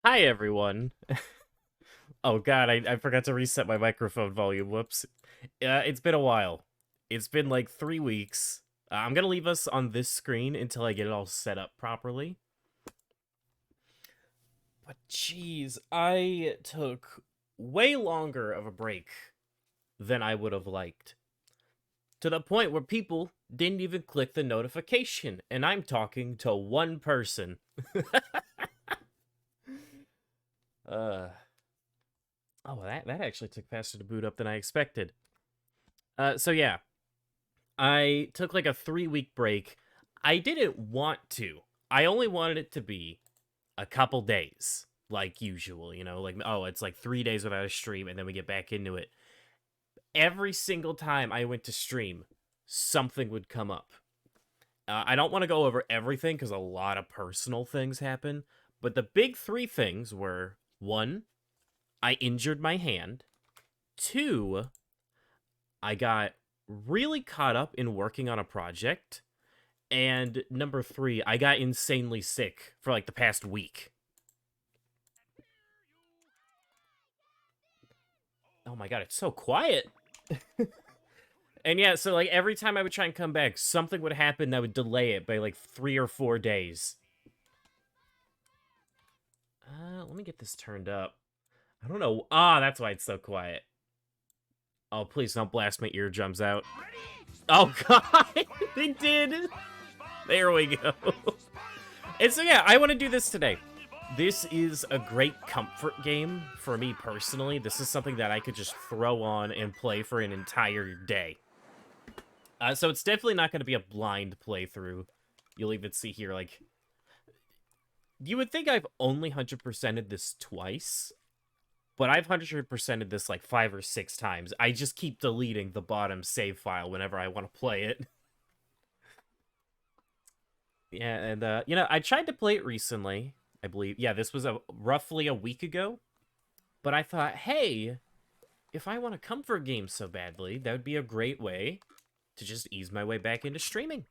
Hi, everyone. Oh god, I forgot to reset my microphone volume. Whoops. It's been a while. It's been like 3 weeks. I'm gonna leave us on this screen until I get it all set up properly. But jeez, I took way longer of a break than I would have liked. To the point where people didn't even click the notification, and I'm talking to one person. uh, oh, that actually took faster to boot up than I expected. So yeah, I took like a 3 week break. I didn't want to. I only wanted it to be a couple days, like usual, like, oh, it's like 3 days without a stream, and then we get back into it. Every single time I went to stream, something would come up. I don't want to go over everything because a lot of personal things happen, but the big three things were one, I injured my hand, two, I got really caught up in working on a project. And number three, I got insanely sick for like the past week. Oh my god, it's so quiet. And yeah, so like every time I would try and come back, something would happen that would delay it by like 3 or 4 days. Let me get this turned up. I don't know. That's why it's so quiet. Oh, please don't blast my eardrums out. Oh god, they did. There we go. And so yeah, I want to do this today. This is a great comfort game for me personally. This is something that I could just throw on and play for an entire day. So it's definitely not going to be a blind playthrough. You'll even see here, like, you would think I've only 100%ed this twice, but I've 100%ed this like 5 or 6 times. I just keep deleting the bottom save file whenever I want to play it. Yeah, and, I tried to play it recently, I believe. Yeah, this was roughly a week ago. But I thought, hey, if I want a comfort game so badly, that would be a great way to just ease my way back into streaming.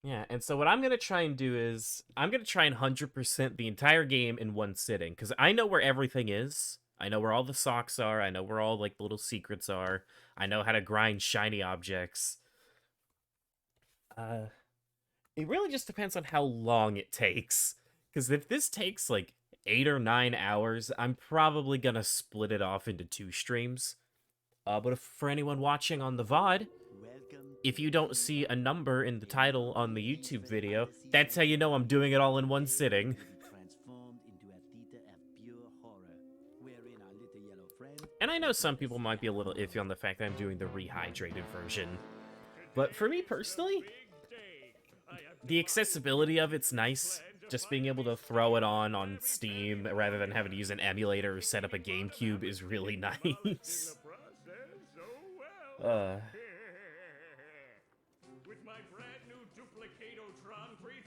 Yeah, and so what I'm going to try and do is, I'm going to try and 100% the entire game in one sitting, because I know where everything is. I know where all the socks are. I know where all, like, the little secrets are. I know how to grind shiny objects. Uh, it really just depends on how long it takes. Because if this takes, like, 8 or 9 hours, I'm probably going to split it off into 2 streams. But for anyone watching on the VOD, if you don't see a number in the title on the YouTube video, that's how you know I'm doing it all in one sitting. And I know some people might be a little iffy on the fact that I'm doing the rehydrated version. But for me personally, the accessibility of it's nice. Just being able to throw it on Steam rather than having to use an emulator or set up a GameCube is really nice. uh, With my brand new KarpehTran 3000,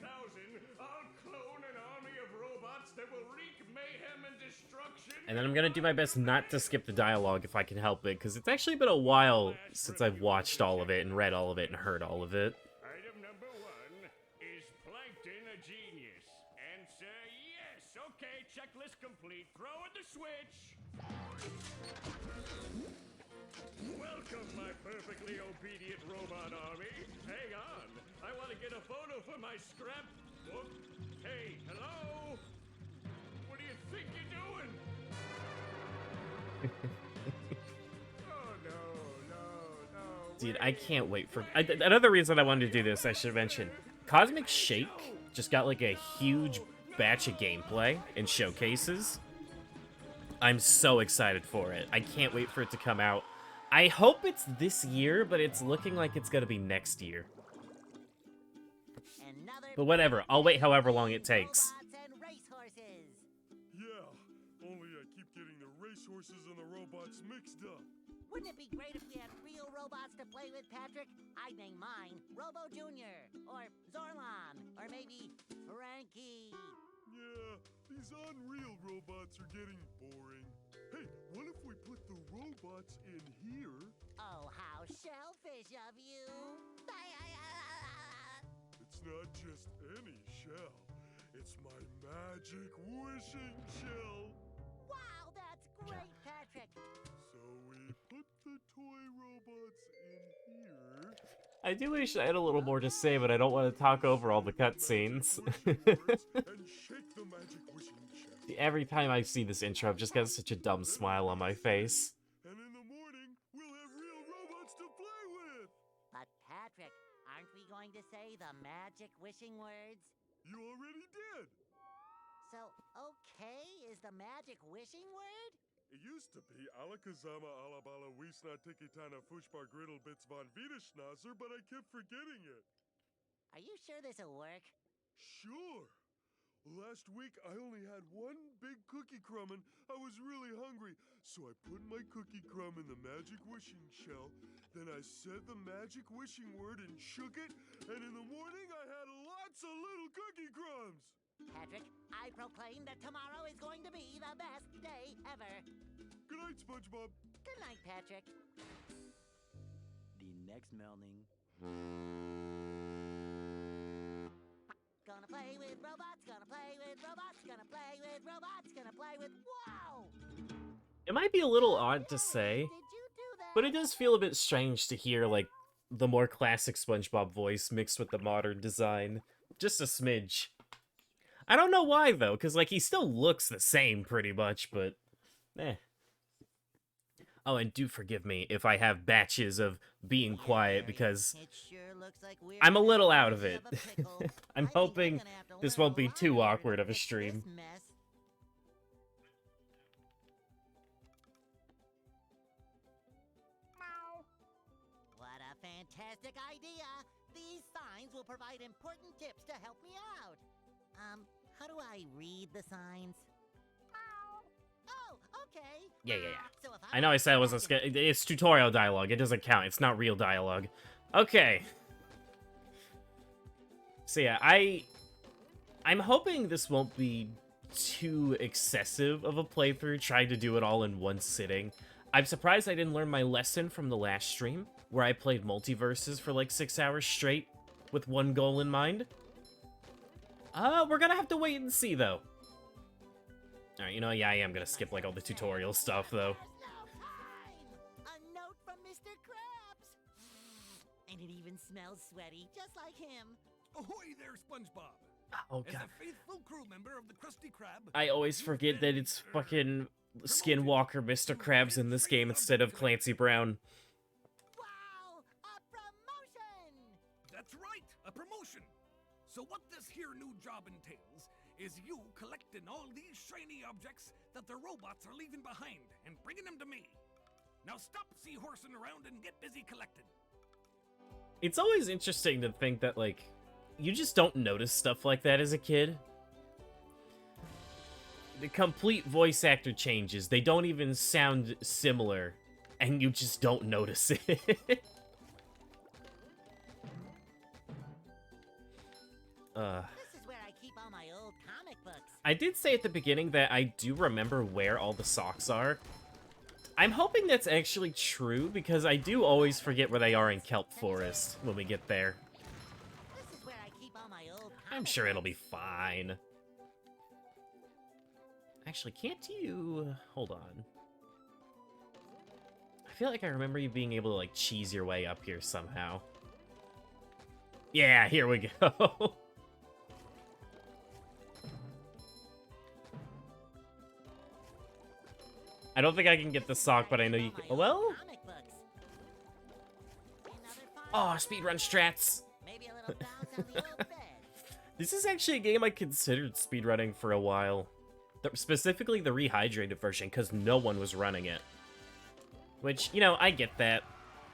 I'll clone an army of robots that will wreak mayhem and destruction. and then I'm gonna do my best not to skip the dialogue if I can help it, because it's actually been a while since I've watched all of it and read all of it and heard all of it. Item number one, is Plankton a genius? Answer yes. Okay, checklist complete. Throw in the switch. Welcome, my perfectly obedient robot army. Hang on. I want to get a photo for my scrapbook. Hey, hello? What do you think you're doing? Oh, no. Dude, I can't wait for... another reason I wanted to do this, I should mention. Cosmic Shake just got, like, a huge batch of gameplay and showcases. I'm so excited for it. I can't wait for it to come out. I hope it's this year, but it's looking like it's gonna be next year. But whatever, I'll wait however long it takes. Yeah, only I keep getting the racehorses and the robots mixed up. Wouldn't it be great if we had real robots to play with, Patrick? I'd name mine Robo Jr. or Zorlon or maybe Frankie. Yeah, these Unreal robots are getting boring. Hey, what if we put the robots in here? Oh, how shellfish of you. not just any shell. It's my magic wishing shell. Wow, that's great, Patrick. So we put the toy robots in here. I do wish I had a little more to say, but I don't want to talk over all the cutscenes. And shake the magic wishing shell. Every time I see this intro, I've just got such a dumb smile on my face. And in the morning, we'll have real robots to play with. But Patrick, aren't we going to say the magic wishing words? You already did. So, okay, is the magic wishing word? It used to be Alakazama Alabala Wiesna Tikitana Fushbar Griddle Bits von Wiederschnauzer, but I kept forgetting it. Are you sure this'll work? Sure. Last week, I only had one big cookie crumb and I was really hungry. So I put my cookie crumb in the magic wishing shell. Then I said the magic wishing word and shook it. And in the morning, I had lots of little cookie crumbs. Patrick, I proclaim that tomorrow is going to be the best day ever. Good night, SpongeBob. Good night, Patrick. The next morning. Gonna play with robots, gonna play with robots, gonna play with robots, gonna play with... Wow! It might be a little odd to say, Did you do that? but it does feel a bit strange to hear, like, the more classic SpongeBob voice mixed with the modern design. Just a smidge. I don't know why, though, because, like, he still looks the same, pretty much, but... eh. Oh, and do forgive me if I have batches of being quiet, because It sure looks like we're I'm a in the little out of belly it. a pickle. I'm I think hoping we're gonna have to this learn won't be a lot too in order to awkward of a fix stream. this mess. What a fantastic idea! These signs will provide important tips to help me out. How do I read the signs? Oh, okay. Yeah. So if I know I said it was it's tutorial dialogue. It doesn't count. It's not real dialogue. Okay. So yeah, I'm hoping this won't be too excessive of a playthrough, trying to do it all in one sitting. I'm surprised I didn't learn my lesson from the last stream, where I played multiverses for like 6 hours straight, with one goal in mind. We're gonna have to wait and see, though. Alright, you know, yeah, I am gonna skip, like, all the tutorial stuff, though. There's no time! A note from Mr. Krabs! And it even smells sweaty, just like him. Ahoy there, SpongeBob! Oh, As God. a faithful crew member of the Krusty Krab, I always forget that it's fucking Skinwalker Mr. Krabs in this game instead of Clancy Brown. Wow! A promotion! that's right, a promotion. So what this here new job entails is you collecting all these shiny objects that the robots are leaving behind and bringing them to me. Now stop seahorsing around and get busy collecting. It's always interesting to think that, like, you just don't notice stuff like that as a kid. The complete voice actor changes. They don't even sound similar, and you just don't notice it. This is where I keep all my old comic books. I did say at the beginning that I do remember where all the socks are. I'm hoping that's actually true, because I do always forget where they are in Kelp Forest when we get there. This is where I keep all my old comic I'm sure it'll be books. fine. Actually, can't you... hold on. I feel like I remember you being able to, like, cheese your way up here somehow. Yeah, here we go. I don't think I can get the sock, but I know you can... well... Comic books. Another fine Oh, one. speedrun strats! Maybe a little bounce on the old bed. This is actually a game I considered speedrunning for a while. Specifically the Rehydrated version, because no one was running it. Which, you know, I get that.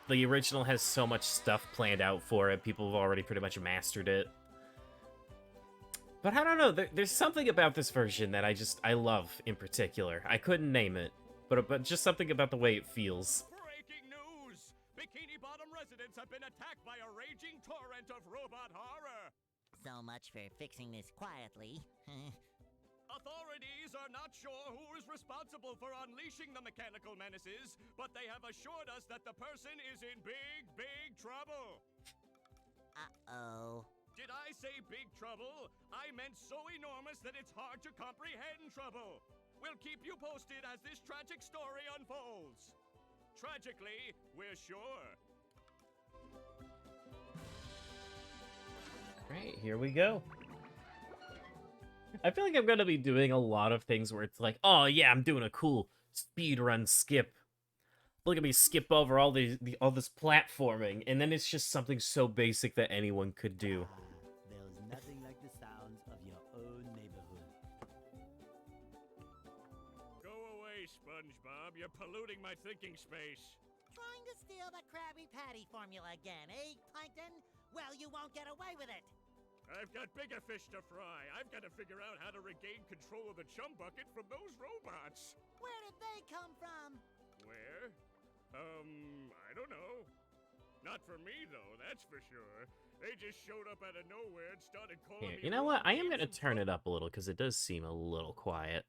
The original has so much stuff planned out for it, people have already pretty much mastered it. But I don't know, there's something about this version that I love in particular. I couldn't name it, but just something about the way it feels. Breaking news! Bikini Bottom residents have been attacked by a raging torrent of robot horror! So much for fixing this quietly. Authorities are not sure who is responsible for unleashing the mechanical menaces, but they have assured us that the person is in big trouble. Uh-oh. Did I say big trouble? I meant so enormous that it's hard to comprehend trouble. We'll keep you posted as this tragic story unfolds. Tragically, we're sure. Alright, here we go. I feel like I'm gonna be doing a lot of things where it's like, oh yeah, I'm doing a cool speedrun skip. Look at me skip over all all this platforming, and then it's just something so basic that anyone could do. There's nothing like the sounds of your own neighborhood. Go away, SpongeBob. You're polluting my thinking space. Trying to steal the Krabby Patty formula again, eh, Plankton? Well, you won't get away with it. I've got bigger fish to fry. I've got to figure out how to regain control of the chum bucket from those robots. Where did they come from? Where? I don't know. Not for me, though, that's for sure. They just showed up out of nowhere and started calling Here, me... you know what? I am names gonna and turn it up a little, because it does seem a little quiet.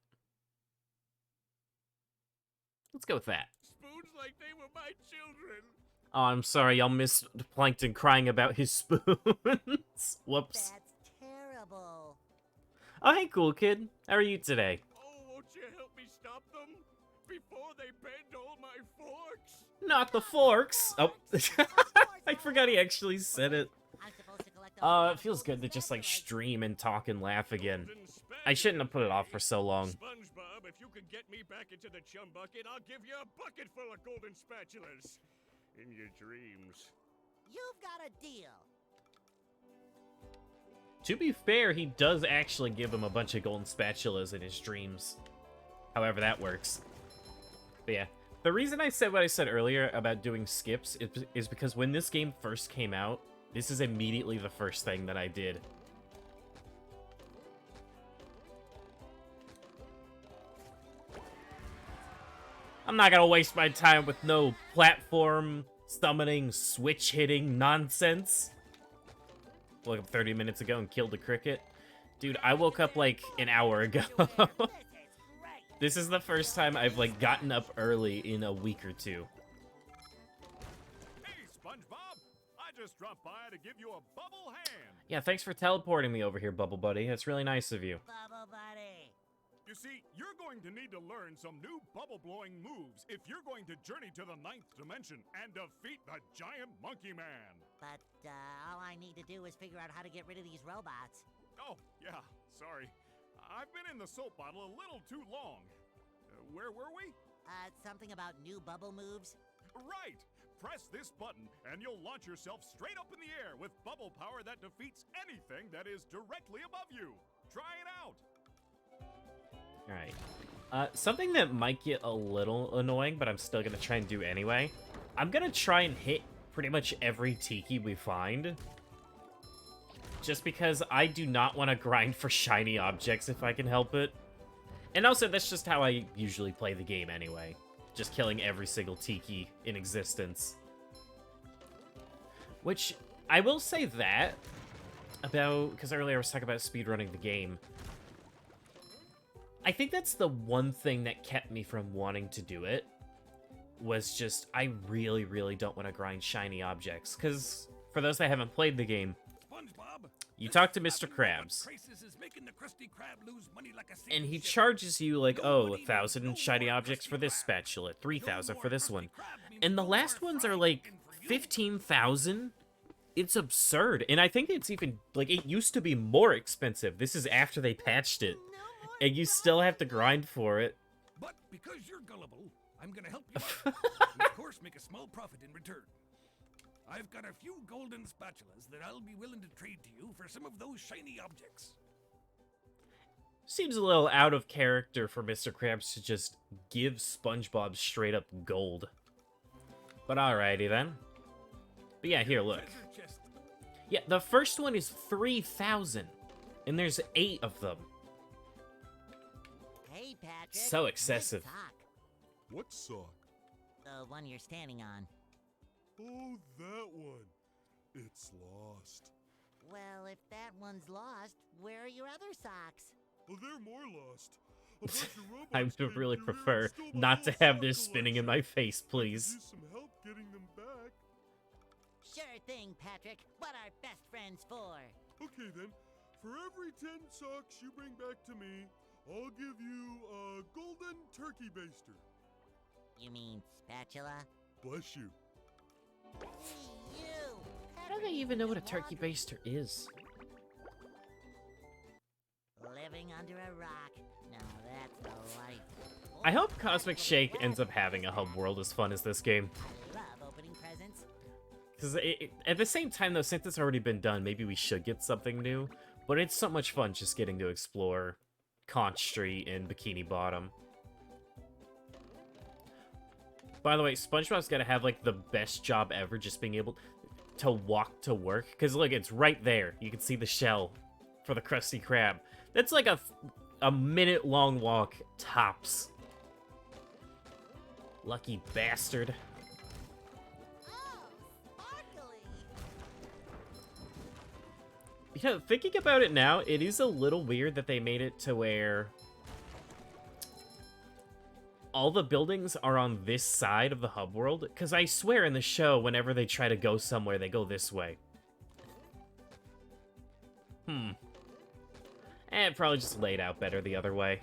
Let's go with that. Spoons like they were my children. Oh, I'm sorry, y'all missed Plankton crying about his spoons. Whoops. That's terrible. Oh, hey, cool kid. How are you today? Oh, won't you help me stop them? Before they bend all my forks? Not the forks. Oh, I forgot he actually said it. I'm supposed to collect the It feels good to just, like, stream and talk and laugh again. I shouldn't have put it off for so long. SpongeBob, if you could get me back into the chum bucket, I'll give you a bucket full of golden spatulas. In your dreams. You've got a deal. To be fair, he does actually give him a bunch of golden spatulas in his dreams. However that works. But yeah, the reason I said what I said earlier about doing skips is because when this game first came out, this is immediately the first thing that I did. I'm not gonna waste my time with no platform summoning, switch hitting nonsense. Woke up 30 minutes ago and killed a cricket. Dude, I woke up like an hour ago. This is the first time I've like gotten up early in a week or two. Hey, SpongeBob! I just dropped by to give you a bubble hand. Yeah, thanks for teleporting me over here, Bubble Buddy. That's really nice of you. Bubble Buddy. You see, you're going to need to learn some new bubble-blowing moves if you're going to journey to the 9th dimension and defeat the giant monkey man. But all I need to do is figure out how to get rid of these robots. Oh, yeah, sorry. I've been in the soap bottle a little too long. Where were we? Something about new bubble moves? Right! Press this button and you'll launch yourself straight up in the air with bubble power that defeats anything that is directly above you. Try it out! Alright. Something that might get a little annoying, but I'm still gonna try and do anyway. I'm gonna try and hit pretty much every tiki we find. Just because I do not want to grind for shiny objects if I can help it. And also, that's just how I usually play the game anyway. Just killing every single tiki in existence. Which, I will say that about... Because earlier I was talking about speedrunning the game. I think that's the one thing that kept me from wanting to do it. Was just, I really, really don't want to grind shiny objects. Because, for those that haven't played the game, SpongeBob, you talk to Mr. Krabs, and he charges you like, oh, 1,000 shiny objects for this spatula, 3,000 for this one. And the last ones are like 15,000. It's absurd. And I think it's even, like, it used to be more expensive. This is after they patched it. And you still have to grind for it. But because you're gullible, I'm gonna help you out. And of course, make a small profit in return. I've got a few golden spatulas that I'll be willing to trade to you for some of those shiny objects. Seems a little out of character for Mr. Krabs to just give SpongeBob straight up gold. But alrighty then. But yeah, here, look. Treasure chest. Yeah, the first one is 3,000. And there's 8 of them. Hey, Patrick. So excessive. Good sock. What sock? The one you're standing on. Oh, that one. It's lost. Well, if that one's lost, where are your other socks? Oh, they're more lost. A bunch of robots I came would really through here prefer and stole my not whole to have sock this spinning in collection. my face, I could please. use some help getting them back. Sure thing, Patrick. What are best friends for? Okay then, for every 10 socks you bring back to me, I'll give you a golden turkey baster. You mean spatula? Bless you. Hey, you! I don't even know what a turkey baster is. Living under a rock. Now that's the life. I hope Cosmic Shake ends up having a hub world as fun as this game. Love opening presents. Because at the same time, though, since it's already been done, maybe we should get something new. But it's so much fun just getting to explore Conch Street and Bikini Bottom. By the way, SpongeBob's got to have, like, the best job ever just being able to walk to work. Because, look, it's right there. You can see the shell for the Krusty Krab. That's like a minute-long walk, tops. Lucky bastard. Oh, sparkly! You know, thinking about it now, it is a little weird that they made it to where all the buildings are on this side of the hub world, because I swear in the show, whenever they try to go somewhere, they go this way. It probably just laid out better the other way.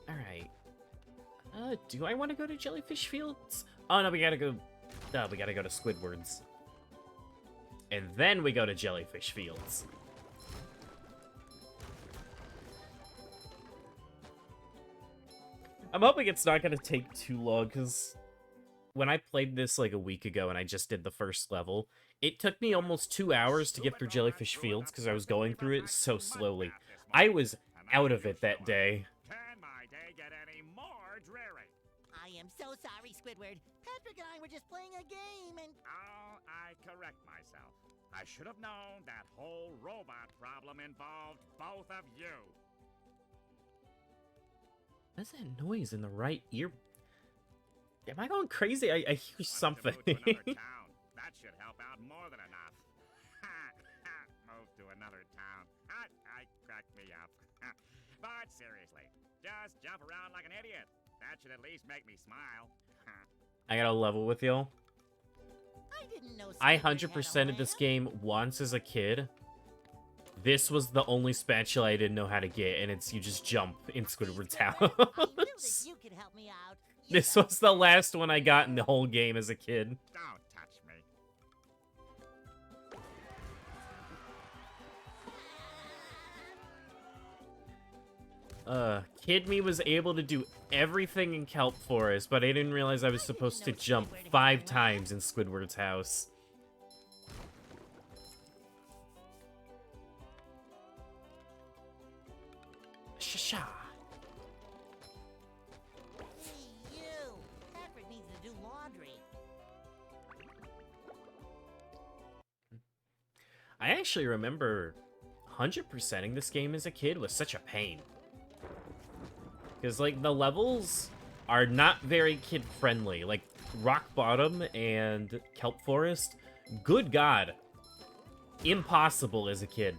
Alright. Do I want to go to Jellyfish Fields? Oh, no, we gotta go... we gotta go to Squidward's. And then we go to Jellyfish Fields. I'm hoping it's not gonna take too long, because when I played this like a week ago and I just did the first level, it took me almost 2 hours to get through Jellyfish Fields because I was going through it so slowly. I was out of it that day. Can my day get any more dreary? I am so sorry, Squidward. Patrick and I were just playing a game and... Oh, I correct myself. I should have known that whole robot problem involved both of you. What's that noise in the right ear? Am I going crazy? I hear something. Move to another town. That should help out more than enough. Move to another town. I cracked me up. But seriously, just jump around like an idiot. That should at least make me smile. I gotta level with y'all. I didn't know I Squidward had a 100%ed this lamp. game once as a kid. This was the only spatula I didn't know how to get, and it's you just jump in Squidward's I knew that house. you could help me out. You This know. was the last one I got in the whole game as a kid. Don't touch me. Kid me was able to do everything in Kelp Forest, but I didn't realize I was supposed to jump 5 times in Squidward's house. Shasha. Hey, you! Patrick needs to do laundry. I actually remember 100%ing this game as a kid was such a pain. Because, like, the levels are not very kid-friendly. Like, Rock Bottom and Kelp Forest, good God. Impossible as a kid.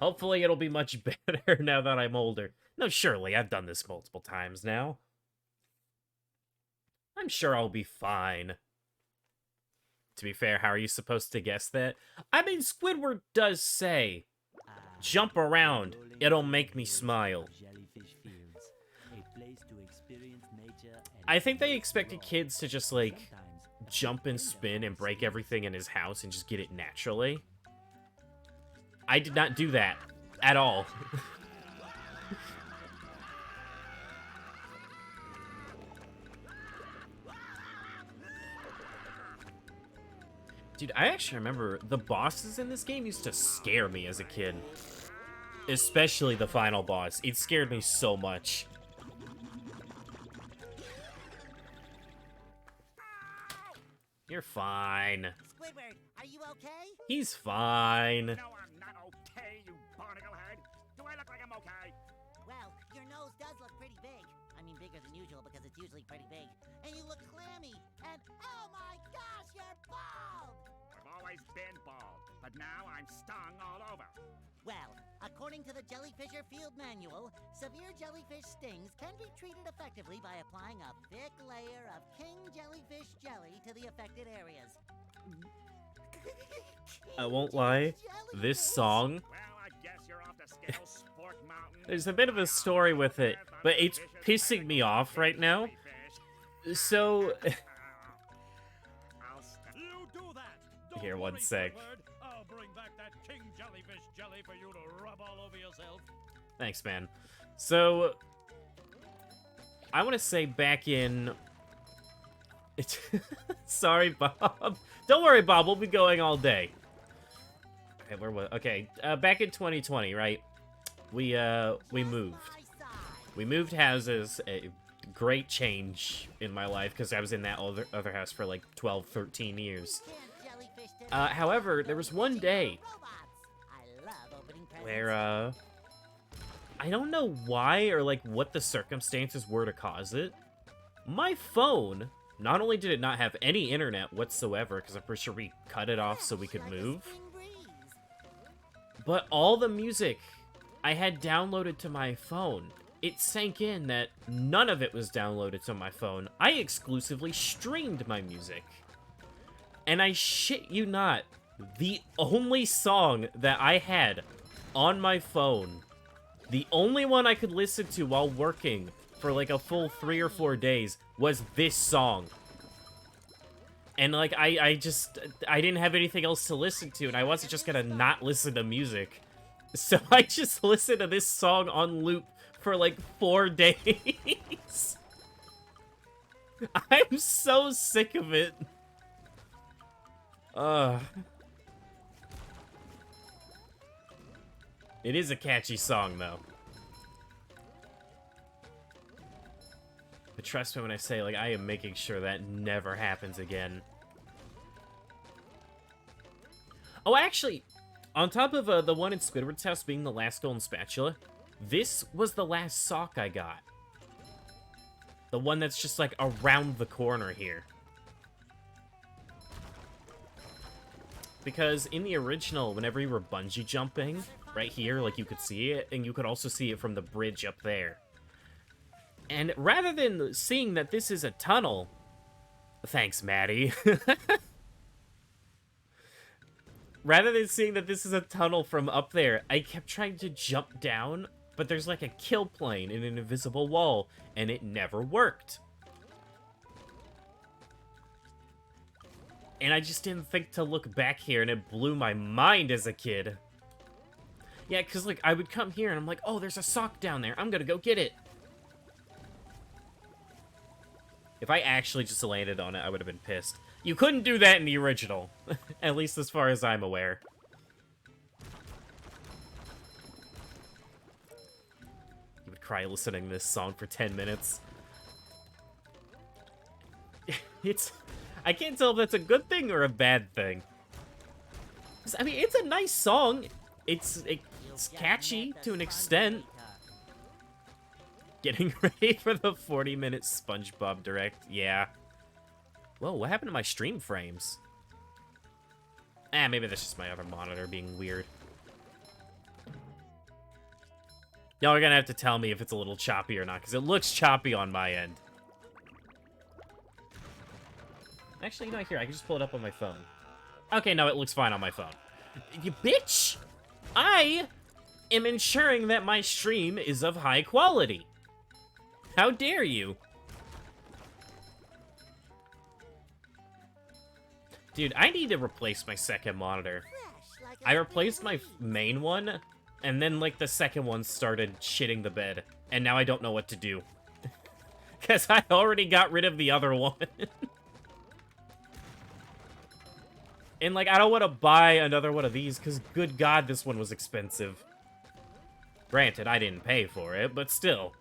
Hopefully it'll be much better now that I'm older. No, surely, I've done this multiple times now. I'm sure I'll be fine. To be fair, how are you supposed to guess that? I mean, Squidward does say, jump around, it'll make me smile. Jellyfish Fields, a place to experience nature and I think they expected kids to just, like, sometimes jump and spin and break everything in his house and just get it naturally. I did not do that at all. Dude, I actually remember the bosses in this game used to scare me as a kid. Especially the final boss. It scared me so much. You're fine. Squidward, are you okay? He's fine. No, I'm not okay, you barnacle head. Do I look like I'm okay? Well, your nose does look pretty big. I mean, bigger than usual because it's usually pretty big. And you look clammy. And oh my gosh, you're bald! I've always been bald. but now I'm stung all over. Well, according to the Jellyfisher Field Manual, severe jellyfish stings can be treated effectively by applying a thick layer of king jellyfish jelly to the affected areas. I won't lie, this song, Well, I guess you're off to scale Sport Mountain. there's a bit of a story with it, but it's pissing me off right now. So, You do that! Don't Here, one worry, sec. Squidward. I'll bring back that king jellyfish jelly for you to rub all over yourself. thanks, man. So, I want to say back in... Sorry, Bob. Don't worry, Bob. We'll be going all day. Okay, where was... Okay, back in 2020, right? We moved. We moved houses. A great change in my life, because I was in that other house for like 12, 13 years. However, there was one day where, I don't know why or, like, what the circumstances were to cause it. My phone, not only did it not have any internet whatsoever, because I'm pretty sure we cut it off so we could move, but all the music I had downloaded to my phone, it sank in that none of it was downloaded to my phone. I exclusively streamed my music. And I shit you not, the only song that I had on my phone, the only one I could listen to while working for like a full 3 or 4 days was this song. And like, I didn't have anything else to listen to, and I wasn't just gonna not listen to music. So I just listened to this song on loop for like 4 days. I'm so sick of it. It is a catchy song, though. But trust me when I say, like, I am making sure that never happens again. Oh, actually, on top of the one in Squidward's house being the last golden spatula, this was the last sock I got. The one that's just, like, around the corner here. Because in the original, whenever you were bungee jumping, right here, like, you could see it, and you could also see it from the bridge up there. And rather than seeing that this is a tunnel... Thanks, Maddie. Rather than seeing that this is a tunnel from up there, I kept trying to jump down, but there's like a kill plane in an invisible wall, and it never worked. And I just didn't think to look back here, and it blew my mind as a kid. Yeah, because, like, I would come here, and I'm like, oh, there's a sock down there. I'm gonna go get it. If I actually just landed on it, I would have been pissed. You couldn't do that in the original. At least as far as I'm aware. You would cry listening to this song for 10 minutes. It's... I can't tell if that's a good thing or a bad thing. I mean, it's a nice song. It's catchy to an extent. Getting ready for the 40-minute SpongeBob Direct. Yeah. Whoa, what happened to my stream frames? Maybe that's just my other monitor being weird. Y'all are gonna have to tell me if it's a little choppy or not, because it looks choppy on my end. Actually, you know, here, I can just pull it up on my phone. Okay, no, it looks fine on my phone. You bitch! I am ensuring that my stream is of high quality. How dare you? Dude, I need to replace my second monitor. I replaced my main one, and then, like, the second one started shitting the bed. And now I don't know what to do. Because I already got rid of the other one. And, like, I don't want to buy another one of these, because, good God, this one was expensive. Granted, I didn't pay for it, but still.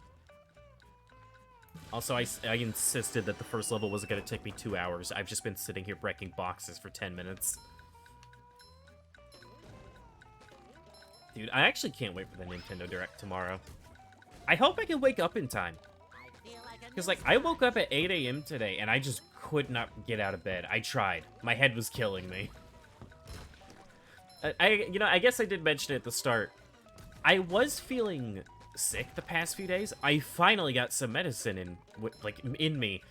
Also, I insisted that the first level wasn't going to take me 2 hours. I've just been sitting here breaking boxes for 10 minutes. Dude, I actually can't wait for the Nintendo Direct tomorrow. I hope I can wake up in time. Because, like, I woke up at 8 a.m. today, and I just could not get out of bed. I tried. My head was killing me. I guess I did mention it at the start. I was feeling sick the past few days. I finally got some medicine in me.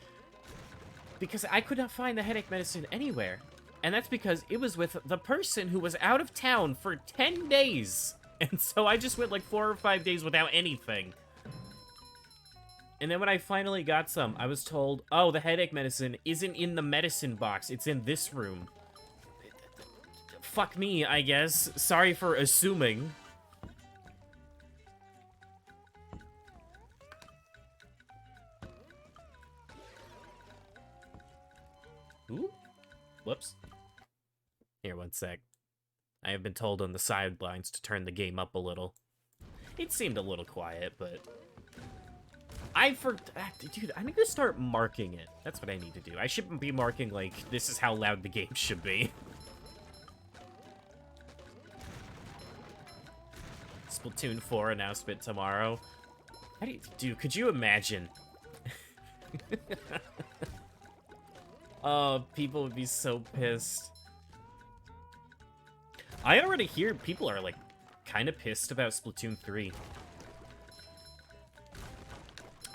Because I could not find the headache medicine anywhere. And that's because it was with the person who was out of town for 10 days. And so I just went like 4 or 5 days without anything. And then when I finally got some, I was told, oh, the headache medicine isn't in the medicine box. It's in this room. Fuck me, I guess. Sorry for assuming. Ooh. Whoops. Here, one sec. I have been told on the sidelines to turn the game up a little. It seemed a little quiet, but... Dude, I need to start marking it. That's what I need to do. I shouldn't be marking, like, this is how loud the game should be. Splatoon 4 announcement tomorrow. How do you... Dude, could you imagine? Oh, people would be so pissed. I already hear people are, like, kind of pissed about Splatoon 3.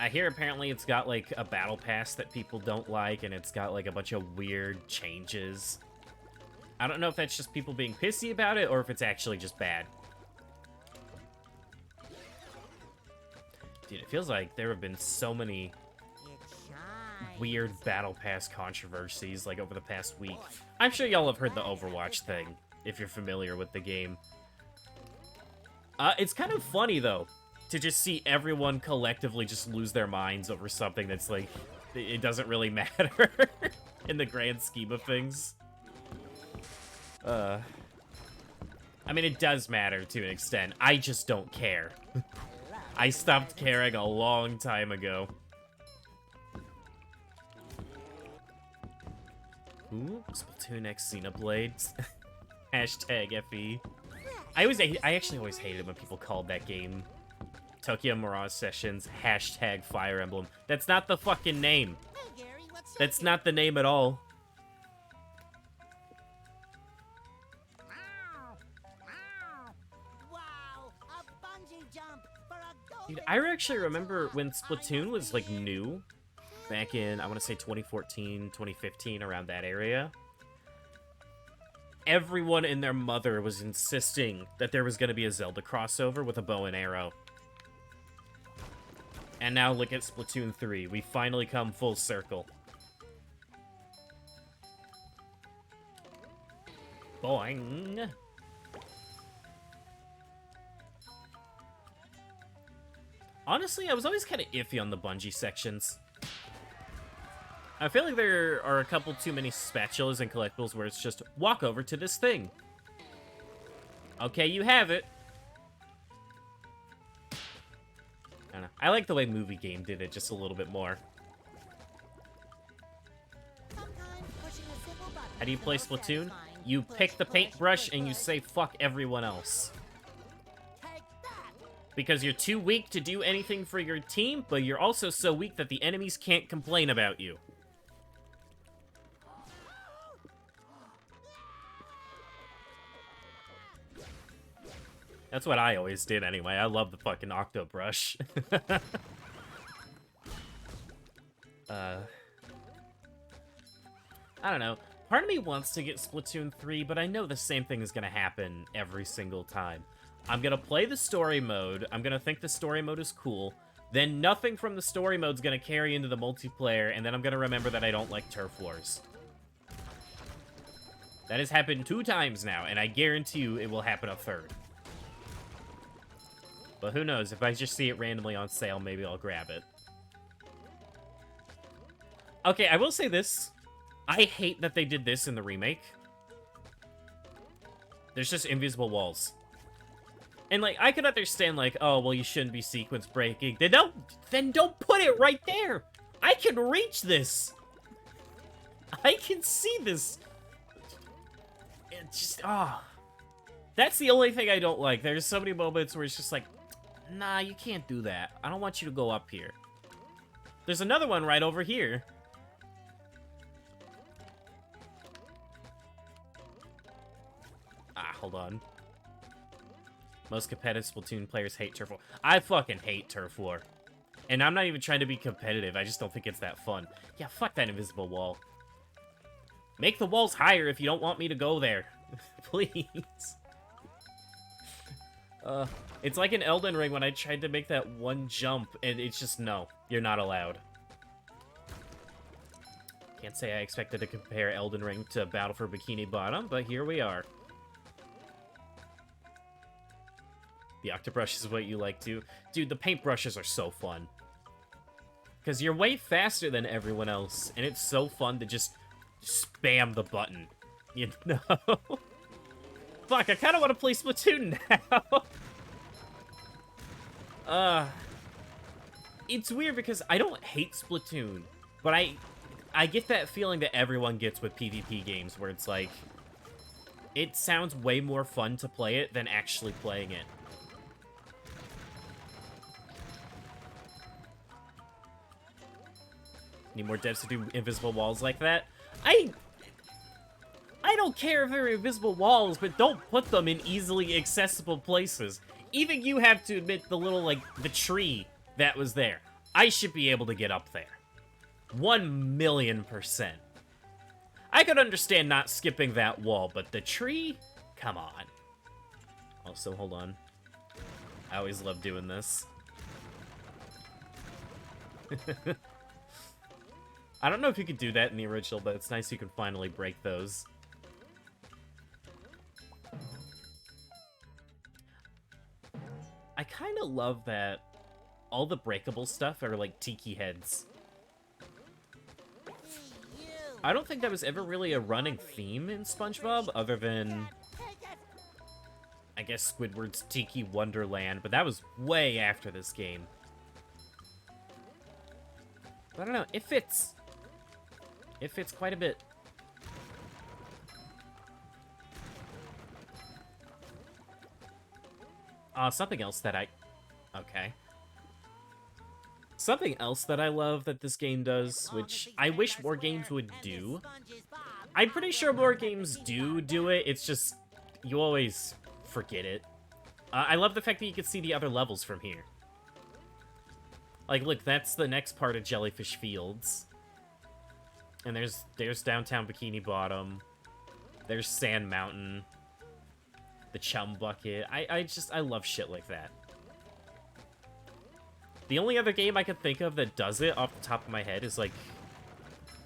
I hear apparently it's got, like, a battle pass that people don't like, and it's got, like, a bunch of weird changes. I don't know if that's just people being pissy about it, or if it's actually just bad. Dude, it feels like there have been so many weird battle pass controversies, like, over the past week. I'm sure y'all have heard the Overwatch thing, if you're familiar with the game. It's kind of funny, though, to just see everyone collectively just lose their minds over something that's, like, it doesn't really matter in the grand scheme of things. I mean, it does matter to an extent. I just don't care. I stopped caring a long time ago. Ooh, Splatoon X Xenoblade. Hashtag FE. I actually always hated it when people called that game Tokyo Mirage Sessions hashtag Fire Emblem. That's not the fucking name. Hey, Gary, what's That's not the name at all. Wow, a bungee jump for a golden... Dude, I actually remember when Splatoon was, like, new. Back in, I want to say 2014, 2015, around that area. Everyone and their mother was insisting that there was going to be a Zelda crossover with a bow and arrow. And now look at Splatoon 3. We finally come full circle. Boing. Honestly, I was always kind of iffy on the Bungie sections. I feel like there are a couple too many spatulas and collectibles where it's just, walk over to this thing. Okay, you have it. I don't know. I like the way Movie Game did it just a little bit more. How do you play Splatoon? You pick the paintbrush and you say fuck everyone else. Because you're too weak to do anything for your team, but you're also so weak that the enemies can't complain about you. That's what I always did anyway. I love the fucking Octobrush. I don't know. Part of me wants to get Splatoon 3, but I know the same thing is going to happen every single time. I'm going to play the story mode. I'm going to think the story mode is cool. Then nothing from the story mode is going to carry into the multiplayer, and then I'm going to remember that I don't like Turf Wars. That has happened 2 times now, and I guarantee you it will happen a 3rd. But who knows, if I just see it randomly on sale, maybe I'll grab it. Okay, I will say this. I hate that they did this in the remake. There's just invisible walls. And, like, I could understand, like, oh, well, you shouldn't be sequence breaking. Then don't put it right there! I can reach this! I can see this! It's just, That's the only thing I don't like. There's so many moments where it's just like, nah, you can't do that. I don't want you to go up here. There's another one right over here. Hold hold on. Most competitive Splatoon players hate Turf War. I fucking hate Turf War. And I'm not even trying to be competitive, I just don't think it's that fun. Yeah, fuck that invisible wall. Make the walls higher if you don't want me to go there. Please. It's like in Elden Ring when I tried to make that one jump, and it's just, no, you're not allowed. Can't say I expected to compare Elden Ring to Battle for Bikini Bottom, but here we are. The Octobrush is what you like to. Dude, the paintbrushes are so fun. Because you're way faster than everyone else, and it's so fun to just spam the button. You know? Fuck, I kind of want to play Splatoon now. It's weird because I don't hate Splatoon, but I get that feeling that everyone gets with PvP games, where it's like, it sounds way more fun to play it than actually playing it. Need more devs to do invisible walls like that? I don't care if they're invisible walls, but don't put them in easily accessible places. Even you have to admit the little, like, the tree that was there. I should be able to get up there. 1,000,000%. I could understand not skipping that wall, but the tree? Come on. Also, hold on. I always love doing this. I don't know if you could do that in the original, but it's nice you can finally break those. I kind of love that all the breakable stuff are like tiki heads. I don't think that was ever really a running theme in SpongeBob, other than, I guess, Squidward's Tiki Wonderland, but that was way after this game. But I don't know, it fits. It fits quite a bit. Something else that Something else that I love that this game does, which I wish more games would do. I'm pretty sure more games do it, it's just, you always forget it. I love the fact that you can see the other levels from here. Like, look, that's the next part of Jellyfish Fields. And there's downtown Bikini Bottom. There's Sand Mountain. The Chum Bucket. I love shit like that. The only other game I could think of that does it off the top of my head is, like,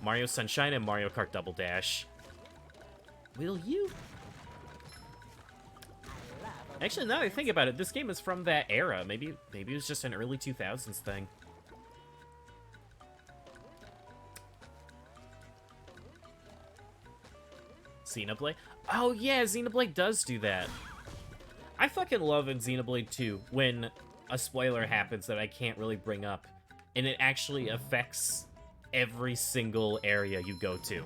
Mario Sunshine and Mario Kart Double Dash. Will you? Actually, now that I think about it, this game is from that era. Maybe it was just an early 2000s thing. Xenoblade? Oh yeah, Xenoblade does do that. I fucking love in Xenoblade 2 when a spoiler happens that I can't really bring up, and it actually affects every single area you go to.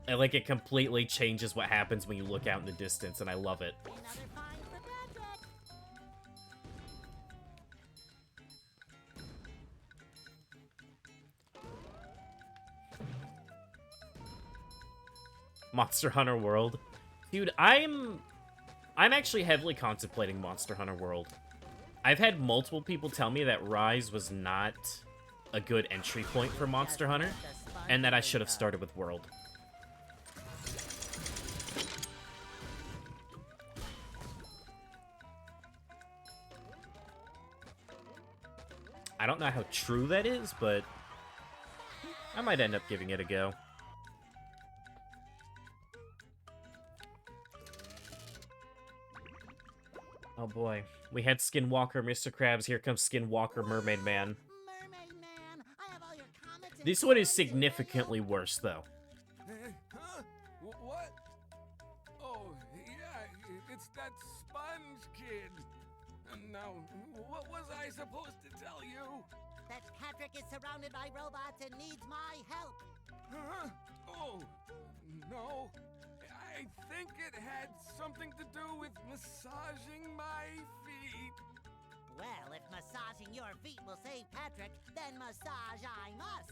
And, like, it completely changes what happens when you look out in the distance, and I love it. Monster Hunter World. Dude, I'm actually heavily contemplating Monster Hunter World. I've had multiple people tell me that Rise was not a good entry point for Monster Hunter, and that I should have started with World. I don't know how true that is, but I might end up giving it a go. Oh boy. We had Skinwalker, Mr. Krabs. Here comes Skinwalker, Mermaid Man. Mermaid Man, I have all your comments and This one is significantly worse, though. Huh? What? Oh, yeah, it's that Sponge Kid. Now, what was I supposed to tell you? that Patrick is surrounded by robots and needs my help. Huh? Oh, no. I think it had something to do with massaging my feet. Well, if massaging your feet will save Patrick, then massage I must.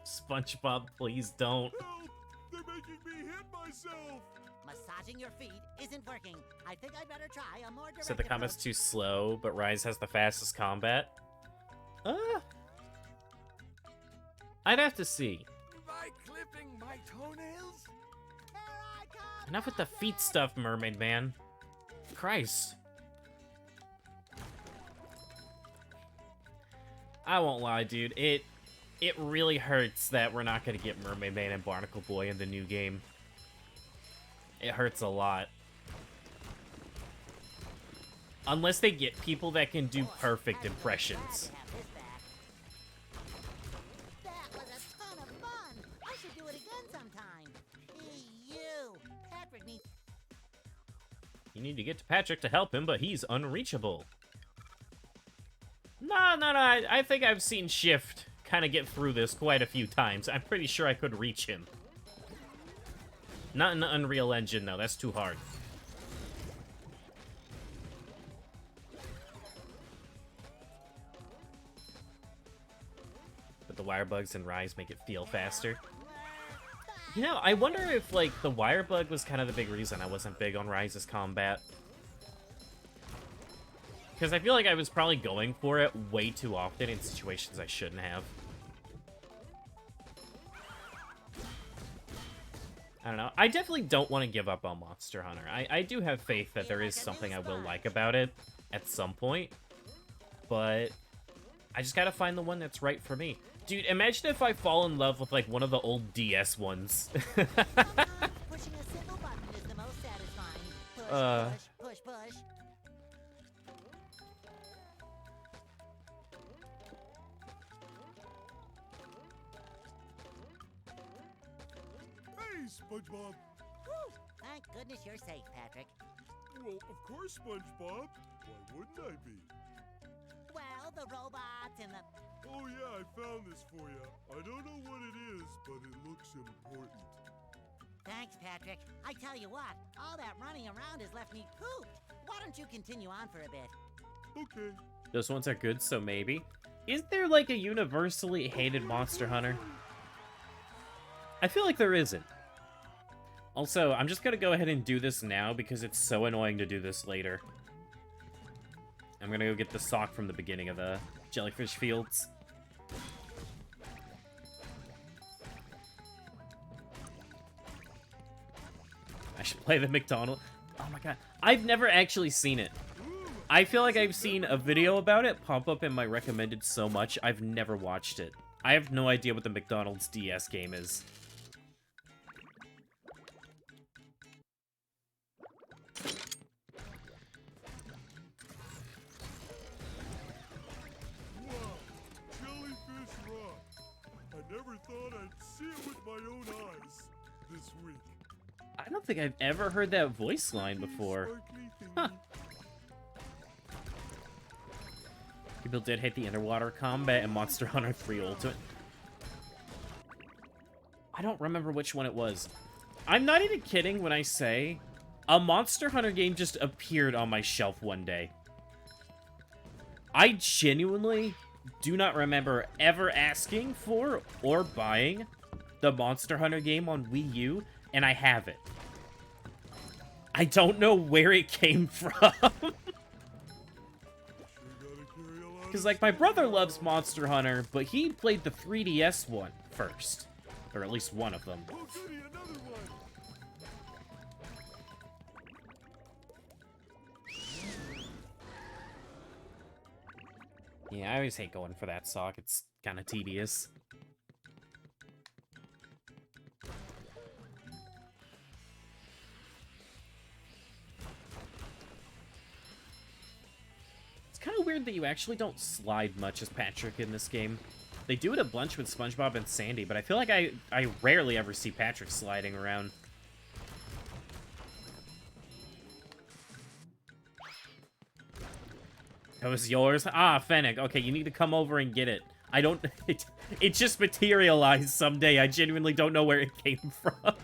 SpongeBob, please don't. Help! They're making me hit myself. Massaging your feet isn't working. I think I'd better try a more direct So the combat's approach. too slow, but Rise has the fastest combat? I'd have to see. By clipping my toenails? Here I come, Enough with the feet stuff, Mermaid Man. Christ. I won't lie, dude. It really hurts that we're not gonna get Mermaid Man and Barnacle Boy in the new game. It hurts a lot. Unless they get people that can do perfect impressions. Glad to have this back. That was a ton of fun. I should do it again sometime. Hey, you. Patrick needs... You need to get to Patrick to help him, but he's unreachable. No, I think I've seen Shift kind of get through this quite a few times. I'm pretty sure I could reach him. Not in the Unreal Engine, though. That's too hard. But the wire bugs in Rise make it feel faster. You know, I wonder if, like, the wire bug was kind of the big reason I wasn't big on Rise's combat. Because I feel like I was probably going for it way too often in situations I shouldn't have. I don't know. I definitely don't want to give up on Monster Hunter. I do have faith that there is something I will like about it at some point. But I just gotta find the one that's right for me. Dude, imagine if I fall in love with, like, one of the old DS ones. Pushing a single button is the most satisfying. Push, push. Hey, SpongeBob. Whew. Thank goodness you're safe, Patrick. Well, of course, SpongeBob. Why wouldn't I be? Well, the robots and the... Oh yeah, I found this for you. I don't know what it is, but it looks important. Thanks, Patrick. I tell you what, all that running around has left me pooped. Why don't you continue on for a bit? Okay. Those ones are good, so maybe. Is there, like, a universally hated Monster Hunter? I feel like there isn't. Also, I'm just gonna go ahead and do this now because it's so annoying to do this later. I'm gonna go get the sock from the beginning of the jellyfish fields. I should play the McDonald's. Oh my god. I've never actually seen it. I feel like I've seen a video about it pop up in my recommended so much. I've never watched it. I have no idea what the McDonald's DS game is. Wow, jellyfish rock. I never thought I'd see it with my own eyes this week. I don't think I've ever heard that voice line before. Huh. People did hate the underwater combat in Monster Hunter 3 Ultimate. I don't remember which one it was. I'm not even kidding when I say a Monster Hunter game just appeared on my shelf one day. I genuinely do not remember ever asking for or buying the Monster Hunter game on Wii U, and I have it. I don't know where it came from. Because, like, my brother loves Monster Hunter, but he played the 3DS one first. Or at least one of them. Oh, goody, another one. Yeah, I always hate going for that sock. It's kind of tedious. It's kind of weird that you actually don't slide much as Patrick in this game. They do it a bunch with SpongeBob and Sandy, but I feel like I rarely ever see Patrick sliding around. That was yours? Ah, Fennec. Okay, you need to come over and get it. I don't... It just materialized someday. I genuinely don't know where it came from.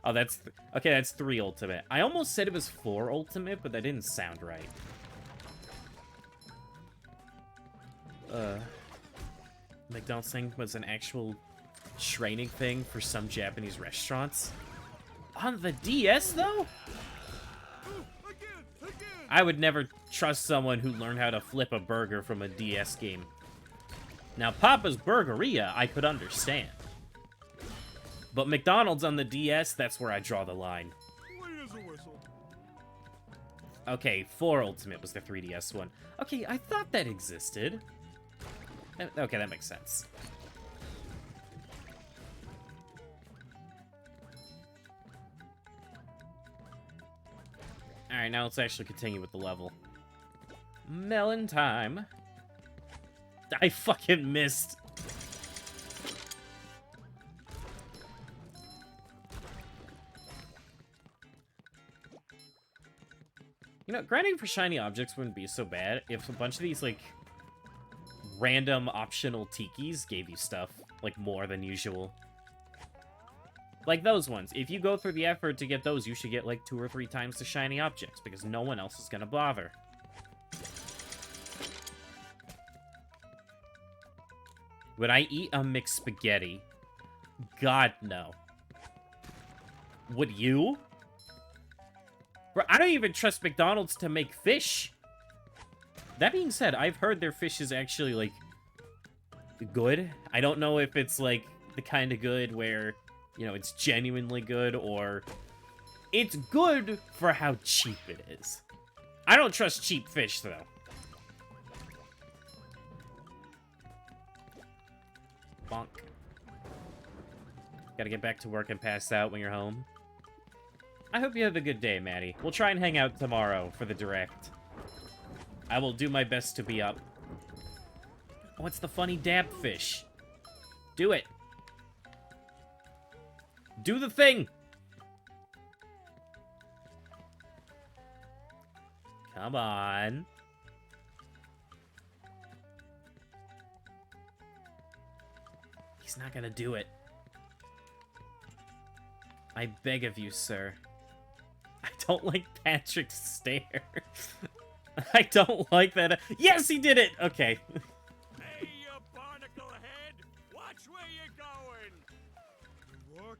Oh, that's... Okay, that's 3 Ultimate. I almost said it was 4 Ultimate, but that didn't sound right. McDonald's thing was an actual training thing for some Japanese restaurants. On the DS, though? I would never trust someone who learned how to flip a burger from a DS game. Now, Papa's Burgeria, I could understand. But McDonald's on the DS, that's where I draw the line. Okay, 4 Ultimate was the 3DS one. Okay, I thought that existed. Okay, that makes sense. Alright, now let's actually continue with the level. Melon time. I fucking missed. You know, grinding for shiny objects wouldn't be so bad if a bunch of these, like, random optional tikis gave you stuff, like, more than usual. Like those ones. If you go through the effort to get those, you should get, like, 2 or 3 times the shiny objects, because no one else is gonna bother. Would I eat a mixed spaghetti? God, no. Would you? Bro, I don't even trust McDonald's to make fish. That being said, I've heard their fish is actually, like, good. I don't know if it's, like, the kind of good where, you know, it's genuinely good, or it's good for how cheap it is. I don't trust cheap fish, though. Bonk. Gotta get back to work and pass out when you're home. I hope you have a good day, Maddie. We'll try and hang out tomorrow for the direct. I will do my best to be up. What's the funny dab fish? Do it. Do the thing! Come on. He's not gonna do it. I beg of you, sir. I don't like Patrick's stare. I don't like that. Yes, he did it! Okay. Hey, you barnacle head! Watch where you're going! The rock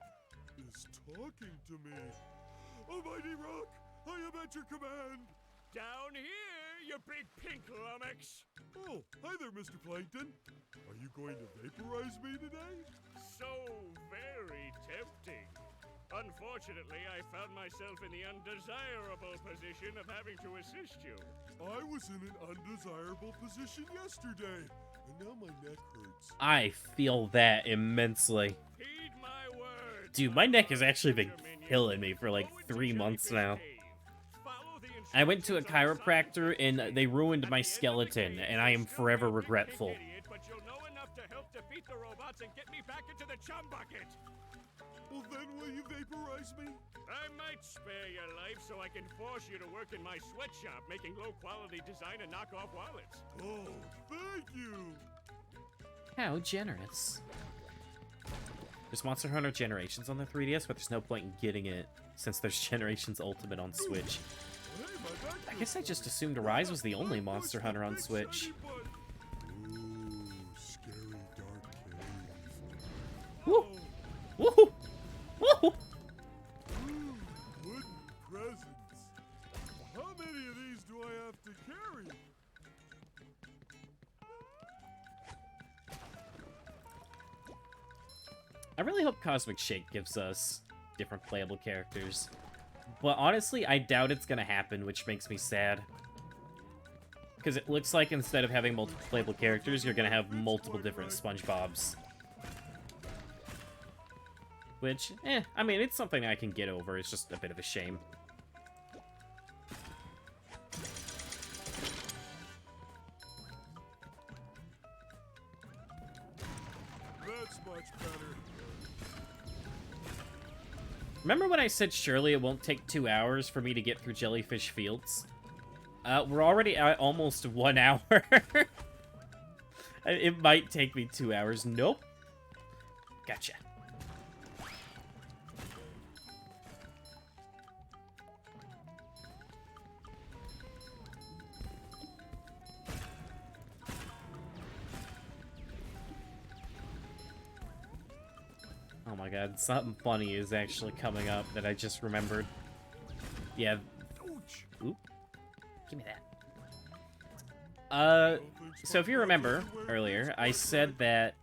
is talking to me. Almighty Rock, I am at your command. Down here, you big pink lummox! Oh, hi there, Mr. Plankton. Are you going to vaporize me today? So very tempting. Unfortunately, I found myself in the undesirable position of having to assist you. I was in an undesirable position yesterday, and now my neck hurts. I feel that immensely. Heed my words. Dude, my neck has actually been killing me for like 3 months now. I went to a chiropractor and they ruined my skeleton, and I am forever regretful. But you'll know enough to help defeat the robots and get me back into the chum bucket. Well, then will you vaporize me? I might spare your life so I can force you to work in my sweatshop making low-quality design and knockoff wallets. Oh, thank you. How generous. There's Monster Hunter Generations on the 3DS, but there's no point in getting it since there's Generations Ultimate on Switch. Hey, my back I guess I just assumed Rise was the only Monster Hunter on Switch. Ooh, scary dark cave. Woo! Woohoo! Woohoo! Ooh, wooden presents. How many of these do I have to carry? I really hope Cosmic Shake gives us different playable characters. But honestly, I doubt it's gonna happen, which makes me sad. Because it looks like instead of having multiple playable characters, you're gonna have multiple different SpongeBobs. Which, I mean, it's something I can get over. It's just a bit of a shame. That's much better. Remember when I said surely it won't take 2 hours for me to get through Jellyfish Fields? We're already at almost 1 hour. It might take me 2 hours. Nope. Gotcha. Oh my god, something funny is actually coming up that I just remembered. Yeah. Oop. Give me that. So if you remember earlier, I said that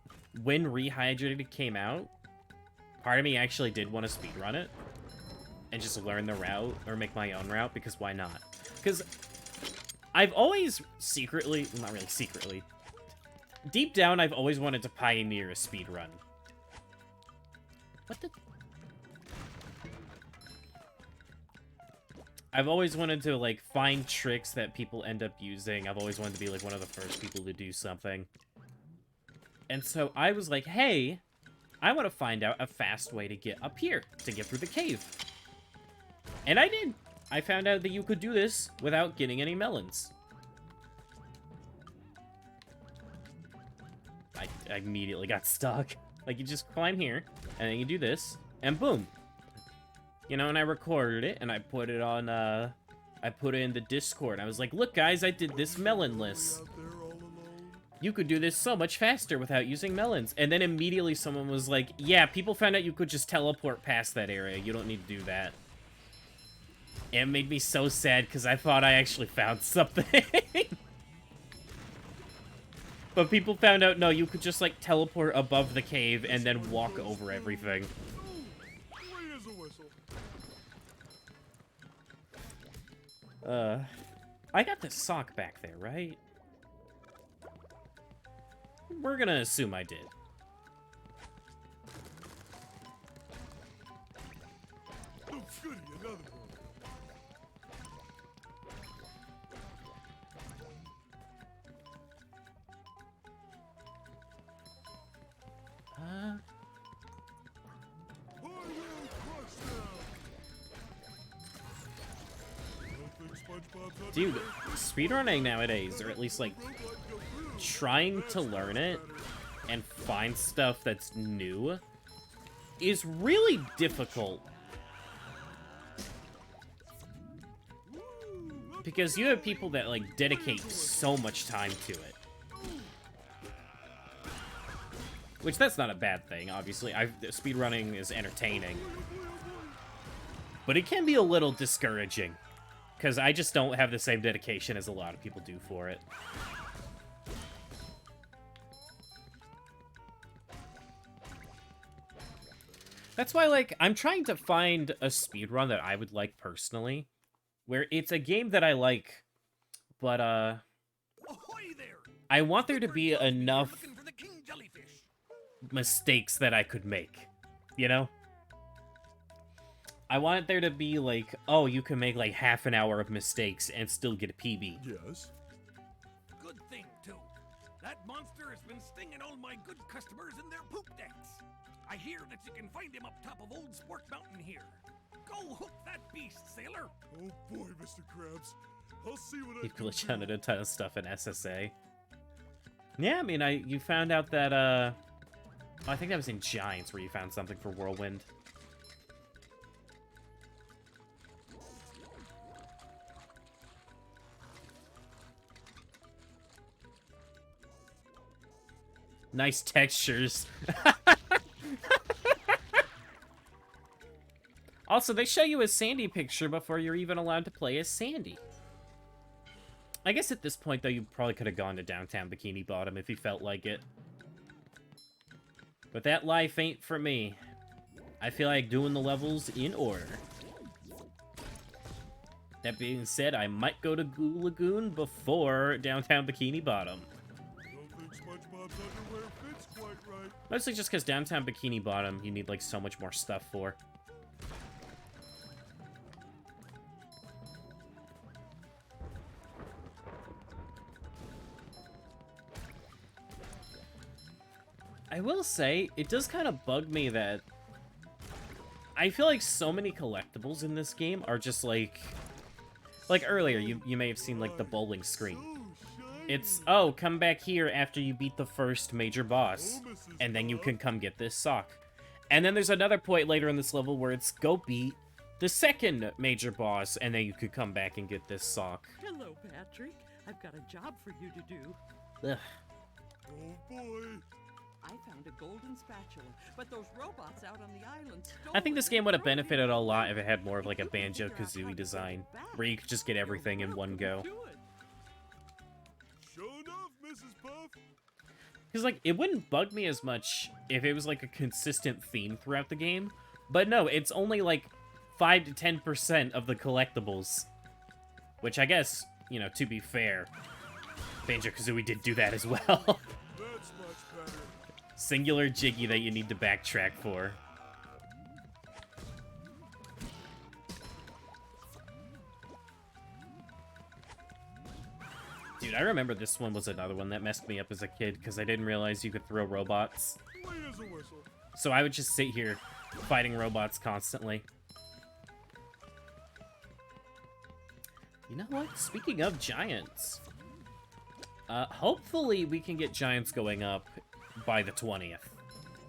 when Rehydrated came out, part of me actually did want to speedrun it and just learn the route or make my own route, because why not? Because I've always secretly, well, not really secretly, deep down I've always wanted to pioneer a speedrun. What the? I've always wanted to, like, find tricks that people end up using. I've always wanted to be, like, one of the first people to do something. And so I was like, hey, I want to find out a fast way to get up here, to get through the cave. And I did. I found out that you could do this without getting any melons. I immediately got stuck. Like, you just climb here, and then you do this, and boom. You know, and I recorded it, and I put it on, I put it in the Discord. I was like, look, guys, I did this melonless. You could do this so much faster without using melons. And then immediately someone was like, yeah, people found out you could just teleport past that area. You don't need to do that. It made me so sad, because I thought I actually found something. But people found out, no, you could just, like, teleport above the cave and then walk over everything. I got the sock back there, right? We're gonna assume I did. Oh, goody, another one. Dude, speedrunning nowadays, or at least, like, trying to learn it and find stuff that's new, is really difficult. Because you have people that, like, dedicate so much time to it. Which, that's not a bad thing, obviously. Speedrunning is entertaining. But it can be a little discouraging. Because I just don't have the same dedication as a lot of people do for it. That's why, like, I'm trying to find a speedrun that I would like personally. Where it's a game that I like, but, I want there to be enough mistakes that I could make. You know? I want there to be, like, oh, you can make, like, half an hour of mistakes and still get a PB. Yes? Good thing, too. That monster has been stinging all my good customers in their poop decks. I hear that you can find him up top of Old Sport Mountain here. Go hook that beast, sailor. Oh boy, Mr. Krabs. I'll see what You I can glitch out do. a ton of stuff in SSA. Yeah, I mean, you found out that, I think that was in Giants where you found something for Whirlwind. Nice textures. Also, they show you a Sandy picture before you're even allowed to play as Sandy. I guess at this point, though, you probably could have gone to downtown Bikini Bottom if you felt like it. But that life ain't for me. I feel like doing the levels in order. That being said, I might go to Goo Lagoon before downtown Bikini Bottom. Don't think SpongeBob's underwear fits quite right. Mostly just because downtown Bikini Bottom, you need, like, so much more stuff for. I will say, it does kind of bug me that I feel like so many collectibles in this game are just like earlier, you may have seen, like, the bowling screen. It's, oh, come back here after you beat the first major boss, and then you can come get this sock. And then there's another point later in this level where it's, go beat the second major boss, and then you could come back and get this sock. Hello, Patrick. I've got a job for you to do. Ugh. Oh boy. I found a golden spatula, but those robots out on the island stole I think this it game and would have threw it benefited in a the lot lake. if it had more of like a If you can figure out how to Banjo-Kazooie get design, it back, where you could just get you're everything in one go. welcome to it. Show enough, Mrs. Puff. Because, like, it wouldn't bug me as much if it was, like, a consistent theme throughout the game. But no, it's only, like, 5 to 10% of the collectibles. Which I guess, you know, to be fair, Banjo-Kazooie did do that as well. That's much better. Singular Jiggy that you need to backtrack for. Dude, I remember this one was another one that messed me up as a kid because I didn't realize you could throw robots. Clean as a whistle. So I would just sit here fighting robots constantly. You know what? Speaking of giants, hopefully we can get giants going up by the 20th.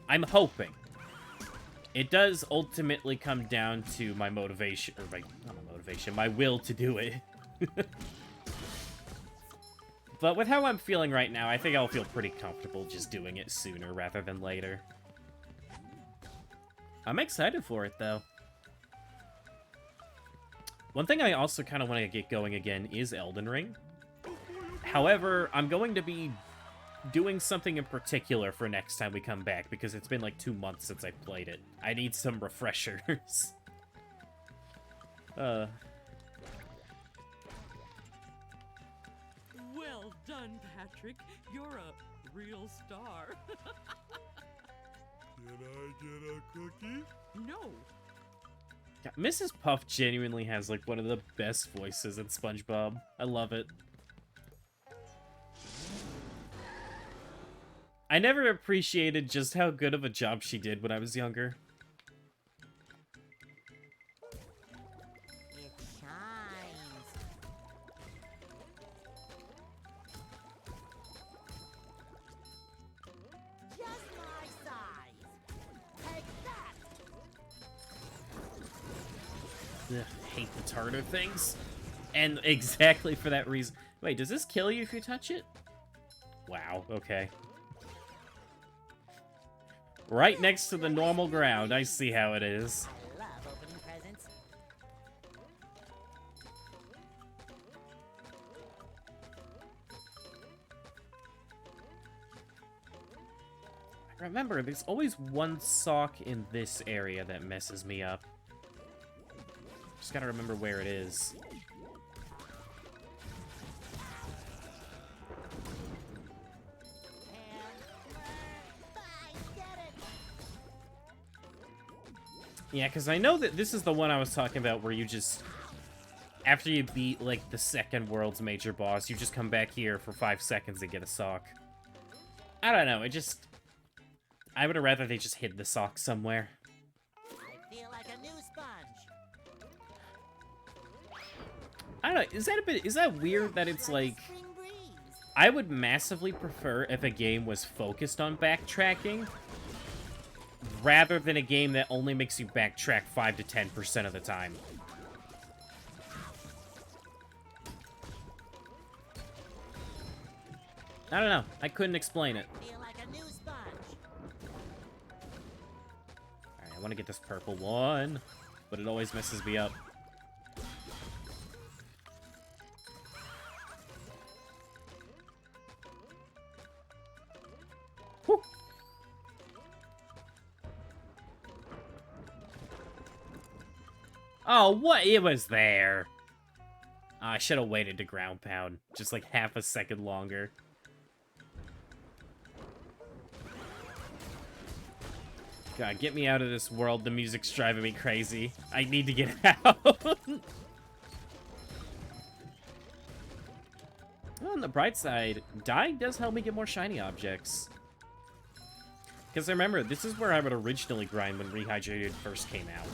I'm hoping. It does ultimately come down to my motivation, or my, not my motivation, my will to do it. But with how I'm feeling right now, I think I'll feel pretty comfortable just doing it sooner rather than later. I'm excited for it, though. One thing I also kind of want to get going again is Elden Ring. However, I'm going to be doing something in particular for next time we come back, because it's been like 2 months since I played it. I need some refreshers. Well done, Patrick. You're a real star. Can I get a cookie? No. God, Mrs. Puff genuinely has like one of the best voices in SpongeBob. I love it. I never appreciated just how good of a job she did when I was younger. It shines. Just my size. Take that. Ugh, hate the tartar things. And exactly for that reason. Wait, does this kill you if you touch it? Wow, okay. Right next to the normal ground. I see how it is. I love opening presents. Remember, there's always one sock in this area that messes me up. Just gotta remember where it is. Yeah, because I know that this is the one I was talking about where you just... After you beat, like, the second world's major boss, you just come back here for 5 seconds and get a sock. I don't know, it just... I would have rather they just hid the sock somewhere. I feel like a new sponge. I don't know, is that weird that it's like... Spring breeze. I would massively prefer if a game was focused on backtracking, rather than a game that only makes you backtrack 5 to 10% of the time. I don't know. I couldn't explain it. Feel like a new sponge. Alright, I want to get this purple one, but it always messes me up. Whew. Oh, what? It was there. I should have waited to ground pound. Just like half a second longer. God, get me out of this world. The music's driving me crazy. I need to get out. Well, on the bright side, dying does help me get more shiny objects. Because remember, this is where I would originally grind when Rehydrated first came out.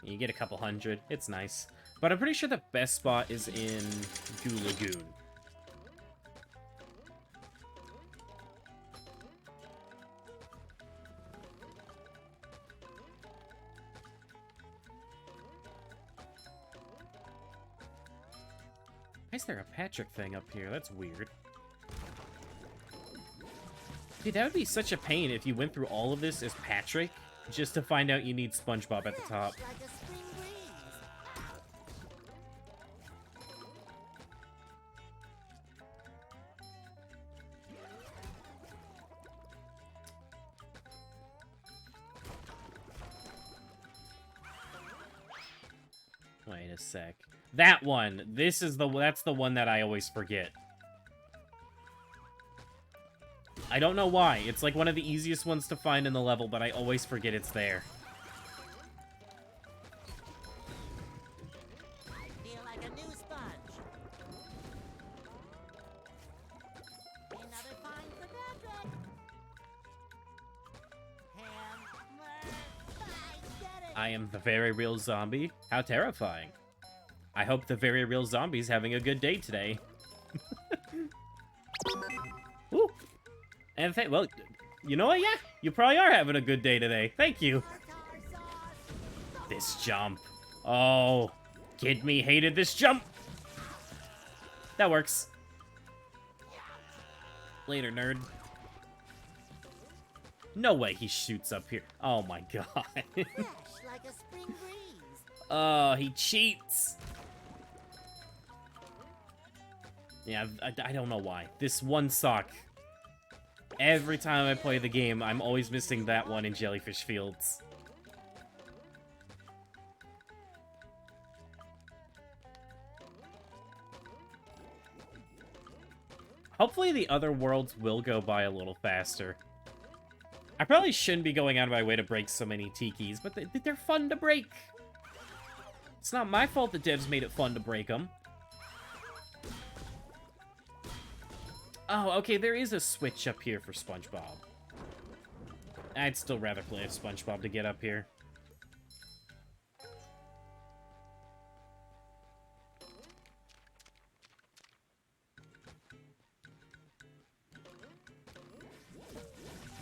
You get a couple hundred. It's nice. But I'm pretty sure the best spot is in Goo Lagoon. Why is there a Patrick thing up here? That's weird. Dude, that would be such a pain if you went through all of this as Patrick, just to find out you need SpongeBob at the top. Like a spring breeze. Wait a sec. That one. That's the one that I always forget. I don't know why. It's like one of the easiest ones to find in the level, but I always forget it's there. I feel like a new sponge. Another find for Patrick. Hammer. I did it. I am the very real zombie. How terrifying. I hope the very real zombie's having a good day today. Ooh. And well, you know what? Yeah, you probably are having a good day today. Thank you. This jump. Oh, kid me hated this jump. That works. Later, nerd. No way he shoots up here. Oh my god. Fresh like a spring breeze. Oh, he cheats. Yeah, I don't know why. This one sock. Every time I play the game, I'm always missing that one in Jellyfish Fields. Hopefully the other worlds will go by a little faster. I probably shouldn't be going out of my way to break so many tikis, but they're fun to break. It's not my fault the devs made it fun to break them. Oh, okay, there is a switch up here for SpongeBob. I'd still rather play as SpongeBob to get up here.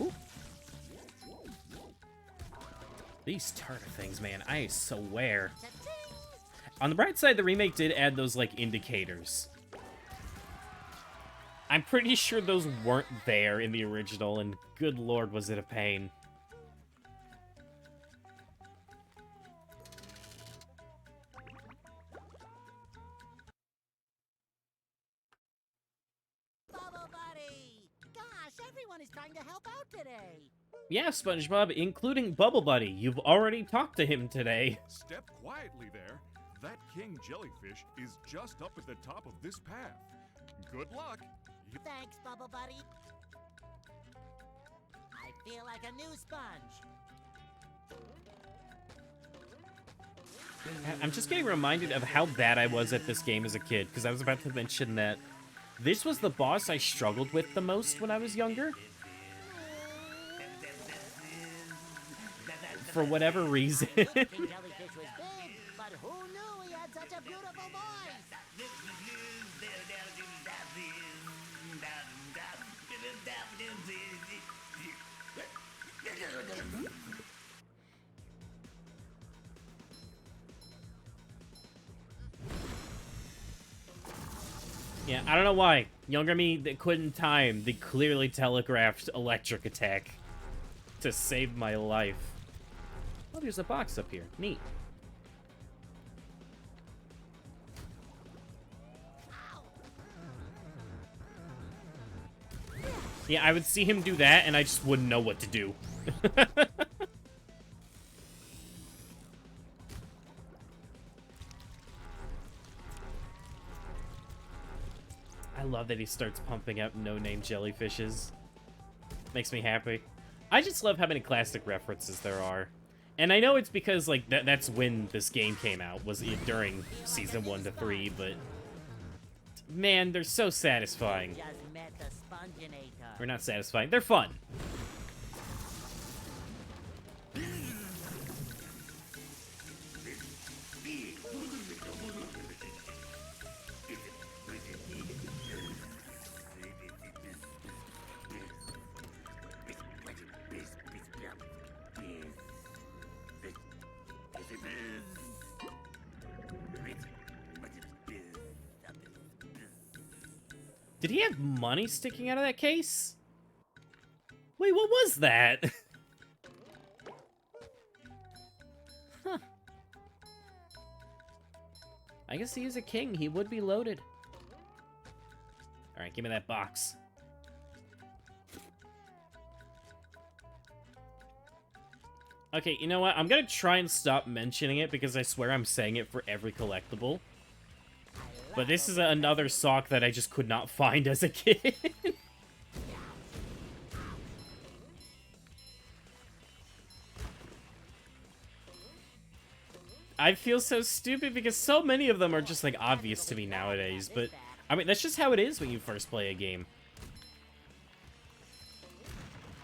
Ooh. These tartar things, man, I swear. On the bright side, the remake did add those, like, indicators. I'm pretty sure those weren't there in the original, and good lord, was it a pain. Bubble Buddy! Gosh, everyone is trying to help out today. Yeah, SpongeBob, including Bubble Buddy. You've already talked to him today. Step quietly there. That king jellyfish is just up at the top of this path. Good luck. Thanks, Bubble Buddy. I feel like a new sponge. I'm just getting reminded of how bad I was at this game as a kid, because I was about to mention that this was the boss I struggled with the most when I was younger. For whatever reason. King Jellyfish was big, but who knew he had such a beautiful voice? Yeah, I don't know why. Younger me that couldn't time the clearly telegraphed electric attack to save my life. Oh, there's a box up here. Neat. Yeah, I would see him do that, and I just wouldn't know what to do. I love that he starts pumping out no-name jellyfishes. Makes me happy. I just love how many classic references there are. And I know it's because, like, that's when this game came out, was during Season 1 to 3, but... Man, they're so satisfying. Just met the Sponginator. Or not satisfying, they're fun. Did he have money sticking out of that case? Wait, what was that? Huh. I guess he is a king. He would be loaded. Alright, give me that box. Okay, you know what? I'm gonna try and stop mentioning it because I swear I'm saying it for every collectible. But this is another sock that I just could not find as a kid. I feel so stupid because so many of them are just, like, obvious to me nowadays. But, I mean, that's just how it is when you first play a game.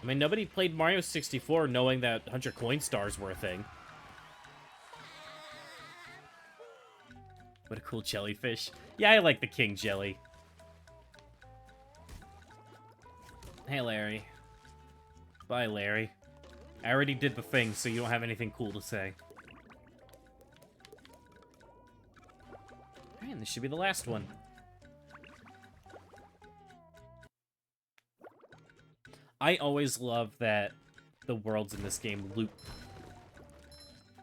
I mean, nobody played Mario 64 knowing that 100 coin stars were a thing. What a cool jellyfish. Yeah, I like the king jelly. Hey, Larry. Bye, Larry. I already did the thing, so you don't have anything cool to say. Alright, and this should be the last one. I always love that the worlds in this game loop.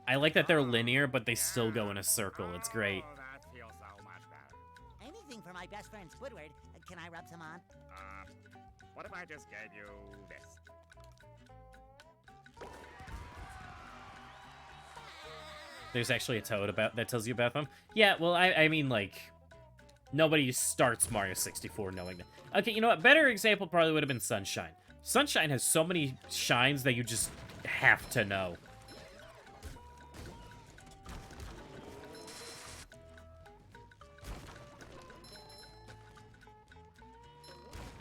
I like that they're linear, but they still go in a circle. It's great. Oh, that feels so much better. Anything for my best friend Squidward. Can I rub some on? What if I just gave you this? There's actually a toad that tells you about them. Yeah, well, I mean, like, nobody starts Mario 64 knowing that. Okay, you know what? Better example probably would have been Sunshine. Sunshine has so many shines that you just have to know.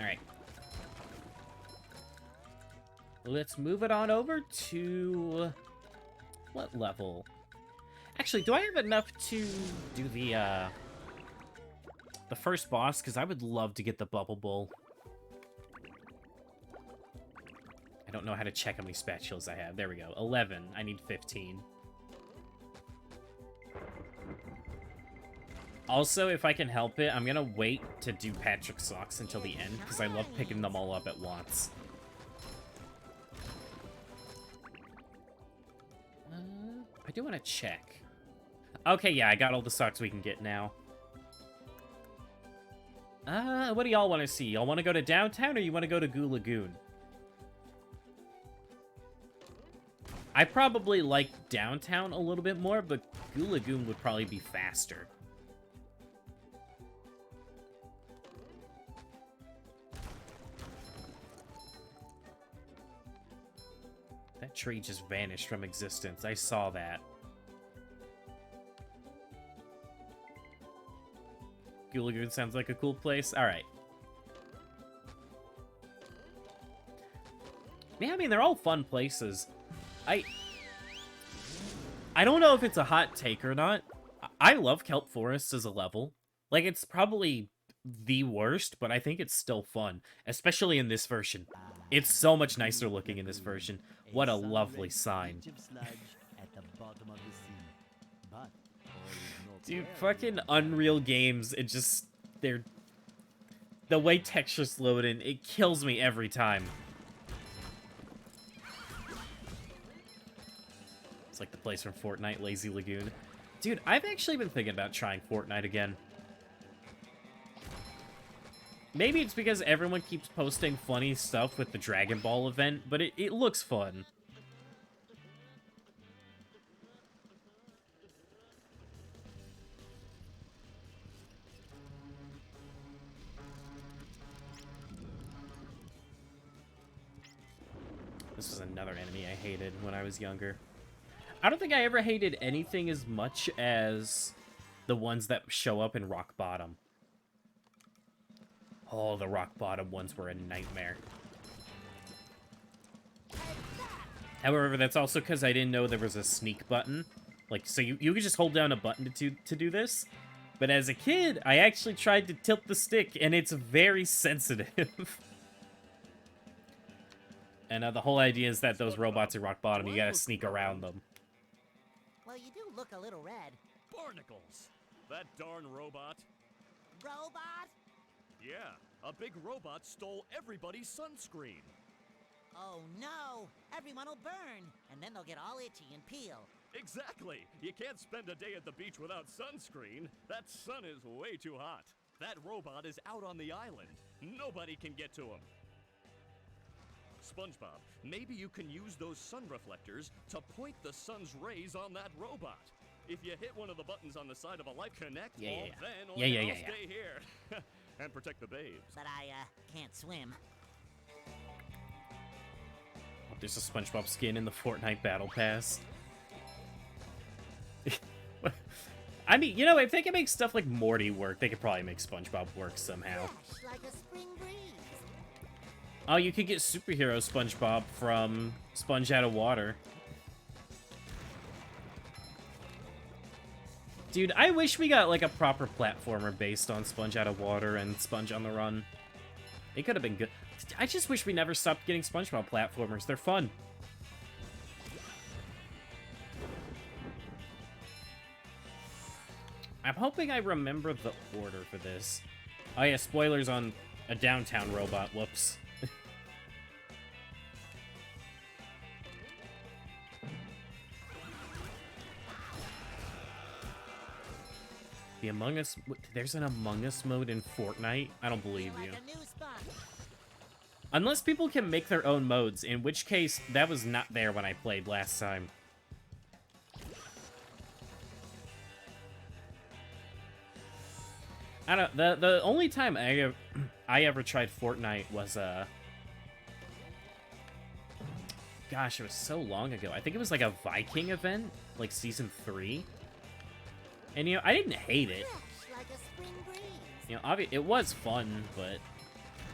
Alright. Let's move it on over to... what level? Actually, do I have enough to do the first boss? Because I would love to get the Bubble Bowl. I don't know how to check how many spatulas I have. There we go. 11. I need 15. Also, if I can help it, I'm going to wait to do Patrick's socks until the end, because I love picking them all up at once. I do want to check. Okay, yeah, I got all the socks we can get now. What do y'all want to see? Y'all want to go to downtown, or you want to go to Goo Lagoon? I probably like downtown a little bit more, but Goo Lagoon would probably be faster. That tree just vanished from existence. I saw that. Goo Lagoon sounds like a cool place. Alright. Yeah, I mean, they're all fun places. I don't know if it's a hot take or not. I love Kelp Forest as a level. Like, it's probably the worst, but I think it's still fun. Especially in this version. It's so much nicer looking in this version. What a lovely sign. Dude, fucking Unreal Games, it just... the way textures load in, it kills me every time. It's like the place from Fortnite, Lazy Lagoon. Dude, I've actually been thinking about trying Fortnite again. Maybe it's because everyone keeps posting funny stuff with the Dragon Ball event, but it looks fun. This was another enemy I hated when I was younger. I don't think I ever hated anything as much as the ones that show up in Rock Bottom. Oh, the Rock Bottom ones were a nightmare. However, that's also because I didn't know there was a sneak button. Like, so you could just hold down a button to do this. But as a kid, I actually tried to tilt the stick, and it's very sensitive. And the whole idea is that those robots at Rock Bottom, you gotta sneak around them. Well, you do look a little red. Barnacles! That darn robot. Robot? Yeah, a big robot stole everybody's sunscreen. Oh no! Everyone will burn, and then they'll get all itchy and peel. Exactly. You can't spend a day at the beach without sunscreen. That sun is way too hot. That robot is out on the island. Nobody can get to him. SpongeBob, maybe you can use those sun reflectors to point the sun's rays on that robot. If you hit one of the buttons on the side of a light connect, then I'll stay here. And protect the babes. But I, can't swim. Oh, there's a SpongeBob skin in the Fortnite Battle Pass. I mean, you know, if they can make stuff like Morty work, they could probably make SpongeBob work somehow. Fresh like a spring breeze. Oh, you could get superhero SpongeBob from Sponge Out of Water. Dude, I wish we got, like, a proper platformer based on Sponge Out of Water and Sponge on the Run. It could have been good. I just wish we never stopped getting SpongeBob platformers. They're fun. I'm hoping I remember the order for this. Oh yeah, spoilers on a downtown robot. Whoops. The Among Us... There's an Among Us mode in Fortnite? I don't believe you. Like a new spot. Unless people can make their own modes, in which case, that was not there when I played last time. I don't... The only time I ever tried Fortnite was, gosh, it was so long ago. I think it was like a Viking event, like Season 3. And, you know, I didn't hate it. Fresh like a spring breeze. You know, it was fun, but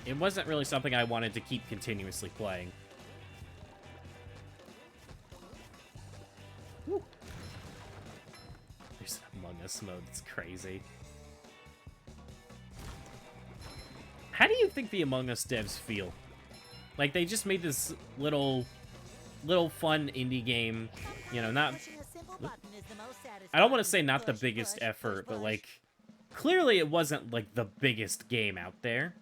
it wasn't really something I wanted to keep continuously playing. Woo. There's an Among Us mode. It's crazy. How do you think the Among Us devs feel? Like, they just made this little fun indie game, you know, not... Pushing a simple button is the most satisfying. I don't want to say not the Push, biggest push, effort, push, but, push. like, clearly it wasn't, like, the biggest game out there.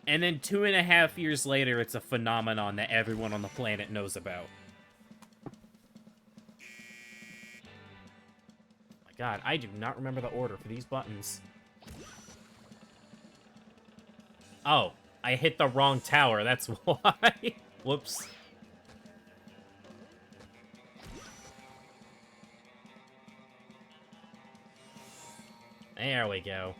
And then 2.5 years later, it's a phenomenon that everyone on the planet knows about. My god, I do not remember the order for these buttons. Oh, I hit the wrong tower, that's why. Whoops. There we go.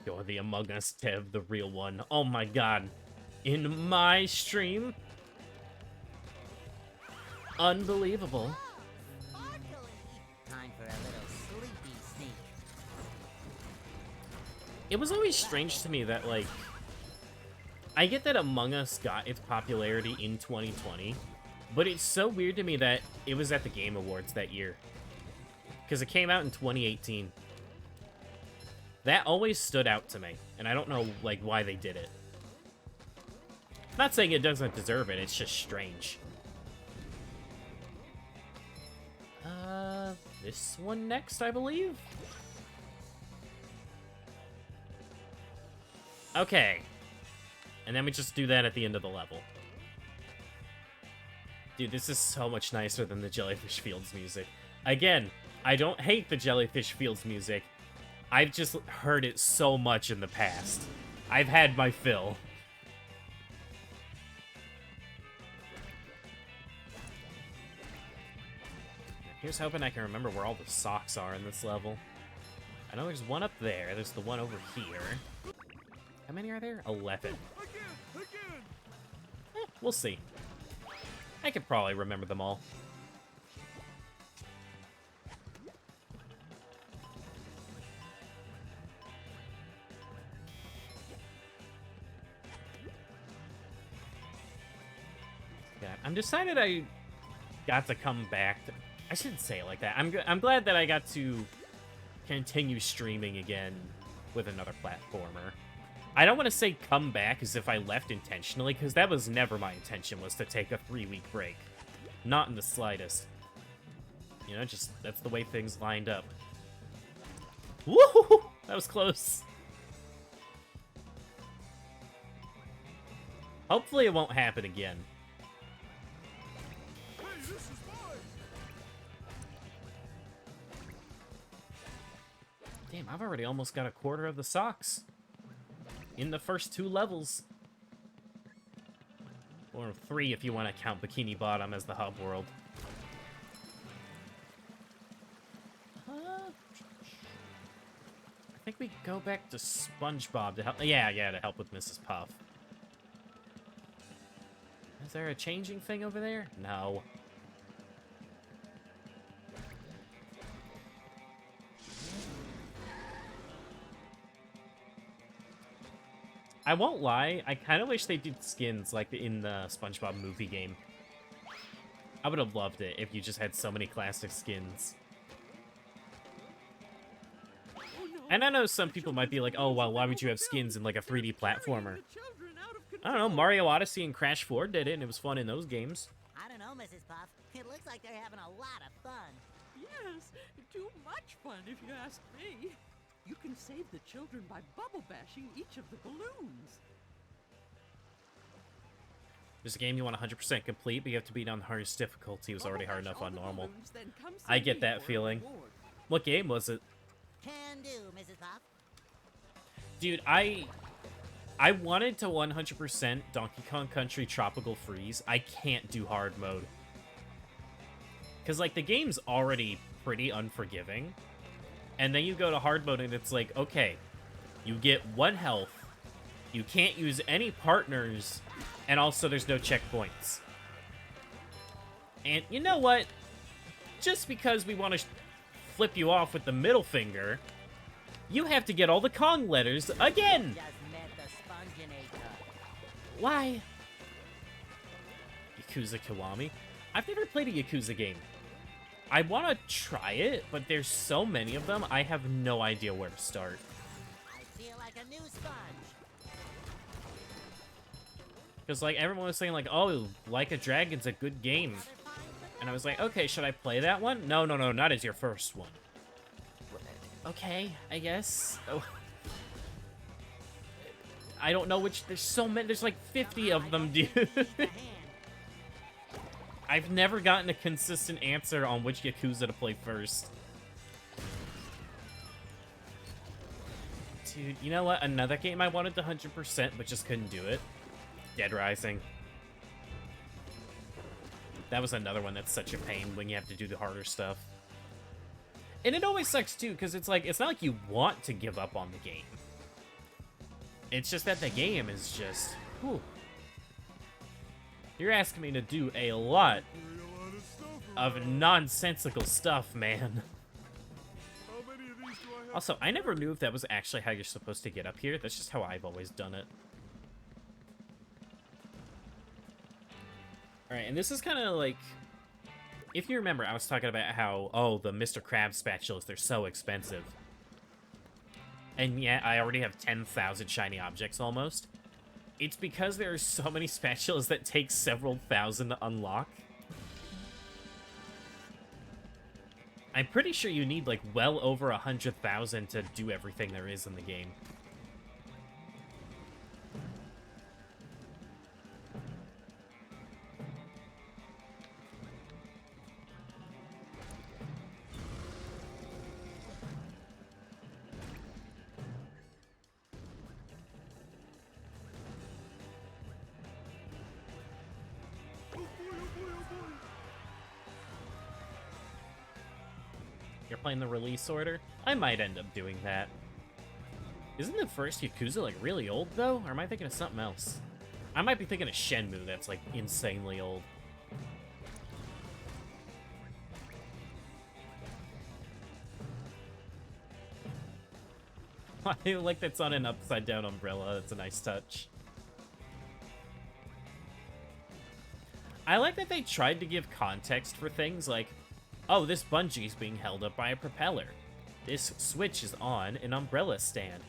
You're the Among Us dev, the real one. Oh my god. In my stream? Unbelievable. Sparkly. Time for a little sleepy sneak. It was always strange to me that, like... I get that Among Us got its popularity in 2020, but it's so weird to me that it was at the Game Awards that year. Because it came out in 2018. That always stood out to me, and I don't know, like, why they did it. Not saying it doesn't deserve it, it's just strange. This one next, I believe? Okay. And then we just do that at the end of the level. Dude, this is so much nicer than the Jellyfish Fields music. Again, I don't hate the Jellyfish Fields music. I've just heard it so much in the past. I've had my fill. Here's hoping I can remember where all the socks are in this level. I know there's one up there. There's the one over here. How many are there? 11. Again! We'll see. I could probably remember them all. Yeah, I'm decided I got to come back to... I shouldn't say it like that. I'm glad that I got to continue streaming again with another platformer. I don't want to say come back as if I left intentionally, because that was never my intention, was to take a 3-week break. Not in the slightest. You know, just that's the way things lined up. Woo! That was close. Hopefully it won't happen again. Hey, this is mine! Damn, I've already almost got a quarter of the socks. In the first 2 levels. Or 3 if you want to count Bikini Bottom as the hub world. I think we go back to SpongeBob to help. Yeah, to help with Mrs. Puff. Is there a changing thing over there? No. I won't lie, I kind of wish they did skins like in the SpongeBob movie game. I would have loved it if you just had so many classic skins. Oh, no. And I know some people might be like, oh, well, why would you have skins in like a 3D platformer? I don't know, Mario Odyssey and Crash 4 did it, and it was fun in those games. I don't know, Mrs. Puff. It looks like they're having a lot of fun. Yes, too much fun if you ask me. You can save the children by bubble bashing each of the balloons. There's a game you want 100% complete, but you have to beat on the hardest difficulty. It was already hard enough on normal. Balloons, then come see I get me that for a feeling. reward. What game was it? Can do, Mrs. Puff. Dude, I wanted to 100% Donkey Kong Country Tropical Freeze. I can't do hard mode. Because, like, the game's already pretty unforgiving. And then you go to hard mode and it's like, okay, you get 1 health, you can't use any partners, and also there's no checkpoints. And you know what? Just because we want to flip you off with the middle finger, you have to get all the Kong letters again! Just met the Sponginator. Why? Yakuza Kiwami? I've never played a Yakuza game. I want to try it, but there's so many of them, I have no idea where to start. I feel like a new sponge. Because, like, everyone was saying, like, oh, Like a Dragon's a good game. Another find for And I was like, okay, should I play that one? No, not as your first one. Okay, I guess. Oh. I don't know which, there's so many, there's like 50 of them, dude. the hand. I've never gotten a consistent answer on which Yakuza to play first. Dude, you know what? Another game I wanted to 100% but just couldn't do it. Dead Rising. That was another one that's such a pain when you have to do the harder stuff. And it always sucks too, because it's like, it's not like you want to give up on the game. It's just that the game is just, whew. You're asking me to do a lot Carry a lot of stuff of around. nonsensical stuff, man. How many of these do I have? Also, I never knew if that was actually how you're supposed to get up here. That's just how I've always done it. Alright, and this is kind of like... If you remember, I was talking about how, oh, the Mr. Krabs spatulas, they're so expensive. And yeah, I already have 10,000 shiny objects almost. It's because there are so many spatulas that take several thousand to unlock. I'm pretty sure you need, like, well over 100,000 to do everything there is in the game. Oh boy, oh boy, oh boy. You're playing the release order? I might end up doing that. Isn't the first Yakuza, like, really old, though? Or am I thinking of something else? I might be thinking of Shenmue that's, like, insanely old. I like that's on an upside-down umbrella. That's a nice touch. I like that they tried to give context for things like, oh, this bungee is being held up by a propeller. This switch is on an umbrella stand.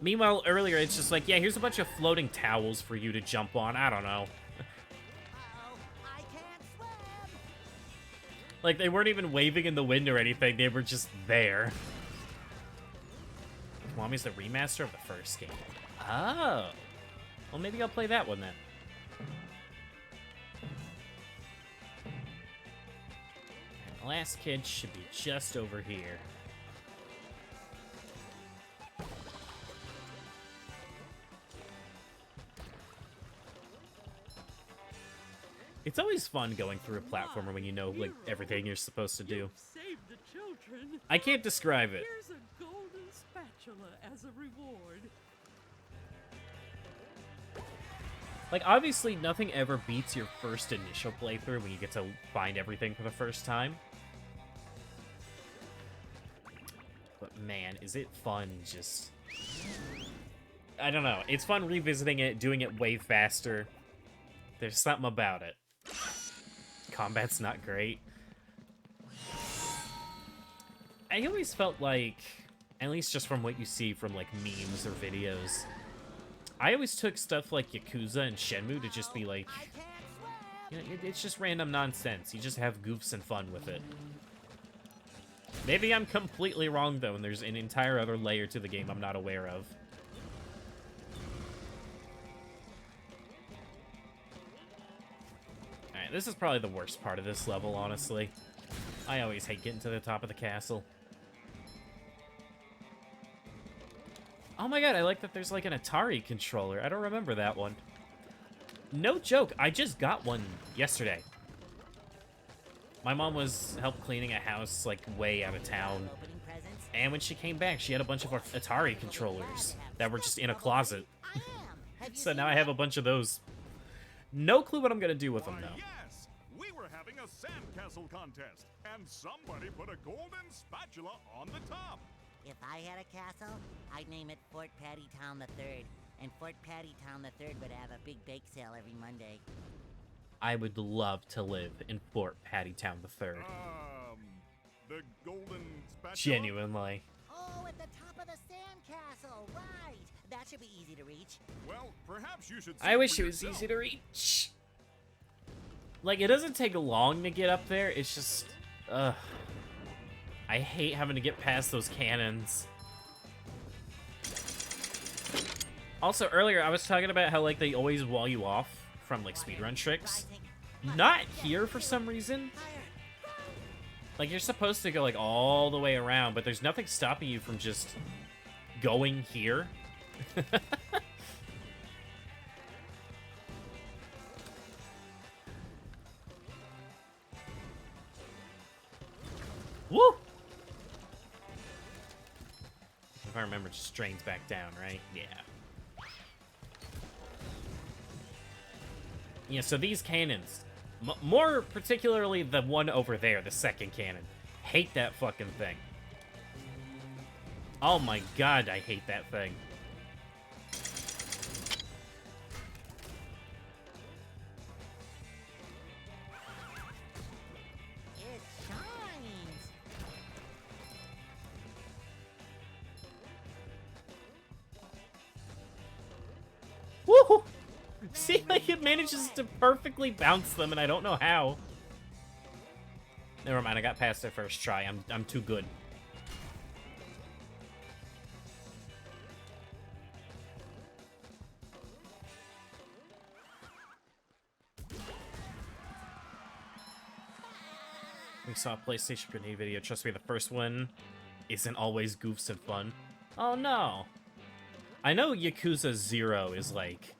Meanwhile, earlier, it's just like, yeah, here's a bunch of floating towels for you to jump on. I don't know. Uh-oh, I can't swim. Like, they weren't even waving in the wind or anything. They were just there. Mommy's the remaster of the first game. Oh. Well, maybe I'll play that one then. And the last kid should be just over here. It's always fun going through a platformer when you know, like, everything you're supposed to do. You've saved the children. I can't describe it. Here's a golden spatula as a reward. Like, obviously, nothing ever beats your first initial playthrough when you get to find everything for the first time. But man, is it fun just... I don't know. It's fun revisiting it, doing it way faster. There's something about it. Combat's not great. I always felt like, at least just from what you see from, like, memes or videos, I always took stuff like Yakuza and Shenmue to just be like, you know, it's just random nonsense. You just have goofs and fun with it. Maybe I'm completely wrong, though, and there's an entire other layer to the game I'm not aware of. Alright, this is probably the worst part of this level, honestly. I always hate getting to the top of the castle. Oh my god, I like that there's like an Atari controller. I don't remember that one. No joke, I just got one yesterday. My mom was help cleaning a house like way out of town. And when she came back, she had a bunch of our Atari controllers that were just in a closet. So now I have a bunch of those. No clue what I'm gonna do with them though. Yes, we were having a sandcastle contest, and somebody put a golden spatula on the top. If I had a castle, I'd name it Fort Pattytown III. And Fort Pattytown III would have a big bake sale every Monday. I would love to live in Fort Pattytown III. The golden spatula? Genuinely. Oh, at the top of the sandcastle, right. That should be easy to reach. Well, perhaps you should see I wish for it was yourself. easy to reach. Like, it doesn't take long to get up there. It's just, ugh. I hate having to get past those cannons. Also, earlier, I was talking about how, like, they always wall you off from, like, speedrun tricks. Not here for some reason. Like, you're supposed to go, like, all the way around, but there's nothing stopping you from just going here. Woo! If I remember, it just drains back down, right? Yeah. Yeah, so these cannons, more particularly the one over there, the second cannon. Hate that fucking thing. Oh my god, I hate that thing. It shines. Woohoo! See, like, it manages to perfectly bounce them, and I don't know how. Never mind, I got past their first try. I'm too good. We saw a PlayStation grenade video. Trust me, the first one isn't always goofs and fun. Oh no! I know Yakuza 0 is like...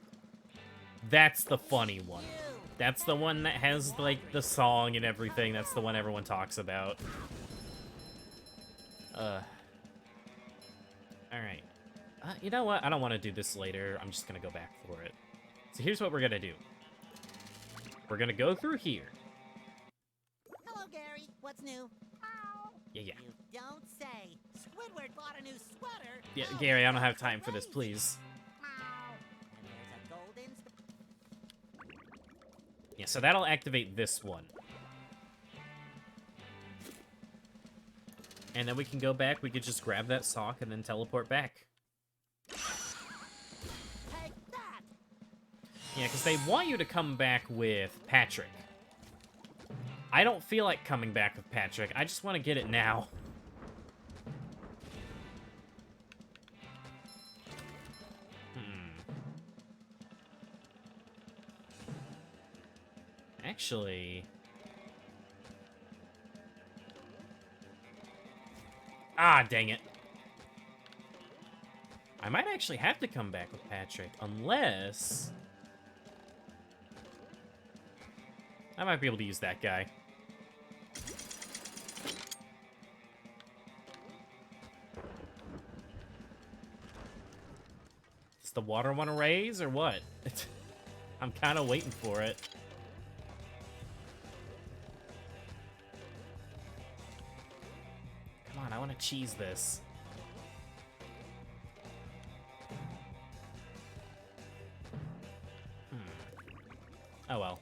That's the funny one. That's the one that has, like, the song and everything. That's the one everyone talks about. Alright. You know what? I don't want to do this later. I'm just gonna go back for it. So here's what we're gonna do. We're gonna go through here. Hello, Gary. What's new? Yeah. You don't say. Squidward bought a new sweater. Yeah, Oh, Gary, I don't have that's time for this, great. please. And there's a golden Yeah, so that'll activate this one. And then we can go back, we could just grab that sock and then teleport back. Take that. Yeah, because they want you to come back with Patrick. I don't feel like coming back with Patrick. I just want to get it now. Actually... Ah, dang it. I might actually have to come back with Patrick, unless... I might be able to use that guy. Does the water want to raise, or what? I'm kind of waiting for it. Come on, I want to cheese this. Oh well.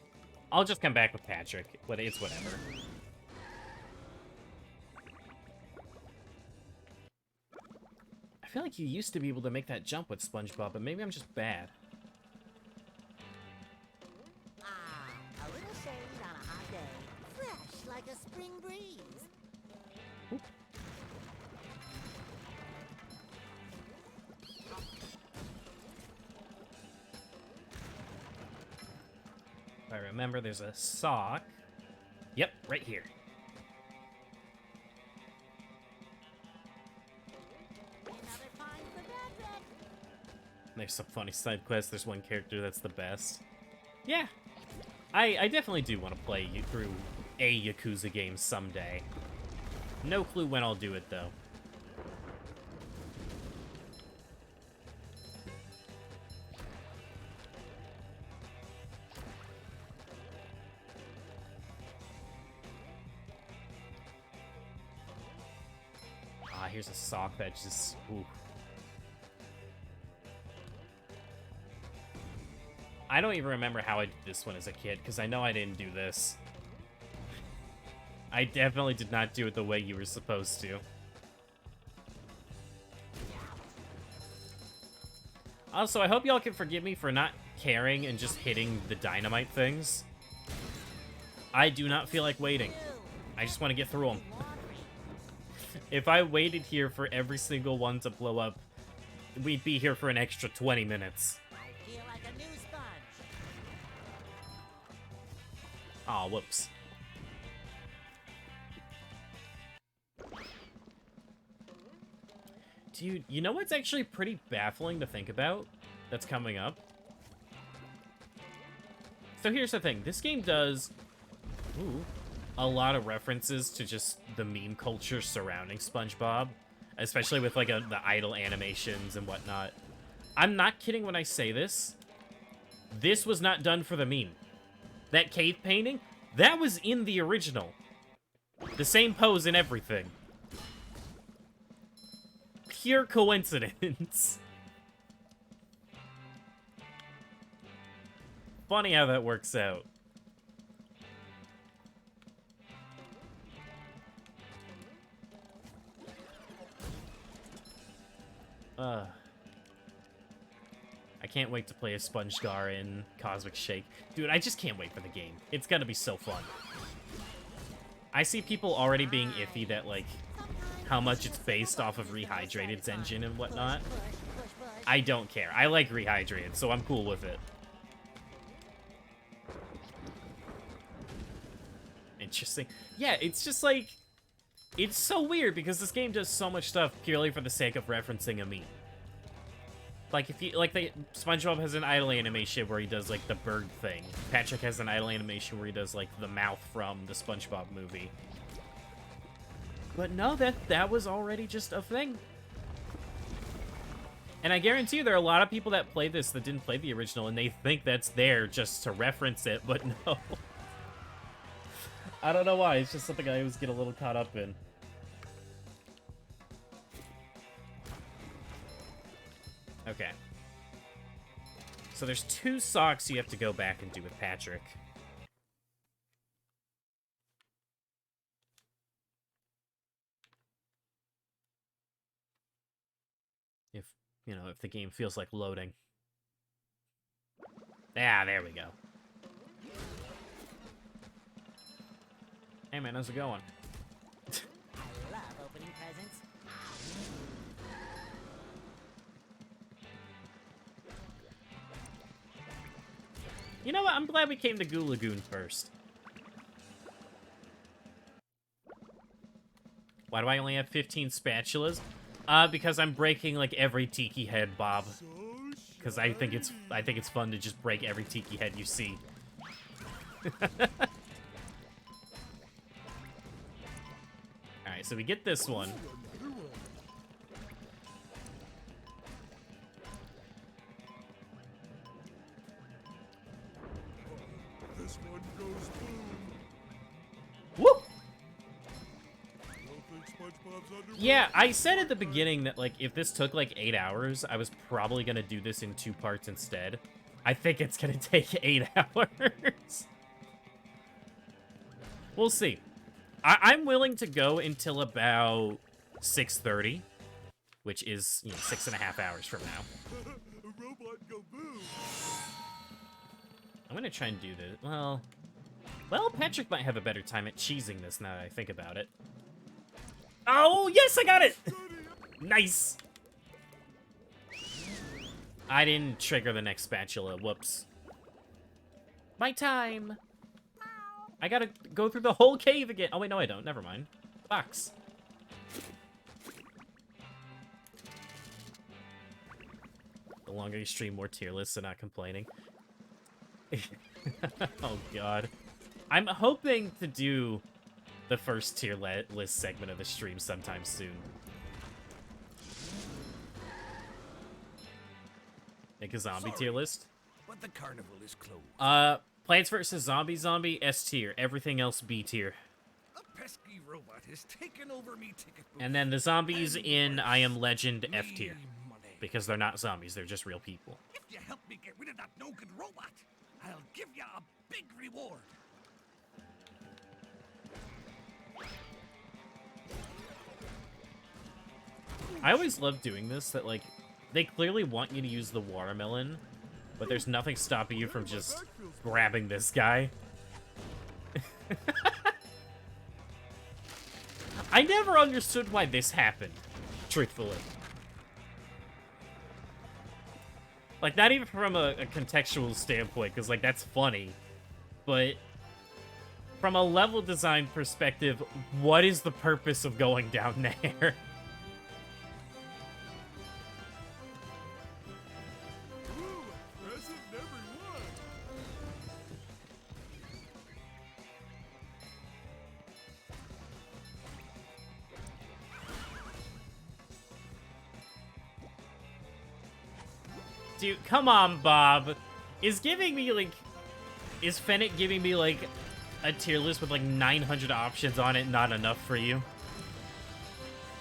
I'll just come back with Patrick. It's whatever. I feel like you used to be able to make that jump with SpongeBob, but maybe I'm just bad. Ah, a little shade on a hot day. Fresh like a spring breeze. If I remember, there's a sock. Yep, right here. Another find for Patrick. There's some funny side quests. There's one character that's the best. Yeah. I definitely do want to play through a Yakuza game someday. No clue when I'll do it, though. Ah, here's a sock that just... Ooh. I don't even remember how I did this one as a kid, because I know I didn't do this. I definitely did not do it the way you were supposed to. Also, I hope y'all can forgive me for not caring and just hitting the dynamite things. I do not feel like waiting. I just want to get through them. If I waited here for every single one to blow up, we'd be here for an extra 20 minutes. I feel like a new sponge. Aw, whoops. Dude, you know what's actually pretty baffling to think about that's coming up? So here's the thing. This game does a lot of references to just the meme culture surrounding SpongeBob, especially with like the idle animations and whatnot. I'm not kidding when I say this. This was not done for the meme. That cave painting, that was in the original. The same pose and everything. Pure coincidence. Funny how that works out. I can't wait to play a SpongeGar in Cosmic Shake. Dude, I just can't wait for the game. It's gonna be so fun. I see people already being iffy that, like, how much it's based off of Rehydrated's engine and whatnot. I don't care. I like Rehydrated, so I'm cool with it. Interesting. Yeah, it's just like... It's so weird because this game does so much stuff purely for the sake of referencing a meme. Like, if you... Like, SpongeBob has an idle animation where he does, like, the bird thing. Patrick has an idle animation where he does, like, the mouth from the SpongeBob movie. But no, that was already just a thing. And I guarantee you there are a lot of people that play this that didn't play the original, and they think that's there just to reference it, but no. I don't know why, it's just something I always get a little caught up in. Okay. So there's 2 socks you have to go back and do with Patrick. If, you know, if the game feels like loading. Ah, there we go. Hey man, how's it going? I love opening presents. You know what? I'm glad we came to Goo Lagoon first. Why do I only have 15 spatulas? Because I'm breaking like every tiki head, Bob. Because I think it's fun to just break every tiki head you see. Alright, so we get this one. This one goes boom. Woo! Don't think SpongeBob's underwear. Yeah, I said at the beginning that, like, if this took, like, 8 hours, I was probably gonna do this in 2 parts instead. I think it's gonna take 8 hours. We'll see. I'm willing to go until about 6:30, which is, you know, 6.5 hours from now. A robot go boom. I'm gonna try and do this. Well, Patrick might have a better time at cheesing this now that I think about it. Oh, yes, I got it! Nice! I didn't trigger the next spatula. Whoops. My time! I gotta go through the whole cave again. Oh, wait, no, I don't. Never mind. Box. The longer you stream, more tier lists, so not complaining. Oh, God. I'm hoping to do the first tier list segment of the stream sometime soon. Make a zombie tier list. But the carnival is closed. Plants vs. Zombie, S tier. Everything else, B tier. A pesky robot has taken over me ticket booth. And then the zombies And in I Am worse, Legend, F me tier. money. Because they're not zombies, they're just real people. If you help me get rid of that no-good robot, I'll give you a big reward. I always love doing this, that, like, they clearly want you to use the watermelon, but there's nothing stopping you from just grabbing this guy. I never understood why this happened, truthfully. Like, not even from a contextual standpoint, because, like, that's funny. But from a level design perspective, what is the purpose of going down there? Ooh, a present in every one. Dude, come on, Bob. Is Fennec giving me, like, a tier list with, like, 900 options on it not enough for you?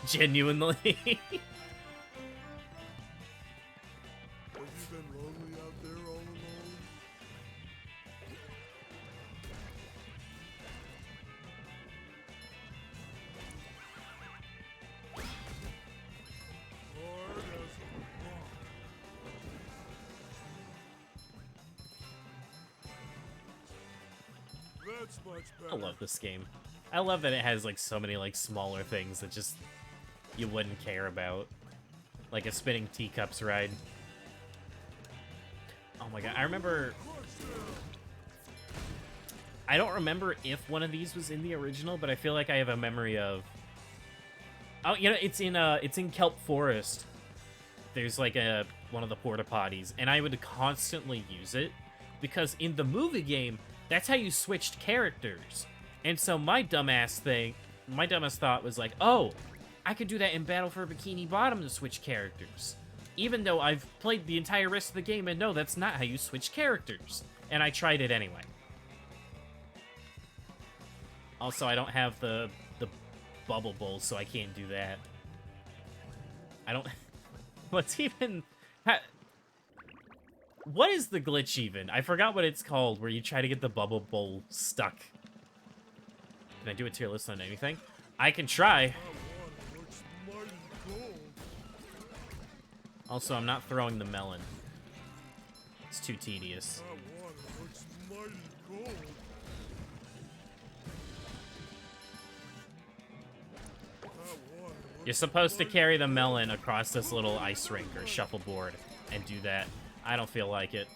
Genuinely? Have you been lonely out there all alone? Hard as a rock. That's much better. I love this game. I love that it has, like, so many, like, smaller things that just you wouldn't care about. Like a spinning teacups ride. Oh my god, I remember... I don't remember if one of these was in the original, but I feel like I have a memory of... Oh, you know, it's in Kelp Forest. There's, like, one of the porta potties, and I would constantly use it, because in the movie game, that's how you switched characters. And so my dumbass thought was like, oh, I could do that in Battle for Bikini Bottom to switch characters. Even though I've played the entire rest of the game and no, that's not how you switch characters. And I tried it anyway. Also, I don't have the bubble bowl, so I can't do that. I don't... What's even... What is the glitch even? I forgot what it's called, where you try to get the bubble bowl stuck. Can I do a tier list on anything? I can try. That water looks mighty cold. Also, I'm not throwing the melon. It's too tedious. That water looks mighty cold. You're supposed to carry the melon across this little ice rink or shuffleboard and do that. I don't feel like it.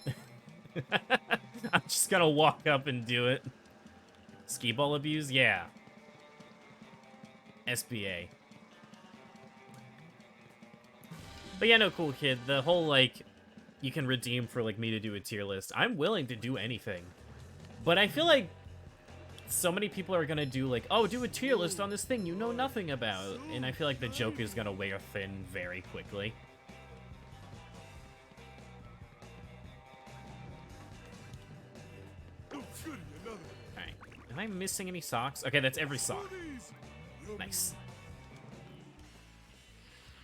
I'm just gonna walk up and do it. Skee ball abuse? Yeah. SBA. But yeah, no, cool kid. The whole, like, you can redeem for, like, me to do a tier list. I'm willing to do anything. But I feel like so many people are gonna do, like, oh, do a tier list on this thing you know nothing about. And I feel like the joke is gonna wear thin very quickly. Alright. Am I missing any socks? Okay, that's every sock. Nice.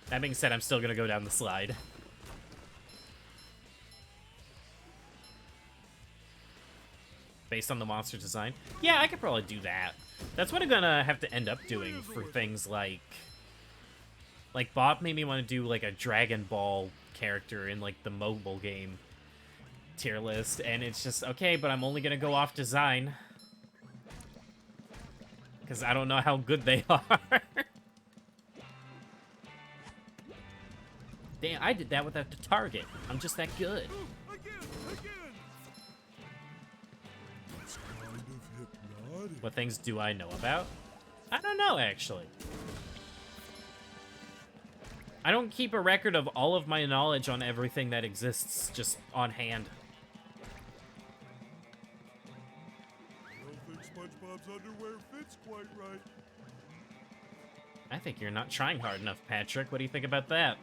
That being said, I'm still gonna go down the slide. Based on the monster design? Yeah, I could probably do that. That's what I'm gonna have to end up doing for things like... Like, Bob made me want to do, like, a Dragon Ball character in, like, the mobile game tier list, and it's just, okay, but I'm only gonna go off design. Because I don't know how good they are. Damn, I did that without the target. I'm just that good. What things do I know about? I don't know, actually. I don't keep a record of all of my knowledge on everything that exists just on hand. I don't think SpongeBob's underwear fits quite right. I think you're not trying hard enough, Patrick. What do you think about that?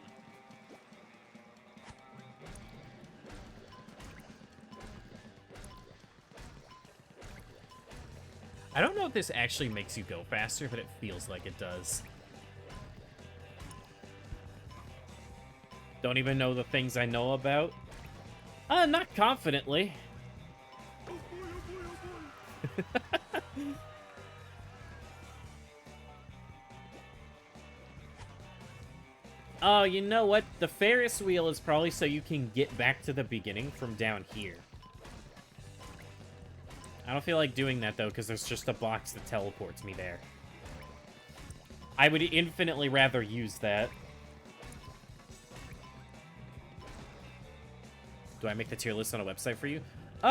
I don't know if this actually makes you go faster, but it feels like it does. Don't even know the things I know about? Not confidently. Oh boy, oh boy, oh boy. Oh, you know what? The Ferris wheel is probably so you can get back to the beginning from down here. I don't feel like doing that, though, because there's just a box that teleports me there. I would infinitely rather use that. Do I make the tier list on a website for you?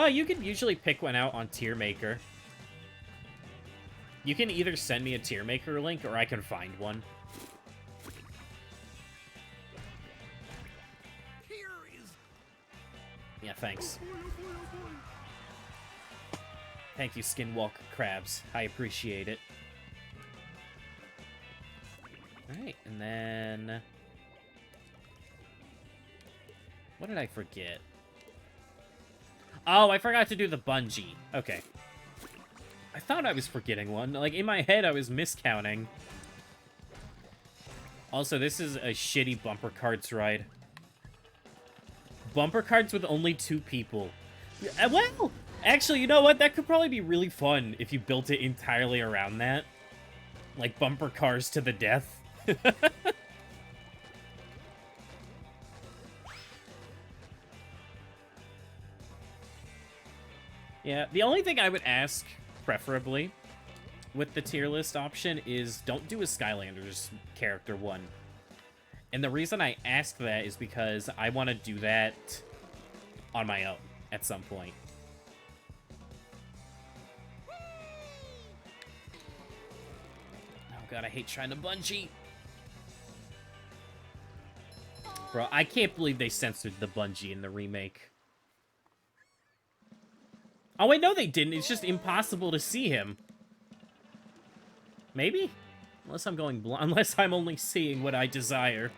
You can usually pick one out on Tier Maker. You can either send me a Tier Maker link, or I can find one. Here is... Yeah, thanks. Thank you, Skinwalker Crabs. I appreciate it. Alright, and then... What did I forget? Oh, I forgot to do the bungee. Okay. I thought I was forgetting one. Like, in my head, I was miscounting. Also, this is a shitty bumper carts ride. Bumper carts with only 2 people. Well... Actually, you know what? That could probably be really fun if you built it entirely around that. Like, bumper cars to the death. Yeah, the only thing I would ask, preferably, with the tier list option is don't do a Skylanders character one. And the reason I ask that is because I want to do that on my own at some point. God, I hate trying to bungee. Bro, I can't believe they censored the bungee in the remake. Oh, wait, no, they didn't. It's just impossible to see him. Maybe? Unless I'm going blind. Unless I'm only seeing what I desire.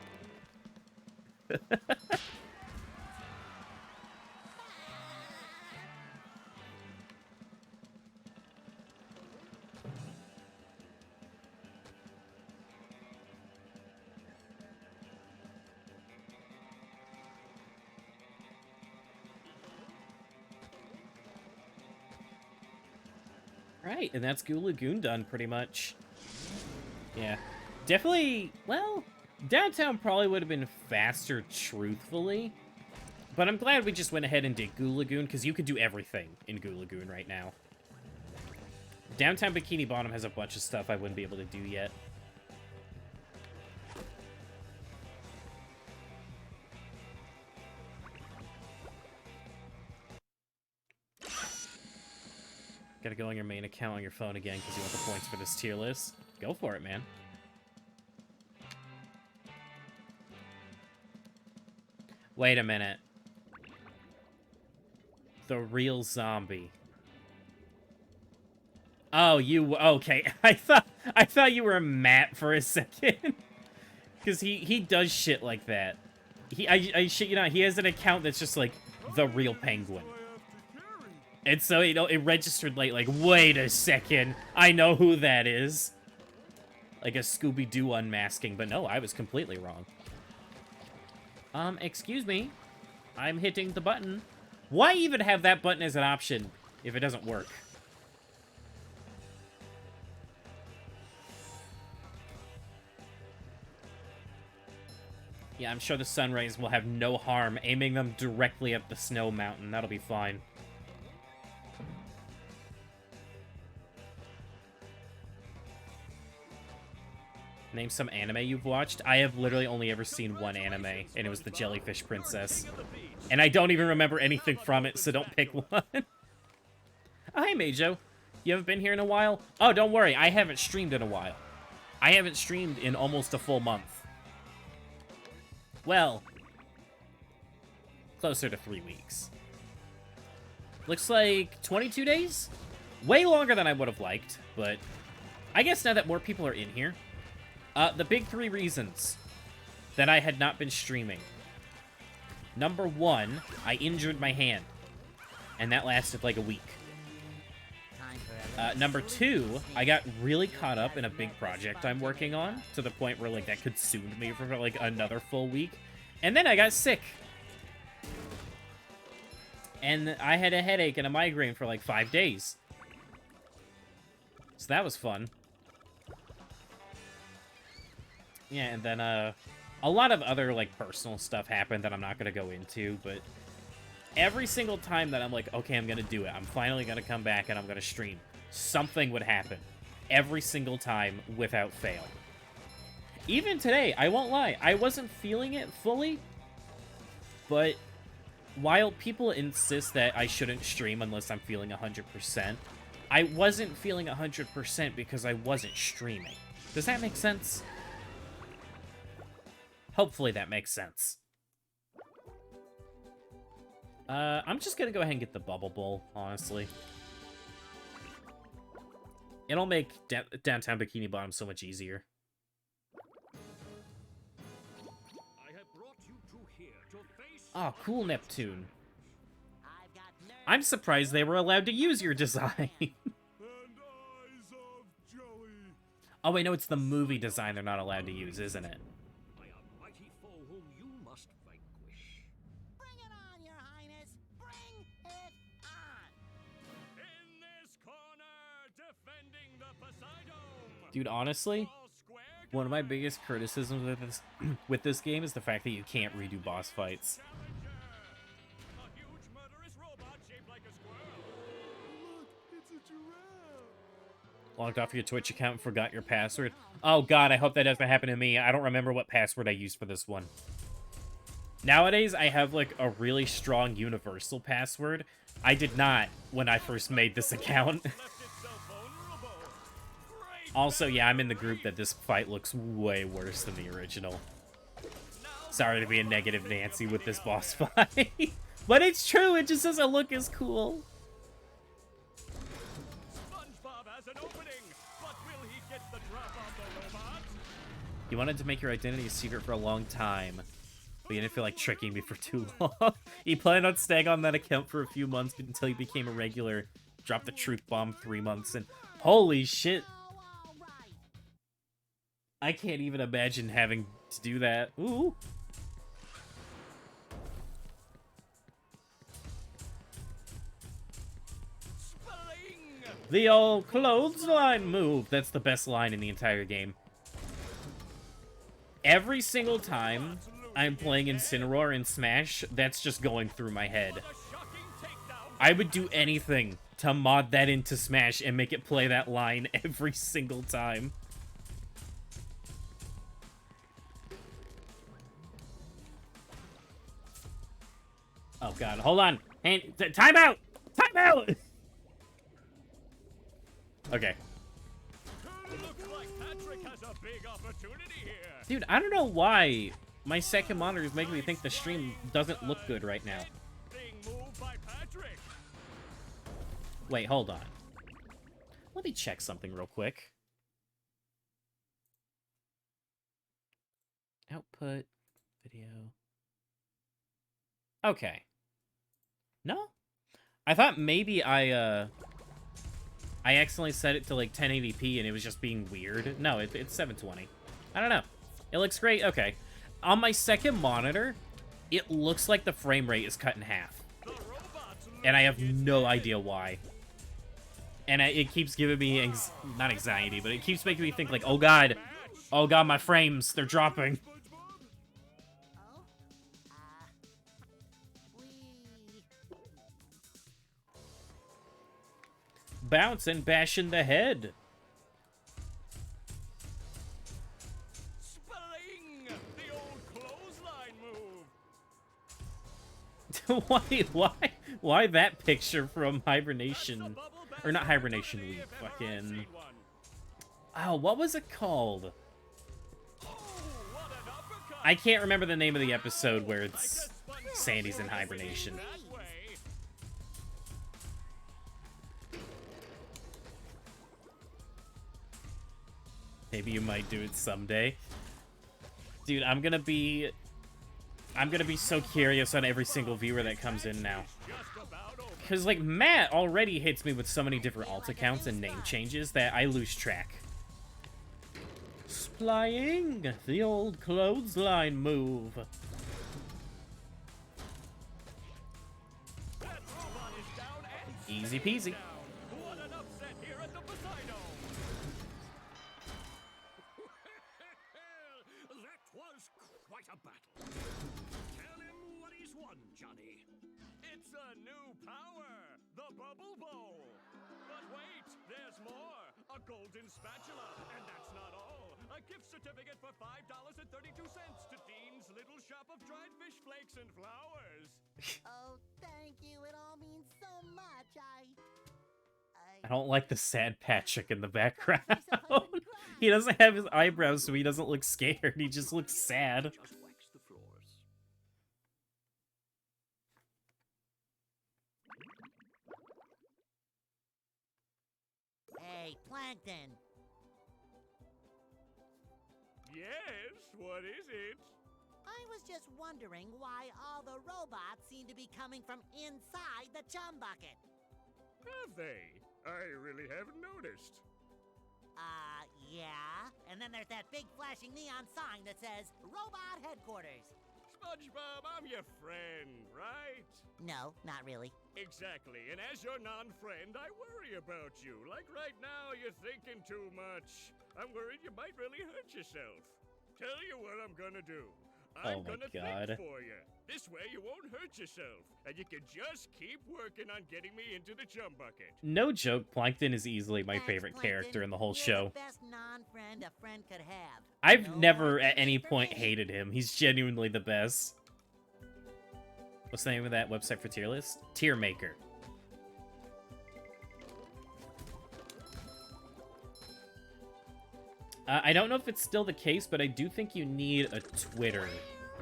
Right, and that's Goo Lagoon done, pretty much. Yeah. Definitely, well, Downtown probably would have been faster, truthfully. But I'm glad we just went ahead and did Goo Lagoon, because you could do everything in Goo Lagoon right now. Downtown Bikini Bottom has a bunch of stuff I wouldn't be able to do yet. Gotta go on your main account on your phone again because you want the points for this tier list. Go for it, man. Wait a minute. The real zombie. Oh, you... Okay. I thought you were Matt for a second. Because he does shit like that. I shit you not, he has an account that's just like, the real penguin. And so, you know, it registered late, like, wait a second, I know who that is. Like a Scooby-Doo unmasking, but no, I was completely wrong. Excuse me. I'm hitting the button. Why even have that button as an option if it doesn't work? Yeah, I'm sure the sun rays will have no harm aiming them directly at the snow mountain. That'll be fine. Name some anime you've watched. I have literally only ever seen one anime, and it was The Jellyfish Princess. And I don't even remember anything from it, so don't pick one. Oh, hey, Majo. You haven't been here in a while? Oh, don't worry. I haven't streamed in a while. I haven't streamed in almost a full month. Well, closer to 3 weeks. Looks like 22 days? Way longer than I would have liked, but I guess now that more people are in here, the big 3 reasons that I had not been streaming. Number 1, I injured my hand, and that lasted like a week. Number 2, I got really caught up in a big project I'm working on, to the point where, like, that consumed me for, like, another full week. And then I got sick. And I had a headache and a migraine for, like, 5 days. So that was fun. Yeah, and then, a lot of other, like, personal stuff happened that I'm not gonna go into, but every single time that I'm like, okay, I'm gonna do it, I'm finally gonna come back and I'm gonna stream, something would happen. Every single time, without fail. Even today, I won't lie, I wasn't feeling it fully, but while people insist that I shouldn't stream unless I'm feeling 100%, I wasn't feeling 100% because I wasn't streaming. Does that make sense? Hopefully that makes sense. I'm just gonna go ahead and get the Bubble Bowl, honestly. It'll make downtown Bikini Bottom so much easier. Oh, cool, Neptune. I'm surprised they were allowed to use your design. Oh, wait, no, it's the movie design they're not allowed to use, isn't it? Bring it on, Your Highness! Bring it on! In this corner, defending the Poseidon. Dude, honestly, one of my biggest criticisms with this game is the fact that you can't redo boss fights. A huge murderous robot shaped like a squirrel. Look, it's a giraffe. Logged off your Twitch account and forgot your password. Oh god, I hope that doesn't happen to me. I don't remember what password I used for this one. Nowadays, I have, like, a really strong universal password. I did not when I first made this account. Also, yeah, I'm in the group that this fight looks way worse than the original. Sorry to be a negative Nancy with this boss fight. But it's true, it just doesn't look as cool. SpongeBob has an opening, but will he get the drop on the robot? You wanted to make your identity a secret for a long time, but you didn't feel like tricking me for too long. You planned on staying on that account for a few months until you became a regular. Dropped the truth bomb 3 months and holy shit. I can't even imagine having to do that. Ooh. The old clothesline move. That's the best line in the entire game. Every single time I'm playing Incineroar in Smash, that's just going through my head. I would do anything to mod that into Smash and make it play that line every single time. Oh god, hold on. And time out! Time out! Okay. Looks like Patrick has a big opportunity here. Dude, I don't know why my second monitor is making me think the stream doesn't look good right now. Being moved by Patrick. Wait, hold on. Let me check something real quick. Output, video. Okay. No? I thought maybe I accidentally set it to like 1080p and it was just being weird. No, it's 720. I don't know. It looks great. Okay. On my second monitor, it looks like the frame rate is cut in half. And I have no idea why. And it keeps giving me, not anxiety, but it keeps making me think like, oh god, my frames, they're dropping. Oh? Bounce and bash in the head. Spelling! The old clothesline move. Why that picture from Hibernation? Or not Hibernation Week, fucking... Oh, what was it called? I can't remember the name of the episode where it's Sandy's in hibernation. Maybe you might do it someday. Dude, I'm gonna be so curious on every single viewer that comes in now. Because, like, Matt already hits me with so many different alt accounts and name changes that I lose track. Splying, the old clothesline move. Easy peasy. What an upset here at the Poseidon. That was quite a battle. Tell him what he's won, Johnny. It's a new power, the Bubble Bowl. But wait, there's more. A golden spatula, and that's not all. A gift certificate for $5.32 to Dean's Little Shop of Dried Fish Flakes and Flowers. Oh, thank you. It all means so much. I don't like the sad Patrick in the background. He doesn't have his eyebrows, so he doesn't look scared. He just looks sad. Just wax the floors. Hey, Plankton. Yes, what is it? I was just wondering why all the robots seem to be coming from inside the chum bucket. Have they? I really haven't noticed. Yeah. And then there's that big flashing neon sign that says Robot Headquarters. SpongeBob, I'm your friend, right? No, not really. Exactly, and as your non-friend, I worry about you. Like right now, you're thinking too much. I'm worried you might really hurt yourself. Tell you what I'm gonna do. I'm gonna think for you. This way you won't hurt yourself, and you can just keep working on getting me into the chum bucket. No joke, Plankton is easily my Thanks, favorite Plankton. character in the whole You're show. The best non-friend a friend could have. I've No never more at any tips for point me. hated him. He's genuinely the best. What's the name of that website for tier list? Tier Maker. I don't know if it's still the case, but I do think you need a Twitter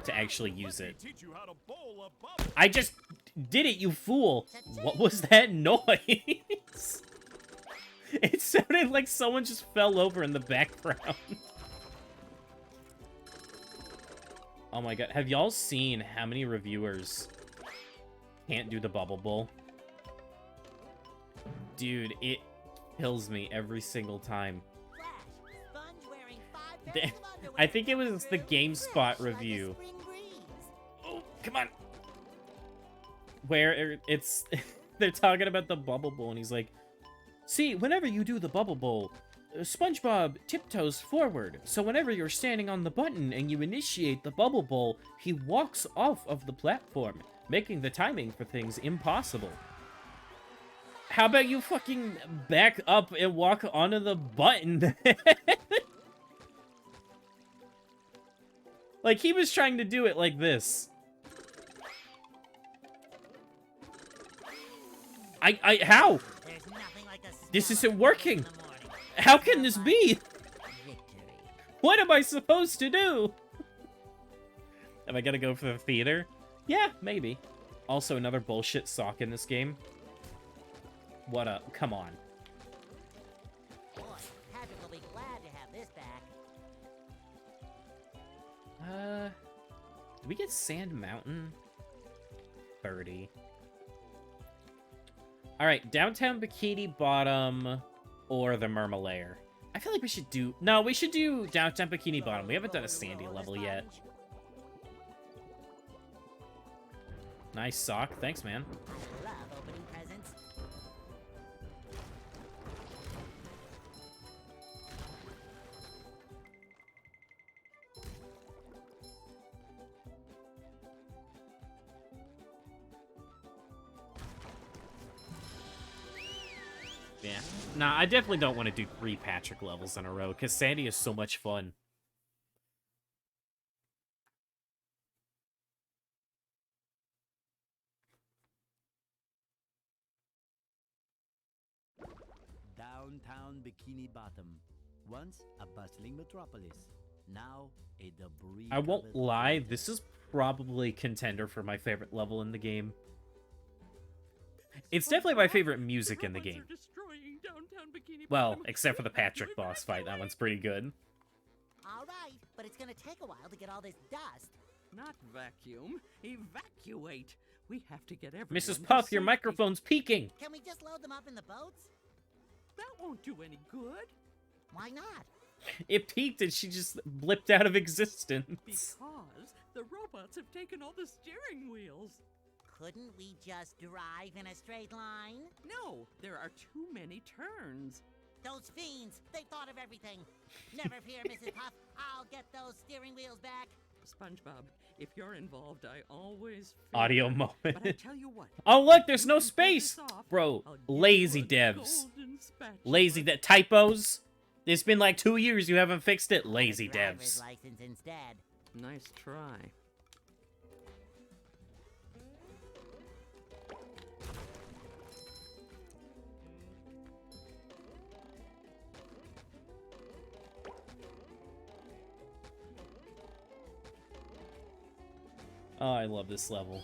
to actually use it. Teach you how to bowl a bubble. I just did it, you fool! What was that noise? It sounded like someone just fell over in the background. Oh my god, have y'all seen how many reviewers can't do the bubble bowl? Dude, it kills me every single time. Flash, Sponge wearing 5 pairs of underwear I think it was coming the through, GameSpot fresh like a review. spring breeze. Oh, come on. Where it's they're talking about the bubble bowl and he's like, "See, whenever you do the bubble bowl, SpongeBob tiptoes forward. So whenever you're standing on the button and you initiate the bubble bowl, he walks off of the platform, making the timing for things impossible." How about you fucking back up and walk onto the button? Like, he was trying to do it like this. How? There's nothing like a This isn't working. How can this be? What am I supposed to do? Am I gonna go for the theater? Yeah, maybe. Also, another bullshit sock in this game. What a... Come on. Boy, Patrick will be glad to have this back. Did we get Sand Mountain? Birdie. Alright, Downtown Bikini Bottom or the Mermalair. I feel like we should do... No, we should do Downtown Bikini Bottom. We haven't done a Sandy level yet. Nice sock. Thanks, man. I love opening presents. Yeah. Nah, I definitely don't want to do 3 Patrick levels in a row, because Sandy is so much fun. Downtown Bikini Bottom. Once a bustling metropolis. Now a debris. I won't lie, this is probably contender for my favorite level in the game. It's definitely my favorite music in the game. Well, except for the Patrick boss fight. That one's pretty good. All right, but it's gonna take a while to get all this dust. Not vacuum. Evacuate. We have to get everyone Mrs. to Puff, your safety. microphone's peaking. Can we just load them up in the boats? That won't do any good. Why not? It peaked and she just blipped out of existence. Because the robots have taken all the steering wheels. Couldn't we just drive in a straight line? No, there are too many turns. Those fiends, they thought of everything. Never fear, Mrs. Puff. I'll get those steering wheels back. SpongeBob, if you're involved, I always fear Audio that. moment. But I tell you what. Oh, look, there's no you can pull space. this off, Bro, I'll give lazy you a devs. golden spatula. Lazy typos. It's been like 2 years you haven't fixed it. Lazy Get a driver's devs. license instead. Nice try. Oh, I love this level.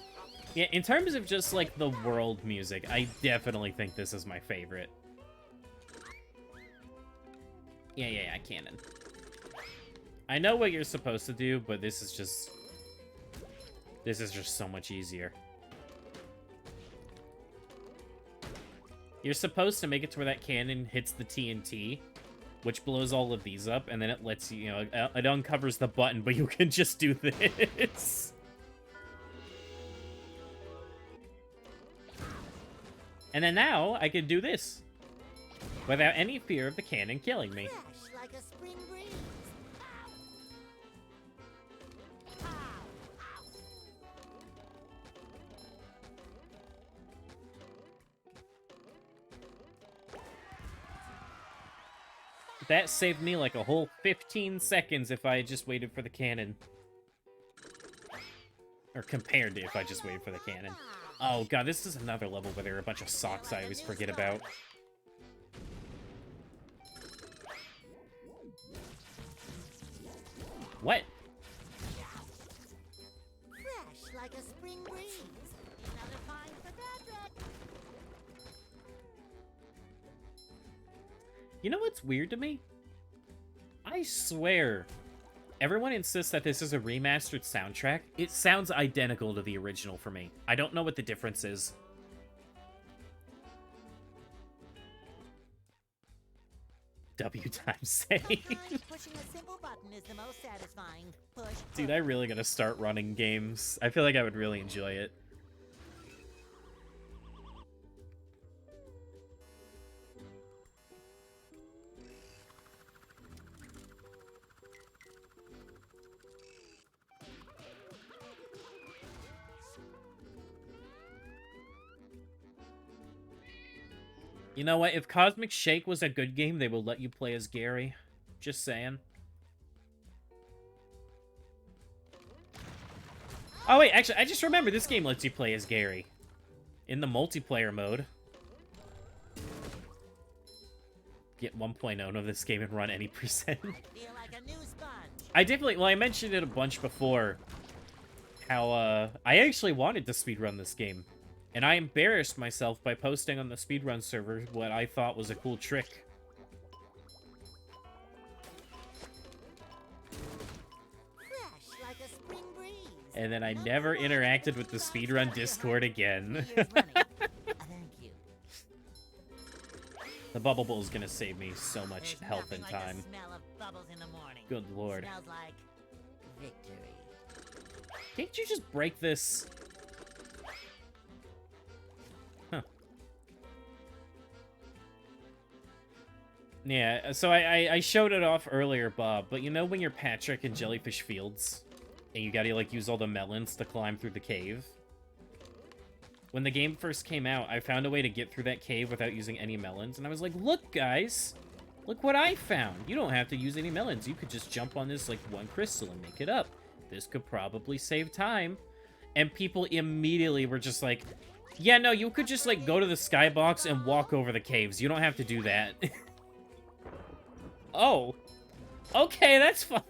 Yeah, in terms of just, like, the world music, I definitely think this is my favorite. Yeah, canon. I know what you're supposed to do, but this is just so much easier. You're supposed to make it to where that cannon hits the TNT, which blows all of these up, and then it lets you, it uncovers the button, but you can just do this. And then now, I can do this. Without any fear of the cannon killing me. Fresh like a spring breeze. Ow. Ow. Ow. That saved me like a whole 15 seconds if I had just waited for the cannon. Or compared to if I just waited for the cannon. Oh god, this is another level where there are a bunch of socks I always forget about. What? Fresh like a spring breeze. Another find for Patrick. You know what's weird to me? I swear, everyone insists that this is a remastered soundtrack. It sounds identical to the original for me. I don't know what the difference is. W times save. Sometimes pushing a simple button is the most satisfying. Push. Dude, I really gotta start running games. I feel like I would really enjoy it. You know what? If Cosmic Shake was a good game, they will let you play as Gary. Just saying. Oh, wait. Actually, I just remembered this game lets you play as Gary. In the multiplayer mode. get 1.0 of this game and run any percent. I feel like a new sponge. I definitely, well, I mentioned it a bunch before, how, I actually wanted to speedrun this game. And I embarrassed myself by posting on the speedrun server what I thought was a cool trick. Fresh like a spring breeze. And then I No never more interacted with the sponge speedrun for you, Discord huh? again. 2 years running. Thank you. The bubble bowl is gonna save me so much There's health nothing and like time. the smell of bubbles in the morning. Good lord. Smells like victory. Can't you just break this? Huh. Yeah, so I showed it off earlier, Bob, but you know when you're Patrick in Jellyfish Fields, and you gotta, like, use all the melons to climb through the cave? When the game first came out, I found a way to get through that cave without using any melons, and I was like, look, guys! Look what I found! You don't have to use any melons, you could just jump on this, like, one crystal and make it up. This could probably save time. And people immediately were just like, yeah, no, you could just, like, go to the skybox and walk over the caves. You don't have to do that. Oh. Okay, that's fine.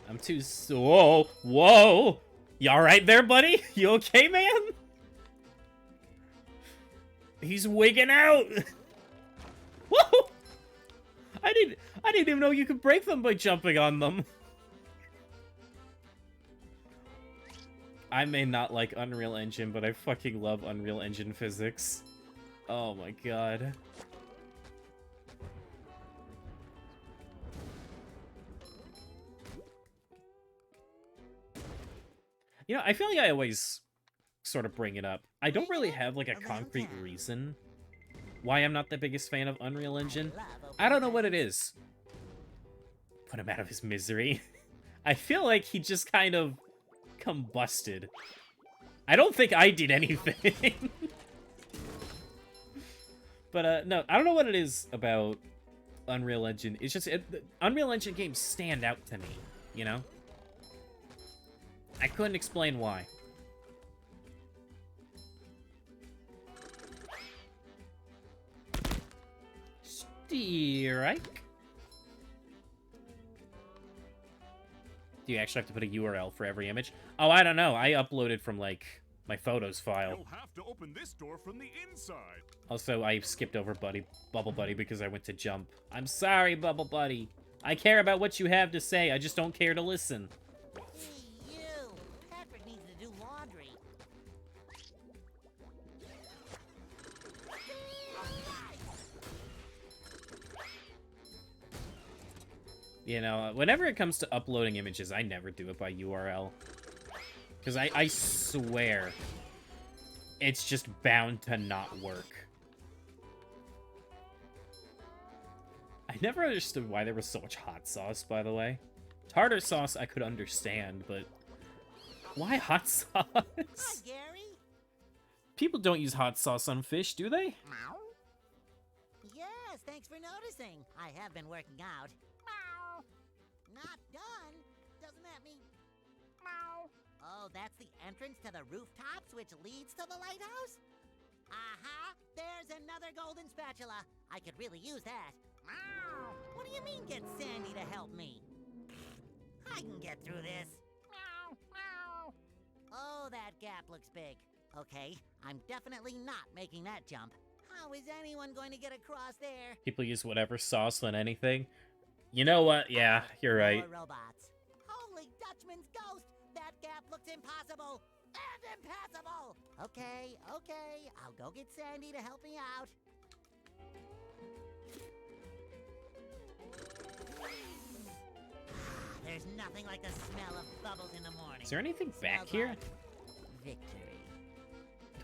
I'm too... Whoa! Whoa! You alright there, buddy? You okay, man? He's wigging out! Whoa! I didn't even know you could break them by jumping on them. I may not like Unreal Engine, but I fucking love Unreal Engine physics. Oh my god. You know, I feel like I always sort of bring it up. I don't really have, like, a concrete reason why I'm not the biggest fan of Unreal Engine. I don't know what it is. Put him out of his misery. I feel like he just kind of combusted. I don't think I did anything. But, no, I don't know what it is about Unreal Engine. It's just, Unreal Engine games stand out to me, you know? I couldn't explain why. Strike. Do you actually have to put a URL for every image? Oh, I don't know. I uploaded from, like, my photos file. You'll have to open this door from the inside. Also, I skipped over Bubble Buddy because I went to jump. I'm sorry, Bubble Buddy. I care about what you have to say. I just don't care to listen. Hey, you! Patrick needs to do laundry. You know, whenever it comes to uploading images, I never do it by URL. Because I swear, it's just bound to not work. I never understood why there was so much hot sauce, by the way. Tartar sauce I could understand, but why hot sauce? Hi, Gary. People don't use hot sauce on fish, do they? Meow. Yes, thanks for noticing. I have been working out. Meow. Not done? Doesn't that mean... Meow. Oh, that's the entrance to the rooftops, which leads to the lighthouse? Aha! There's another golden spatula. I could really use that. Meow. What do you mean, get Sandy to help me? I can get through this. Meow, meow. Oh, that gap looks big. Okay, I'm definitely not making that jump. How is anyone going to get across there? People use whatever sauce on anything. You know what? Yeah, you're right. More robots. Holy Dutchman's ghost! That gap looks impossible! And impassable! Okay, okay, I'll go get Sandy to help me out. There's nothing like the smell of bubbles in the morning. Is there anything back Smells here? like victory.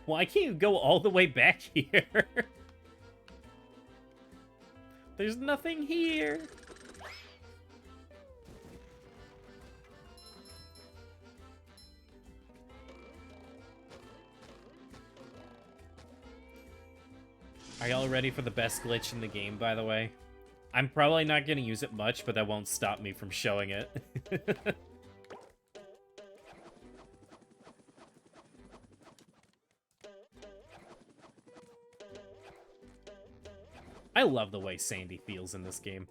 Why can't you go all the way back here? There's nothing here. Are y'all ready for the best glitch in the game, by the way? I'm probably not going to use it much, but that won't stop me from showing it. I love the way Sandy feels in this game.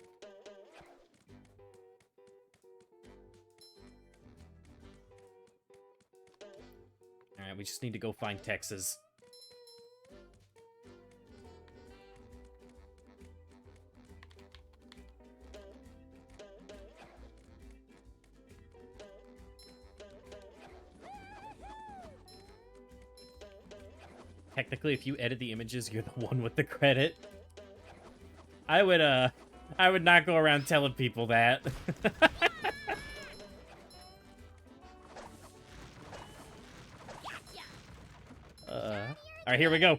Alright, we just need to go find Texas. Technically, if you edit the images, you're the one with the credit. I would not go around telling people that. Alright, here we go.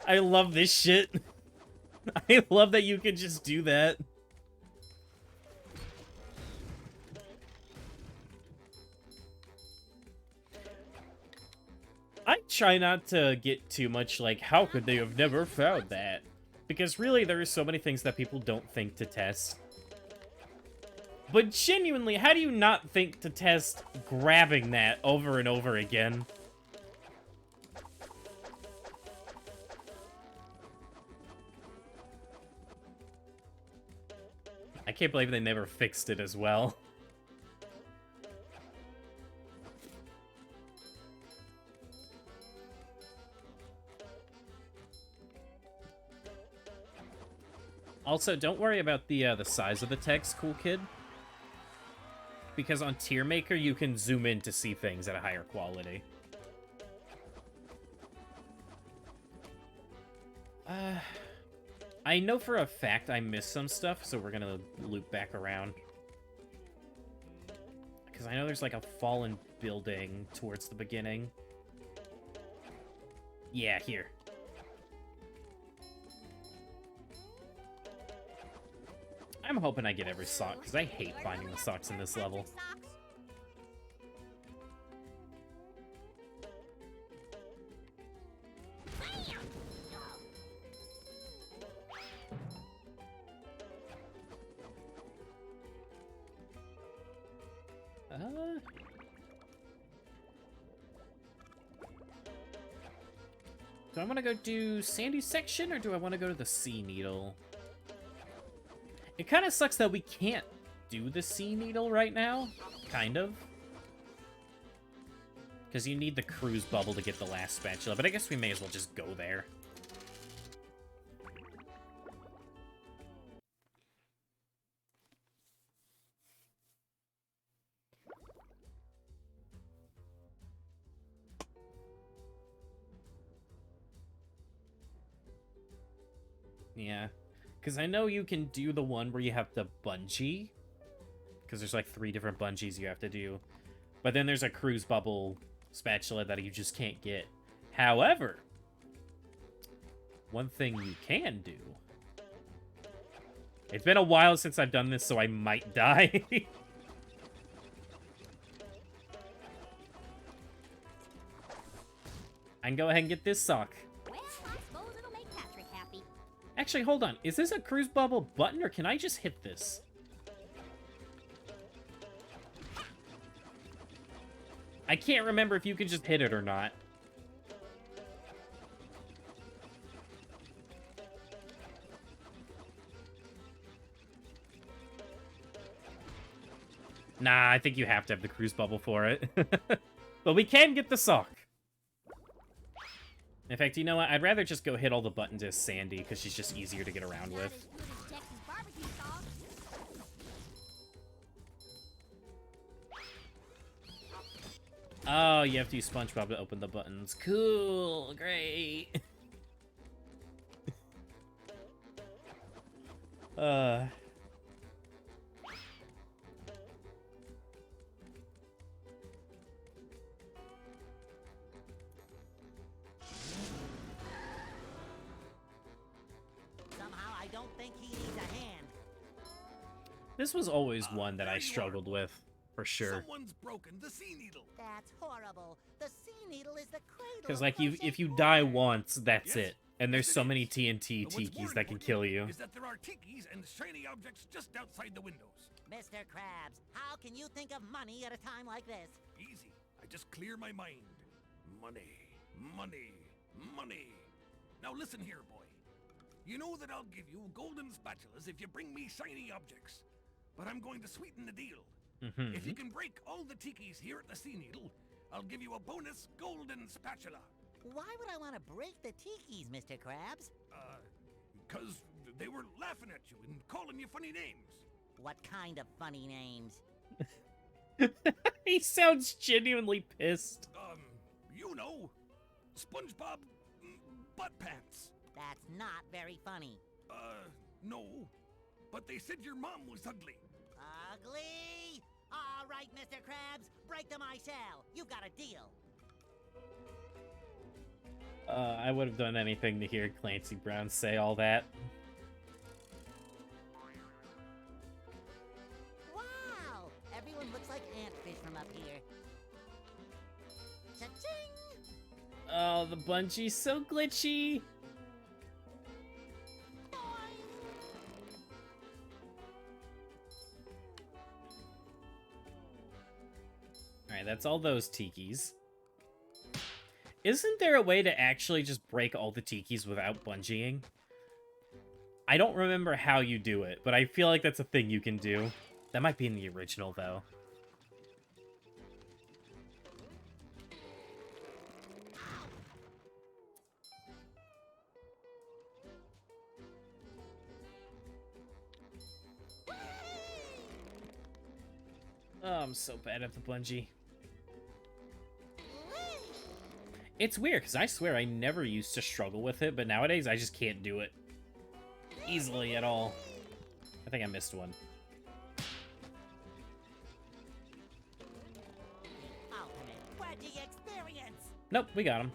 I love this shit. I love that you can just do that. I try not to get too much like, how could they have never found that? Because really, there are so many things that people don't think to test. But genuinely, how do you not think to test grabbing that over and over again? I can't believe they never fixed it as well. Also, don't worry about the size of the text, cool kid. Because on Tier Maker, you can zoom in to see things at a higher quality. I know for a fact I missed some stuff, so we're gonna loop back around. Because I know there's like a fallen building towards the beginning. Yeah, here. I'm hoping I get every sock, because I hate finding the socks in this level. Do I want to go do Sandy's section, or do I want to go to the Sea Needle? It kind of sucks that we can't do the Sea Needle right now. Kind of. Because you need the cruise bubble to get the last spatula, but I guess we may as well just go there. Yeah. Because I know you can do the one where you have to bungee. Because there's like 3 different bungees you have to do. But then there's a cruise bubble spatula that you just can't get. However, one thing you can do. It's been a while since I've done this, so I might die. I can go ahead and get this sock. Actually, hold on. Is this a cruise bubble button, or can I just hit this? I can't remember if you can just hit it or not. Nah, I think you have to have the cruise bubble for it. But we can get the sock. In fact, you know what? I'd rather just go hit all the buttons as Sandy, because she's just easier to get around with. Oh, you have to use SpongeBob to open the buttons. Cool, great. This was always one that I struggled with, for sure. Someone's broken the Sea Needle. That's horrible. The Sea Needle is the cradle. Because, like, if you die once, that's it. And there's so many TNT tikis that can kill you. Is that there are tikis and shiny objects just outside the windows. Mr. Krabs, how can you think of money at a time like this? Easy. I just clear my mind. Money, money, Money. Now listen here, boy. You know that I'll give you golden spatulas if you bring me shiny objects. But I'm going to sweeten the deal. If you can break all the tikis here at the Sea Needle, I'll give you a bonus golden spatula. Why would I want to break the tikis, Mr. Krabs? 'Cause they were laughing at you and calling you funny names. What kind of funny names? He sounds genuinely pissed. You know, SpongeBob butt pants. That's not very funny. No. But they said your mom was ugly. Ugly? All right, Mr. Krabs, break them I shall. You've got a deal. I would have done anything to hear Clancy Brown say all that. Wow! Everyone looks like antfish from up here. Cha-ching! Oh, the bungee's so glitchy. Alright, that's all those tikis. Isn't there a way to actually just break all the tikis without bungeeing? I don't remember how you do it, but I feel like that's a thing you can do. That might be in the original, though. Oh, I'm so bad at the bungee. It's weird, because I swear I never used to struggle with it, but nowadays I just can't do it easily at all. I think I missed one. Ultimate bungee experience! Nope, we got him.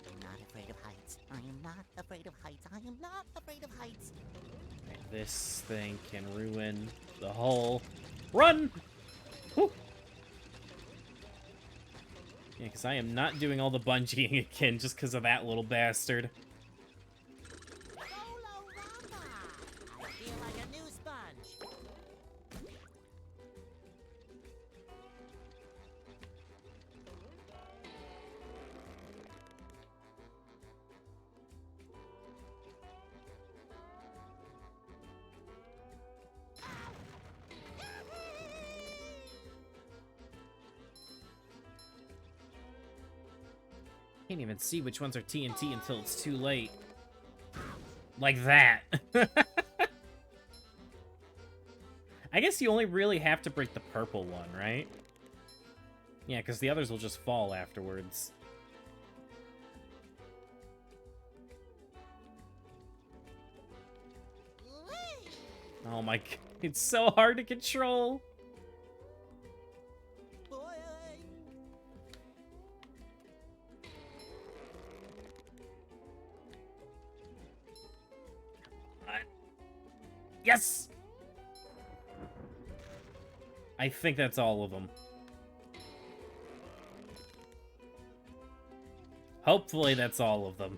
I'm not afraid of heights. I am not afraid of heights. I am not afraid of heights. Right, this thing can ruin the whole run! Whew. Yeah, because I am not doing all the bungeeing again just because of that little bastard. Solo Rama! I feel like a new sponge. Can't even see which ones are TNT until it's too late. Like that. I guess you only really have to break the purple one, right? Yeah, because the others will just fall afterwards. Oh my god, it's so hard to control. Yes! I think that's all of them. Hopefully that's all of them.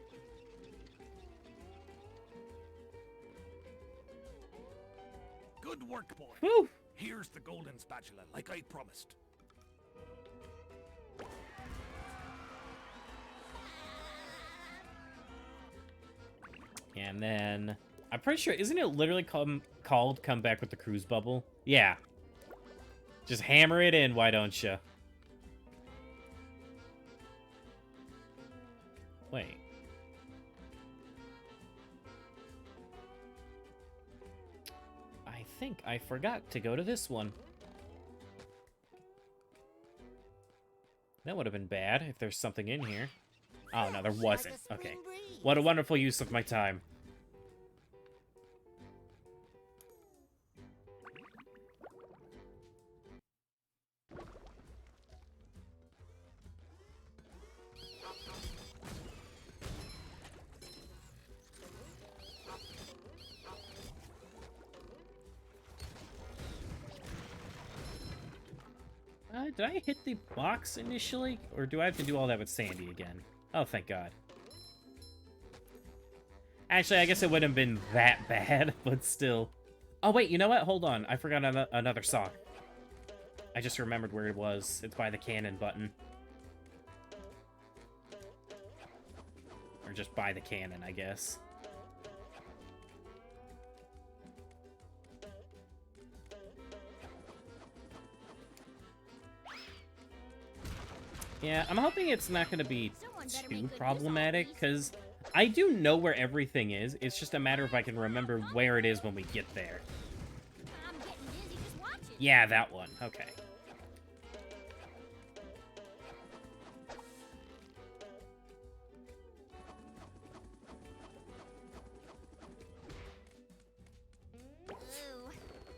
Good work, boy. Whew! Here's the golden spatula, like I promised. And then... I'm pretty sure, isn't it literally called Come Back with the Cruise Bubble? Yeah. Just hammer it in, why don't you? Wait. I think I forgot to go to this one. That would have been bad if there's something in here. Oh, no, there wasn't. Okay. What a wonderful use of my time. Did I hit the box initially? Or do I have to do all that with Sandy again? Oh, thank God. Actually, I guess it wouldn't have been that bad, but still. Oh, wait, you know what? Hold on. I forgot another song. I just remembered where it was. It's by the cannon button. Or just buy the cannon, I guess. Yeah, I'm hoping it's not going to be too problematic, because I do know where everything is. It's just a matter of if I can remember where it is when we get there. I'm getting dizzy just watching. Yeah, that one. Okay. Ooh, do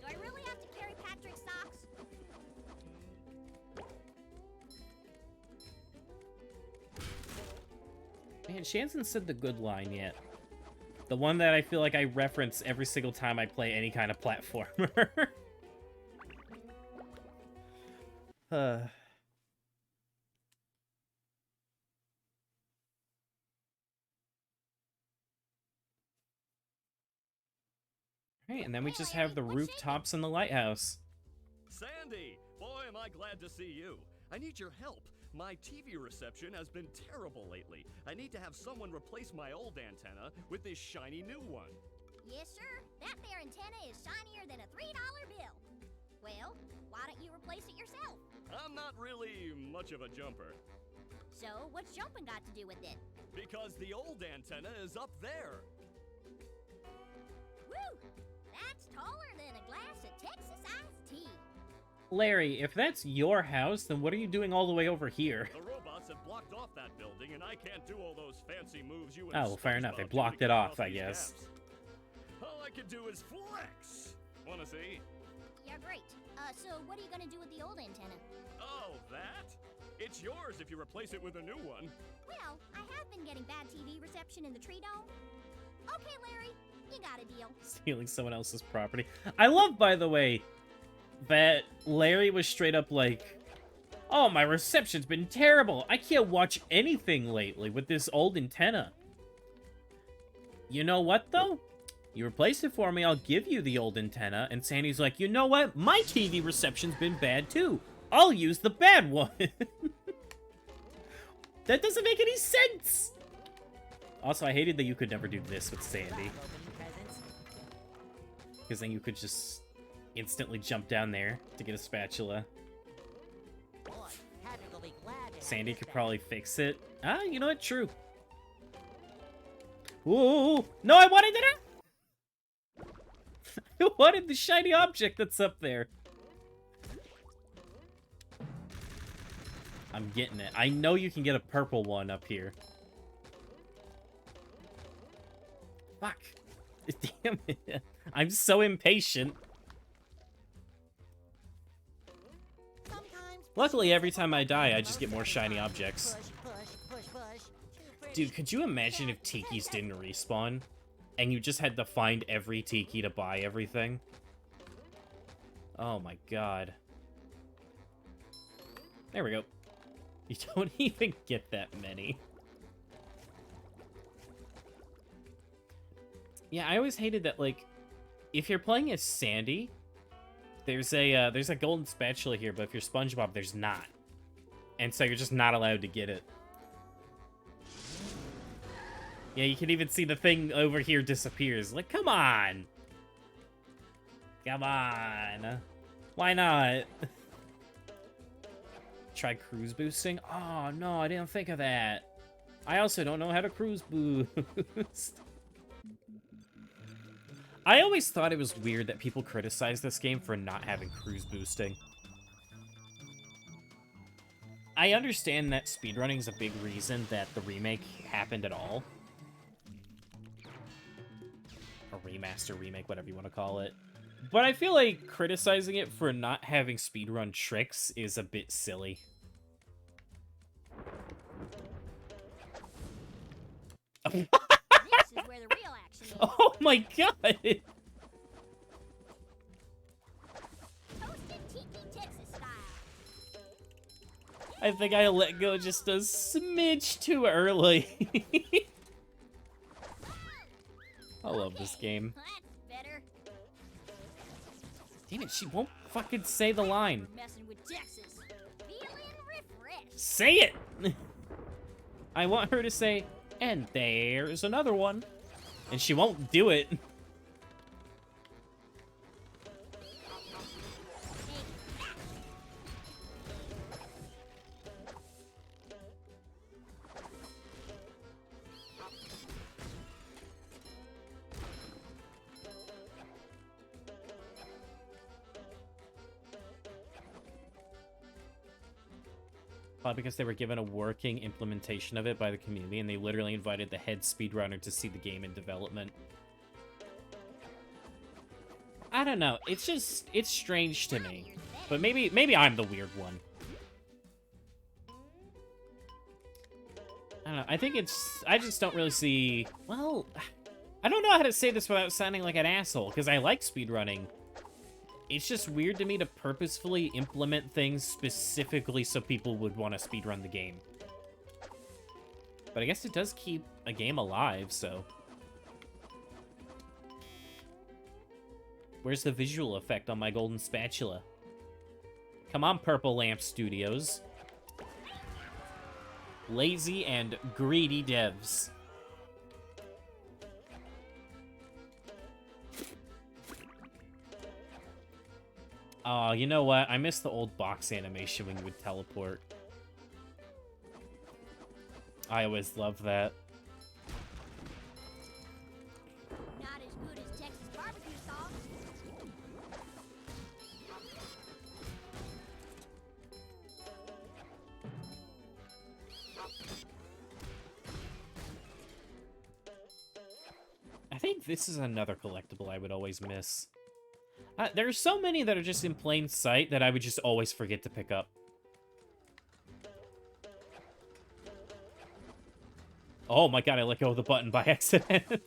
I really have to carry Patrick's socks? Man, she hasn't said the good line yet. The one that I feel like I reference every single time I play any kind of platformer. Right, and then we just have the rooftops and the lighthouse. Sandy! Boy, am I glad to see you. I need your help. My TV reception has been terrible lately. I need to have someone replace my old antenna with this shiny new one. Yes, sir. That there antenna is shinier than a $3 bill. Well, why don't you replace it yourself? I'm not really much of a jumper. So, what's jumping got to do with it? Because the old antenna is up there. Woo! That's taller than a glass of Texas iced tea. Larry, if that's your house, then what are you doing all the way over here? The robots have blocked off that building, and I can't do all those fancy moves you and Oh, well, fair enough. They SpongeBob do blocked to it get off, I these guess. gaps. All I can do is flex. Wanna see? Yeah, great. So what are you gonna do with the old antenna? Oh, that? It's yours if you replace it with a new one. Well, I have been getting bad TV reception in the tree dome. Okay, Larry, you got a deal. Stealing someone else's property. I love, by the way, that Larry was straight up like, oh, my reception's been terrible. I can't watch anything lately with this old antenna. You know what, though? You replace it for me, I'll give you the old antenna. And Sandy's like, you know what? My TV reception's been bad, too. I'll use the bad one. That doesn't make any sense. Also, I hated that you could never do this with Sandy. Opening presents. Because then you could just instantly jump down there to get a spatula. Boy, Patrick will be glad to have Sandy this could back. probably fix it. Ah, you know what? True. Ooh, no, I wanted it. I wanted the shiny object that's up there. I'm getting it. I know you can get a purple one up here. Fuck. Damn it. I'm so impatient. Sometimes Luckily, every time I die, I just get more shiny objects. push, push, push, push. Too pretty. Dude, could you imagine if Tikis didn't respawn? And you just had to find every Tiki to buy everything? Oh my god. There we go. You don't even get that many. Yeah, I always hated that, like, if you're playing as Sandy, there's a golden spatula here, but if you're SpongeBob, there's not. And so you're just not allowed to get it. Yeah, you can even see the thing over here disappears. Like, come on! Come on! Why not? Try cruise boosting? Oh, no, I didn't think of that. I also don't know how to cruise boost. I always thought it was weird that people criticize this game for not having cruise boosting. I understand that speedrunning is a big reason that the remake happened at all. A remaster, remake, whatever you want to call it. But I feel like criticizing it for not having speedrun tricks is a bit silly. This is where the real action is. Oh my god! Toasted Tiki Texas style. I think I let go just a smidge too early. I love this Okay, game. That's better. Damn it, she won't fucking say the line. We're messing with Texas. Feeling refreshed. Say it! I want her to say, And there's another one. And she won't do it. Probably because they were given a working implementation of it by the community, and they literally invited the head speedrunner to see the game in development. I don't know. It's just, it's strange to me. But maybe I'm the weird one. I don't know. I think it's, I just don't really see, well, I don't know how to say this without sounding like an asshole, because I like speedrunning. It's just weird to me to purposefully implement things specifically so people would want to speedrun the game. But I guess it does keep a game alive, so... Where's the visual effect on my golden spatula? Come on, Purple Lamp Studios. Lazy and greedy devs. Oh, you know what? I miss the old box animation when you would teleport. I always loved that. Not as good as Texas barbecue sauce. I think this is another collectible I would always miss. There's so many that are just in plain sight that I would just always forget to pick up. Oh my god, I let go of the button by accident.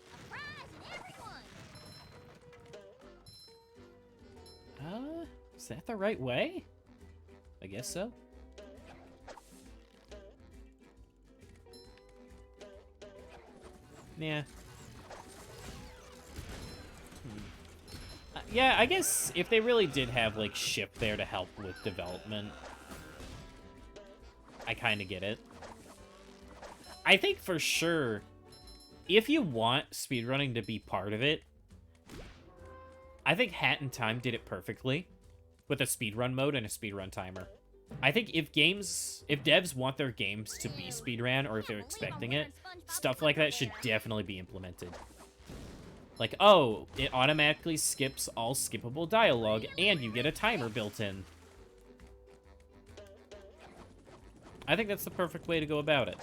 Is that the right way? I guess so. Yeah. Yeah, I guess if they really did have, like, Ship there to help with development, I kind of get it. I think for sure, if you want speedrunning to be part of it, I think Hat in Time did it perfectly with a speedrun mode and a speedrun timer. I think if devs want their games to be speedrun, or if they're expecting it, stuff like that should definitely be implemented. Like, oh, it automatically skips all skippable dialogue, and you get a timer built in. I think that's the perfect way to go about it.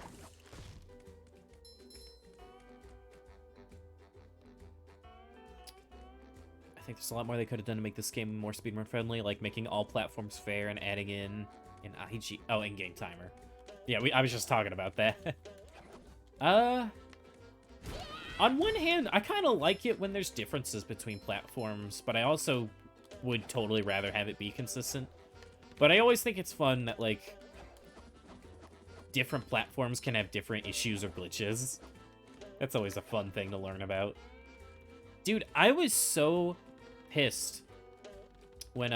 I think there's a lot more they could have done to make this game more speedrun friendly, like making all platforms fair and adding in an IG... Oh, in-game timer. Yeah, I was just talking about that. On one hand, I kind of like it when there's differences between platforms, but I also would totally rather have it be consistent. But I always think it's fun that, like, different platforms can have different issues or glitches. That's always a fun thing to learn about. Dude, I was so pissed when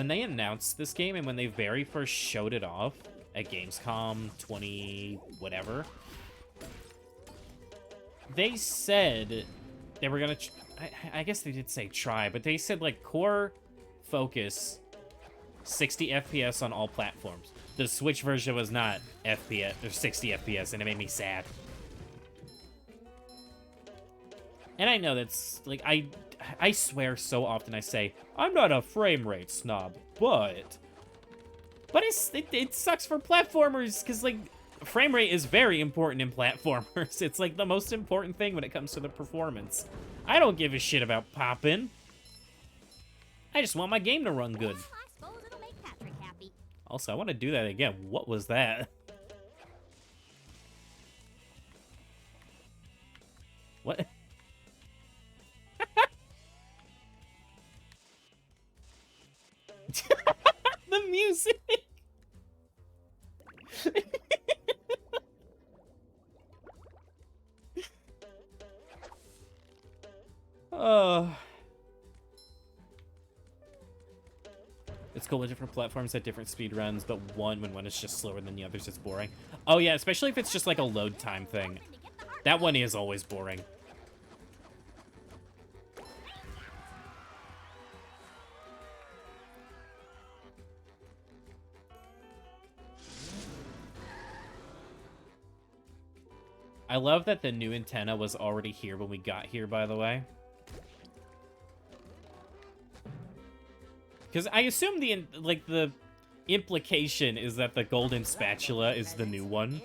they announced this game and when they very first showed it off at Gamescom 20 whatever. They said they were gonna, I guess they did say try, but they said, like, core focus 60 FPS on all platforms. The Switch version was not FPS, or 60 FPS, and it made me sad. And I know that's, like, I swear so often I say, I'm not a frame rate snob, but it sucks for platformers, because, like, frame rate is very important in platformers. It's, like, the most important thing when it comes to the performance. I don't give a shit about popping. I just want my game to run good. Well, I suppose it'll make Patrick happy. Also, I want to do that again. What was that? What? The music! Oh. It's cool when different platforms have different speedruns, but when one is just slower than the others, it's boring. Oh yeah, especially if it's just like a load time thing. To get the heart That one is always boring. I love that the new antenna was already here when we got here, by the way. Because I assume the implication is that the golden spatula is the new one.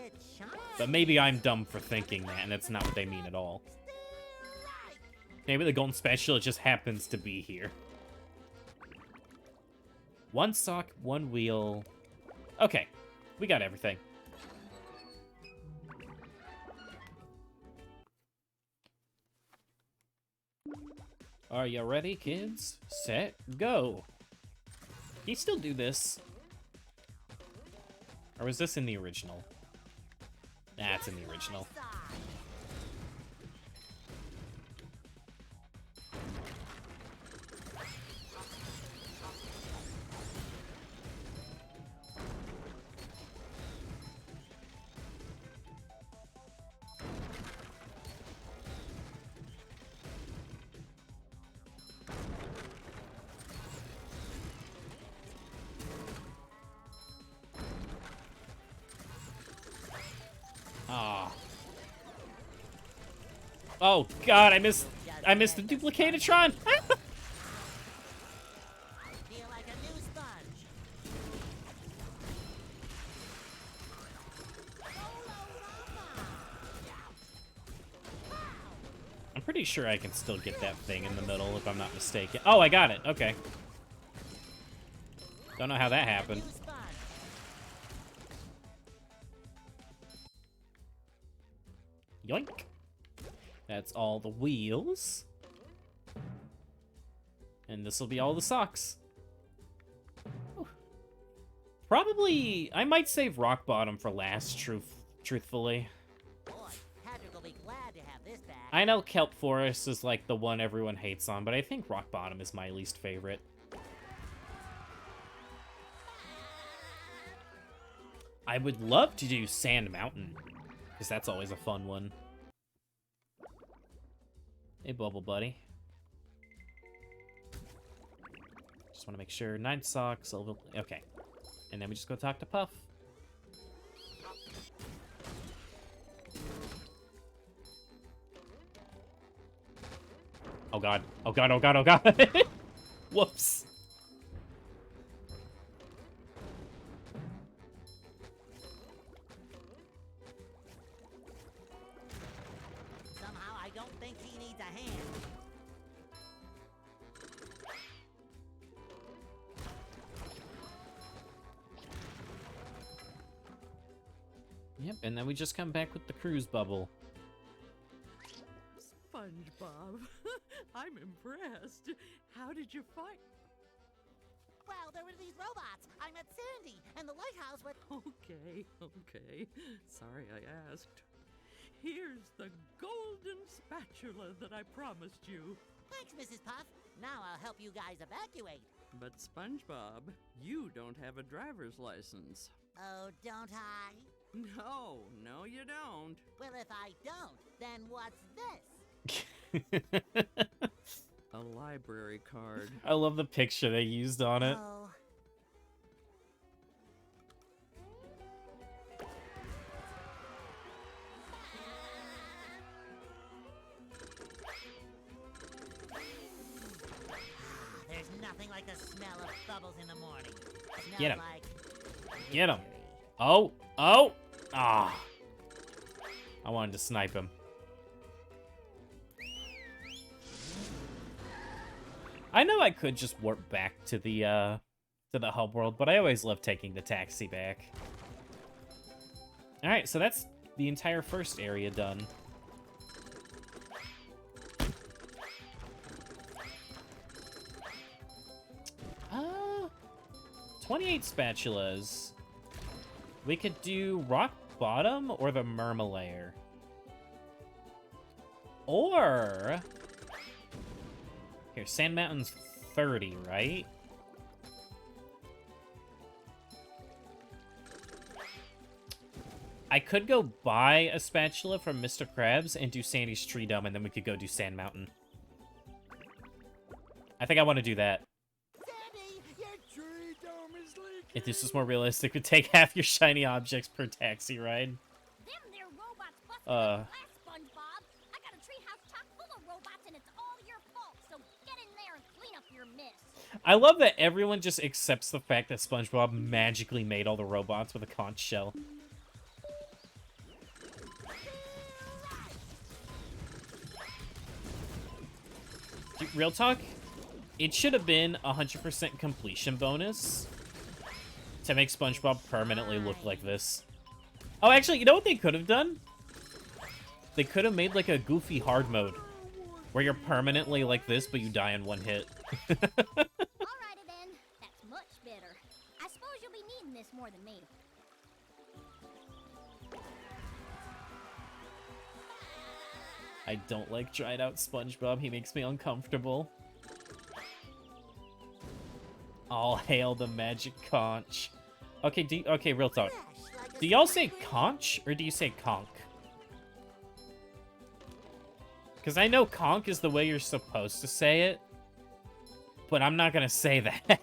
But maybe I'm dumb for thinking that, and that's not what they mean at all. Maybe the golden spatula just happens to be here. One sock, one wheel. Okay, we got everything. Are you ready, kids? Set, go. Can you still do this? Or was this in the original? Nah, it's in the original. Oh god, I missed the KarpehTran. I'm pretty sure I can still get that thing in the middle if I'm not mistaken. Oh, I got it. Okay. Don't know how that happened. Yoink. That's all the wheels. And this will be all the socks. Whew. Probably, I might save Rock Bottom for last, truthfully. Boy, Patrick will be glad to have this back. I know Kelp Forest is like the one everyone hates on, but I think Rock Bottom is my least favorite. I would love to do Sand Mountain, because that's always a fun one. Hey, Bubble Buddy. Just want to make sure. 9 socks. Okay. And then we just go talk to Puff. Oh god. Oh god, oh god, oh god. Whoops. Somehow I don't think he needs a hand. Yep, and then we just come back with the cruise bubble. SpongeBob, I'm impressed. How did you fight? Well, there were these robots. I met Sandy, and the lighthouse went... Okay. Sorry I asked. Here's the golden spatula that I promised you. Thanks, Mrs. Puff. Now I'll help you guys evacuate. But SpongeBob, you don't have a driver's license. Oh, don't I? No, you don't. Well, if I don't, then what's this? A library card. I love the picture they used on it. Oh. There's nothing like the smell of bubbles in the morning. Get him. Like Get him. Oh. Ah. I wanted to snipe him. I know I could just warp back to the hub world, but I always love taking the taxi back. All right, so that's the entire first area done. 28 spatulas. We could do Rock Bottom or the Mermalair. Or... Here, Sand Mountain's 30, right? I I could go buy a spatula from Mr. Krabs and do Sandy's Tree Dome, and then we could go do Sand Mountain. I think I want to do that. Sandy, your tree dome is leaking. If this was more realistic, it would take half your shiny objects per taxi ride. Them there robots busted glass, SpongeBob. I got a treehouse chock full of robots, and it's all your fault. So get in there and clean up your mess. I love that everyone just accepts the fact that SpongeBob magically made all the robots with a conch shell. Dude, real talk, it should have been 100% completion bonus to make SpongeBob permanently look like this. Oh, actually, you know what they could have done? They could have made like a goofy hard mode where you're permanently like this, but you die in one hit. Alrighty then, that's much better. I suppose you'll be needing this more than me. I don't like dried out SpongeBob. He makes me uncomfortable. All hail the magic conch. Okay, okay, real talk. Do y'all say conch or do you say conch? Because I know conch is the way you're supposed to say it, but I'm not gonna say that.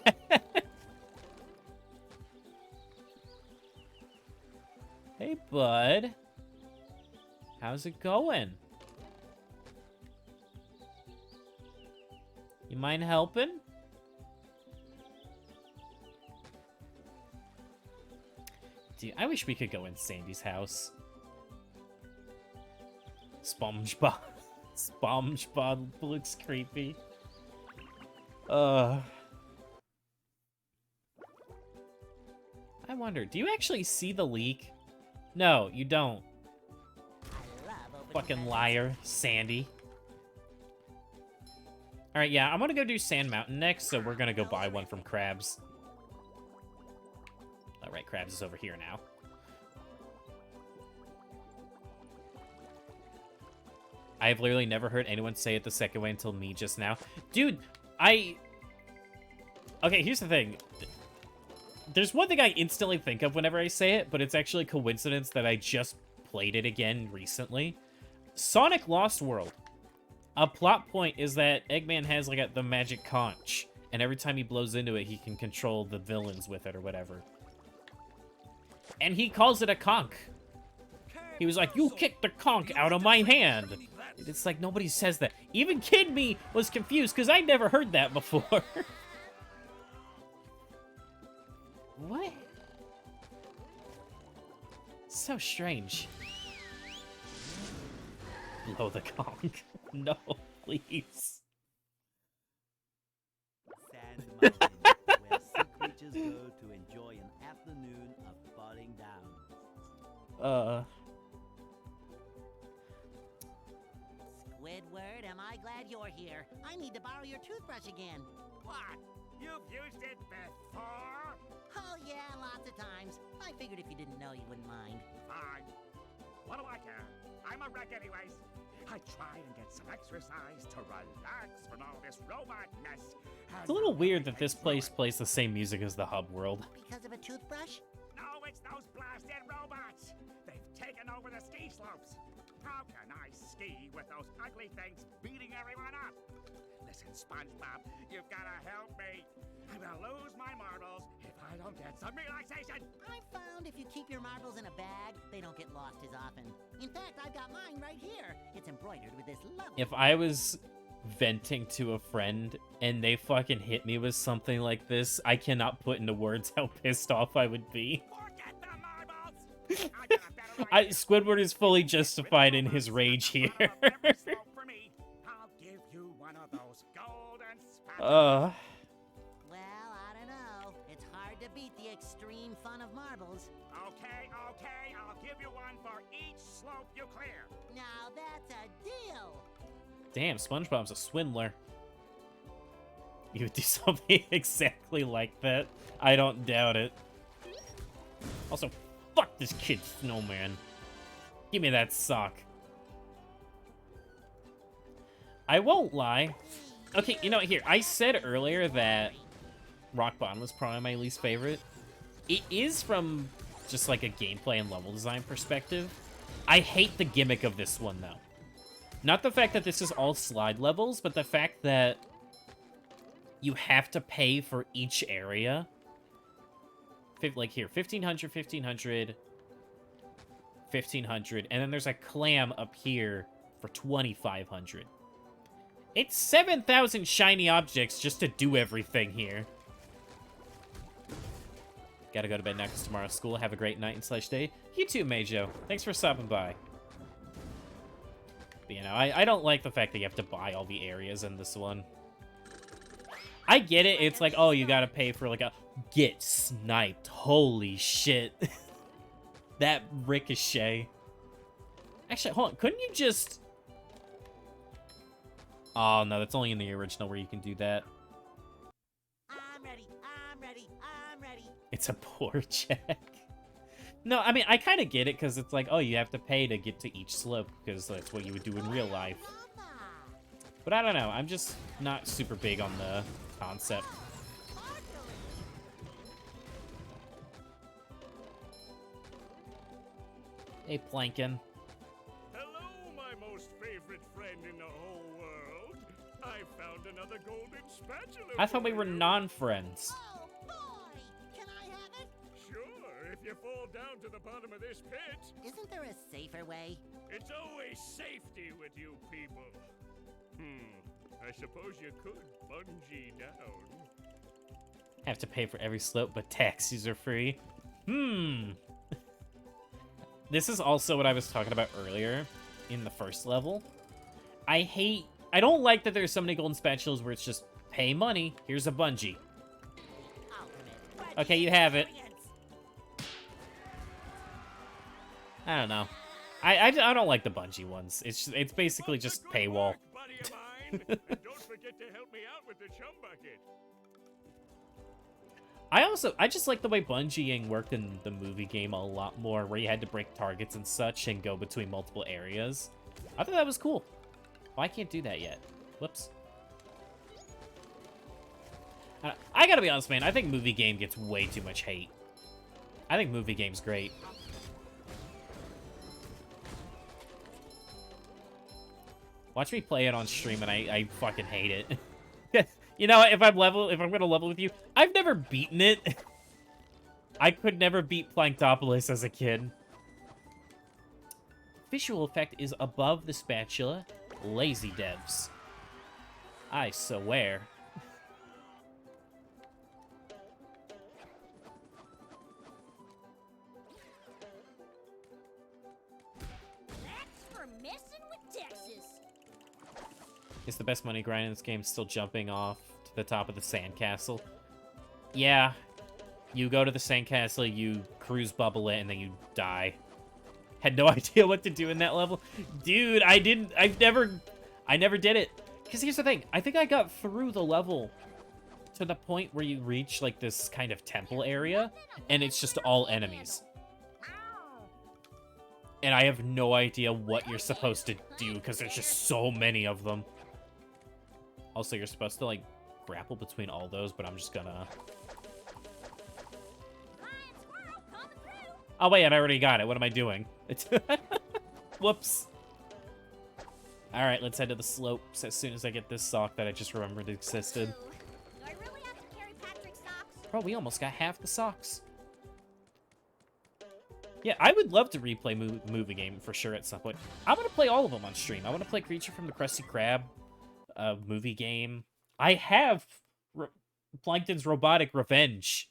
Hey, bud. How's it going? You mind helping? Dude, I wish we could go in Sandy's house. SpongeBob. SpongeBob looks creepy. I wonder, do you actually see the leak? No, you don't. Fucking liar, Sandy. Alright, yeah, I'm gonna go do Sand Mountain next, so we're gonna go buy one from Krabs. Alright, Krabs is over here now. I've literally never heard anyone say it the second way until me just now. Dude, okay, here's the thing. There's one thing I instantly think of whenever I say it, but it's actually a coincidence that I just played it again recently. Sonic Lost World. A plot point is that Eggman has, like, the magic conch, and every time he blows into it, he can control the villains with it or whatever. And he calls it a conch. He was like, you kicked the conch out of my hand. It's like, nobody says that. Even Kid Me was confused, because I never heard that before. What? So strange. Blow the conch. No, please. Sand Mountain, where sea creatures go to enjoy an afternoon of falling down. Squidward, am I glad you're here? I need to borrow your toothbrush again. What? You've used it before? Oh yeah, lots of times. I figured if you didn't know, you wouldn't mind. Fine. What do I care? I'm a wreck anyways. I try and get some exercise to relax from all this robot mess. It's a little weird that this place plays the same music as the Hub World. Because of a toothbrush? No, it's those blasted robots. They've taken over the ski slopes. How can I ski with those ugly things beating everyone up? Listen, SpongeBob, you've got to help me. I'm going to lose my marbles if I don't get some relaxation. I found if you keep your marbles in a bag, they don't get lost as often. In fact, I've got mine right here. It's embroidered with this lovely... If I was venting to a friend and they fucking hit me with something like this, I cannot put into words how pissed off I would be. Forget the marbles. I got a better idea. Squidward is fully justified in his rage here. For me, I'll give you one of those golden spatulas. Well, I don't know. It's hard to beat the extreme fun of marbles. Okay, I'll give you one for each slope you clear. Now that's a deal. Damn, SpongeBob's a swindler. You would do something exactly like that. I don't doubt it. Also, fuck this kid snowman. Give me that sock. I won't lie. Okay, you know, here, I said earlier that Rock Bottom was probably my least favorite. It is from just like a gameplay and level design perspective. I hate the gimmick of this one, though. Not the fact that this is all slide levels, but the fact that you have to pay for each area. Like here, 1,500, 1,500, 1,500, and then there's a clam up here for 2,500. It's 7,000 shiny objects just to do everything here. Gotta go to bed now because tomorrow's school. Have a great night and / day. You too, Majo. Thanks for stopping by. But, you know, I don't like the fact that you have to buy all the areas in this one. I get it. It's like, oh, you gotta pay for, like, a... Get sniped. Holy shit. That ricochet. Actually, hold on. Couldn't you just... Oh, no. That's only in the original where you can do that. I'm ready. I'm ready. I'm ready. It's a poor check. No, I mean, I kind of get it, because it's like, oh, you have to pay to get to each slope, because that's what you would do in real life. But I don't know. I'm just not super big on the concept. Hey, Plankin. Hello, my most favorite friend in the whole world. I found another golden spatula. I thought we for were you. non-friends. Oh, boy! Can I have it? Sure, if you fall down to the bottom of this pit. Isn't there a safer way? It's always safety with you people. I suppose you could bungee down. Have to pay for every slope, but taxis are free. This is also what I was talking about earlier in the first level. I don't like that there's so many golden spatulas where it's just pay money. Here's a bungee. Okay, you have it. I don't know. I don't like the bungee ones. It's basically just paywall. Buddy of mine. And don't forget to help me out with the chum bucket. I just like the way bungeeing worked in the movie game a lot more, where you had to break targets and such and go between multiple areas. I thought that was cool. Well, I can't do that yet. Whoops. I gotta be honest, man. I think movie game gets way too much hate. I think movie game's great. Watch me play it on stream, and I fucking hate it. You know, if I'm gonna level with you, I've never beaten it. I could never beat Planktopolis as a kid. Visual effect is above the spatula. Lazy devs. I swear. That's for messing with Texas. Is the best money grind in this game still jumping off to the top of the sandcastle? Yeah. You go to the sandcastle, you cruise bubble it, and then you die. Had no idea what to do in that level. Dude, I never did it. Because here's the thing. I think I got through the level to the point where you reach, like, this kind of temple area, and it's just all enemies. And I have no idea what you're supposed to do, because there's just so many of them. Also, you're supposed to, like, grapple between all those, but I'm just gonna... Oh, wait, I already got it. What am I doing? Whoops. Alright, let's head to the slopes as soon as I get this sock that I just remembered existed. Do I really have to carry Patrick's socks? Bro, we almost got half the socks. Yeah, I would love to replay movie game for sure at some point. I want to play all of them on stream. I want to play Creature from the Krusty Krab movie game. I have Plankton's Robotic Revenge.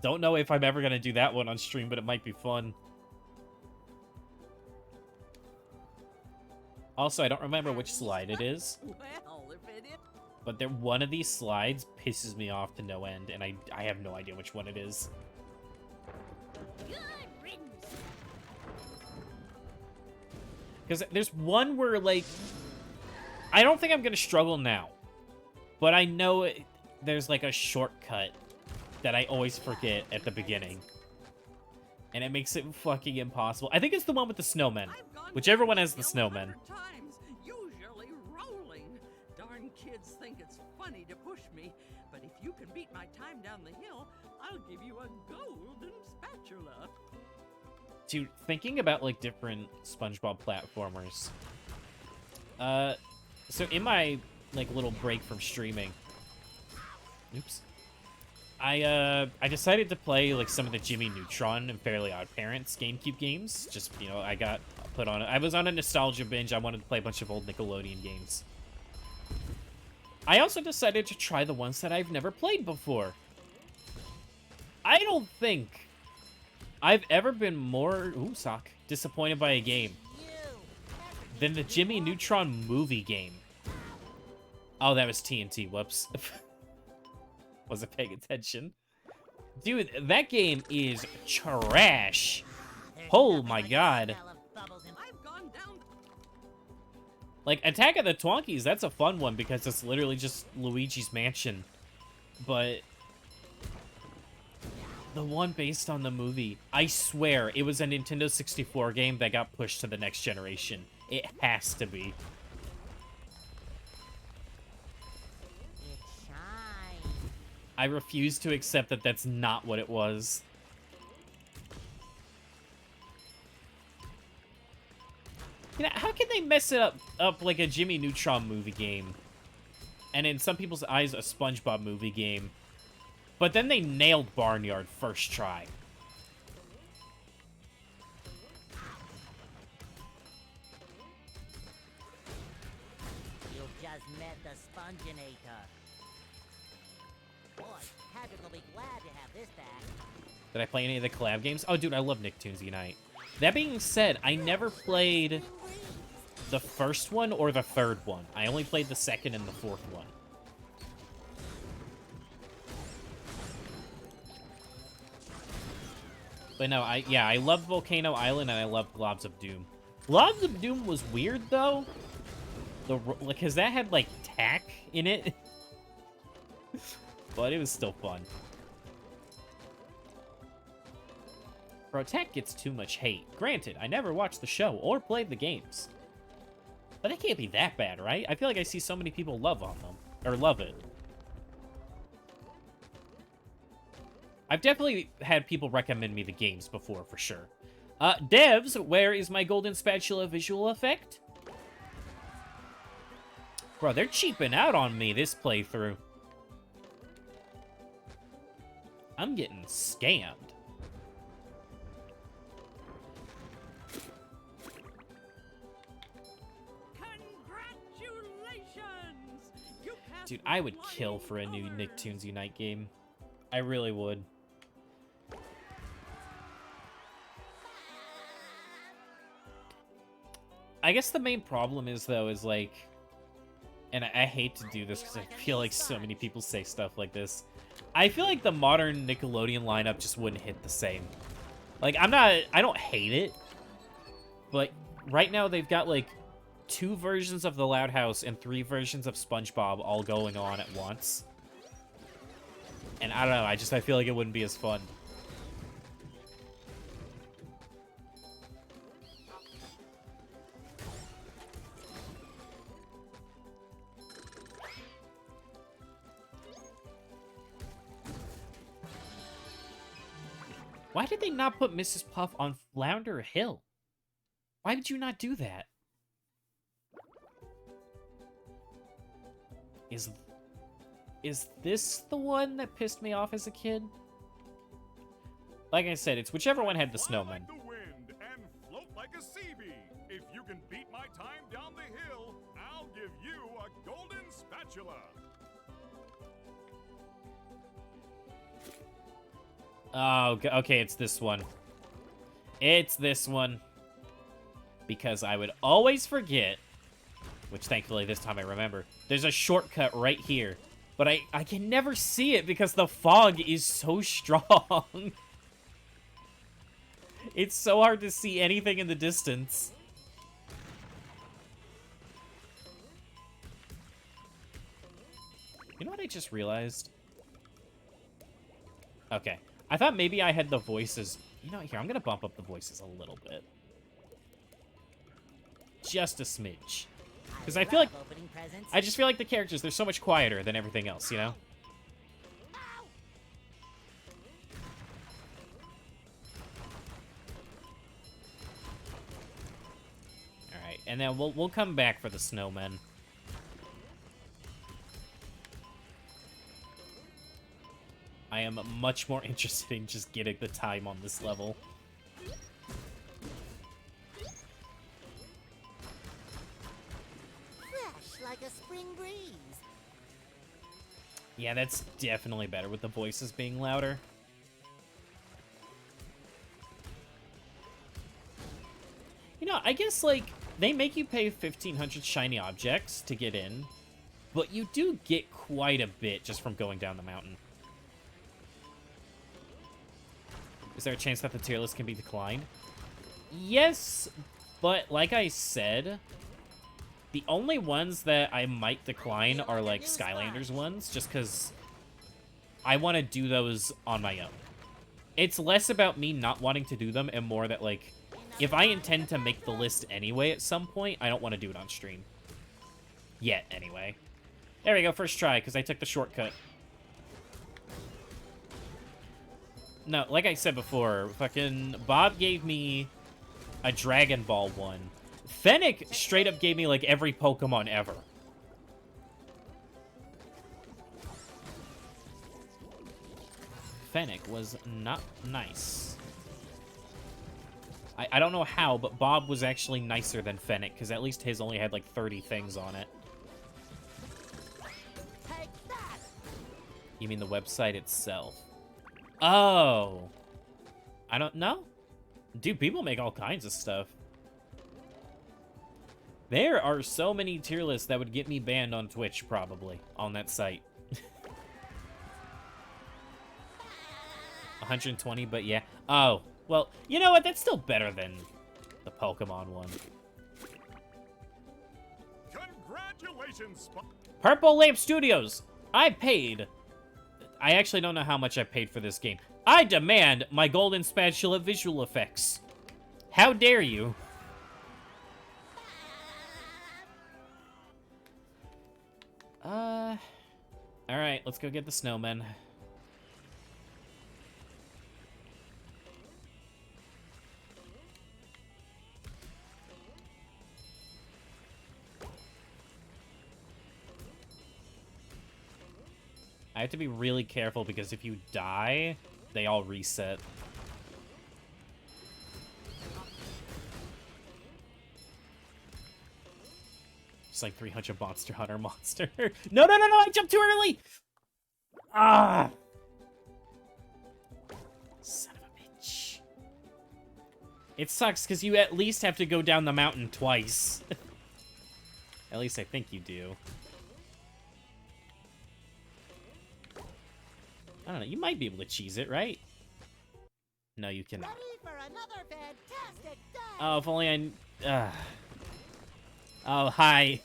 Don't know if I'm ever going to do that one on stream, but it might be fun. Also, I don't remember which slide it is. Well, if it is... But one of these slides pisses me off to no end, and I have no idea which one it is. Good riddance. Because there's one where, like... I don't think I'm going to struggle now. But I know there's, like, a shortcut that I always forget at the beginning. And it makes it fucking impossible. I think it's the one with the snowmen. Whichever one has the snowmen. Times, usually rolling. Darn kids think it's funny to push me, But if you can beat my time down the hill, I'll give you a golden spatula. Dude, thinking about, like, different SpongeBob platformers. So in my, like, little break from streaming... Oops. I decided to play, like, some of the Jimmy Neutron and Fairly Odd Parents GameCube games. Just, you know, I got put on... I was on a nostalgia binge. I wanted to play a bunch of old Nickelodeon games. I also decided to try the ones that I've never played before. I don't think I've ever been more disappointed by a game than the Jimmy Neutron movie game. Oh, that was TNT. Whoops. Wasn't paying attention. Dude, that game is trash. Oh my god. I've gone down. Like, Attack of the Twonkies, that's a fun one because it's literally just Luigi's Mansion. But the one based on the movie, I swear, it was a Nintendo 64 game that got pushed to the next generation. It has to be. It shines. I refuse to accept that that's not what it was. You know, how can they mess it up like a Jimmy Neutron movie game? And in some people's eyes, a SpongeBob movie game. But then they nailed Barnyard first try. You've just met the Sponginator. Boy, Patrick will be glad to have this back. Did I play any of the collab games? Oh, dude, I love Nicktoons Unite. That being said, I never played the first one or the third one. I only played the second and the fourth one. But no, I love Volcano Island and I love Globs of Doom. Globs of Doom was weird though, because that had like tack in it, but it was still fun. Bro, tack gets too much hate. Granted, I never watched the show or played the games, but it can't be that bad, right? I feel like I see so many people love on them or love it. I've definitely had people recommend me the games before, for sure. Devs, where is my golden spatula visual effect? Bro, they're cheaping out on me this playthrough. I'm getting scammed. Congratulations! You passed Dude, I would flying kill for a new colors. Nicktoons Unite game. I really would. I guess the main problem is, though, is like... And I hate to do this because I feel like so many people say stuff like this. I feel like the modern Nickelodeon lineup just wouldn't hit the same. Like, I don't hate it. But right now they've got, like, 2 versions of The Loud House and 3 versions of SpongeBob all going on at once. And I don't know, I feel like it wouldn't be as fun. Why did they not put Mrs. Puff on Flounder Hill? Why did you not do that? Is this the one that pissed me off as a kid? Like I said, it's whichever one had the Fly snowman. like the wind and float like a sea bee. If you can beat my time down the hill, I'll give you a golden spatula. Oh, okay, it's this one. It's this one. Because I would always forget, which thankfully this time I remember, there's a shortcut right here. But I can never see it because the fog is so strong. It's so hard to see anything in the distance. You know what I just realized? Okay. I thought maybe I had the voices... You know, here, I'm going to bump up the voices a little bit. Just a smidge. Because I feel like... Opening presents. I just feel like the characters, they're so much quieter than everything else, you know? And then we'll come back for the snowmen. I am much more interested in just getting the time on this level. Fresh like a spring breeze. Yeah, that's definitely better with the voices being louder. You know, I guess, like, they make you pay 1,500 shiny objects to get in, but you do get quite a bit just from going down the mountain. Is there a chance that the tier list can be declined? Yes, but like I said, the only ones that I might decline are, like, Skylanders ones, just because I want to do those on my own. It's less about me not wanting to do them and more that, like, if I intend to make the list anyway at some point, I don't want to do it on stream. Yet, anyway. There we go, first try, because I took the shortcut. No, like I said before, fucking Bob gave me a Dragon Ball one. Fennec straight up gave me, like, every Pokemon ever. Fennec was not nice. I don't know how, but Bob was actually nicer than Fennec, because at least his only had, like, 30 things on it. Take that. You mean the website itself? Oh. I don't know. Dude, people make all kinds of stuff. There are so many tier lists that would get me banned on Twitch, probably, on that site. 120, but yeah. Oh, well, you know what? That's still better than the Pokemon one. Congratulations, Purple Lamp Studios! I actually don't know how much I paid for this game. I demand my golden spatula visual effects. How dare you? Alright, let's go get the snowmen. I have to be really careful because if you die, they all reset. It's like 300 Monster Hunter monster. No, no, no, no! I jumped too early! Ah! Son of a bitch. It sucks because you at least have to go down the mountain twice. At least I think you do. I don't know, you might be able to cheese it, right? No, you cannot. Ready for another fantastic day. Oh, if only I... Oh, hi.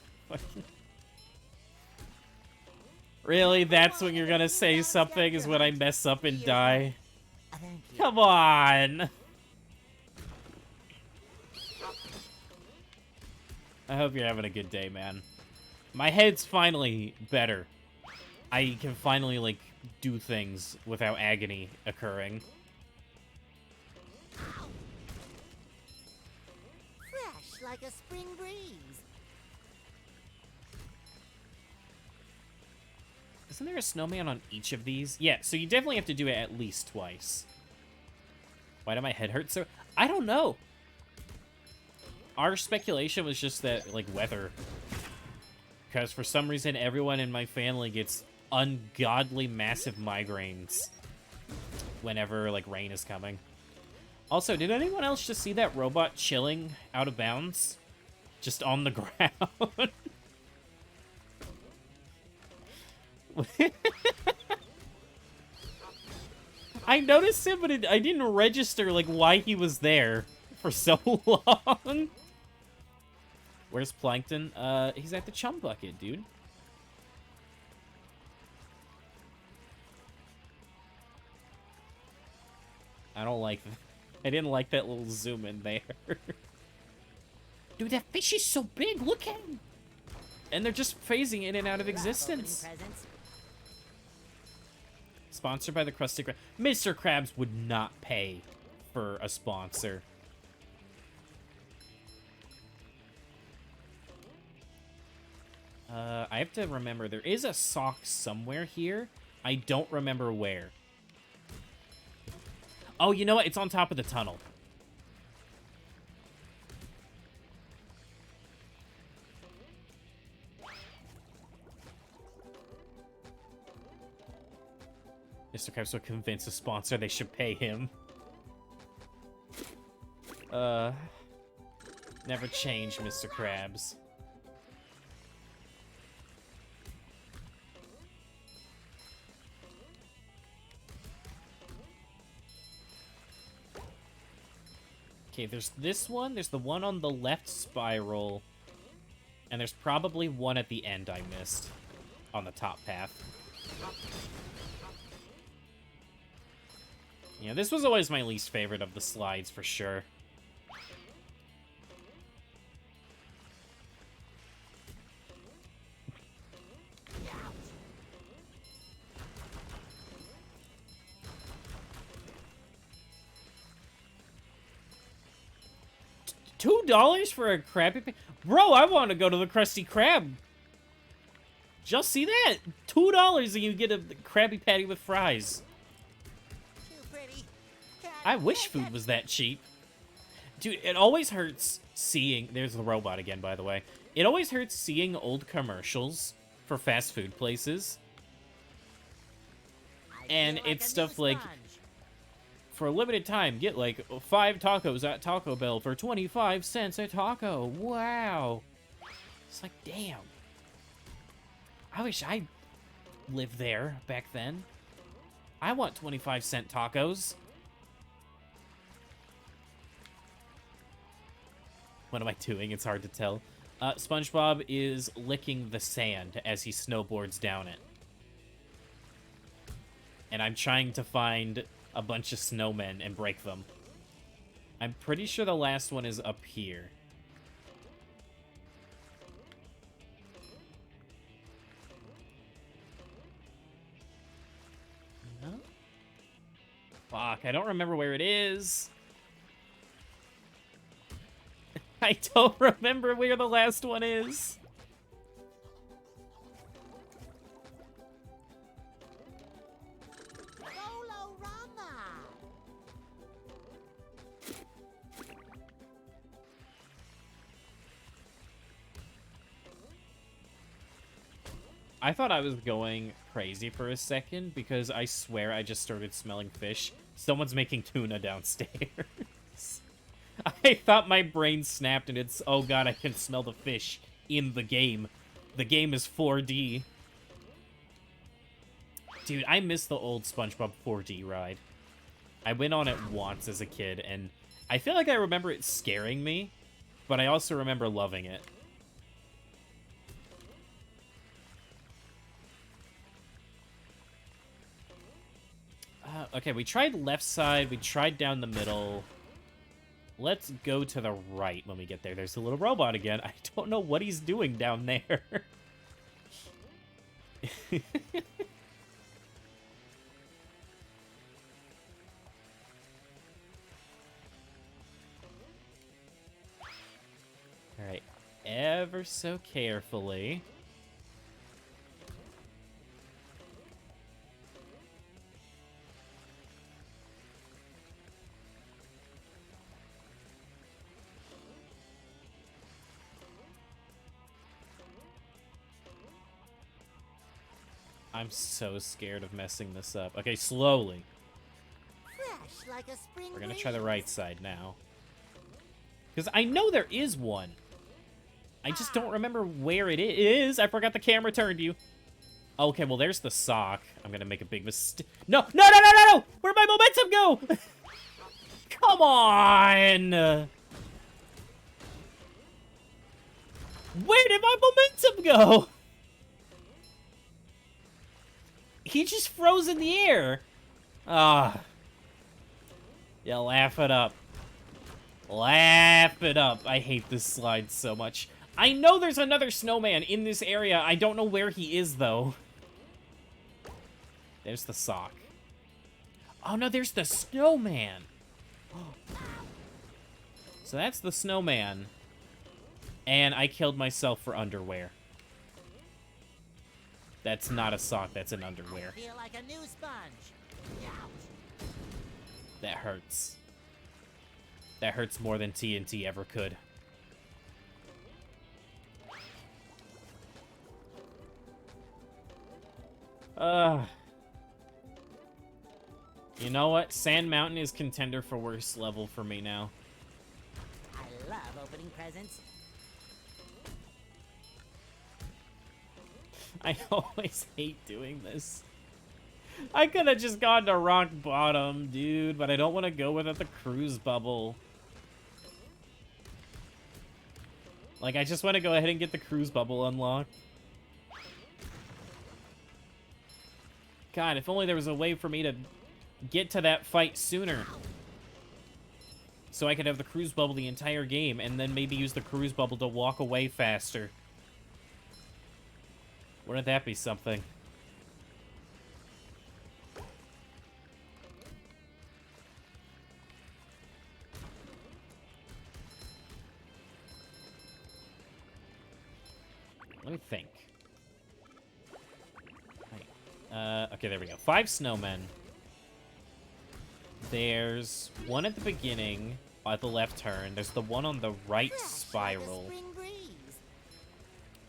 Really? That's when you're gonna say something, is when I mess up and die? Come on! I hope you're having a good day, man. My head's finally better. I can finally, like, do things without agony occurring. Fresh like a spring breeze. Isn't there a snowman on each of these? Yeah, so you definitely have to do it at least twice. Why did my head hurt so? I don't know. Our speculation was just that, like, weather. Because for some reason, everyone in my family gets ungodly massive migraines whenever, like, rain is coming. Also, did anyone else just see that robot chilling out of bounds? Just on the ground? I noticed him, but I didn't register, like, why he was there for so long. Where's Plankton? He's at the chum bucket, dude. I don't like that. I didn't like that little zoom in there. Dude, that fish is so big. Look at him. And they're just phasing in and out of existence. Sponsored by the Krusty Krab. Mr. Krabs would not pay for a sponsor. I have to remember, there is a sock somewhere here. I don't remember where. Oh, you know what? It's on top of the tunnel. Mr. Krabs will convince a sponsor they should pay him. Never change, Mr. Krabs. Okay, there's this one, there's the one on the left spiral, and there's probably one at the end I missed on the top path. Yeah, this was always my least favorite of the slides, for sure. $2 for a Krabby Patty? Bro, I want to go to the Krusty Krab. Just see that? $2 and you get a Krabby Patty with fries. I wish food was that cheap. Dude, it always hurts seeing... There's the robot again, by the way. It always hurts seeing old commercials for fast food places. And it's stuff like... For a limited time, get like 5 tacos at Taco Bell for 25 cents a taco. Wow. It's like, damn. I wish I lived there back then. I want 25-cent tacos. What am I doing? It's hard to tell. SpongeBob is licking the sand as he snowboards down it. And I'm trying to find a bunch of snowmen and break them. I'm pretty sure the last one is up here. No? Fuck, I don't remember where it is. I don't remember where the last one is. I thought I was going crazy for a second because I swear I just started smelling fish. Someone's making tuna downstairs. I thought my brain snapped and it's, oh god, I can smell the fish in the game. The game is 4D. Dude, I miss the old SpongeBob 4D ride. I went on it once as a kid, and I feel like I remember it scaring me, but I also remember loving it. Okay, we tried left side, we tried down the middle. Let's go to the right when we get there. There's a little robot again. I don't know what he's doing down there. Alright, ever so carefully. I'm so scared of messing this up. Okay, slowly. Fresh like a spring We're gonna breeze. try the right side now. Because I know there is one. I just don't remember where it is. I forgot the camera turned you. Okay, well, there's the sock. I'm gonna make a big mistake. No, no, no, no, no, no! Where'd my momentum go? Come on! Where did my momentum go? He just froze in the air. Ah. Yeah, laugh it up. Laugh it up. I hate this slide so much. I know there's another snowman in this area. I don't know where he is, though. There's the sock. Oh, no, there's the snowman. So that's the snowman. And I killed myself for underwear. That's not a sock, that's an underwear. Feel like a new sponge. Ouch. That hurts. That hurts more than TNT ever could. You know what? Sand Mountain is contender for worst level for me now. I love opening presents. I always hate doing this. I could have just gone to rock bottom, dude, but I don't want to go without the cruise bubble. Like, I just want to go ahead and get the cruise bubble unlocked. God, if only there was a way for me to get to that fight sooner. So I could have the cruise bubble the entire game, and then maybe use the cruise bubble to walk away faster. Wouldn't that be something? Let me think. Okay, there we go. 5 snowmen. There's one at the beginning, at the left turn. There's the one on the right spiral. Spring breeze.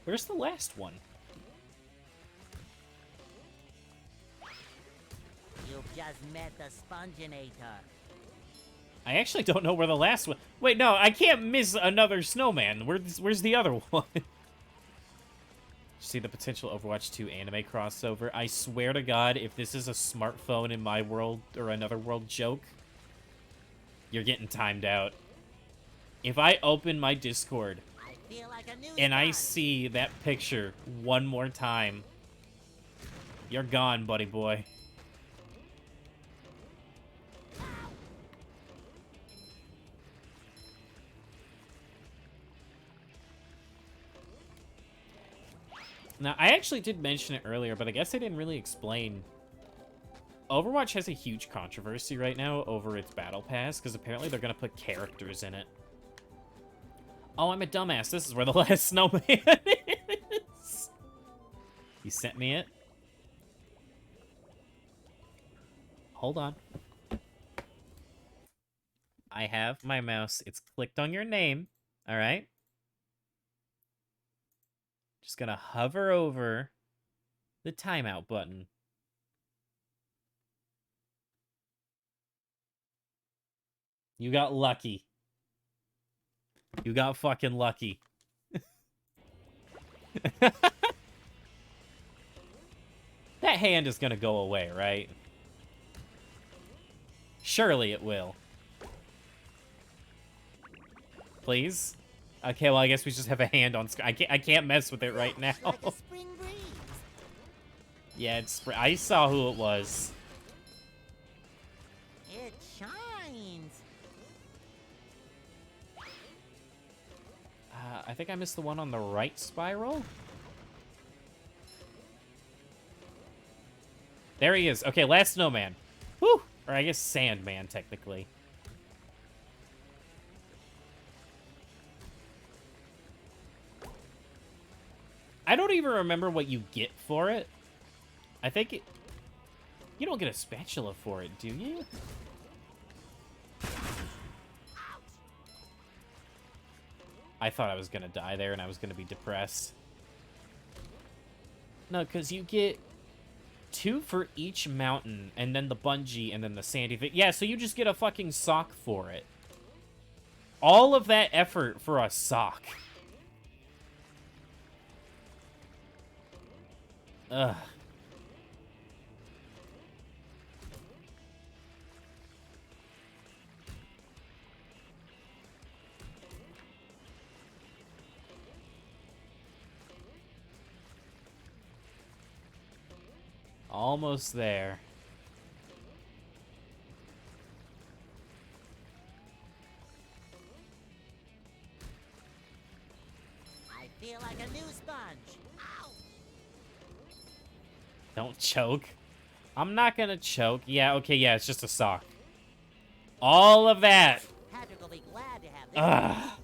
Where's the last one? You've just met the Sponginator. I actually don't know where the last one... Wait, no, I can't miss another snowman. Where's the other one? See the potential Overwatch 2 anime crossover? I swear to God, if this is a smartphone in my world or another world joke, you're getting timed out. If I open my Discord I feel like a new and I sponge. see that picture one more time, you're gone, buddy boy. Now, I actually did mention it earlier, but I guess I didn't really explain. Overwatch has a huge controversy right now over its Battle Pass, because apparently they're going to put characters in it. Oh, I'm a dumbass. This is where the last snowman is. You sent me it? Hold on. I have my mouse. It's clicked on your name. All right? Just gonna hover over the timeout button. You got lucky. You got fucking lucky. That hand is gonna go away, right? Surely it will. Please? Okay, well, I guess we just have a hand on screen. I can't mess with it right now. Like a spring breeze. Yeah, it's... I saw who it was. It shines. I think I missed the one on the right spiral. There he is. Okay, last snowman. Whew! Or I guess Sandman, technically. I don't even remember what you get for it. I think it... You don't get a spatula for it, do you? I thought I was gonna die there and I was gonna be depressed. No, because you get 2 for each mountain, and then the bungee, and then the sandy thing. Yeah, so you just get a fucking sock for it. All of that effort for a sock. Ugh. Almost there. I feel like a new sponge. Ow! Don't choke. I'm not gonna choke. Yeah, okay, yeah, it's just a sock. All of that. Patrick will be glad to have this. Ugh.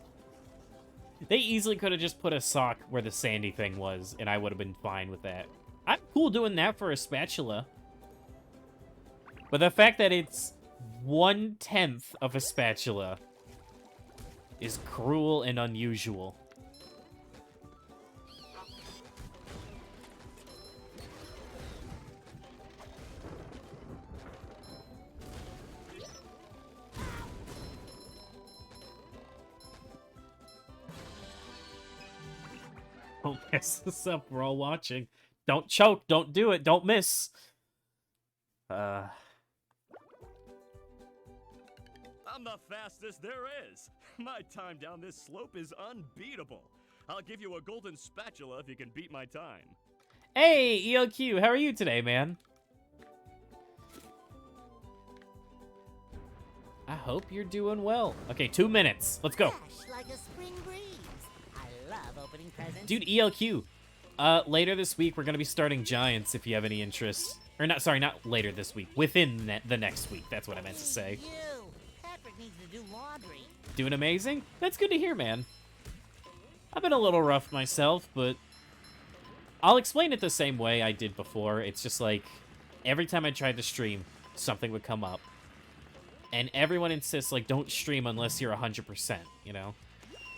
They easily could have just put a sock where the sandy thing was, and I would have been fine with that. I'm cool doing that for a spatula. But the fact that it's 1/10 of a spatula is cruel and unusual. Don't mess this up. We're all watching. Don't choke. Don't do it. Don't miss. I'm the fastest there is. My time down this slope is unbeatable. I'll give you a golden spatula if you can beat my time. Hey, ELQ, how are you today, man? I hope you're doing well. Okay, 2 minutes. Let's go. Fresh like a spring breeze. I love opening presents. Dude, ELQ. Later this week, we're going to be starting Giants, if you have any interest. Or not, sorry, not later this week. Within the next week. That's what I meant to say. You. Patrick needs to do laundry. Doing amazing? That's good to hear, man. I've been a little rough myself, but I'll explain it the same way I did before. It's just like, every time I tried to stream, something would come up. And everyone insists, like, don't stream unless you're 100%, you know?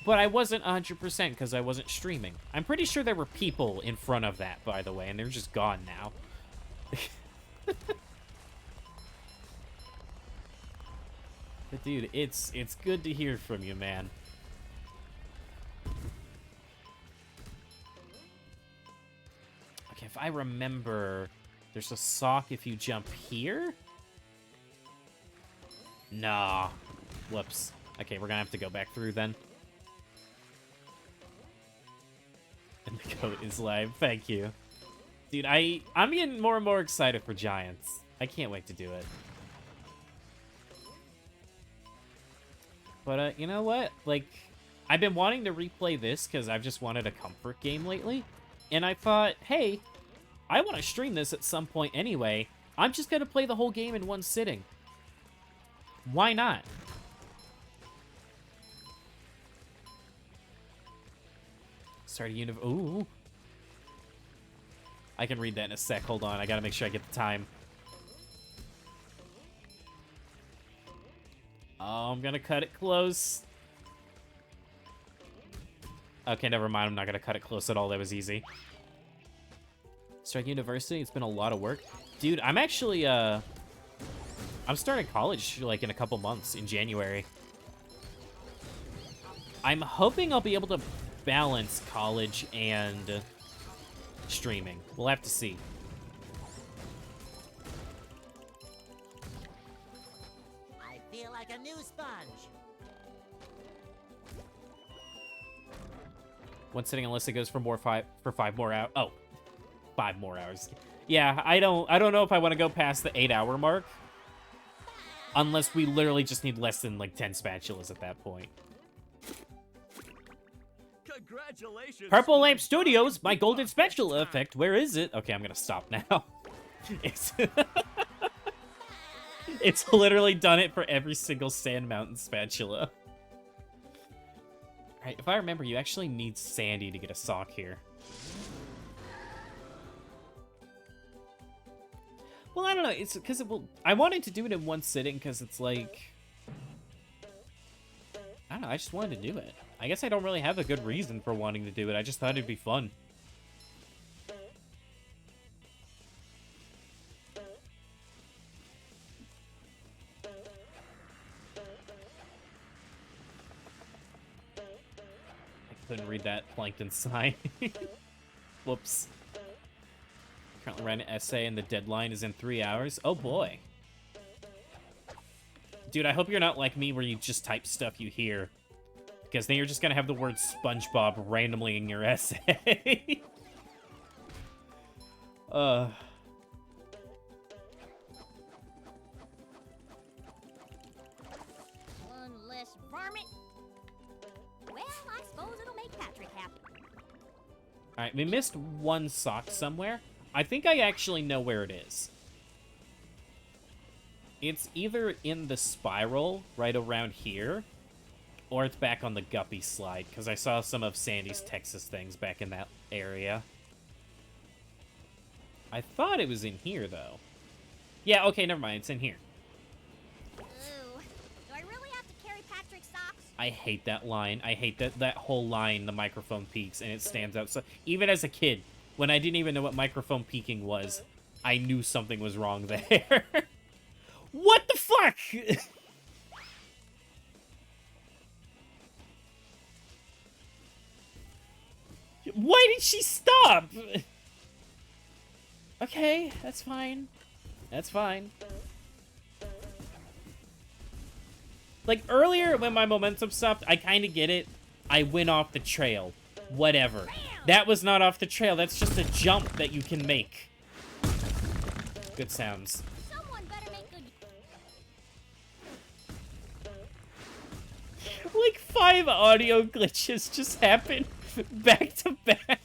But I wasn't 100% because I wasn't streaming. I'm pretty sure there were people in front of that, by the way, and they're just gone now. But dude, it's good to hear from you, man. Okay, if I remember, there's a sock if you jump here? Nah. Whoops. Okay, we're gonna have to go back through then. And the goat is live. Thank you. Dude, I'm getting more and more excited for Giants. I can't wait to do it. But, you know what? Like, I've been wanting to replay this because I've just wanted a comfort game lately. And I thought, hey, I want to stream this at some point anyway. I'm just going to play the whole game in one sitting. Why not? Start a Ooh. I can read that in a sec. Hold on. I gotta make sure I get the time. Oh, I'm gonna cut it close. Okay, never mind. I'm not gonna cut it close at all. That was easy. Start university. It's been a lot of work. Dude, I'm actually, I'm starting college, like, in a couple months, in January. I'm hoping I'll be able to balance college and streaming. We'll have to see. I feel like a new sponge. One sitting unless it goes for 5 more hours. Oh, 5 more hours. Yeah, I don't know if I want to go past the 8-hour mark. Unless we literally just need less than like 10 spatulas at that point. Congratulations. Purple Lamp Studios, my golden spatula effect. Where is it? Okay, I'm gonna stop now. It's literally done it for every single Sand Mountain spatula. Alright, if I remember, you actually need Sandy to get a sock here. Well, I don't know. It's because I wanted to do it in one sitting because it's like, I don't know. I just wanted to do it. I guess I don't really have a good reason for wanting to do it. I just thought it'd be fun. I couldn't read that plankton sign. Whoops. Currently writing an essay and the deadline is in 3 hours. Oh boy. Dude, I hope you're not like me where you just type stuff you hear. Because then you're just gonna have the word SpongeBob randomly in your essay. One less varmint. Well, I suppose it'll make Patrick happy. Alright, we missed one sock somewhere. I think I actually know where it is. It's either in the spiral right around here, or it's back on the Guppy slide, because I saw some of Sandy's Texas things back in that area. I thought it was in here, though. Yeah, okay, never mind. It's in here. Ooh. Do I really have to carry Patrick's socks? I hate that line. I hate that whole line, the microphone peaks, and it stands out. So even as a kid, when I didn't even know what microphone peaking was, I knew something was wrong there. What the fuck? Why did she stop? Okay, that's fine. That's fine. Like, earlier when my momentum stopped, I kind of get it. I went off the trail. Whatever. That was not off the trail. That's just a jump that you can make. Good sounds. Someone better make good. Like 5 audio glitches just happened back to back.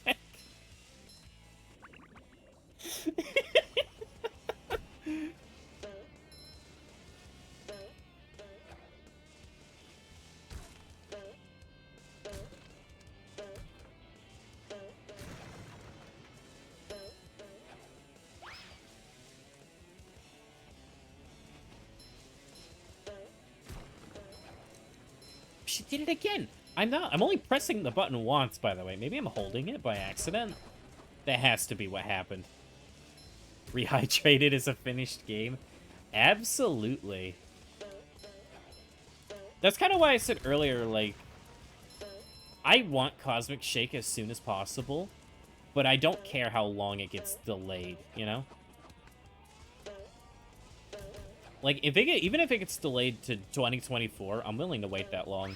She did it again. I'm only pressing the button once, by the way. Maybe I'm holding it by accident. That has to be what happened. Rehydrated is a finished game. Absolutely. That's kind of why I said earlier, like, I want Cosmic Shake as soon as possible, but I don't care how long it gets delayed, you know? Like, even if it gets delayed to 2024, I'm willing to wait that long.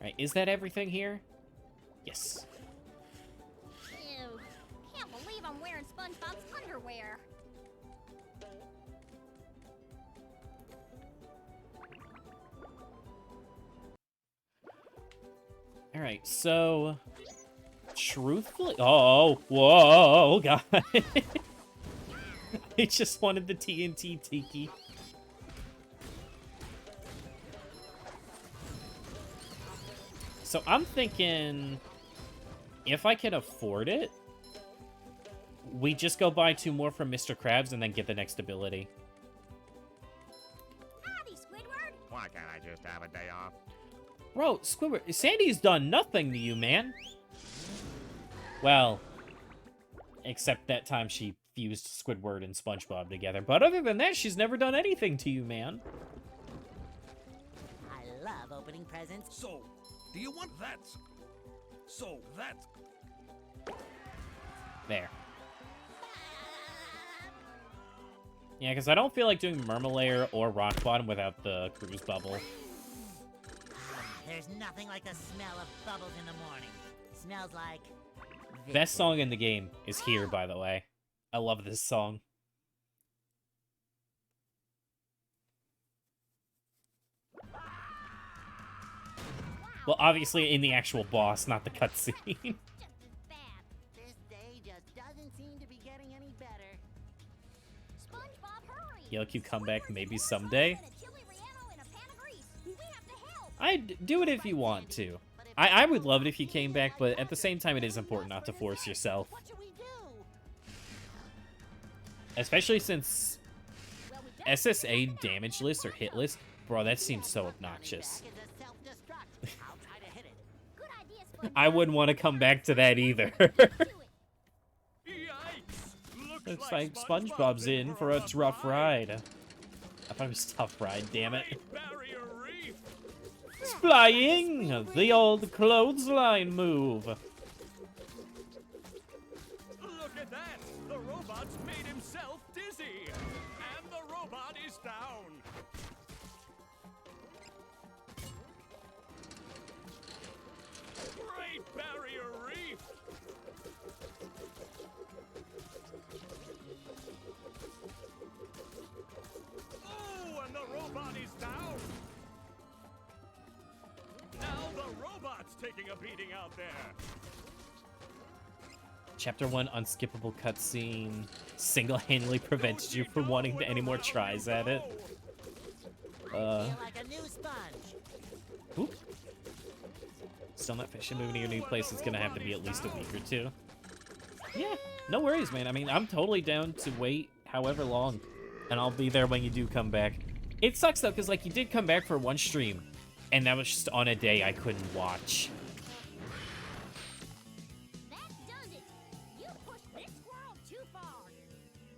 Right, is that everything here? Yes. Ew. Can't believe I'm wearing SpongeBob's underwear. Alright, so... Truthfully... Oh, whoa, God. I just wanted the TNT Tiki. So I'm thinking... If I can afford it, we just go buy 2 more from Mr. Krabs and then get the next ability. Howdy, Squidward. Why can't I just have a day off? Bro, Squidward, Sandy's done nothing to you, man. Well, except that time she fused Squidward and SpongeBob together. But other than that, she's never done anything to you, man. I love opening presents. So, do you want that? So, that. There. Yeah, because I don't feel like doing Murmalayer or Rock Bottom without the cruise bubble. There's nothing like the smell of bubbles in the morning. Smells like... Best song in the game is here, by the way. I love this song. Well, obviously in the actual boss, not the cutscene. Just as bad. This day just doesn't seem to be getting any better. SpongeBob, hurry. Yelq come back maybe someday. And a chili Rihanna and a pan of grease. We have to help. I'd do it if you want to. I would love it if you came back, but at the same time, it is important not to force yourself. What should we do? Especially since SSA damage list or hit list, bro, that seems so obnoxious. Back is a self-destruct. I'll try to hit it. Good idea, SpongeBob. I wouldn't want to come back to that either. Do it. Yikes! Looks It's like SpongeBob's in for a rough ride. I thought it was tough ride, damn it. Barrier Reef! Flying! The old clothesline move. Look at that! The robot's made himself dizzy! And the robot is down! Great Barrier Reef! Oh, and the robot is down! Now the robot's taking a beating out there! Chapter 1 unskippable cutscene single-handedly prevents you from wanting any more tries at it. Feel like a new sponge. Oop. Still not fishing. Moving to a new place is gonna have to be at least a week or 2. Yeah, no worries, man. I mean, I'm totally down to wait however long, and I'll be there when you do come back. It sucks, though, because, like, you did come back for one stream, and that was just on a day I couldn't watch. That does it. You pushed this squirrel too far.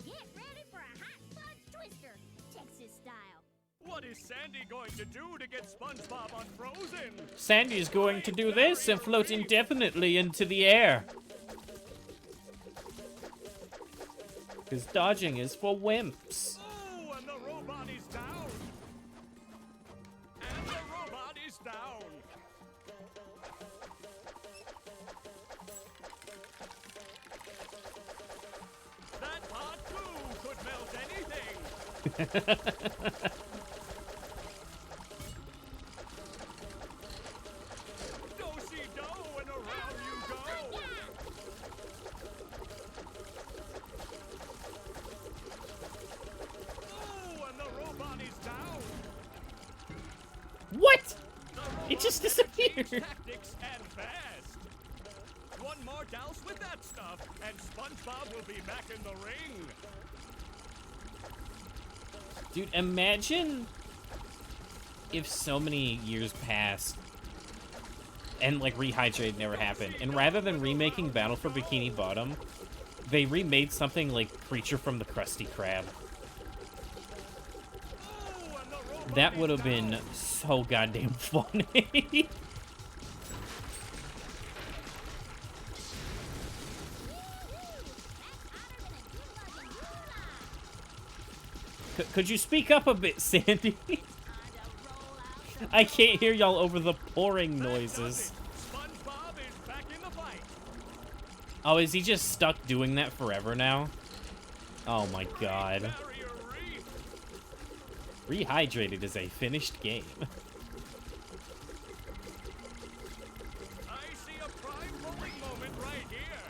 Get ready for a hot fudge twister, Texas style. What is Sandy going to do to get SpongeBob unfrozen? Sandy's going to do this and float indefinitely into the air. Because dodging is for wimps. Oh, and the robot is down. And the robot is down. That hot glue could melt anything. Do-si-do, and around you go. Oh, and the robot is down. What? The It just robot has disappeared. changed Tactics and fast. One more douse with that stuff, and SpongeBob will be back in the ring. Dude, imagine if so many years passed and, like, Rehydrated never happened. And rather than remaking Battle for Bikini Bottom, they remade something like Creature from the Krusty Krab. Oh, and the robot That is would have down. been so goddamn funny. Could you speak up a bit, Sandy? I can't hear y'all over the pouring That does noises. it. SpongeBob is back in the fight. Oh, is he just stuck doing that forever now? Oh my god. Barrier reef. Rehydrated is a finished game. I see a prime bowling moment right here.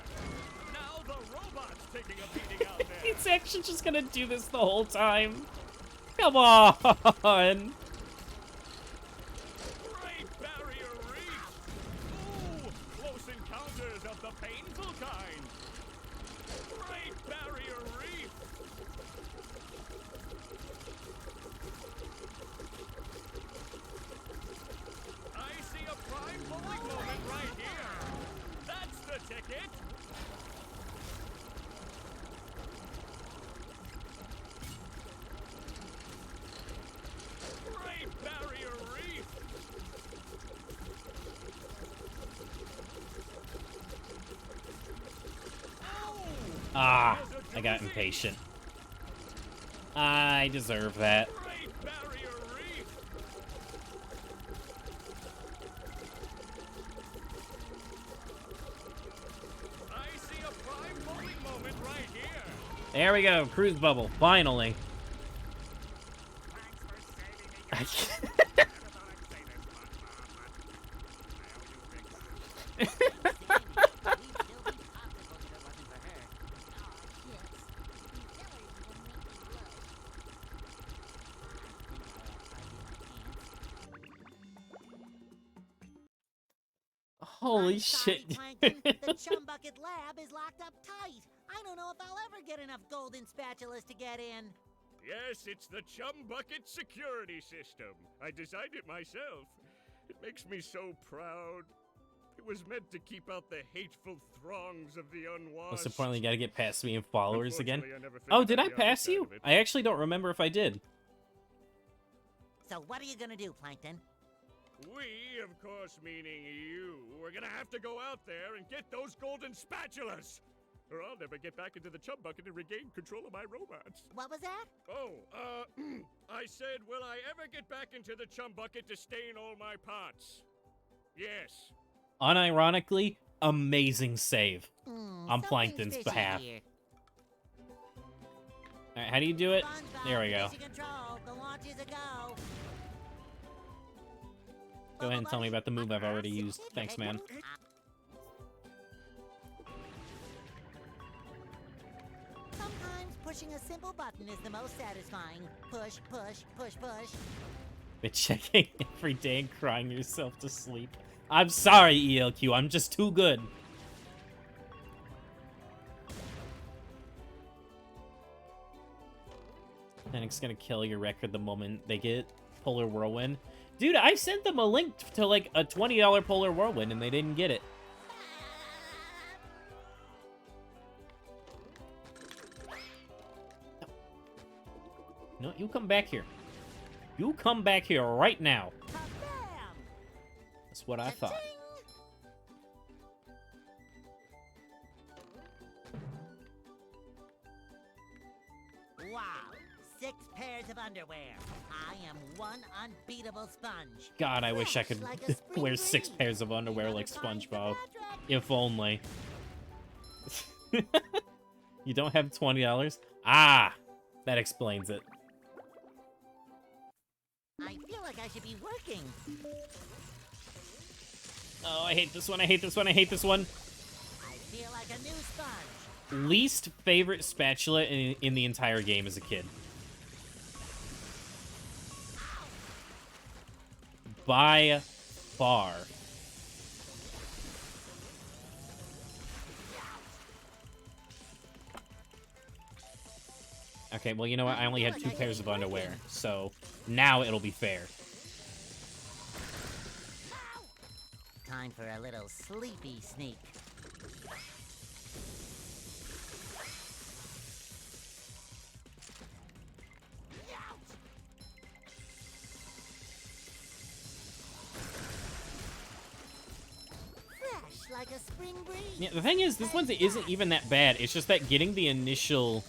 Now the robot's taking a beating out there. It's actually just gonna do this the whole time. Come on! Great barrier reef. Ooh, close encounters of the painful kind. Great barrier reef. I see a prime bowling moment right here. That's the ticket. Great barrier reef. Ow! Ah, I got impatient. I deserve that. Great barrier reef. I see a prime bowling moment right here. There we go, cruise bubble, finally. Thanks for saving me. I I can't- never thought I'd say this, but I owe you big time. We'd still be popsicles if it wasn't for her. Aw, yes. These fellers will make me glow. Holy I'm sorry, shit. Plankton. The Chum Bucket Lab is locked up tight. I don't know if I'll ever get enough golden spatulas to get in. Yes, it's the Chum Bucket security system. I designed it myself. It makes me so proud. It was meant to keep out the hateful throngs of the unwashed. Most importantly, you gotta get past me and followers again. Unfortunately, I never Oh, figured did out I the other pass side you? of it. I actually don't remember if I did. So what are you gonna do, Plankton? We, of course meaning you, are gonna have to go out there and get those golden spatulas! Or I'll never get back into the Chum Bucket and regain control of my robots. What was that? Oh, I said, will I ever get back into the Chum Bucket to stain all my pots? Yes. Unironically, amazing save. On Something's Plankton's fishy behalf. here. Alright, how do you do it? SpongeBob, There we go. mission control. The launch is a go. Go ahead and tell me about the move I've already used. Thanks, man. Sometimes pushing a simple button is the most satisfying. Push, push, push, push. Been checking every day and crying yourself to sleep. I'm sorry, ELQ. I'm just too good. Panic's gonna kill your record the moment they get Polar Whirlwind. Dude, I sent them a link to, like, a $20 Polar Whirlwind, and they didn't get it. No, you come back here. You come back here right now. That's what I thought. Wow, 6 pairs of underwear. I am one unbeatable sponge. God, I wish I could Fresh like a spring wear 6 breeze. pairs of underwear like SpongeBob. If only. You don't have $20? Ah, that explains it. I feel like I should be working. Oh, I hate this one, I hate this one, I hate this one. I feel like a new sponge. Least favorite spatula in the entire game as a kid. By far. Okay, well, you know what? I only had 2 pairs of underwear, so now it'll be fair. Time for a little sleepy sneak. Fresh like a spring breeze. Yeah, the thing is, this one isn't even that bad. It's just that getting the initial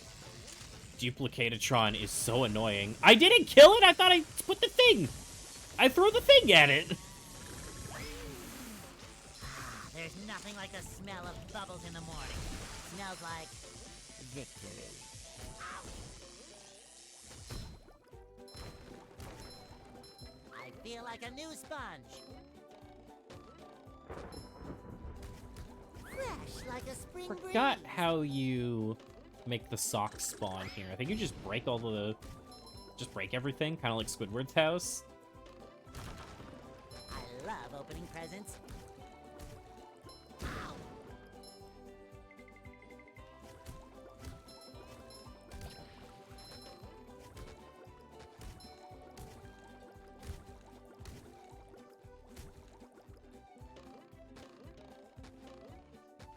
KarpehTran is so annoying. I didn't kill it! I thought I put the thing! I threw the thing at it! There's nothing like the smell of bubbles in the morning. Smells like victory. I feel like a new sponge. Fresh like a spring breeze. Forgot how you make the socks spawn here. I think you just break all the... Just break everything, kind of like Squidward's house. I love opening presents.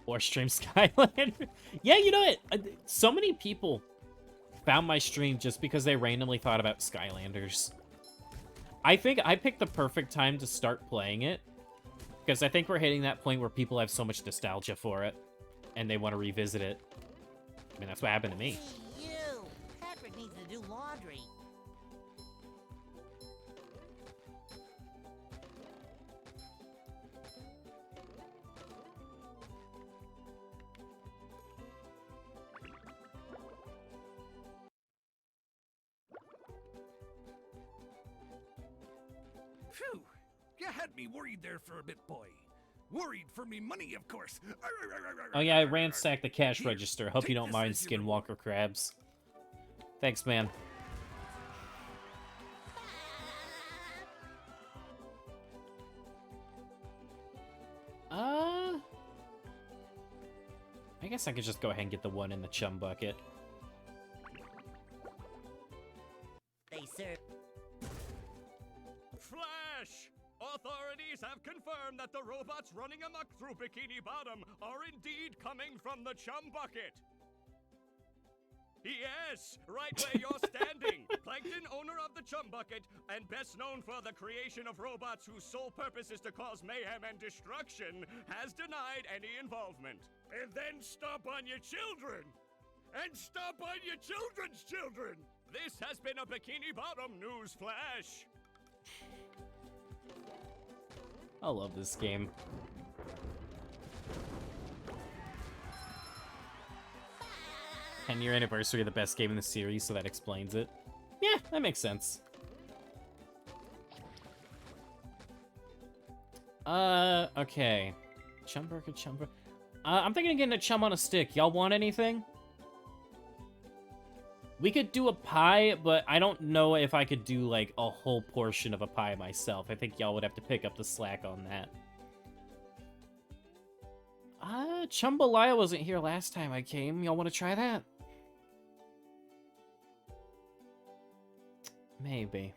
Or stream Skylander. Yeah, you know what? So many people found my stream just because they randomly thought about Skylanders. I think I picked the perfect time to start playing it, because I think we're hitting that point where people have so much nostalgia for it, and they want to revisit it. I mean, that's what happened to me. Hey, you! Patrick needs to do laundry. Phew! You had me worried there for a bit, boy. Worried for me money, of course. Oh yeah, I ransacked the cash Here, register. Hope you take don't this mind, as your Skinwalker Crabs. Thanks, man. I guess I could just go ahead and get the one in the chum bucket. They serve. Flash! Authorities have confirmed that the robots running amok through Bikini Bottom are indeed coming from the chum bucket. Yes, right where you're standing. Plankton, owner of the chum bucket, and best known for the creation of robots whose sole purpose is to cause mayhem and destruction, has denied any involvement. And then stomp on your children! And stomp on your children's children! This has been a Bikini Bottom news flash. I love this game. 10-year anniversary of the best game in the series, so that explains it. Yeah, that makes sense. Okay. Chum burger, chum burger. I'm thinking of getting a chum on a stick. Y'all want anything? We could do a pie, but I don't know if I could do, like, a whole portion of a pie myself. I think y'all would have to pick up the slack on that. Chumbalaya wasn't here last time I came. Y'all want to try that? Maybe.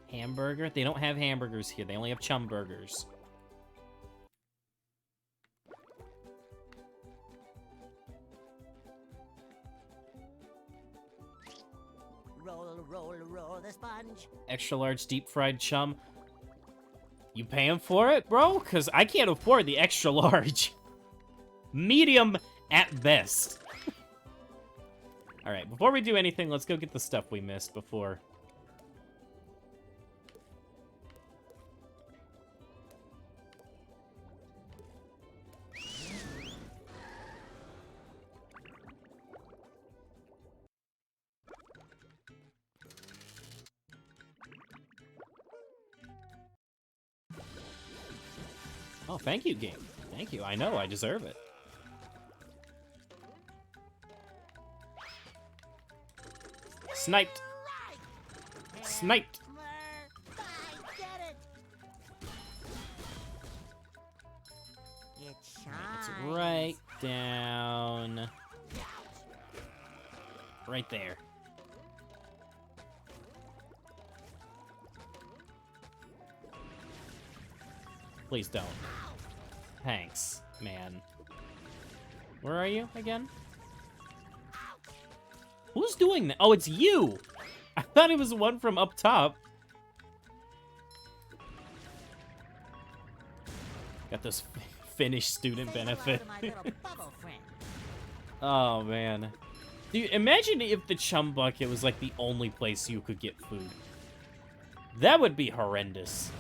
Hamburger? They don't have hamburgers here. They only have chum burgers. Roll the sponge. Extra large deep fried chum. You paying for it, bro? Because I can't afford the extra large. Medium at best. Alright, before we do anything, let's go get the stuff we missed before. Oh, thank you, game. Thank you. I know, I deserve it. Sniped. Sniped. I get it. It shines. It's right down. Right there. Please don't. Thanks, man. Where are you again? Who's doing that? Oh, it's you! I thought it was the one from up top. Got this Finnish student benefit. Oh, man. Dude, imagine if the chum bucket was like the only place you could get food. That would be horrendous.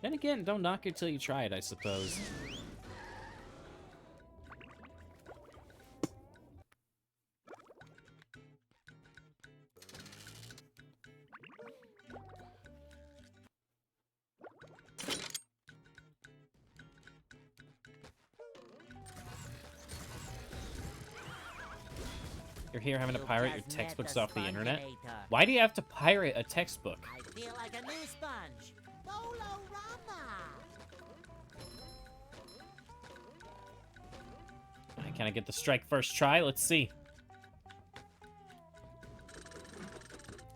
Then again, don't knock it till you try it, I suppose. You're here having to pirate your textbooks off the internet? Why do you have to pirate a textbook? I feel like a new sponge. Can I get the strike first try? Let's see.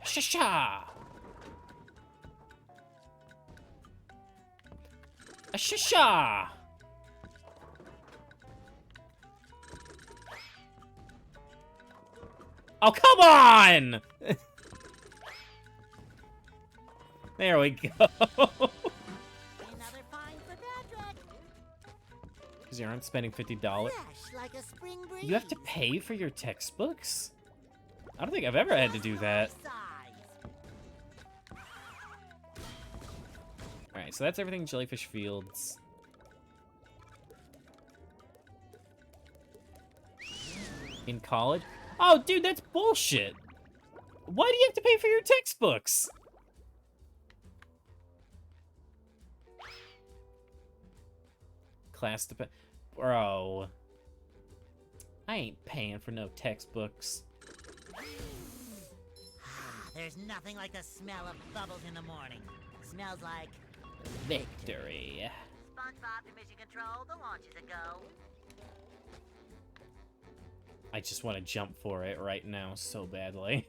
Sha-sha! Sha-sha! Oh, come on! There we go. Because you aren't spending $50. Like a spring breeze. You have to pay for your textbooks? I don't think I've ever had to do that. Alright, so that's everything Jellyfish Fields. In college? Oh, dude, that's bullshit. Why do you have to pay for your textbooks? Class depend. Bro. I ain't paying for no textbooks. There's nothing like the smell of bubbles in the morning. Smells like victory. SpongeBob to mission control. The launch is a go. I just want to jump for it right now so badly.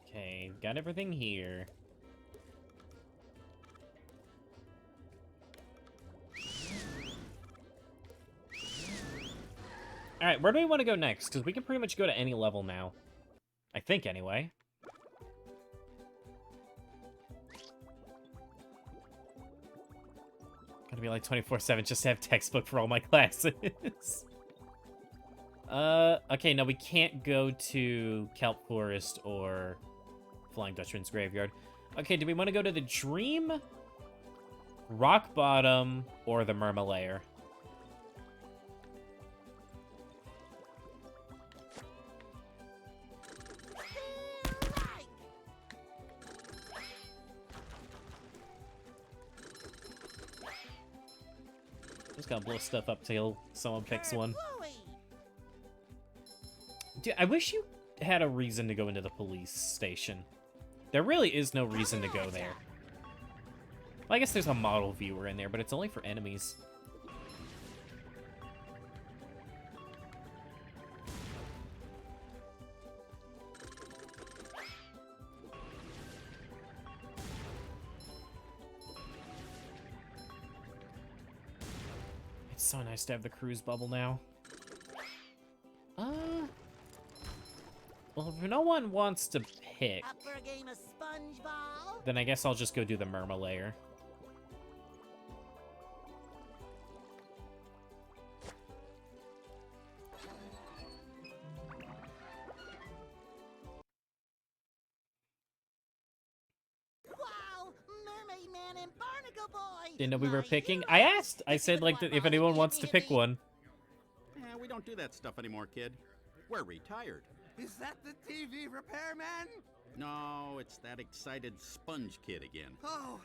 Okay, got everything here. Alright, where do we want to go next? Because we can pretty much go to any level now. I think, anyway. Gotta be like 24/7 just to have textbook for all my classes. Okay, no, we can't go to Kelp Forest or Flying Dutchman's Graveyard. Okay, do we want to go to the Dream, Rock Bottom, or the Murmalair? Just gotta blow stuff up till someone picks one. Dude, I wish you had a reason to go into the police station. There really is no reason to go there. Well, I guess there's a model viewer in there, but it's only for enemies. It's so nice to have the cruise bubble now. Well, if no one wants to pick, Up for a game of SpongeBob? then I guess I'll just go do the Murma layer. Wow! Mermaid Man and Barnacle Boy! Didn't know we were My picking. heroes! I asked. I This said, is like, what if Molly anyone gave wants me to to pick be. one. Yeah, we don't do that stuff anymore, kid. We're retired. Is that the TV repairman? No, it's that excited sponge kid again. Oh,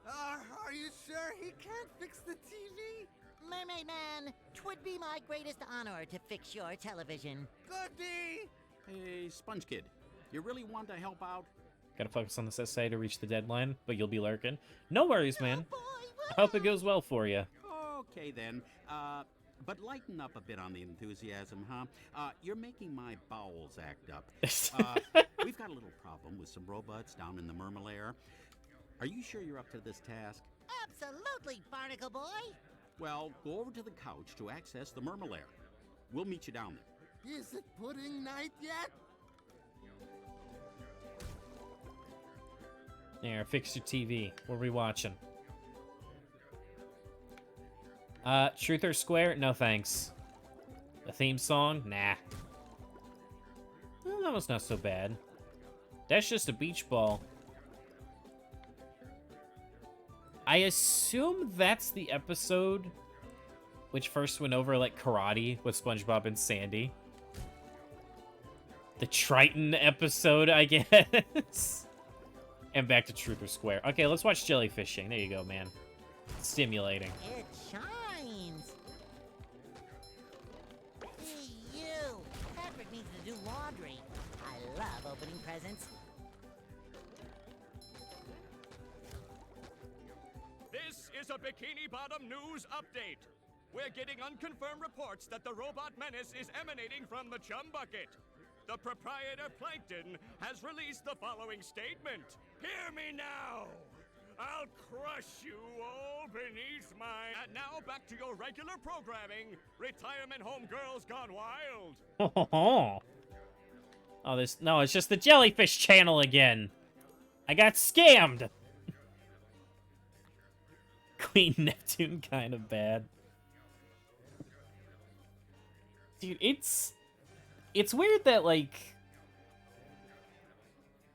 are you sure he can't fix the TV? Mermaid Man, 'twould be my greatest honor to fix your television. Goody! Hey, sponge kid, you really want to help out? Gotta focus on this essay to reach the deadline, but you'll be lurking. No worries, man. Boy, I hope it goes well for you. Okay then. But lighten up a bit on the enthusiasm, huh? You're making my bowels act up. We've got a little problem with some robots down in the Murma lair. Are you sure you're up to this task? Absolutely, Barnacle Boy! Well, go over to the couch to access the Murma lair. We'll meet you down there. Is it pudding night yet? There, fix your TV. What are we watching? Truth or Square? No thanks. The theme song? Nah. Well, that was not so bad. That's just a beach ball. I assume that's the episode which first went over, like, karate with SpongeBob and Sandy. The Triton episode, I guess. And back to Truth or Square. Okay, let's watch jellyfishing. There you go, man. Stimulating. It shines! Hey, you! Patrick needs to do laundry. I love opening presents. This is a Bikini Bottom news update. We're getting unconfirmed reports that the robot menace is emanating from the chum bucket. The proprietor, Plankton, has released the following statement. Hear me now! I'll crush you all beneath my... And now back to your regular programming. Retirement Home Girls Gone Wild. Oh, this... No, it's just the Jellyfish Channel again. I got scammed. Queen Neptune kind of bad. Dude, it's weird that, like,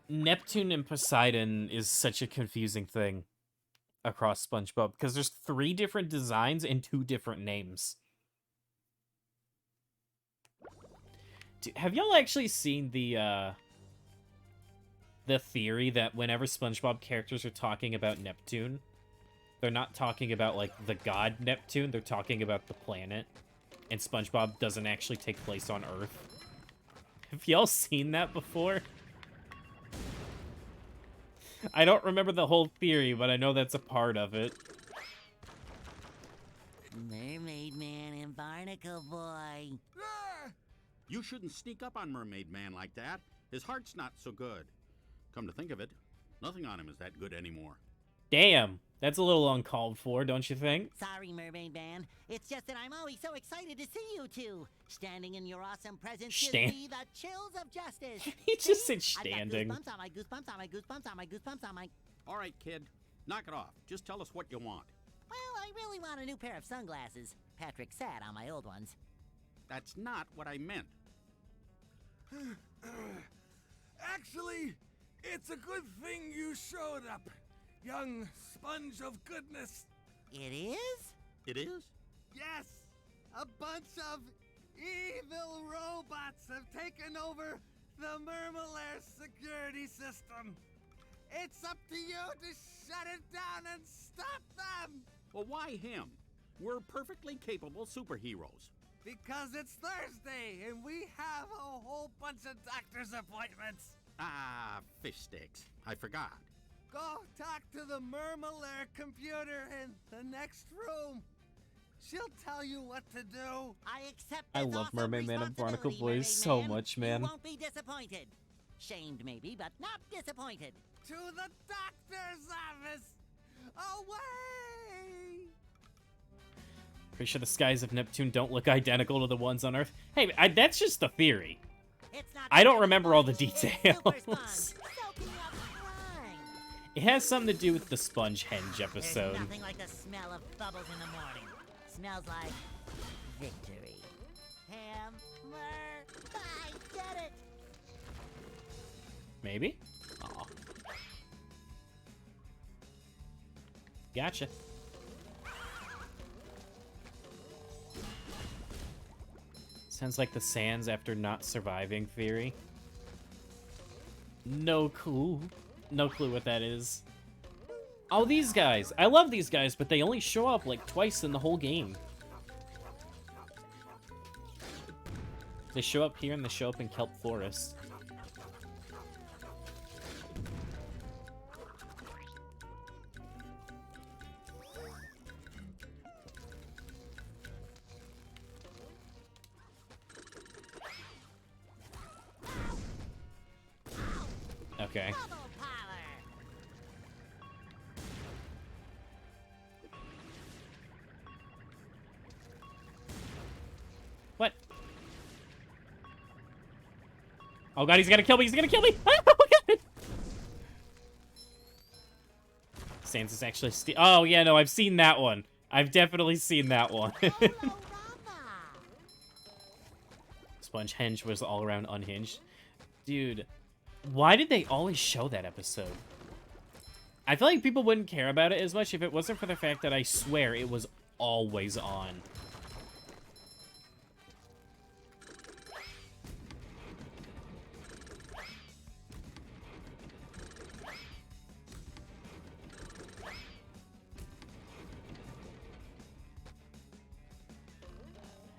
Neptune and Poseidon is such a confusing thing across SpongeBob, because there's 3 different designs and 2 different names. Dude, have y'all actually seen the theory that whenever SpongeBob characters are talking about Neptune, they're not talking about, like, the god Neptune, they're talking about the planet, and SpongeBob doesn't actually take place on Earth? Have y'all seen that before? I don't remember the whole theory, but I know that's a part of it. Mermaid Man and Barnacle Boy. You shouldn't sneak up on Mermaid Man like that. His heart's not so good. Come to think of it, nothing on him is that good anymore. Damn, that's a little uncalled for, don't you think? Sorry, Mermaid Man. It's just that I'm always so excited to see you two. Standing in your awesome presence gives me the chills of justice. He just said I've got standing. goosebumps on my goosebumps on my goosebumps on my goosebumps on my... All right, kid, knock it off. Just tell us what you want. Well, I really want a new pair of sunglasses. Patrick sat on my old ones. That's not what I meant. Actually, it's a good thing you showed up, young sponge of goodness. It is? It is? Yes! A bunch of evil robots have taken over the Murmalair security system. It's up to you to shut it down and stop them! Well, why him? We're perfectly capable superheroes. Because it's Thursday and we have a whole bunch of doctor's appointments. Ah, fish sticks. I forgot. Go talk to the Murmelaire computer in the next room. She'll tell you what to do. I accept I this love awesome Mermaid Man and Barnacle responsibility, Boys so Mermaid Man. much, man. You won't be disappointed. Shamed maybe, but not disappointed. To the doctor's office. Away! Pretty sure the skies of Neptune don't look identical to the ones on Earth. Hey, that's just a theory. It's not I don't just remember all the sponge, it's details. super sponge, soaking up slime. It has something to do with the Sponge Henge There's episode. nothing like the smell of bubbles in the morning. Smells like victory. Hammer, I did it. Maybe? Aw. Gotcha. Sounds like the sands after not surviving theory. No clue. No clue what that is. Oh, these guys. I love these guys, but they only show up like twice in the whole game. They show up here and they show up in Kelp Forest. Okay. Bubble power. What? Oh god, he's gonna kill me! He's gonna kill me! Oh god! Sans is actually oh yeah, no, I've seen that one. I've definitely seen that one. Sponge Henge was all around unhinged. Dude, why did they always show that episode? I feel like people wouldn't care about it as much if it wasn't for the fact that I swear it was always on.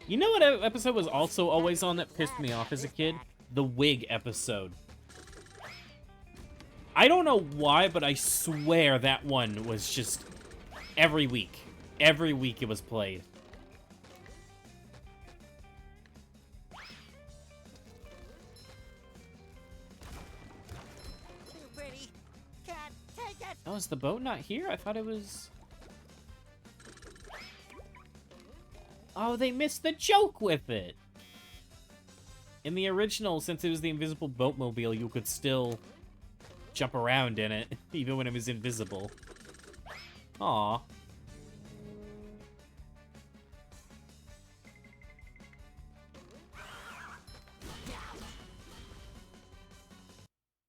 You know what episode was also always on that pissed me off as a kid? The wig episode. I don't know why, but I swear that one was just every week. Every week it was played. Too pretty. Can't take it. Oh, is the boat not here? I thought it was... Oh, they missed the joke with it. In the original, since it was the invisible boatmobile, you could still jump around in it, even when it was invisible. Aw.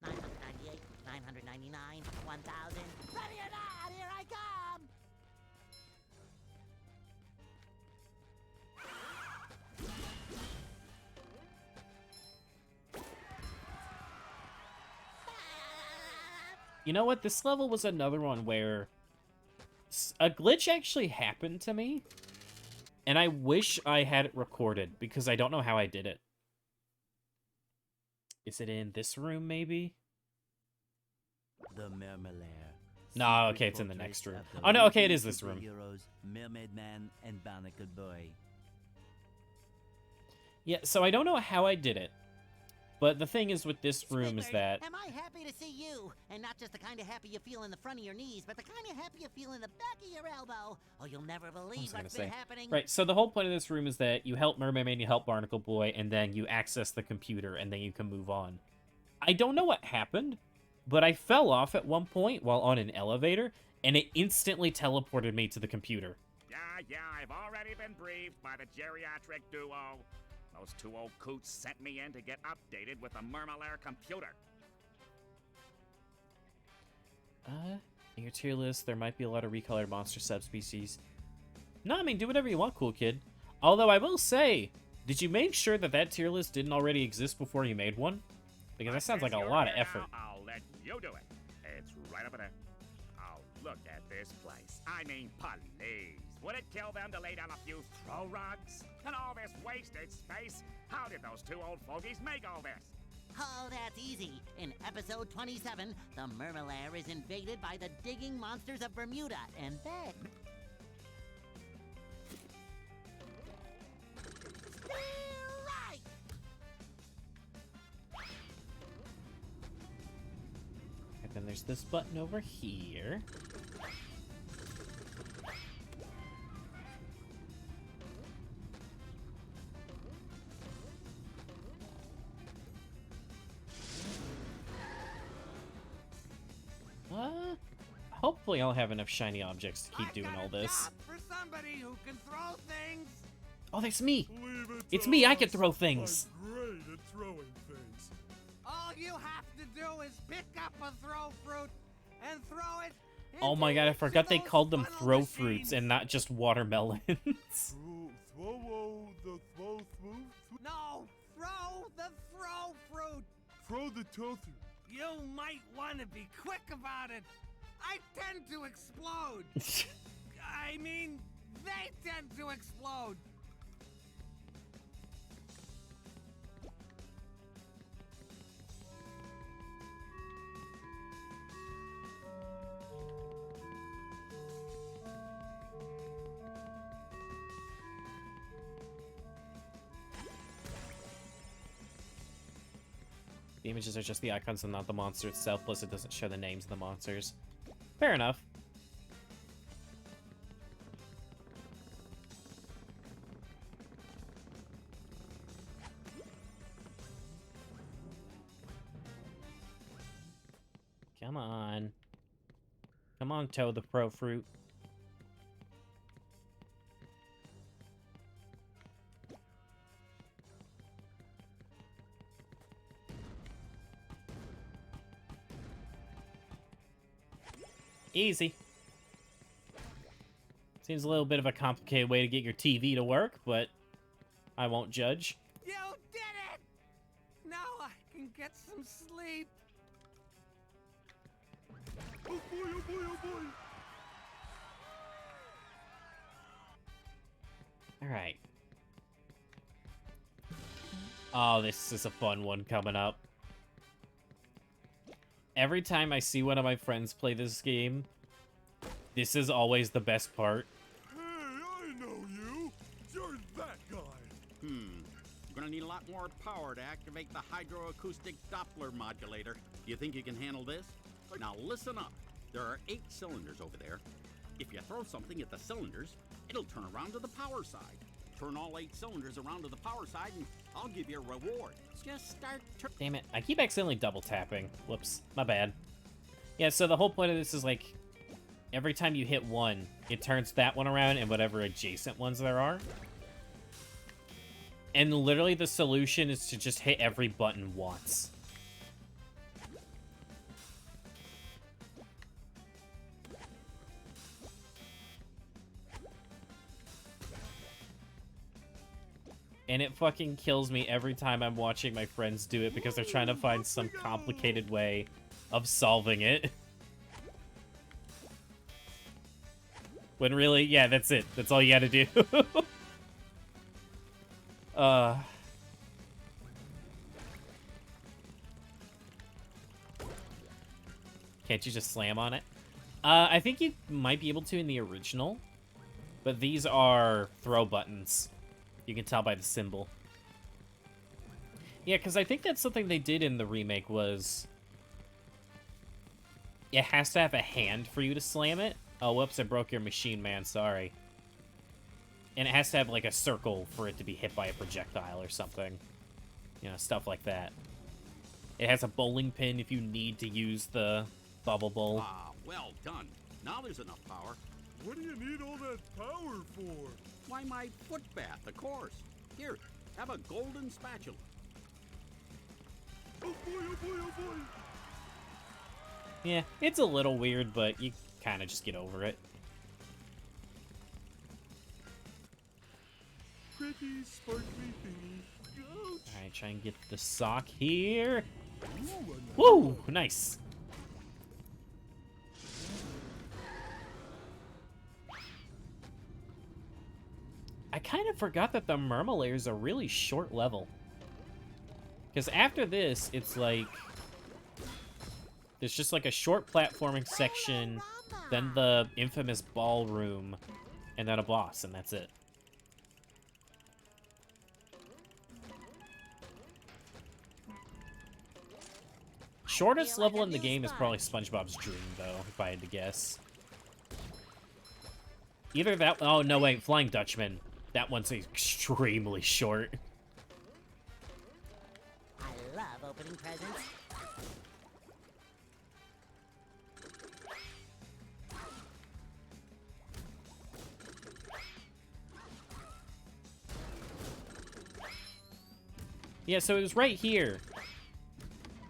$998, $999, $1,000. Ready or not, here I come! You know what? This level was another one where a glitch actually happened to me, and I wish I had it recorded, because I don't know how I did it. Is it in this room, maybe? The Murmelaire. No, okay, it's in the next room. Oh, no, okay, it is this room. Heroes, Mermaid Man and Barnacle Boy. Yeah, so I don't know how I did it, but the thing is with this room is Squidward, that... am I happy to see you? And not just the kind of happy you feel in the front of your knees, but the kind of happy you feel in the back of your elbow. Oh, you'll never believe what's been happening. Right, so the whole point of this room is that you help Mermaid Man, you help Barnacle Boy, and then you access the computer, and then you can move on. I don't know what happened, but I fell off at one point while on an elevator, and it instantly teleported me to the computer. Yeah, I've already been briefed by the geriatric duo. Those two old coots sent me in to get updated with the Murmelaire computer. In your tier list, there might be a lot of recolored monster subspecies. No, I mean, do whatever you want, cool kid. Although I will say, did you make sure that that tier list didn't already exist before you made one? Because that sounds like a lot of effort. I'll let you do it. It's right over there. I'll Look at this place. I mean, please. Would it kill them to lay down a few throw rugs? And all this wasted space? How did those two old fogies make all this? Oh, that's easy. In episode 27, the Mermalair is invaded by the digging monsters of Bermuda, and then... Right! And then there's this button over here. Hopefully I'll have enough shiny objects to keep doing all this. Job for somebody who can throw things. Oh, that's me! Leave it It's to me, I us. can throw things! I'm great at throwing things. All you have to do is pick up a throw fruit and throw it. Oh my god, I forgot they called them throw fruits and not just watermelons. No, throw the throw fruit. Throw the tofu. You might want to be quick about it. I tend to explode. I mean, they tend to explode. The images are just the icons and not the monster itself, plus it doesn't show the names of the monsters. Fair enough. Come on. Come on, Toad the Pro Fruit. Easy. Seems a little bit of a complicated way to get your TV to work, but I won't judge. You did it! Now I can get some sleep. Oh boy, oh boy, oh boy! Alright. Oh, this is a fun one coming up. Every time I see one of my friends play this game, this is always the best part. Hey, I know you! You're that guy! You're gonna need a lot more power to activate the hydroacoustic Doppler modulator. Do you think you can handle this? Now listen up. There are 8 cylinders over there. If you throw something at the cylinders, it'll turn around to the power side. Turn all 8 cylinders around to the power side and I'll give you a reward. Just start Damn it, I keep accidentally double tapping. Whoops, my bad. Yeah, so the whole point of this is like, every time you hit one, it turns that one around and whatever adjacent ones there are. And literally the solution is to just hit every button once. And it fucking kills me every time I'm watching my friends do it because they're trying to find some complicated way of solving it. When really, yeah, that's it. That's all you gotta do. Can't you just slam on it? I think you might be able to in the original, but these are throw buttons. You can tell by the symbol. Yeah, because I think that's something they did in the remake was... It has to have a hand for you to slam it. Oh, whoops, I broke your machine, man, sorry. And it has to have, like, a circle for it to be hit by a projectile or something. You know, stuff like that. It has a bowling pin if you need to use the bubble bowl. Ah, well done. Now there's enough power. What do you need all that power for? Why, my foot bath, of course. Here, have a golden spatula. Oh boy, oh boy, oh boy! Yeah, it's a little weird, but you kind of just get over it. Pretty sparkly thingy. Ouch. Alright, try and get the sock here. Ooh, Woo! Nice. I kind of forgot that the Murmelair is a really short level. Because after this, it's like... There's just like a short platforming section, then the infamous ballroom, and then a boss, and that's it. Shortest level in the game is probably SpongeBob's Dream, though, if I had to guess. Either that... Oh, no, wait. Flying Dutchman. That one's extremely short. I love opening presents. Yeah, so it was right here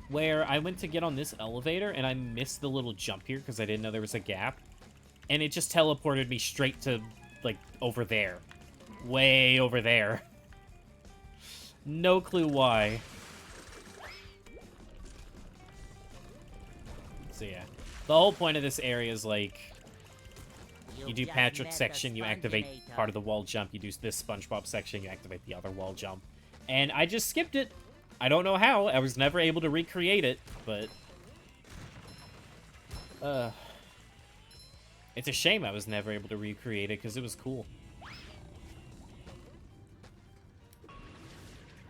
where I went to get on this elevator, and I missed the little jump here because I didn't know there was a gap. And it just teleported me straight to, like, over there. Way over there. No clue why. So, yeah. The whole point of this area is, like, you do Patrick's section, you activate part of the wall jump. You do this SpongeBob section, you activate the other wall jump. And I just skipped it. I don't know how. I was never able to recreate it, but... It's a shame I was never able to recreate it, because it was cool.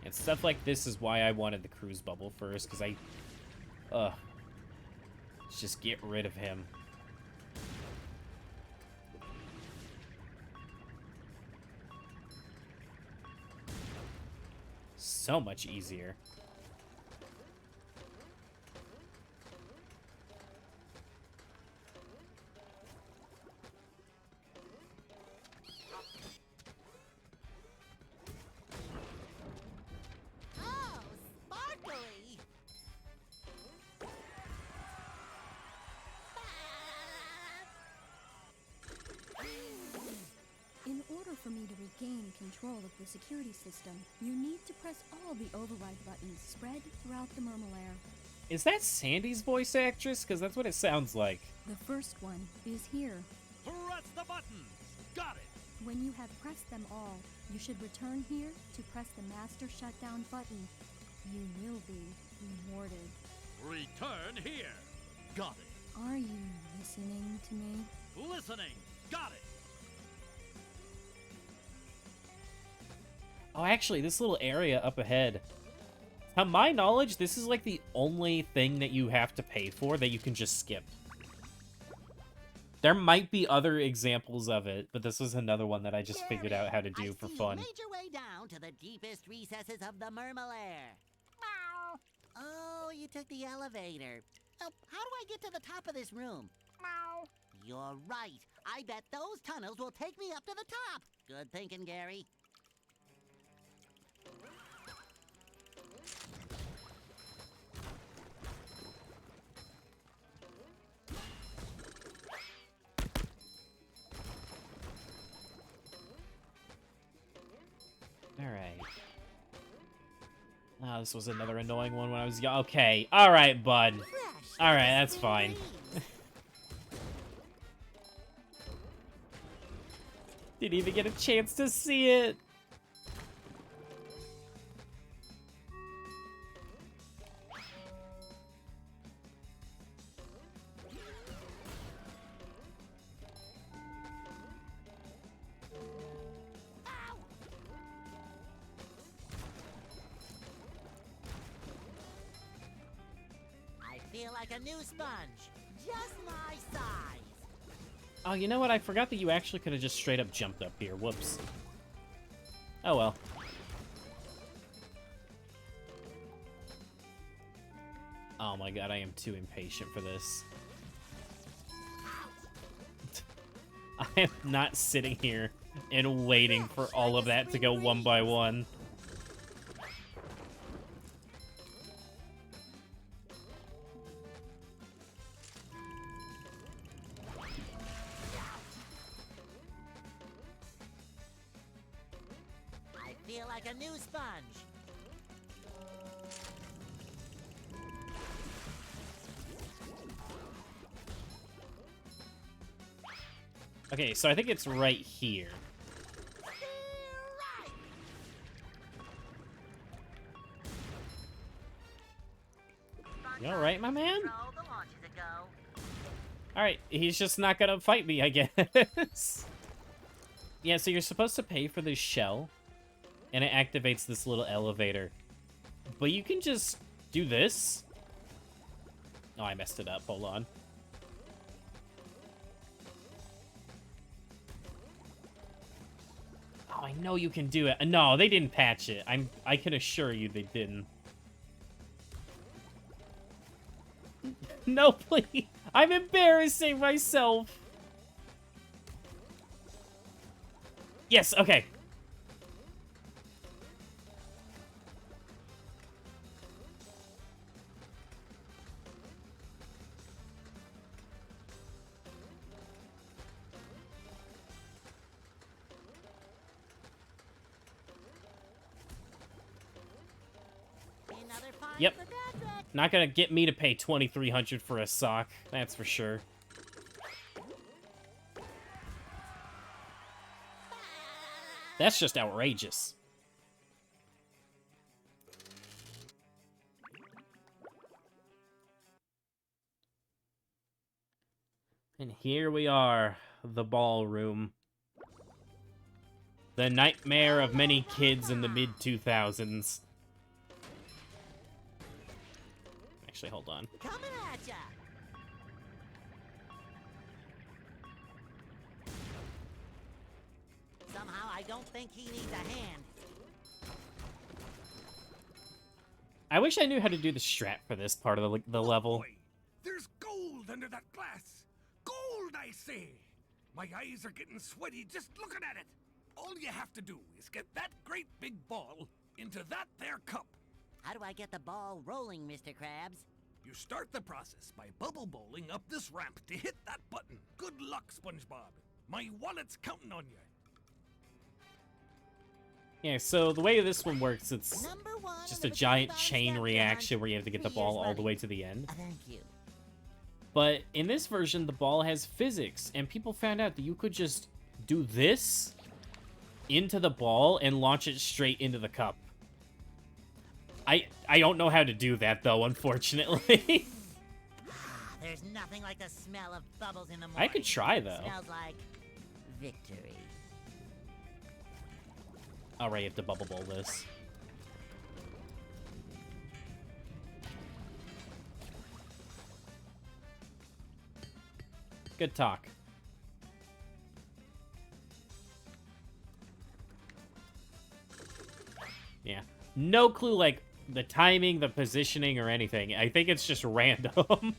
And stuff like this is why I wanted the cruise bubble first, because let's just get rid of him. So much easier. Oh, sparkly! In order for me to regain control of the security system, you need to press all the override buttons spread throughout the Murmelair. Is that Sandy's voice actress? Because that's what it sounds like. The first one is here. Press the buttons! Got it! When you have pressed them all, you should return here to press the master shutdown button. You will be rewarded. Return here! Got it! Are you listening to me? Listening! Got it! Oh, actually, this little area up ahead. To my knowledge, this is like the only thing that you have to pay for that you can just skip. There might be other examples of it, but this was another one that I just figured out how to do for fun. You made your way down to the deepest recesses of the Murmelair. Meow. Oh, you took the elevator. Oh, how do I get to the top of this room? Meow. You're right. I bet those tunnels will take me up to the top. Good thinking, Gary. Alright. Oh, this was another annoying one when I was young. Okay. Alright, bud. Alright, that's fine. Didn't even get a chance to see it. Feel like a new sponge. Just my size. Oh, you know what? I forgot that you actually could have just straight up jumped up here. Whoops. Oh, well. Oh my god, I am too impatient for this. I am not sitting here and waiting for all of that to go one by one. Like a new sponge. Okay, so I think it's right here. You alright, my man? Control, the launch is a go. Alright, he's just not gonna fight me, I guess. Yeah, so you're supposed to pay for this shell, and it activates this little elevator. But you can just do this. Oh, I messed it up. Hold on. Oh, I know you can do it. No, they didn't patch it. I can assure you they didn't. No, please. I'm embarrassing myself. Yes, okay. Another fine Yep. for Patrick. Not gonna get me to pay $2,300 for a sock. That's for sure. That's just outrageous. And here we are, the ballroom. The nightmare of many kids in the mid-2000s. Actually, hold on. Coming at ya. Somehow I don't think he needs a hand. I wish I knew how to do the strat for this part of the level. Boy, there's gold under that glass. Gold, I say. My eyes are getting sweaty just looking at it. All you have to do is get that great big ball into that there cup. How do I get the ball rolling, Mr. Krabs? You start the process by bubble bowling up this ramp to hit that button. Good luck, SpongeBob. My wallet's counting on you. Yeah, so the way this one works, it's Number one just of a the giant 25 chain step reaction challenge. where you have to get the 3 ball years all the running. way to the end. Thank you. But in this version, the ball has physics, and people found out that you could just do this into the ball and launch it straight into the cup. I don't know how to do that, though, unfortunately. There's nothing like the smell of bubbles in the morning. I could try, though. Smells like victory. Alright, you have to bubble bowl this. Good talk. Yeah. No clue, like, the timing, the positioning, or anything. I think it's just random.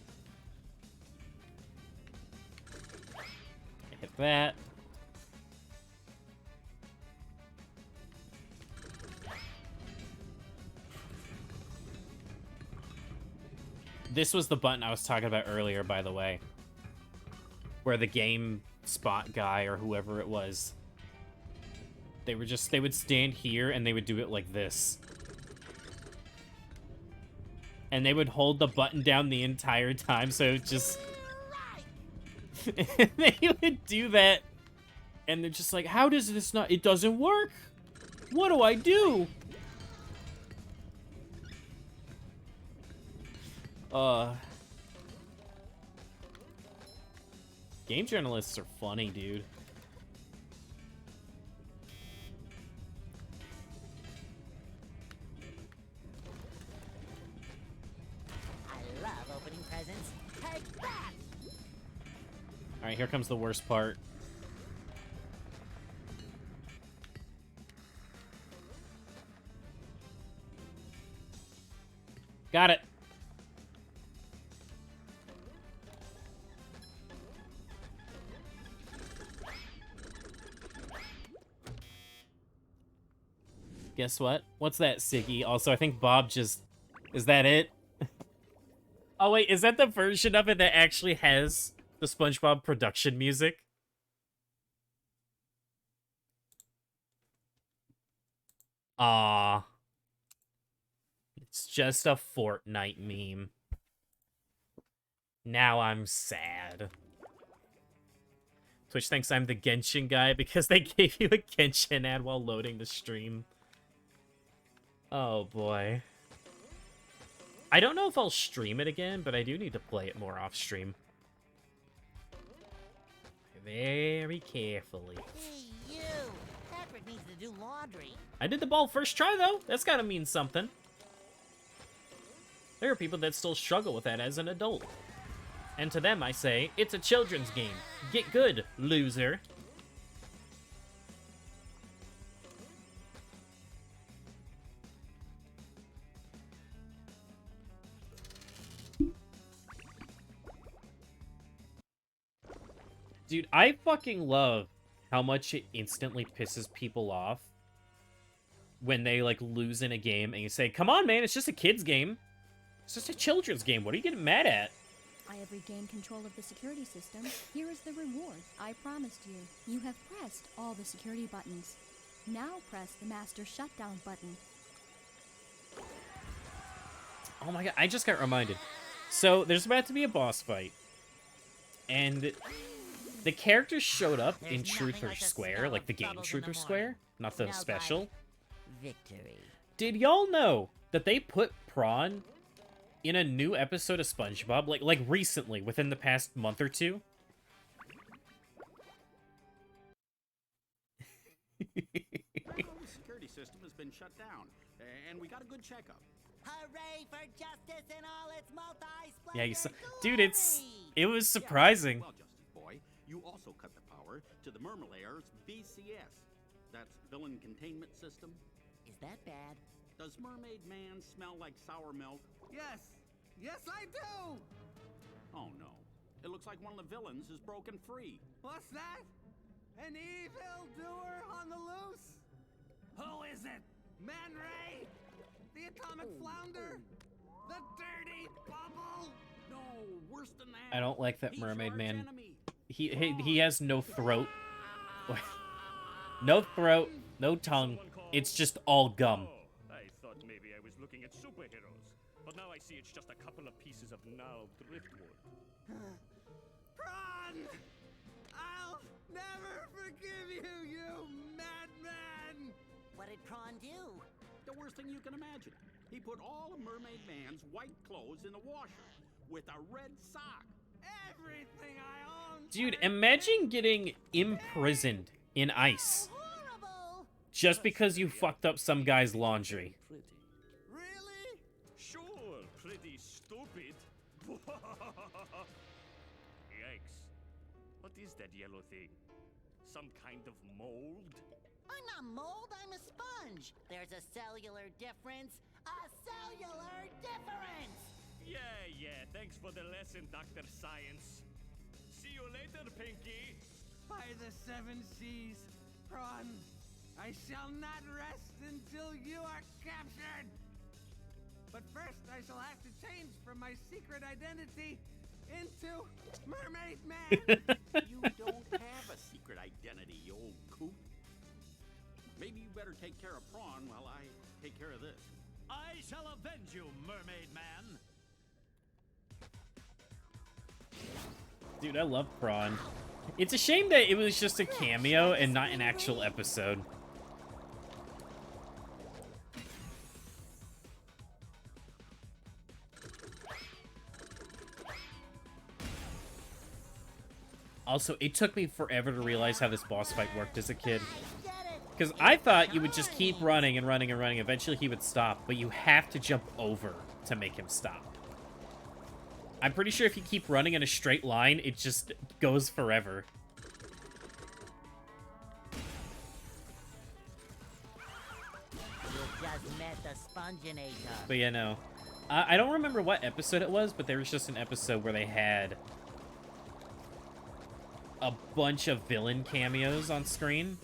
Hit that. This was the button I was talking about earlier, by the way. Where the game spot guy or whoever it was, they would stand here and they would do it like this. And they would hold the button down the entire time, so it just... and they would do that, and they're just like, how does this not... It doesn't work! What do I do? Game journalists are funny, dude. I love opening presents. Take that! Alright, here comes the worst part. Got it. Guess what? What's that, Siggy? Also, I think Bob just... Is that it? Oh, wait, is that the version of it that actually has the SpongeBob production music? Ah, it's just a Fortnite meme. Now I'm sad. Twitch thinks I'm the Genshin guy because they gave you a Genshin ad while loading the stream. Oh boy. I don't know if I'll stream it again, but I do need to play it more off stream. Very carefully. Hey, you! Patrick needs to do laundry. I did the ball first try, though. That's gotta mean something. There are people that still struggle with that as an adult. And to them, I say, it's a children's game. Get good, loser. Dude, I fucking love how much it instantly pisses people off when they, like, lose in a game and you say, come on, man, it's just a kid's game. It's just a children's game. What are you getting mad at? I have regained control of the security system. Here is the reward I promised you. You have pressed all the security buttons. Now press the master shutdown button. Oh my god, I just got reminded. So, there's about to be a boss fight. And the characters showed up in Truth or Square, like the game Truth or Square, not the special. Victory. Did y'all know that they put Prawn in a new episode of SpongeBob, like recently, within the past month or two? Well, the security system has been shut down, and we got a good checkup. Hooray for justice in all its multi-splendor Yeah, dude, glory! it was surprising. Well, Justice Boy, you also cut the power to the Mermalair's VCS. That's Villain Containment System. Is that bad? Does Mermaid Man smell like sour milk? Yes! Yes, I do! Oh no. It looks like one of the villains is broken free. What's that? An evildoer on the loose? Who is it? Man Ray? The atomic flounder? The dirty bubble? No, worse than that. I don't like that He's Mermaid our Man. enemy. He has no throat. No throat, no tongue. It's just all gum. Oh, I thought maybe I was looking at superheroes, but now I see it's just a couple of pieces of gnarled driftwood. Prawn! I'll never forgive you, you madman! What did Prawn do? The worst thing you can imagine. He put all of Mermaid Man's white clothes in the washer with a red sock. Everything I own! Dude, imagine getting imprisoned in ice Horrible! just because you fucked up some guy's laundry. Really? Sure, pretty stupid. Yikes. What is that yellow thing? Some kind of mold? I'm not mold, I'm a sponge. There's a cellular difference. A cellular difference! Yeah, thanks for the lesson, Dr. Science. See you later, Pinky. By the seven seas, Prawn, I shall not rest until you are captured. But first, I shall have to change from my secret identity into Mermaid Man. You don't have a secret identity, you old coot. Maybe you better take care of Prawn while I take care of this. I shall avenge you, Mermaid Man. Dude, I love Prawn. It's a shame that it was just a cameo and not an actual episode. Also, it took me forever to realize how this boss fight worked as a kid. Because I thought you would just keep running and running and running. Eventually he would stop, but you have to jump over to make him stop. I'm pretty sure if you keep running in a straight line, it just goes forever. You just met the Sponginator. But yeah, no. I don't remember what episode it was, but there was just an episode where they had a bunch of villain cameos on screen.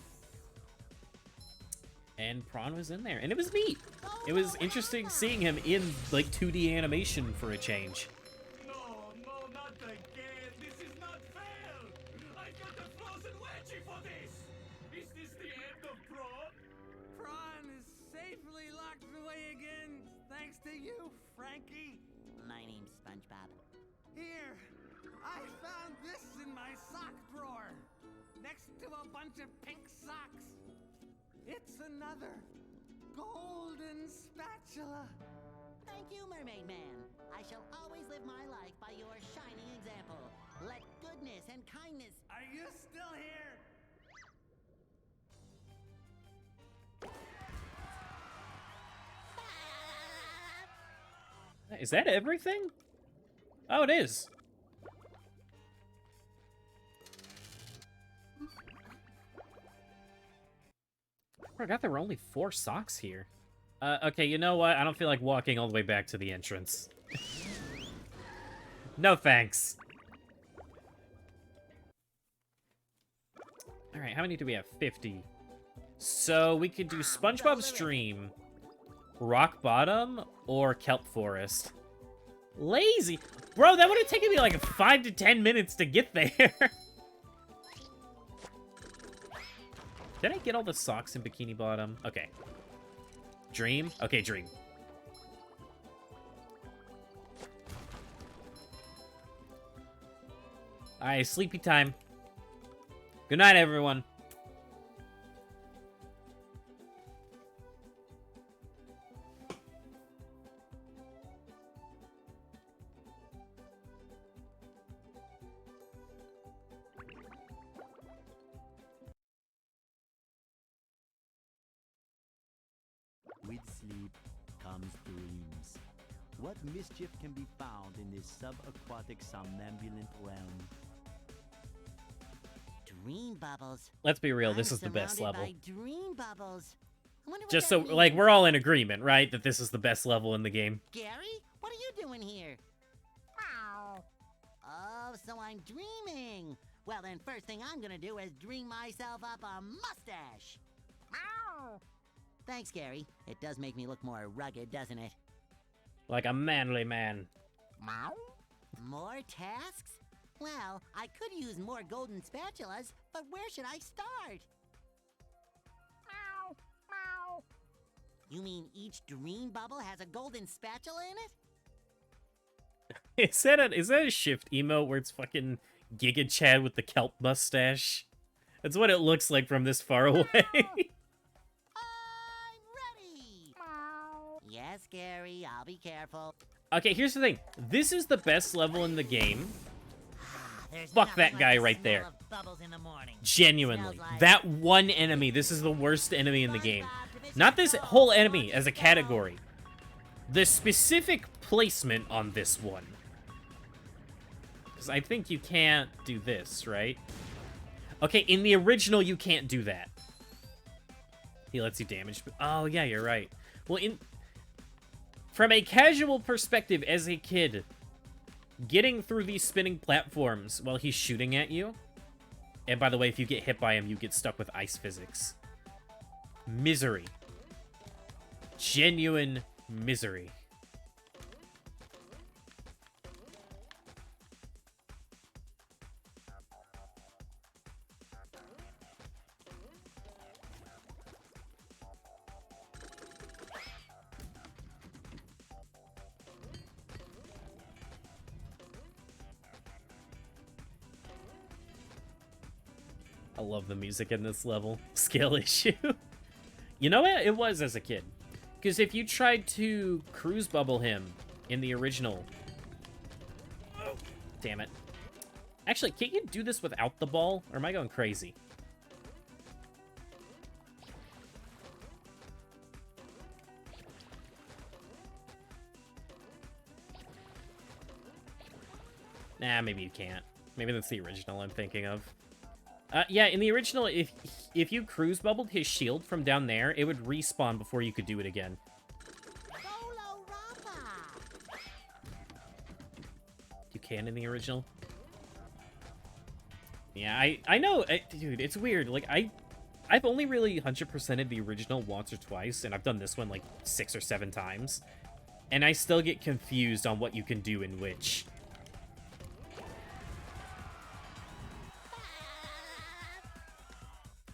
And Prawn was in there, and it was neat. It was interesting seeing him in, like, 2D animation for a change. No, not again. This is not fair. I got a frozen wedgie for this. Is this the end of Prawn? Prawn is safely locked away again, thanks to you, Frankie. My name's SpongeBob. Here, I found this in my sock drawer, next to a bunch of pink socks. It's another golden spatula. Thank Thank you, Mermaid Man. I shall always live my life by your shining example. Let goodness and kindness... Are you still here? Is that everything? Oh, it is. I forgot there were only 4 socks here. Okay, you know what? I don't feel like walking all the way back to the entrance. No thanks. Alright, how many do we have? 50. So we could do SpongeBob's Dream, Rock Bottom, or Kelp Forest. Lazy! Bro, that would have taken me like 5 to 10 minutes to get there. Did I get all the socks in Bikini Bottom? Okay. Dream? Okay, Dream. Alright, sleepy time. Good night, everyone. With sleep comes dreams. What mischief can be found in this subaquatic somnambulant realm? Dream bubbles. Let's be real, I'm this is the best surrounded level. by dream bubbles. I wonder what Just that so, like, means. we're all in agreement, right? That this is the best level in the game. Gary, what are you doing here? Oh, so I'm dreaming. Well, then first thing I'm gonna do is dream myself up a mustache. Thanks, Gary. It does make me look more rugged, doesn't it? Like a manly man. More tasks? Well, I could use more golden spatulas, but where should I start? You mean each dream bubble has a golden spatula in it? Is that a shift emote where it's fucking Giga Chad with the kelp mustache? That's what it looks like from this far away. I'm ready! Yes, Gary, I'll be careful. Okay, here's the thing. This is the best level in the game. There's Fuck nothing that like guy the right smell there. of bubbles in the morning. Genuinely. Smells like That one enemy, this is the worst enemy in the game. Not this whole enemy as a category. The specific placement on this one. Because I think you can't do this, right? Okay, in the original, you can't do that. He lets you damage... Oh, yeah, you're right. Well, from a casual perspective as a kid, getting through these spinning platforms while he's shooting at you... And by the way, if you get hit by him, you get stuck with ice physics. Misery. Genuine misery. I love the music in this level. Skill issue. You know what? It was as a kid. Because if you tried to cruise bubble him in the original... Oh, damn it. Actually, can't you do this without the ball? Or am I going crazy? Nah, maybe you can't. Maybe that's the original I'm thinking of. Yeah, in the original, if you cruise bubbled his shield from down there, it would respawn before you could do it again. You can in the original? Yeah, I know, dude, it's weird. Like, I've only really 100%ed the original once or twice, and I've done this one like 6 or 7 times. And I still get confused on what you can do in which.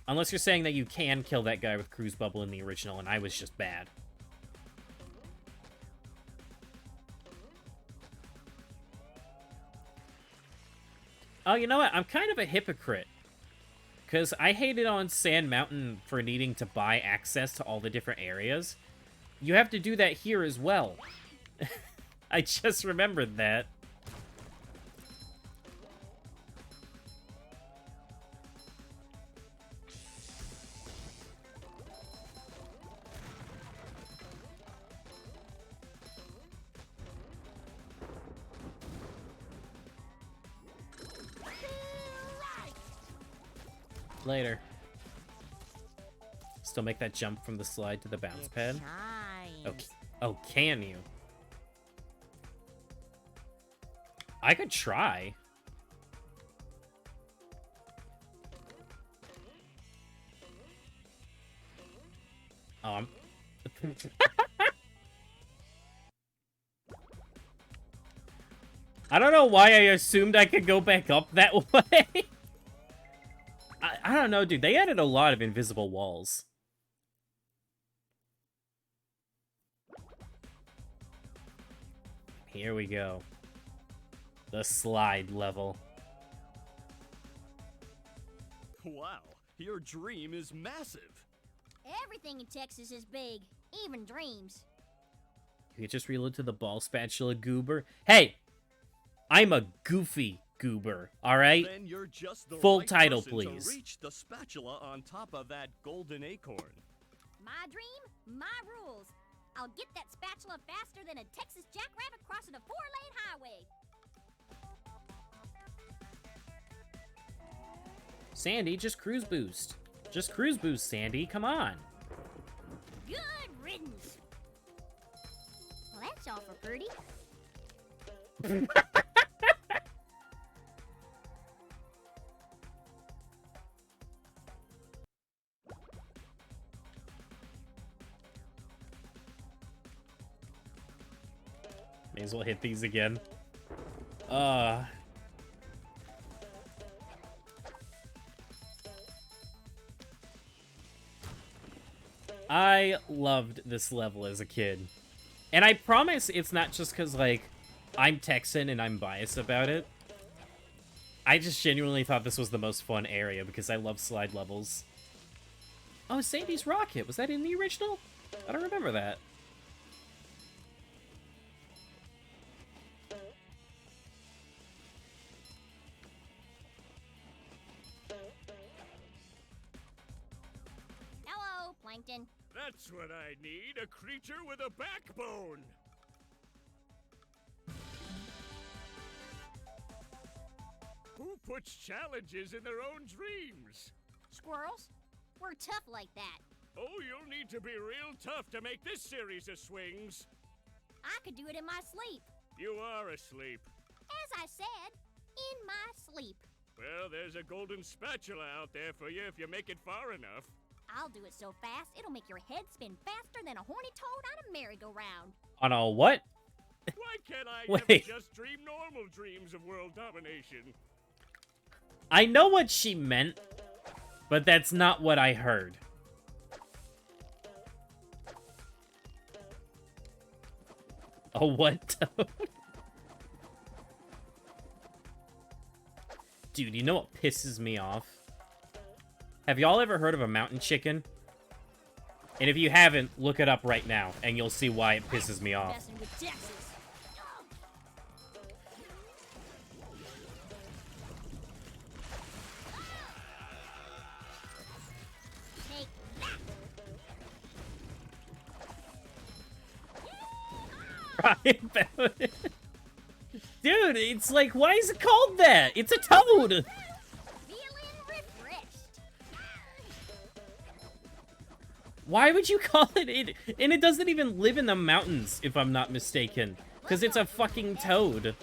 Unless you're saying that you can kill that guy with Cruise Bubble in the original, and I was just bad. Oh, you know what? I'm kind of a hypocrite. Because I hated on Sand Mountain for needing to buy access to all the different areas. You have to do that here as well. I just remembered that. Later. Still make that jump from the slide to the bounce pad? Okay. Oh, can you? I could try. Oh, I don't know why I assumed I could go back up that way. I don't know, dude. They added a lot of invisible walls. Here we go. The slide level. Wow, your dream is massive. Everything in Texas is big, even dreams. You could just reload to the ball spatula goober. Hey! I'm a goofy goober, alright? Then you're just the Full right title, person to please. reach the spatula on top of that golden acorn. My dream, my rules. I'll get that spatula faster than a Texas jackrabbit crossing a 4-lane highway. Sandy, just cruise boost. Just cruise boost, Sandy. Come on. Good riddance. Well, that's all for Purdy. May as well hit these again. I loved this level as a kid. And I promise it's not just because, like, I'm Texan and I'm biased about it. I just genuinely thought this was the most fun area because I love slide levels. Oh, Sandy's Rocket. Was that in the original? I don't remember that. Hello, Plankton. That's what I need, a creature with a backbone. Who puts challenges in their own dreams? Squirrels? We're tough like that. Oh, you'll need to be real tough to make this series of swings. I could do it in my sleep. You are asleep. As I said, in my sleep. Well, there's a golden spatula out there for you if you make it far enough. I'll do it so fast, it'll make your head spin faster than a horny toad on a merry-go-round. On a what? Why can't I Wait. never just dream normal dreams of world domination? I know what she meant, but that's not what I heard. A what toad? Dude, you know what pisses me off? Have y'all ever heard of a mountain chicken? And if you haven't, look it up right now, and you'll see why it pisses me off. Messing with Texas. Take that. Ryan Bowden. Dude, it's like, why is it called that? It's a toad! Feeling refreshed. Why would you call it it? And it doesn't even live in the mountains, if I'm not mistaken. Because it's a fucking toad.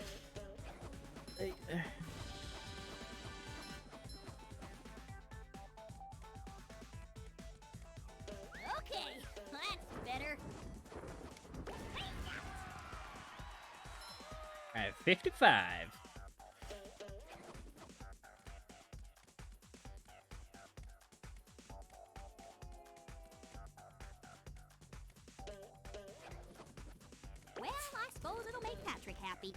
Okay, that's better. Alright, 55. Well, I suppose it'll make Patrick happy.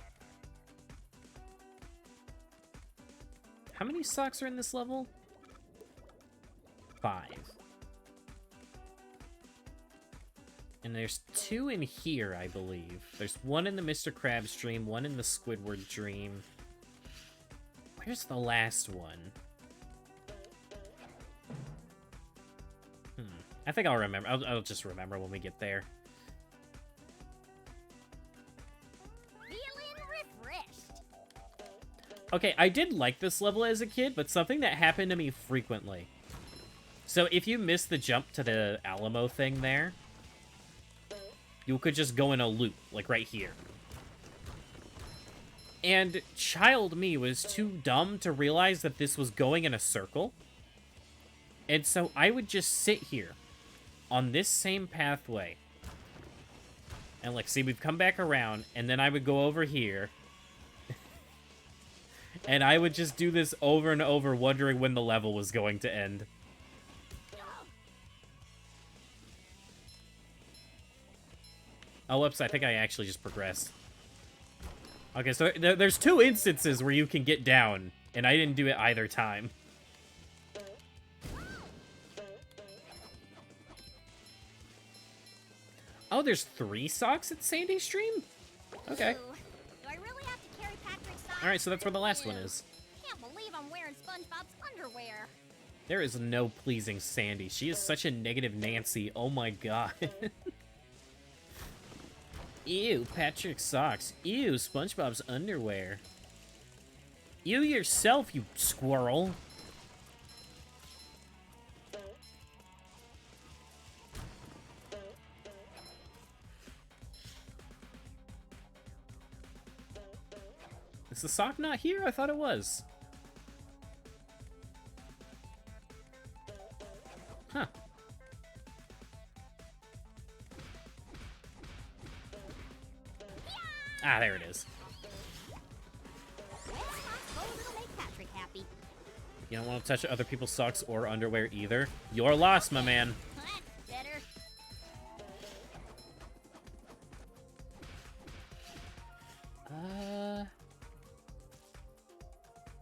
How many socks are in this level? 5. And there's 2 in here, I believe. There's 1 in the Mr. Krabs dream, 1 in the Squidward dream. Where's the last one? I think I'll remember. I'll just remember when we get there. Feeling refreshed. Okay, I did like this level as a kid, but something that happened to me frequently. So if you miss the jump to the Alamo thing there, you could just go in a loop, like right here. And child me was too dumb to realize that this was going in a circle. And so I would just sit here on this same pathway. And like, see, we've come back around, and then I would go over here. And I would just do this over and over, wondering when the level was going to end. Oh, whoops, I think I actually just progressed. Okay, so there's 2 instances where you can get down, and I didn't do it either time. Oh, there's 3 socks at Sandy's stream? Okay. Ew. Do I really have to carry Patrick's socks? Alright, so that's where the last one is. Can't believe I'm wearing SpongeBob's underwear. There is no pleasing Sandy. She is such a negative Nancy. Oh my god. Ew, Patrick's socks. Ew, SpongeBob's underwear. You yourself, you squirrel. Is the sock not here? I thought it was. Huh. Ah, there it is. It'll make Patrick happy. You don't want to touch other people's socks or underwear either. You're lost, my man. Better.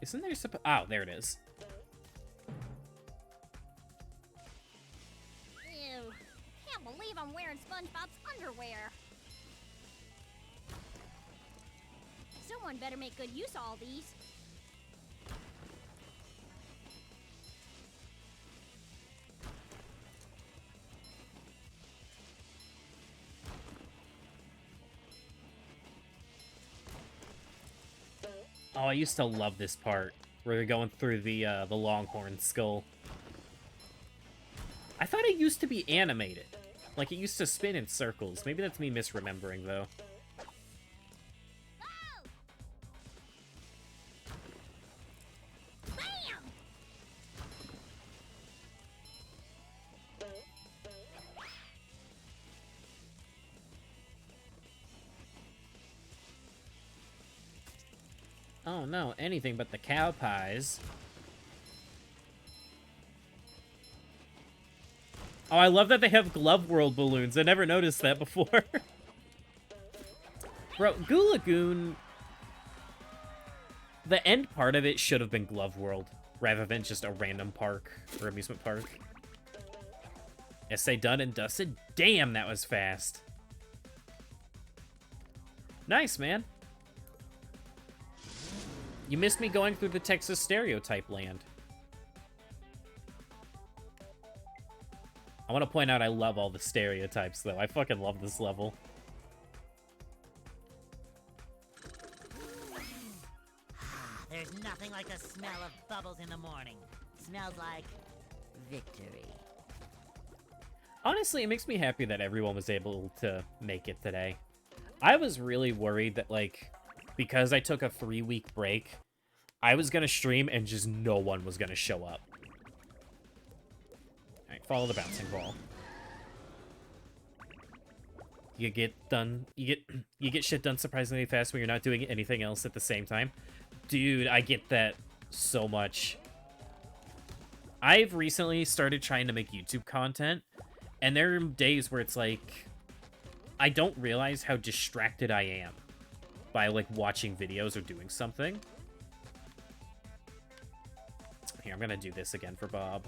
Isn't there oh, there it is. Ew. Can't believe I'm wearing SpongeBob's underwear. Someone better make good use of all these. Oh, I used to love this part where you're going through the Longhorn skull. I thought it used to be animated. Like, it used to spin in circles. Maybe that's me misremembering, though. Oh no, anything but the cow pies. Oh, I love that they have Glove World balloons. I never noticed that before. Bro, Goo Lagoon... The end part of it should have been Glove World, rather than just a random park or amusement park. Essay done and dusted. Damn, that was fast. Nice, man. You missed me going through the Texas stereotype land. I want to point out I love all the stereotypes, though. I fucking love this level. There's nothing like the smell of bubbles in the morning. Smells like victory. Honestly, it makes me happy that everyone was able to make it today. I was really worried that, like, because I took a 3-week break, I was gonna stream and just no one was gonna show up. Alright, follow the bouncing ball. You get shit done surprisingly fast when you're not doing anything else at the same time. Dude, I get that so much. I've recently started trying to make YouTube content, and there are days where it's like, I don't realize how distracted I am by, like, watching videos or doing something. Here, I'm gonna do this again for Bob.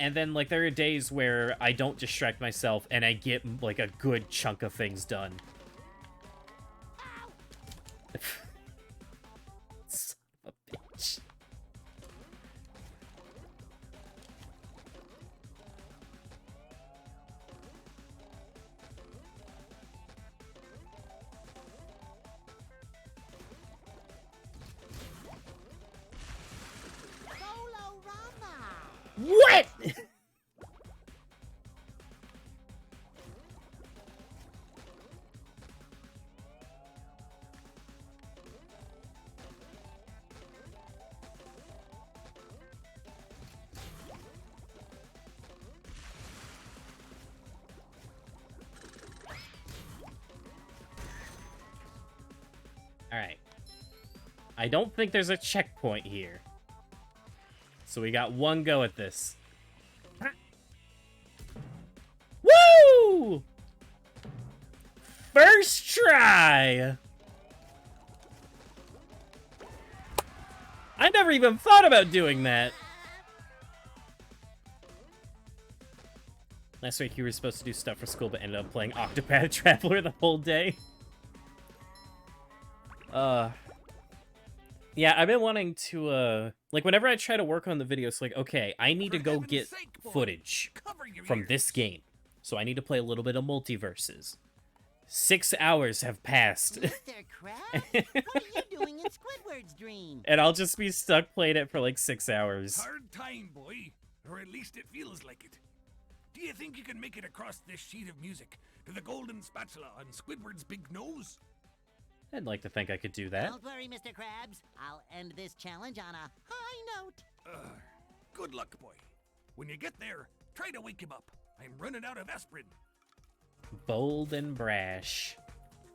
And then, like, there are days where I don't distract myself and I get, like, a good chunk of things done. Son of a bitch. What? All right. I don't think there's a checkpoint here. So we got one go at this. Woo! First try! I never even thought about doing that. Last week you were supposed to do stuff for school but ended up playing Octopath Traveler the whole day. Yeah, I've been wanting to, like, whenever I try to work on the videos, like, okay, I need to go get footage from this game. So I need to play a little bit of Multiverses. 6 hours have passed. Mr. Krabs? What are you doing in Squidward's dream? And I'll just be stuck playing it for, like, 6 hours. Hard time, boy. Or at least it feels like it. Do you think you can make it across this sheet of music to the golden spatula on Squidward's big nose? I'd like to think I could do that. Don't worry, Mr. Krabs. I'll end this challenge on a high note. Good luck, boy. When you get there, try to wake him up. I'm running out of aspirin. Bold and brash.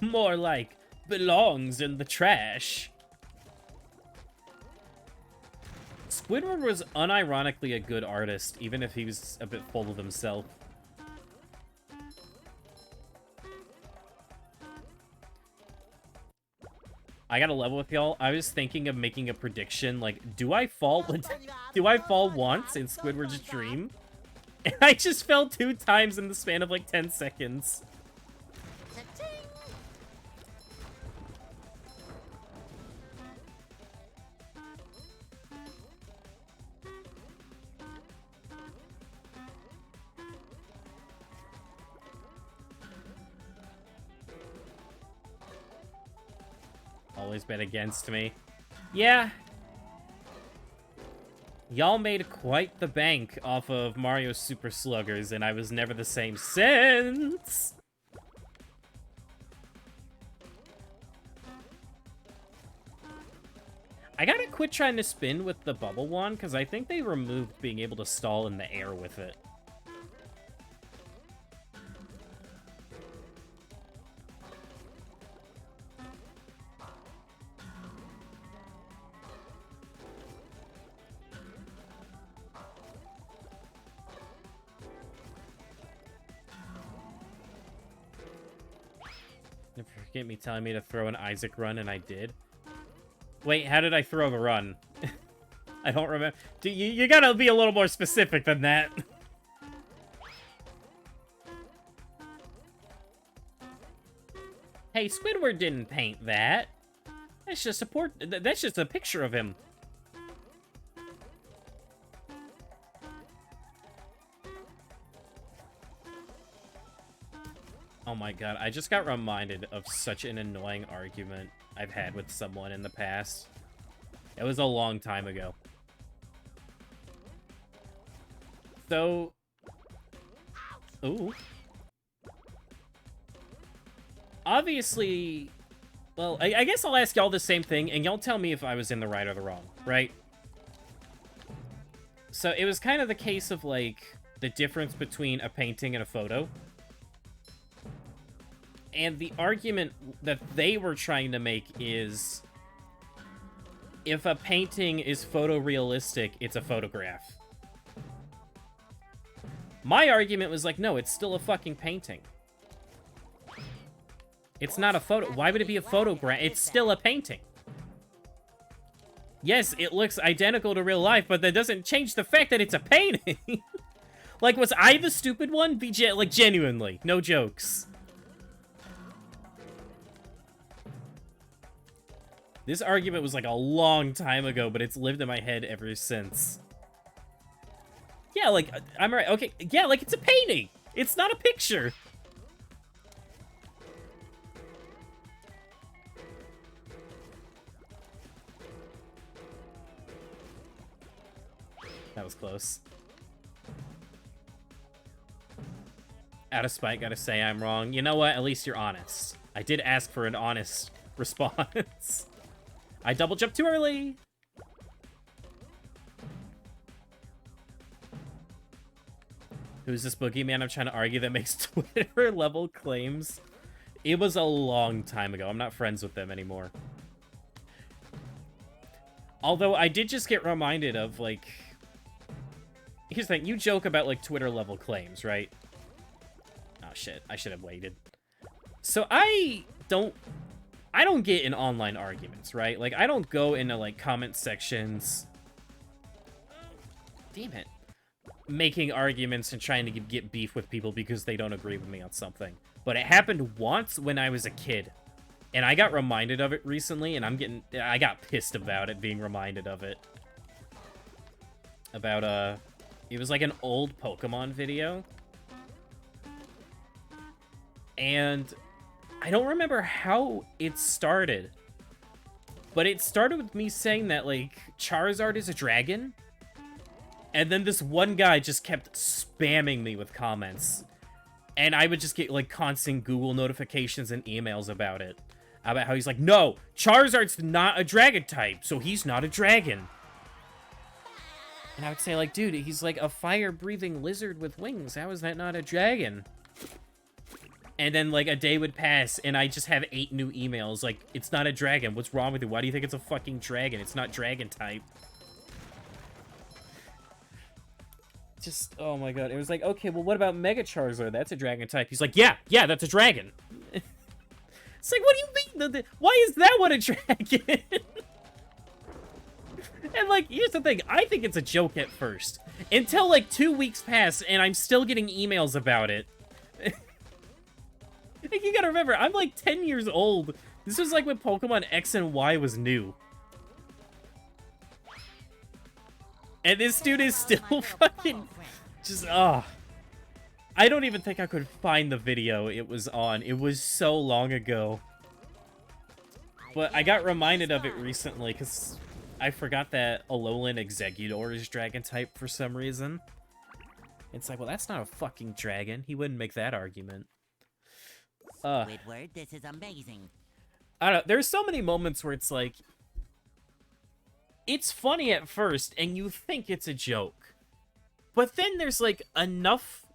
More like belongs in the trash. Squidward was unironically a good artist, even if he was a bit full of himself. I gotta level with y'all. I was thinking of making a prediction, like, do I fall once in Squidward's dream? And I just fell 2 times in the span of like 10 seconds. Always been against me. Yeah. Y'all made quite the bank off of Mario Super Sluggers, and I was never the same since. I gotta quit trying to spin with the bubble wand, because I think they removed being able to stall in the air with it. Forget me telling me to throw an Isaac run, and I did. Wait, how did I throw the run? I don't remember. You gotta be a little more specific than that. Hey, Squidward didn't paint that. That's just that's just a picture of him. Oh my god, I just got reminded of such an annoying argument I've had with someone in the past. It was a long time ago. So... Ooh. Obviously... Well, I guess I'll ask y'all the same thing, and y'all tell me if I was in the right or the wrong, right? So it was kind of the case of, like, the difference between a painting and a photo. And the argument that they were trying to make is, if a painting is photorealistic, it's a photograph. My argument was like, no, it's still a fucking painting. It's not a photo. Why would it be a photograph? It's still a painting. Yes, it looks identical to real life, but that doesn't change the fact that it's a painting. Like, was I the stupid one? Like, genuinely. No jokes. This argument was like a long time ago, but it's lived in my head ever since. Yeah, like, I'm right. Okay, yeah, like, it's a painting. It's not a picture. That was close. Out of spite, gotta say I'm wrong. You know what? At least you're honest. I did ask for an honest response. I double jumped too early. Who's this boogeyman I'm trying to argue that makes Twitter-level claims? It was a long time ago. I'm not friends with them anymore. Although I did just get reminded of, like... Here's the thing. You joke about, like, Twitter-level claims, right? Oh, shit. I should have waited. So I don't get in online arguments, right? Like, I don't go into, like, comment sections... Damn it. Making arguments and trying to get beef with people because they don't agree with me on something. But it happened once when I was a kid. And I got reminded of it recently, and I got pissed about it, being reminded of it. About, it was like an old Pokemon video. And I don't remember how it started. But it started with me saying that, like, Charizard is a dragon. And then this one guy just kept spamming me with comments. And I would just get, like, constant Google notifications and emails about it. About how he's like, no, Charizard's not a dragon type, so he's not a dragon. And I would say, like, dude, he's like a fire-breathing lizard with wings. How is that not a dragon? And then, like, a day would pass, and I just have 8 new emails. Like, it's not a dragon. What's wrong with you? Why do you think it's a fucking dragon? It's not dragon type. Just, oh my god. It was like, okay, well, what about Mega Charizard? That's a dragon type. He's like, yeah, that's a dragon. It's like, what do you mean? Why is that one a dragon? And, like, here's the thing. I think it's a joke at first. Until, like, 2 weeks pass, and I'm still getting emails about it. Like, you gotta remember, I'm, like, 10 years old. This was, like, when Pokemon X and Y was new. And this dude is still fucking... Just, I don't even think I could find the video it was on. It was so long ago. But I got reminded of it recently, because I forgot that Alolan Exeggutor is dragon type for some reason. It's like, well, that's not a fucking dragon. He wouldn't make that argument. Squidward, this is amazing. I don't know. There's so many moments where it's like... It's funny at first, and you think it's a joke. But then there's, like, enough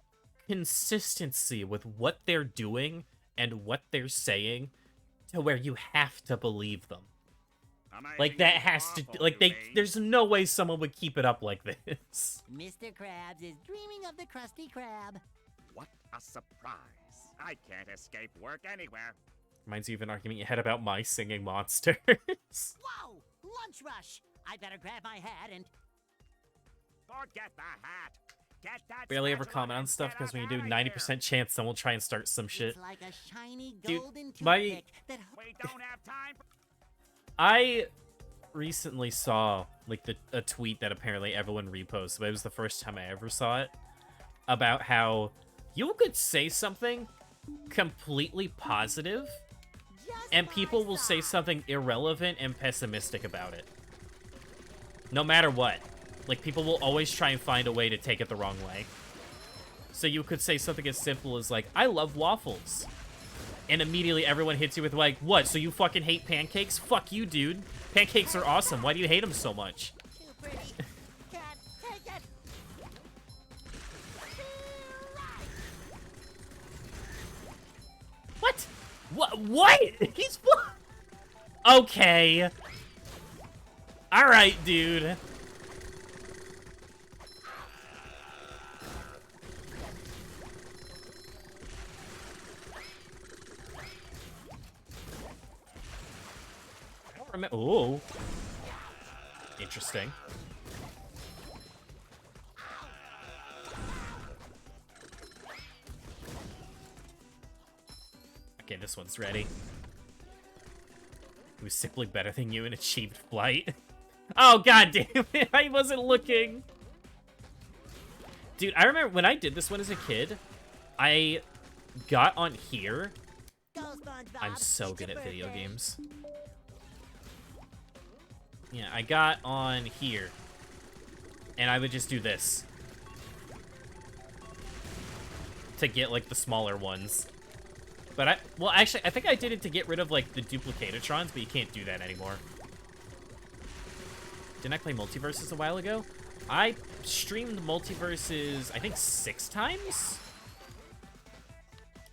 consistency with what they're doing and what they're saying to where you have to believe them. Like, that has to... Like, there's no way someone would keep it up like this. Mr. Krabs is dreaming of the Krusty Krab. What a surprise. I can't escape work anywhere. Reminds you of an argument you had about my singing monsters. Whoa! Lunch rush! I better grab my hat and... Forget the hat. Get that Barely ever comment on stuff, because when you do 90% chance, someone will try and start some shit. It's like a shiny Dude, golden my... toothpick that... We don't have time for... I recently saw, like, a tweet that apparently everyone reposted, but it was the first time I ever saw it, about how you could say something completely positive, and people will say something irrelevant and pessimistic about it. No matter what. Like, people will always try and find a way to take it the wrong way. So you could say something as simple as, like, I love waffles. And immediately everyone hits you with, like, what, so you fucking hate pancakes? Fuck you, dude. Pancakes are awesome. Why do you hate them so much? Too pretty. Can't take it. What? What? He's... Okay. Alright, dude. I don't remember... Oh. Interesting. Okay, this one's ready. He was simply better than you and achieved flight. Oh, god damn it, I wasn't looking. Dude, I remember when I did this one as a kid, I got on here. Go, SpongeBob. I'm so It's good your at video birthday. games. Yeah, I got on here. And I would just do this. To get, like, the smaller ones. But well, actually, I think I did it to get rid of, like, the duplicatortrons, but you can't do that anymore. Didn't I play Multiverses a while ago? I streamed Multiverses, I think, 6 times?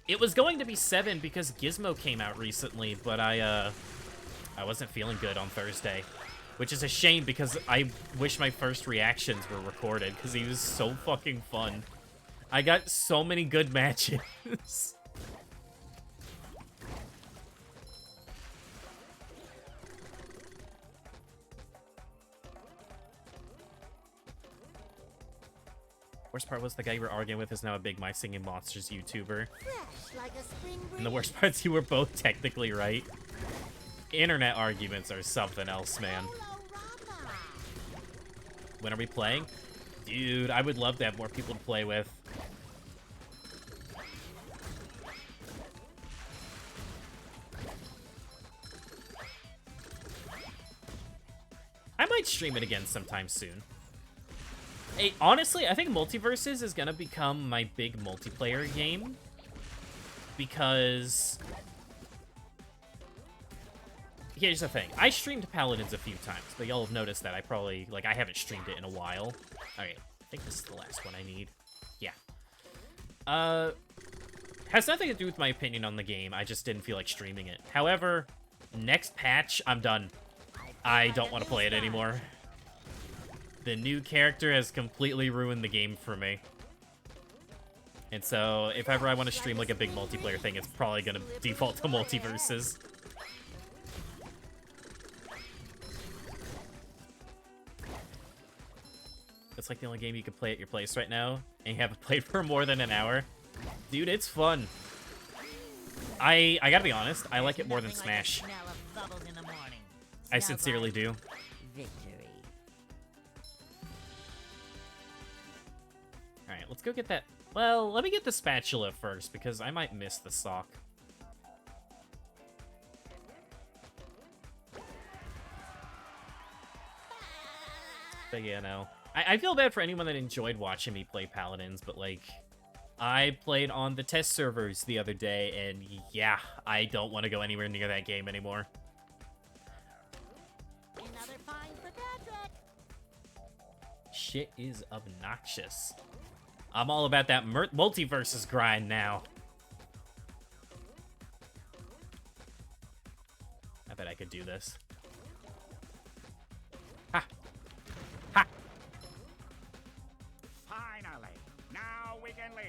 It was going to be 7 because Gizmo came out recently, but I wasn't feeling good on Thursday. Which is a shame because I wish my first reactions were recorded because he was so fucking fun. I got so many good matches. Worst part was the guy you were arguing with is now a big My Singing Monsters YouTuber. Fresh like a spring breeze. And the worst part is you were both technically right. Internet arguments are something else, man. When are we playing? Dude, I would love to have more people to play with. I might stream it again sometime soon. Hey, honestly, I think Multiverses is gonna become my big multiplayer game. Because... here's the thing. I streamed Paladins a few times, but y'all have noticed that I probably... like, I haven't streamed it in a while. Alright, I think this is the last one I need. Yeah. Has nothing to do with my opinion on the game. I just didn't feel like streaming it. However, next patch, I'm done. I don't want to play it anymore. The new character has completely ruined the game for me. And so, if ever I want to stream like a big multiplayer thing, it's probably gonna default to Multiverses. It's like the only game you can play at your place right now, and you haven't played for more than an hour. Dude, it's fun. I gotta be honest, I like it more than Smash. I sincerely do. Victory. Alright, let's go get that. Well, let me get the spatula first, because I might miss the sock. But yeah, no. I feel bad for anyone that enjoyed watching me play Paladins, but like, I played on the test servers the other day, and yeah, I don't want to go anywhere near that game anymore. Another fine for Patrick. Shit is obnoxious. I'm all about that Multiverses grind now. I bet I could do this. Ha! Ha! Finally! Now we can leave.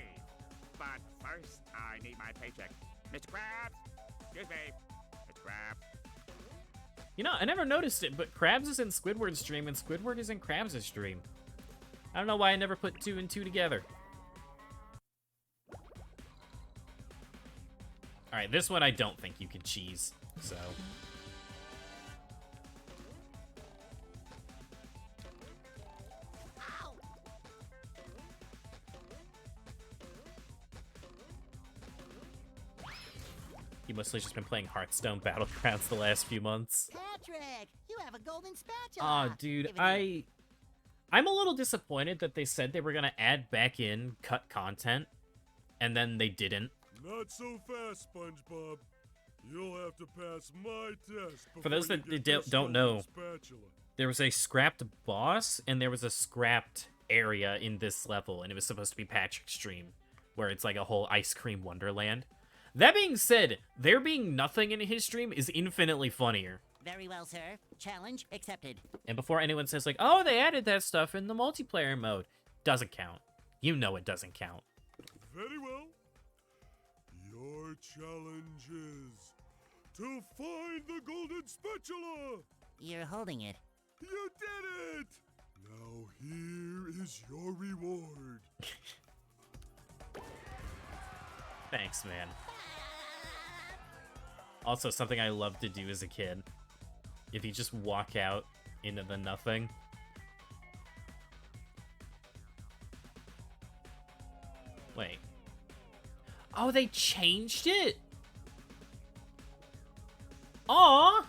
But first, I need my paycheck. Mr. Krabs! Excuse me. Mr. Krabs. You know, I never noticed it, but Krabs is in Squidward's stream, and Squidward is in Krabs' stream. I don't know why I never put 2 and 2 together. Alright, this one I don't think you can cheese, so... You mostly just been playing Hearthstone Battlegrounds the last few months. Patrick, you have a golden spatula. Aw, dude, I'm a little disappointed that they said they were gonna add back in cut content, and then they didn't. Not so fast, SpongeBob. You'll have to pass my test. For those that before you get this don't know, spatula. there was a scrapped boss, and there was a scrapped area in this level, and it was supposed to be Patrick's stream, where it's like a whole ice cream wonderland. That being said, there being nothing in his stream is infinitely funnier. Very well, sir. Challenge accepted. And before anyone says like, oh, they added that stuff in the multiplayer mode, doesn't count. You know it doesn't count. Very well. Your challenge is to find the golden spatula. You're holding it. You did it! Now here is your reward. Thanks, man. Also, something I loved to do as a kid. If you just walk out into the nothing. Wait. Oh, they changed it? Aw!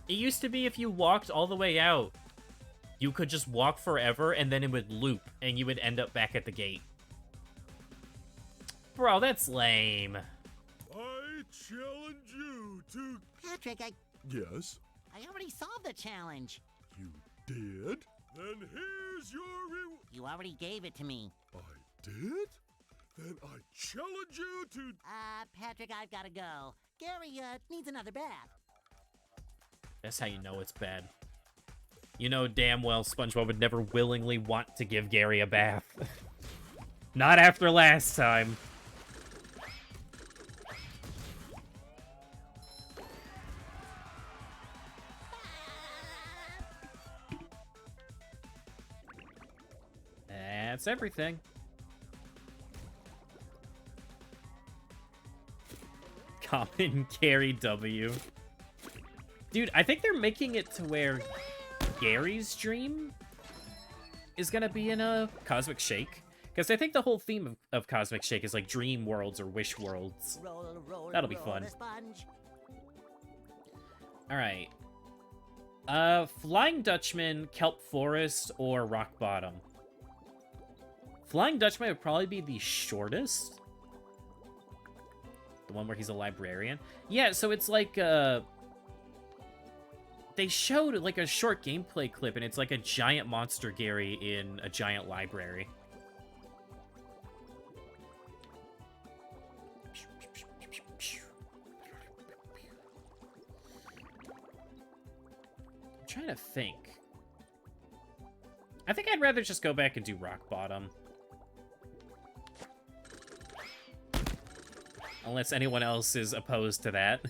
It used to be if you walked all the way out, you could just walk forever and then it would loop and you would end up back at the gate. Bro, that's lame. I challenge you to... Patrick, Yes? I already solved the challenge. You did? Then here's your You already gave it to me. I did? Then I challenge you to... Patrick, I've gotta go. Gary, needs another bath. That's how you know it's bad. You know damn well SpongeBob would never willingly want to give Gary a bath. Not after last time. That's everything. Common Gary W. Dude, I think they're making it to where Gary's dream is gonna be in a Cosmic Shake. Because I think the whole theme of Cosmic Shake is like dream worlds or wish worlds. That'll be fun. Alright. Flying Dutchman, Kelp Forest, or Rock Bottom? Flying Dutchman would probably be the shortest. The one where he's a librarian. Yeah, so it's like, they showed like a short gameplay clip, and it's like a giant monster Gary in a giant library. I'm trying to think. I think I'd rather just go back and do Rock Bottom. Unless anyone else is opposed to that.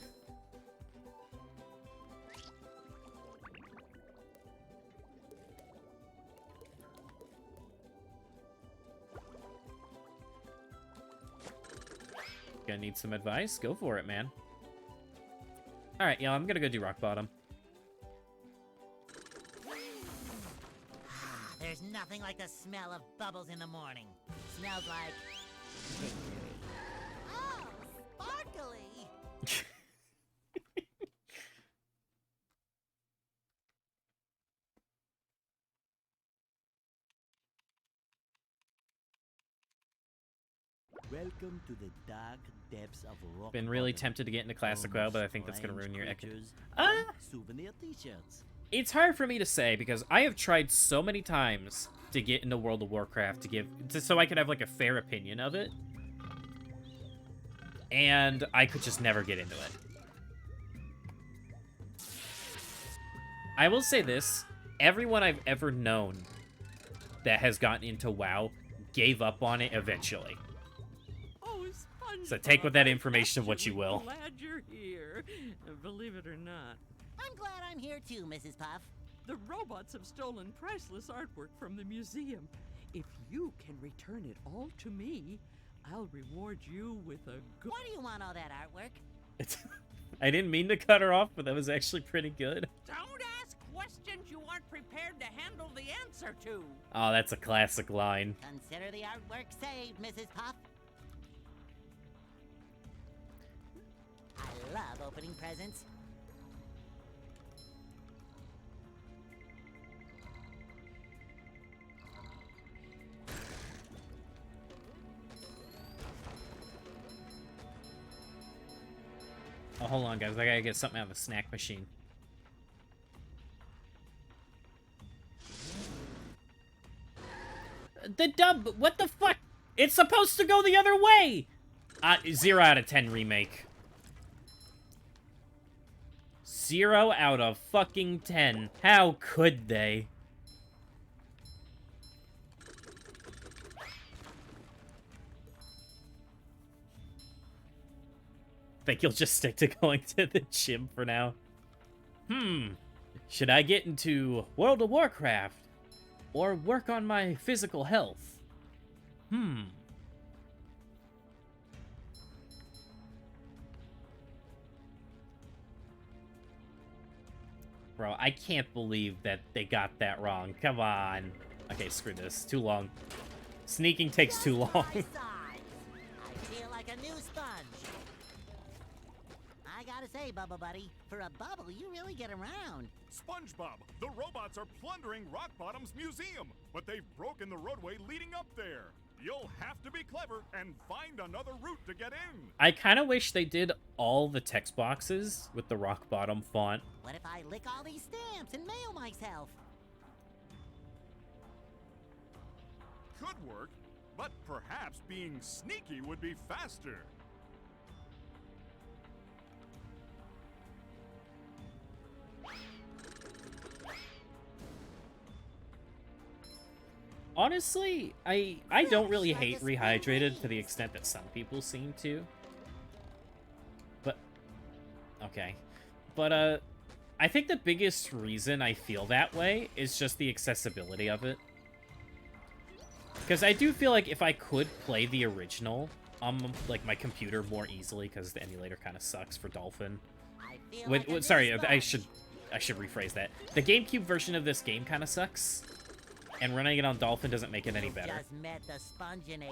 Gonna need some advice? Go for it, man. Alright, yeah, I'm gonna go do Rock Bottom. There's nothing like the smell of bubbles in the morning. Smells like... Oh, sparkly! Welcome to the dark depths of rock. Been really tempted to get into Classic WoW, but I think that's gonna ruin your souvenir t-shirts. It's hard for me to say because I have tried so many times to get into World of Warcraft so I could have like a fair opinion of it, and I could just never get into it. I will say this: everyone I've ever known that has gotten into WoW gave up on it eventually. Oh, SpongeBob, So take with that information what you will. Glad you're here. Believe it or not, I'm glad I'm here too, Mrs. Puff. the robots have stolen priceless artwork from the museum. If you can return it all to me, I'll reward you with a good... Why do you want all that artwork? I didn't mean to cut her off, but that was actually pretty good. Don't ask questions you aren't prepared to handle the answer to. Oh, that's a classic line. Consider the artwork saved, Mrs. Puff. I love opening presents. Oh, hold on, guys. I gotta get something out of the snack machine. The dub, what the fuck? It's supposed to go the other way! 0 out of 10 remake. 0 out of fucking 10. How could they? Think you'll just stick to going to the gym for now? Should I get into World of Warcraft? Or work on my physical health? Bro, I can't believe that they got that wrong. Come on. Okay, screw this. Too long. Sneaking takes too long. I feel like a new sponge. I gotta say, Bubble Buddy, for a bubble, you really get around. SpongeBob, the robots are plundering Rock Bottom's museum, but they've broken the roadway leading up there. You'll have to be clever and find another route to get in. I kind of wish they did all the text boxes with the Rock Bottom font. What if I lick all these stamps and mail myself? Could work, but perhaps being sneaky would be faster. Honestly, I don't really hate Rehydrated to the extent that some people seem to. But, okay. But, I think the biggest reason I feel that way is just the accessibility of it. Because I do feel like if I could play the original on, like, my computer more easily, because the emulator kind of sucks for Dolphin. Sorry, I should rephrase that. The GameCube version of this game kind of sucks. And running it on Dolphin doesn't make it any better. Just met the Sponginator.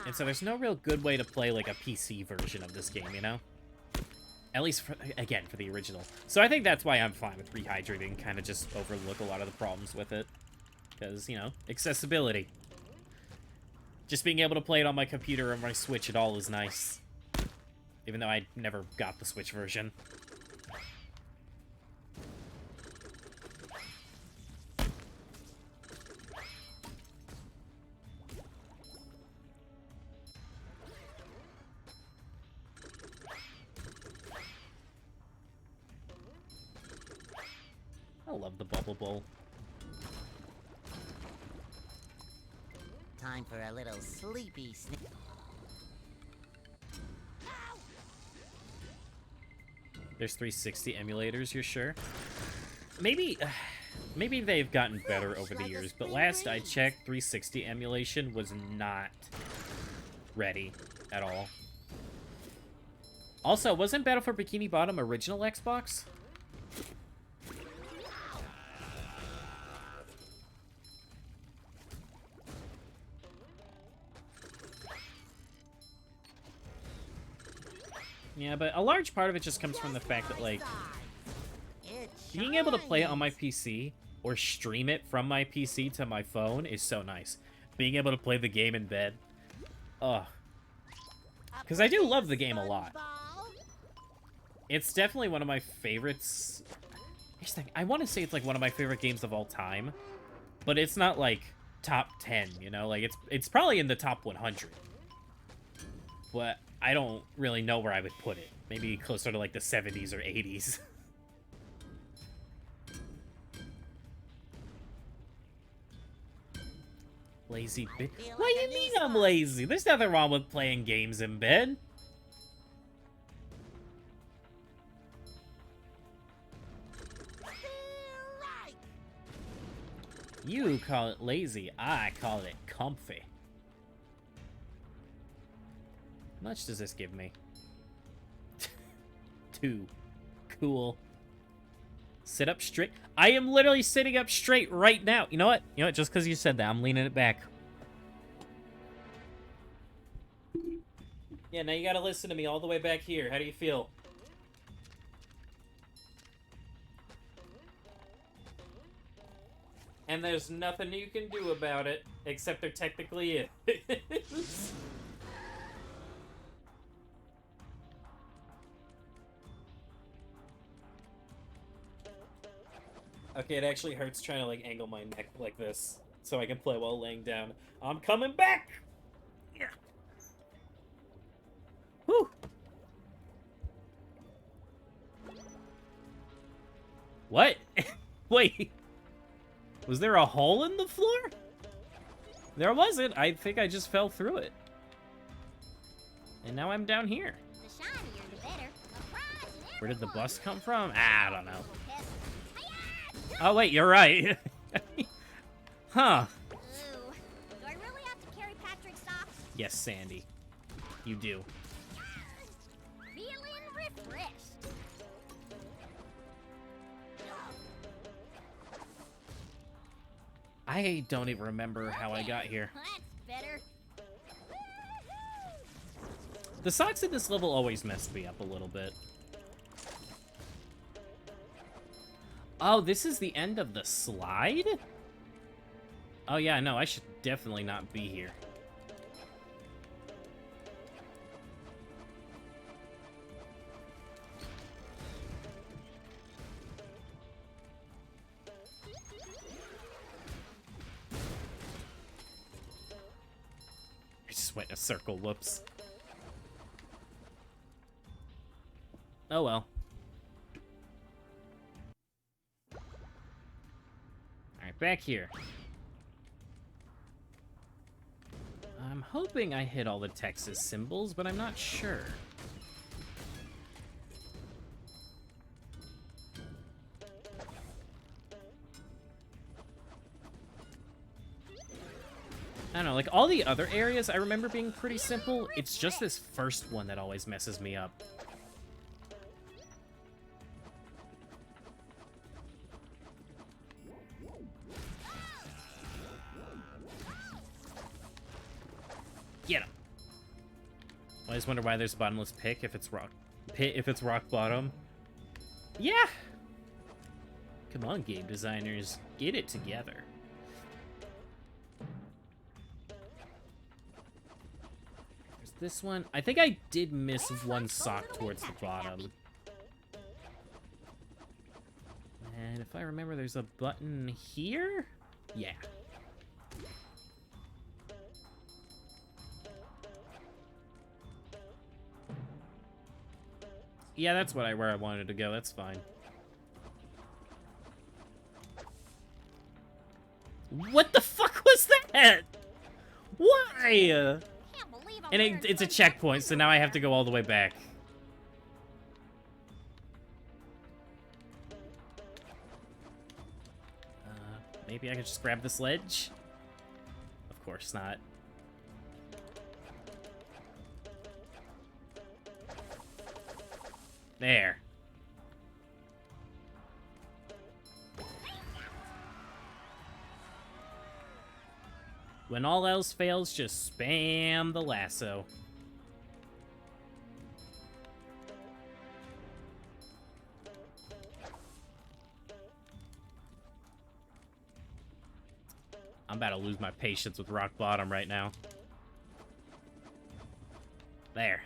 And so there's no real good way to play, like, a PC version of this game, you know? At least, again, for the original. So I think that's why I'm fine with Rehydrating, kind of just overlook a lot of the problems with it. Because, you know, accessibility. Just being able to play it on my computer or my Switch at all is nice. Even though I never got the Switch version. I love the Bubble Bowl. Time for a little sleepy snack. There's 360 emulators, you're sure? Maybe they've gotten better over the years, but last I checked, 360 emulation was not ready at all. Also, wasn't Battle for Bikini Bottom original Xbox? Yeah, but a large part of it just comes from the fact that, like, being able to play it on my PC or stream it from my PC to my phone is so nice. Being able to play the game in bed. Ugh. Because I do love the game a lot. It's definitely one of my favorites. Here's the thing, I want to say it's, like, one of my favorite games of all time. But it's not, like, top 10, you know? Like, it's probably in the top 100. But I don't really know where I would put it. Maybe closer to, like, the 70s or 80s. Lazy bitch. What do you mean I'm lazy? There's nothing wrong with playing games in bed. You call it lazy, I call it comfy. How much does this give me? 2. Cool. Sit up straight. I am literally sitting up straight right now. You know what? You know what? Just because you said that, I'm leaning it back. Yeah, now you gotta listen to me all the way back here. How do you feel? And there's nothing you can do about it, except there technically is. Okay, it actually hurts trying to, like, angle my neck like this so I can play while laying down. I'm coming back! Yeah. Whew! What? Wait. Was there a hole in the floor? There wasn't. I think I just fell through it. And now I'm down here. The shinier, the better. Where did the bus come from? I don't know. Oh, wait, you're right. Huh. Ooh. Do I really have to carry Patrick's socks? Yes, Sandy. You do. Feeling refreshed. I don't even remember how I got here. That's better. The socks in this level always messed me up a little bit. Oh, this is the end of the slide? Oh yeah, no, I should definitely not be here. I just went in a circle, whoops. Oh well. Alright, back here. I'm hoping I hit all the Texas symbols, but I'm not sure. I don't know, like all the other areas I remember being pretty simple. It's just this first one that always messes me up. Get him. I just wonder why there's a bottomless pit if it's rock bottom. Yeah. Come on, game designers, get it together. There's this one. I think I did miss one sock towards the bottom. And if I remember, there's a button here? Yeah. Yeah, that's where I wanted to go. That's fine. What the fuck was that? Why? And it's a checkpoint, so now I have to go all the way back. Maybe I could just grab this ledge? Of course not. There. When all else fails, just spam the lasso. I'm about to lose my patience with rock bottom right now. There.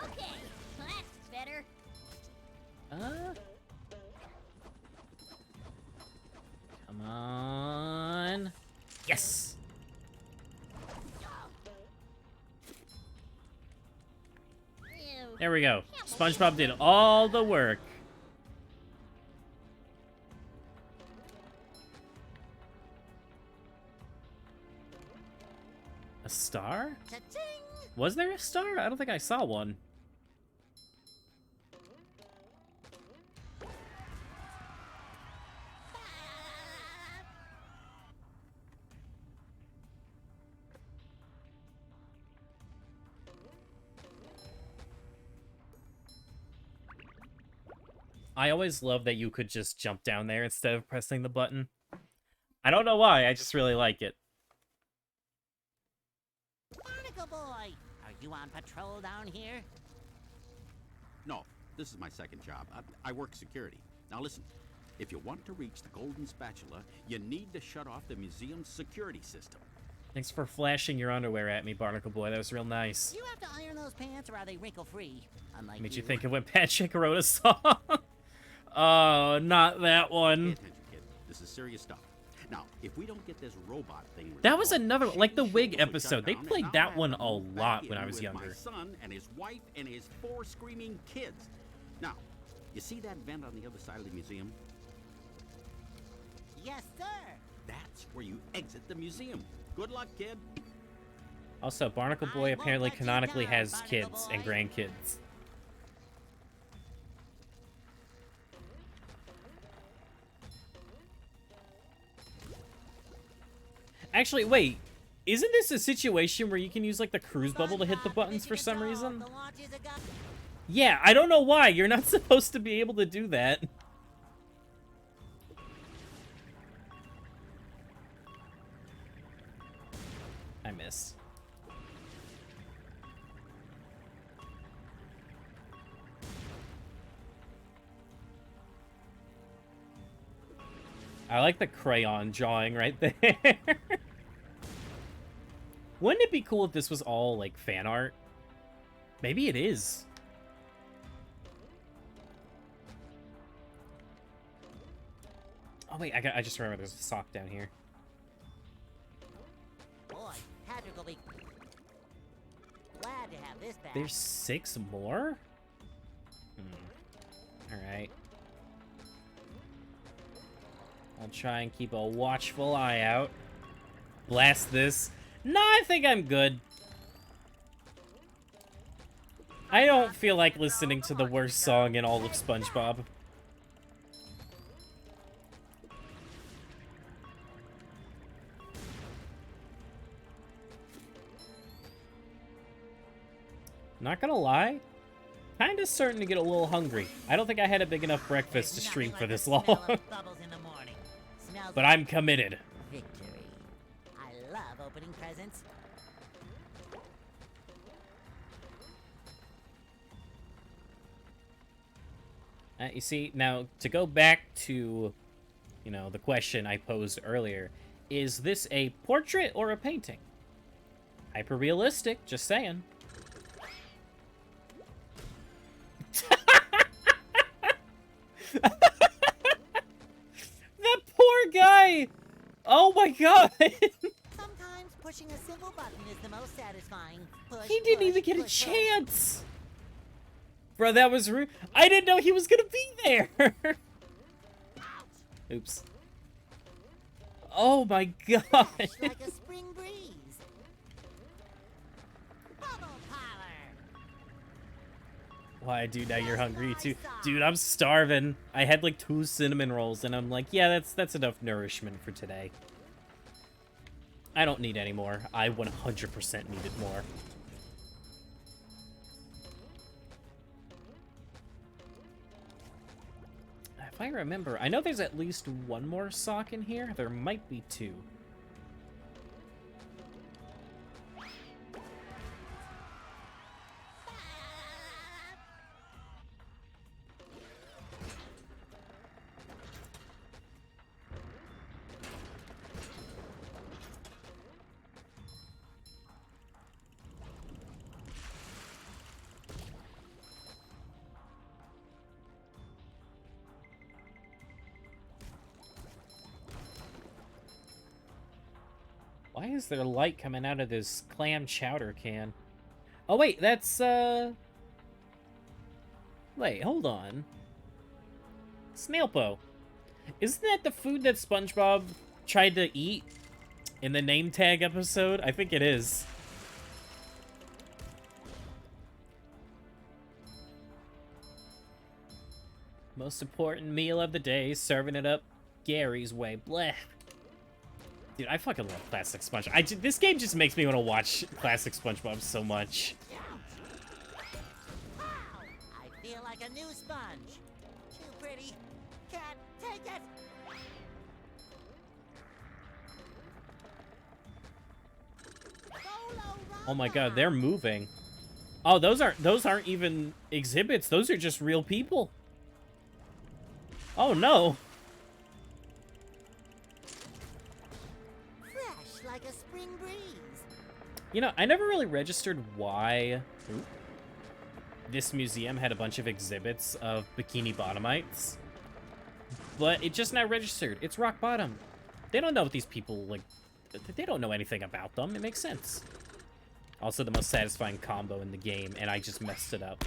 Okay, that's better. Come on. Yes. There we go. SpongeBob did all the work. A star? Was there a star? I don't think I saw one. I always love that you could just jump down there instead of pressing the button. I don't know why, I just really like it. Barnacle Boy, are you on patrol down here? No, this is my second job. I work security. Now listen, if you want to reach the golden spatula, you need to shut off the museum's security system. Thanks for flashing your underwear at me, Barnacle Boy. That was real nice. Do you have to iron those pants, or are they wrinkle-free? Unlike Made you think of when Patrick wrote a song. Oh, not that one. Pay attention, kid. This is serious stuff. Now, if we don't get this robot thing resolved, That was another, like the wig will shut episode. They down, played and that I'll one have a to move lot back when in I was with younger. My son and his wife and his 4 screaming kids. Now, you see that vent on the other side of the museum? Yes, sir. That's where you exit the museum. Good luck, kid. Also, Barnacle Boy apparently canonically has kids and grandkids. Actually, wait. Isn't this a situation where you can use, like, the cruise bubble to hit the buttons for some reason? Yeah, I don't know why. You're not supposed to be able to do that. I missed. I like the crayon drawing right there. Wouldn't it be cool if this was all, like, fan art? Maybe it is. Oh, wait, I just remember there's a sock down here. Boy, Patrick will be glad to have this back. There's 6 more? Alright. I'll try and keep a watchful eye out. Blast this. No, I think I'm good. I don't feel like listening to the worst song in all of SpongeBob. Not gonna lie, kinda starting to get a little hungry. I don't think I had a big enough breakfast to stream for this long. But I'm committed. Victory. I love opening presents. You see, now, to go back to, you know, the question I posed earlier, is this a portrait or a painting? Hyper-realistic, just saying. That poor guy! Oh my god! Sometimes pushing a simple button is the most satisfying. Push, He didn't even get a chance! Bro, that was rude. I didn't know he was gonna be there! Oops. Oh my god! Like a spring breeze. Bubble power. Why, dude, now you're hungry too. Dude, I'm starving. I had like 2 cinnamon rolls and I'm like, yeah, that's enough nourishment for today. I don't need any more. I 100% needed more. If I remember, I know there's at least 1 more sock in here. There might be 2. Why is there light coming out of this clam chowder can? Oh, wait, that's, Wait, hold on. Snailpo. Isn't that the food that SpongeBob tried to eat in the name tag episode? I think it is. Most important meal of the day, serving it up Gary's way. Bleh. Dude, I fucking love classic SpongeBob. This game just makes me want to watch classic SpongeBob so much. I feel like a new sponge. Too pretty. Can't take it. Oh my god, they're moving. Oh, those aren't even exhibits. Those are just real people. Oh no. Fresh like a spring breeze. You know, I never really registered why this museum had a bunch of exhibits of Bikini Bottomites. But it just now registered. It's rock bottom. They don't know what these people, like, they don't know anything about them. It makes sense. Also the most satisfying combo in the game, and I just messed it up.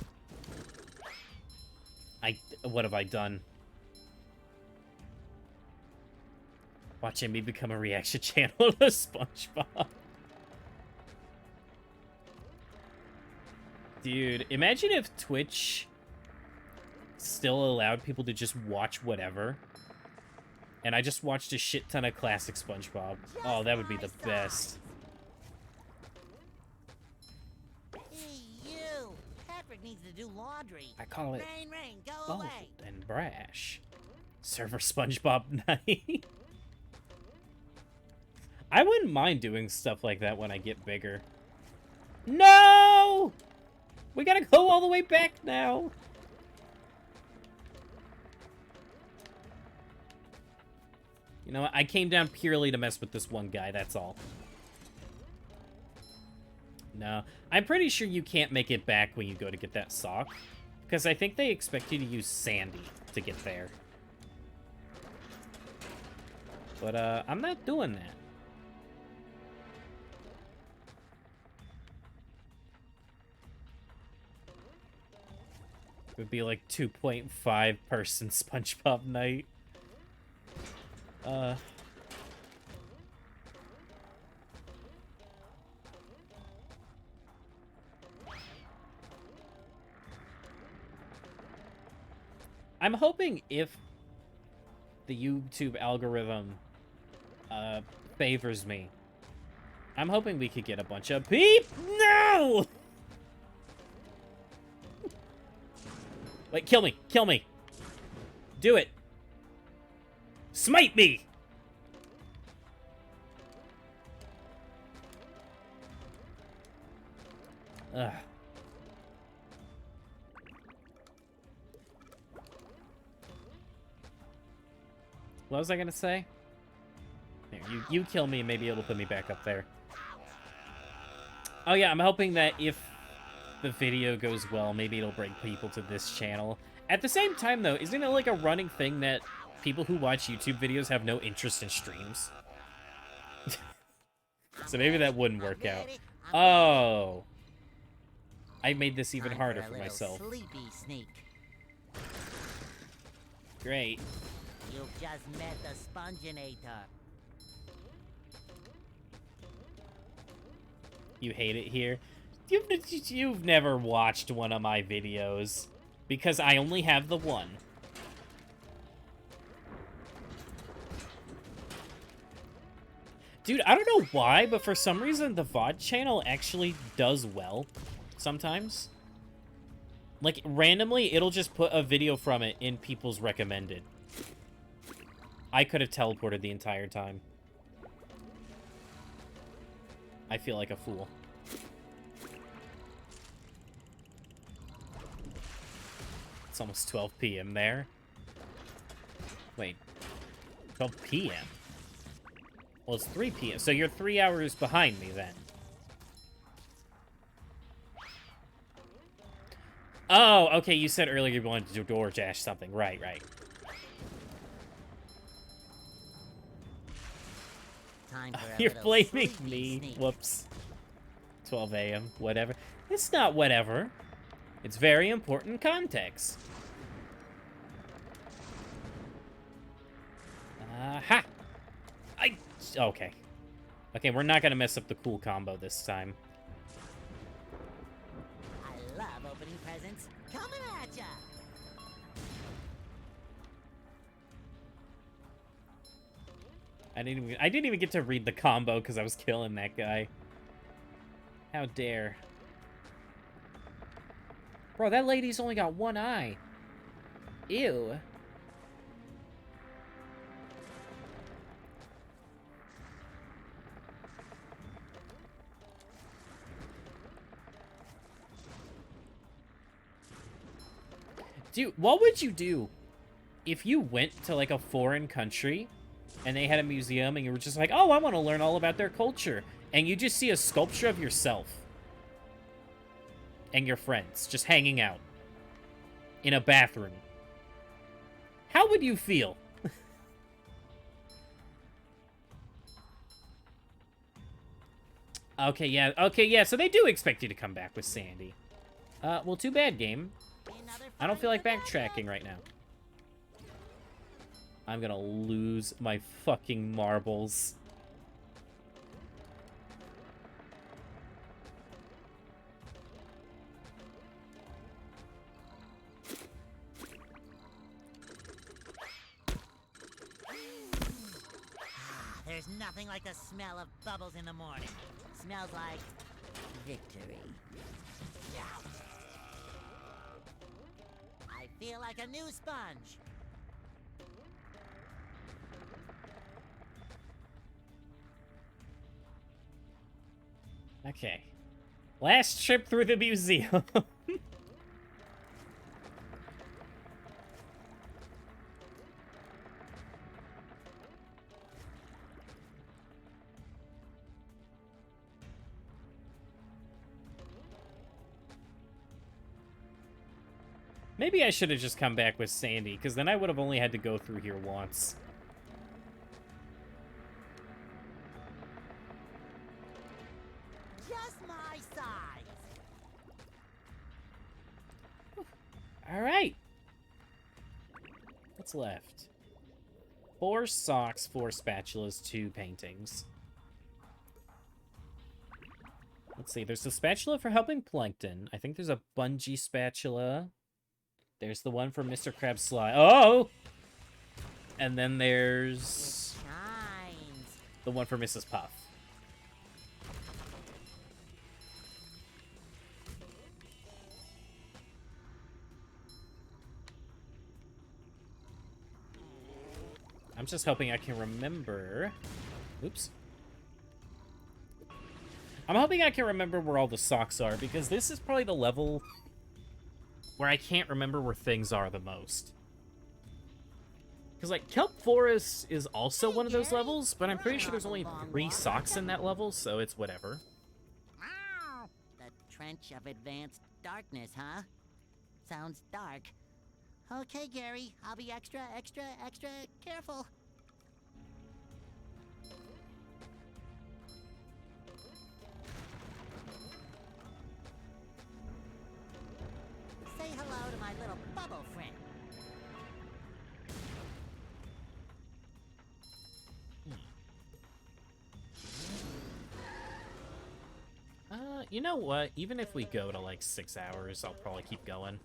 What have I done? Watching me become a reaction channel to SpongeBob. Dude, imagine if Twitch still allowed people to just watch whatever. and I just watched a shit ton of classic SpongeBob. Oh, that would be the best. Hey, you! Patrick needs to do laundry. I call it Rain, go bold away. and brash. Server SpongeBob night. I wouldn't mind doing stuff like that when I get bigger. No! We gotta go all the way back now. You know what? I came down purely to mess with this one guy, that's all. No. I'm pretty sure you can't make it back when you go to get that sock. Because I think they expect you to use Sandy to get there. But, I'm not doing that. It would be like 2.5 person SpongeBob night. I'm hoping if the YouTube algorithm favors me, I'm hoping we could get a bunch of No! Wait, kill me! Kill me! Do it! Smite me! Ugh. What was I gonna say? There, you kill me, maybe it'll put me back up there. Oh yeah, I'm hoping that if the video goes well, maybe it'll bring people to this channel. At the same time, though, isn't it like a running thing that people who watch YouTube videos have no interest in streams? So maybe that wouldn't work out. Oh. I made this even harder for myself. Sleepy sneak. Great. You've just met the Sponginator. You hate it here? You've never watched one of my videos. Because I only have the one. Dude, I don't know why, but for some reason the VOD channel actually does well sometimes. Like, randomly, it'll just put a video from it in people's recommended. I could have teleported the entire time. I feel like a fool. It's almost 12 p.m. there. Wait. 12 p.m.? Well, it's 3 p.m. So you're 3 hours behind me, then. Oh, okay, you said earlier you wanted to do DoorDash something. Right, right. You're blaming me. Whoops. 12 a.m. Whatever. It's not whatever. It's very important context. Ha! Okay. Okay, we're not gonna mess up the cool combo this time. I love opening presents. Coming at ya! I didn't even get to read the combo because I was killing that guy. How dare. Bro, that lady's only got one eye. Ew. Dude, what would you do if you went to, like, a foreign country and they had a museum and you were just like, oh, I want to learn all about their culture, and you just see a sculpture of yourself and your friends just hanging out in a bathroom? How would you feel? Okay, yeah, so they do expect you to come back with Sandy. Well, too bad, game. I don't feel like backtracking right now. I'm gonna lose my fucking marbles. There's nothing like the smell of bubbles in the morning. Smells like victory. I feel like a new sponge. Okay. Last trip through the museum. Maybe I should have just come back with Sandy, because then I would have only had to go through here once. Just my size. Alright. What's left? 4 socks, 4 spatulas, 2 paintings. Let's see, there's a spatula for helping Plankton. I think there's a bungee spatula. There's the one for Mr. Krabs Slide. Oh! And then there's the one for Mrs. Puff. I'm just hoping I can remember. Oops. I'm hoping I can remember where all the socks are, because this is probably the level where I can't remember where things are the most. Because, like, Kelp Forest is also one of those levels, but I'm pretty sure there's only 3 socks in that level, so it's whatever. The Trench of Advanced Darkness, huh? Sounds dark. Okay, Gary, I'll be extra careful. Say hello to my little bubble friend. You know what? Even if we go to, like, 6 hours, I'll probably keep going.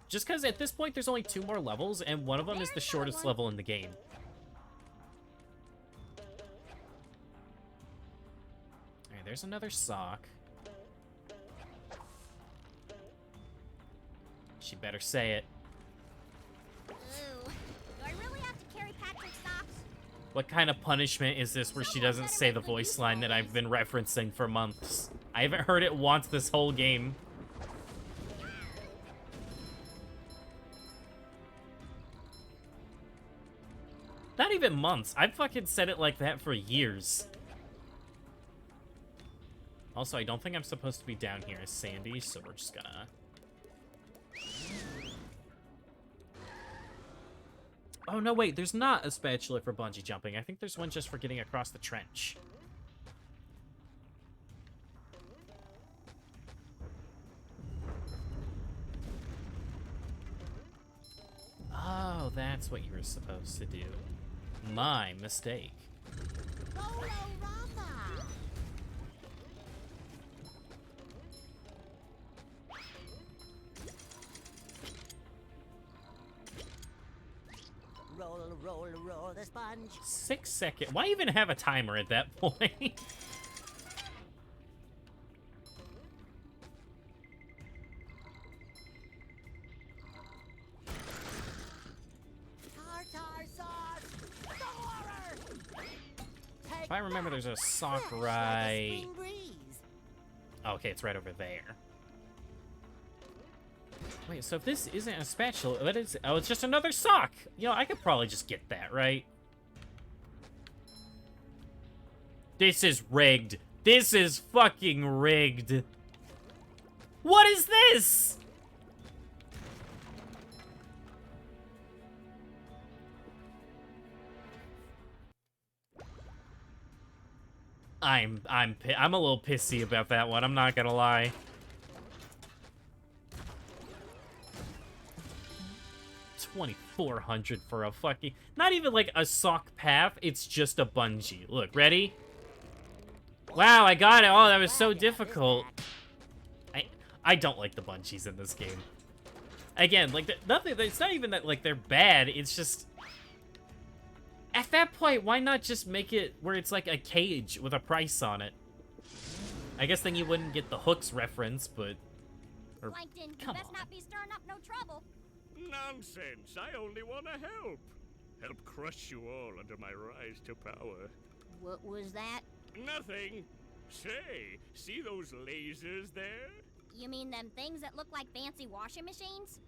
Just because at this point, there's only 2 more levels, and one of them is the shortest level in the game. Alright, there's another sock. She better say it. Ooh. Do I really have to carry Patrick's socks? What kind of punishment is this where she doesn't say the voice line that I've been referencing for months? I haven't heard it once this whole game. Not even months. I've fucking said it like that for years. Also, I don't think I'm supposed to be down here as Sandy, so we're just gonna... Oh, no, wait. There's not a spatula for bungee jumping. I think there's one just for getting across the trench. Oh, that's what you were supposed to do. My mistake. Roll the sponge. 6 seconds. Why even have a timer at that point? Tartar sauce. If I remember, there's a sock right... Okay, it's right over there. Wait, so if this isn't a spatula, what is it? Oh, it's just another sock! You know, I could probably just get that, right? This is rigged. This is fucking rigged. What is this? I'm a little pissy about that one, I'm not gonna lie. $2,400 for a fucking... Not even like a sock path, it's just a bungee. Look, ready? Wow, I got it. Oh, that was so difficult. I don't like the bungees in this game. Again, like, nothing. It's not even that, like, they're bad. It's just... At that point, why not just make it where it's like a cage with a price on it? I guess then you wouldn't get the hooks reference, but... Plankton, you best not be stirring up no trouble. Nonsense. I only want to help. Help crush you all under my rise to power. What was that? Nothing. Say, see those lasers there? You mean them things that look like fancy washing machines?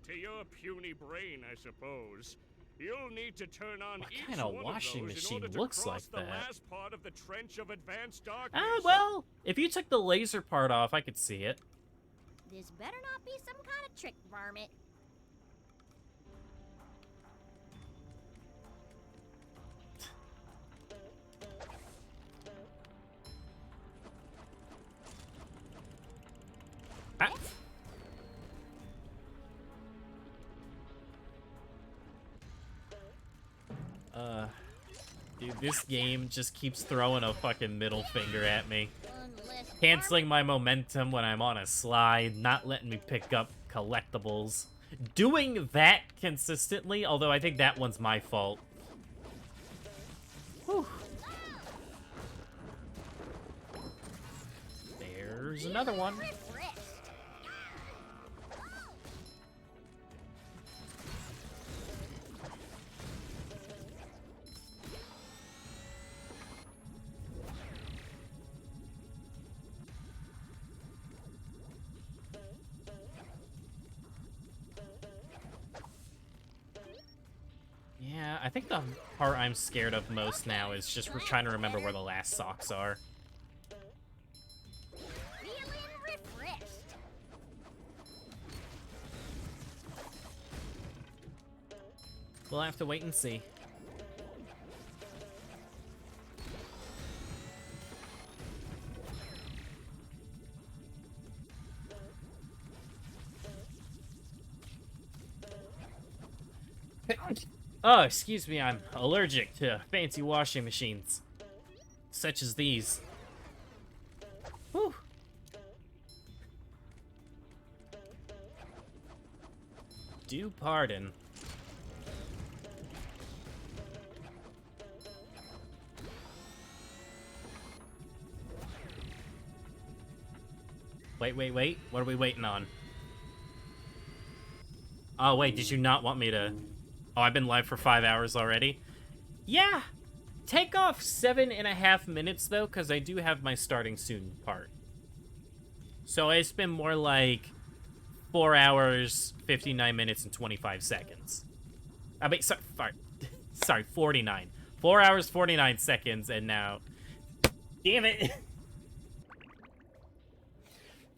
To your puny brain, I suppose. You'll need to turn on What each kind of one washing of those machine in order to looks cross like the that? last part of the trench of advanced darkness. Ah, well, if you took the laser part off, I could see it. This better not be some kind of trick varmint. Ah. Dude, this game just keeps throwing a fucking middle finger at me. Canceling my momentum when I'm on a slide, not letting me pick up collectibles. Doing that consistently, although I think that one's my fault. Whew. There's another one. Yeah, I think the part I'm scared of most now is just trying to remember where the last socks are. We'll have to wait and see. Oh, excuse me, I'm allergic to fancy washing machines. Such as these. Whew. Do pardon. Wait. What are we waiting on? Oh, wait, did you not want me to... Oh, I've been live for 5 hours already? Yeah! Take off 7.5 minutes, though, because I do have my starting soon part. So it's been more like 4 hours, 59 minutes, and 25 seconds. I mean, sorry, 49. 4 hours, 49 seconds, and now... Damn it!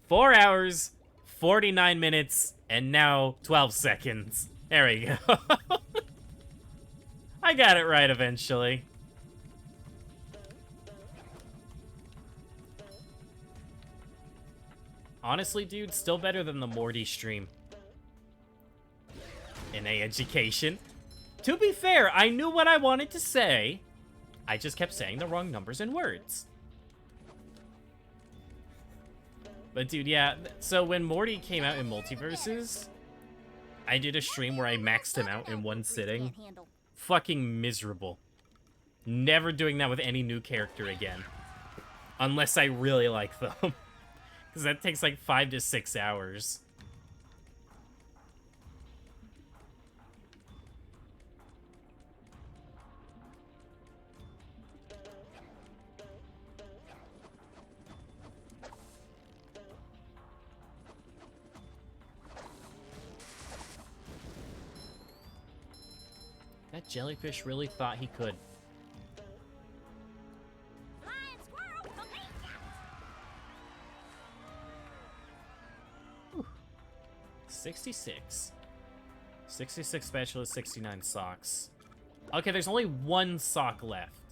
4 hours, 49 minutes, and now 12 seconds. There we go. I got it right eventually. Honestly, dude, still better than the Morty stream. In a education. To be fair, I knew what I wanted to say. I just kept saying the wrong numbers and words. But dude, yeah, so when Morty came out in Multiverses, I did a stream where I maxed him out in one sitting. Fucking miserable. Never doing that with any new character again. Unless I really like them. Because that takes like 5 to 6 hours. That jellyfish really thought he could. Flying squirrel, Whew. 66. 66 specialist, 69 socks. Okay, there's only one sock left.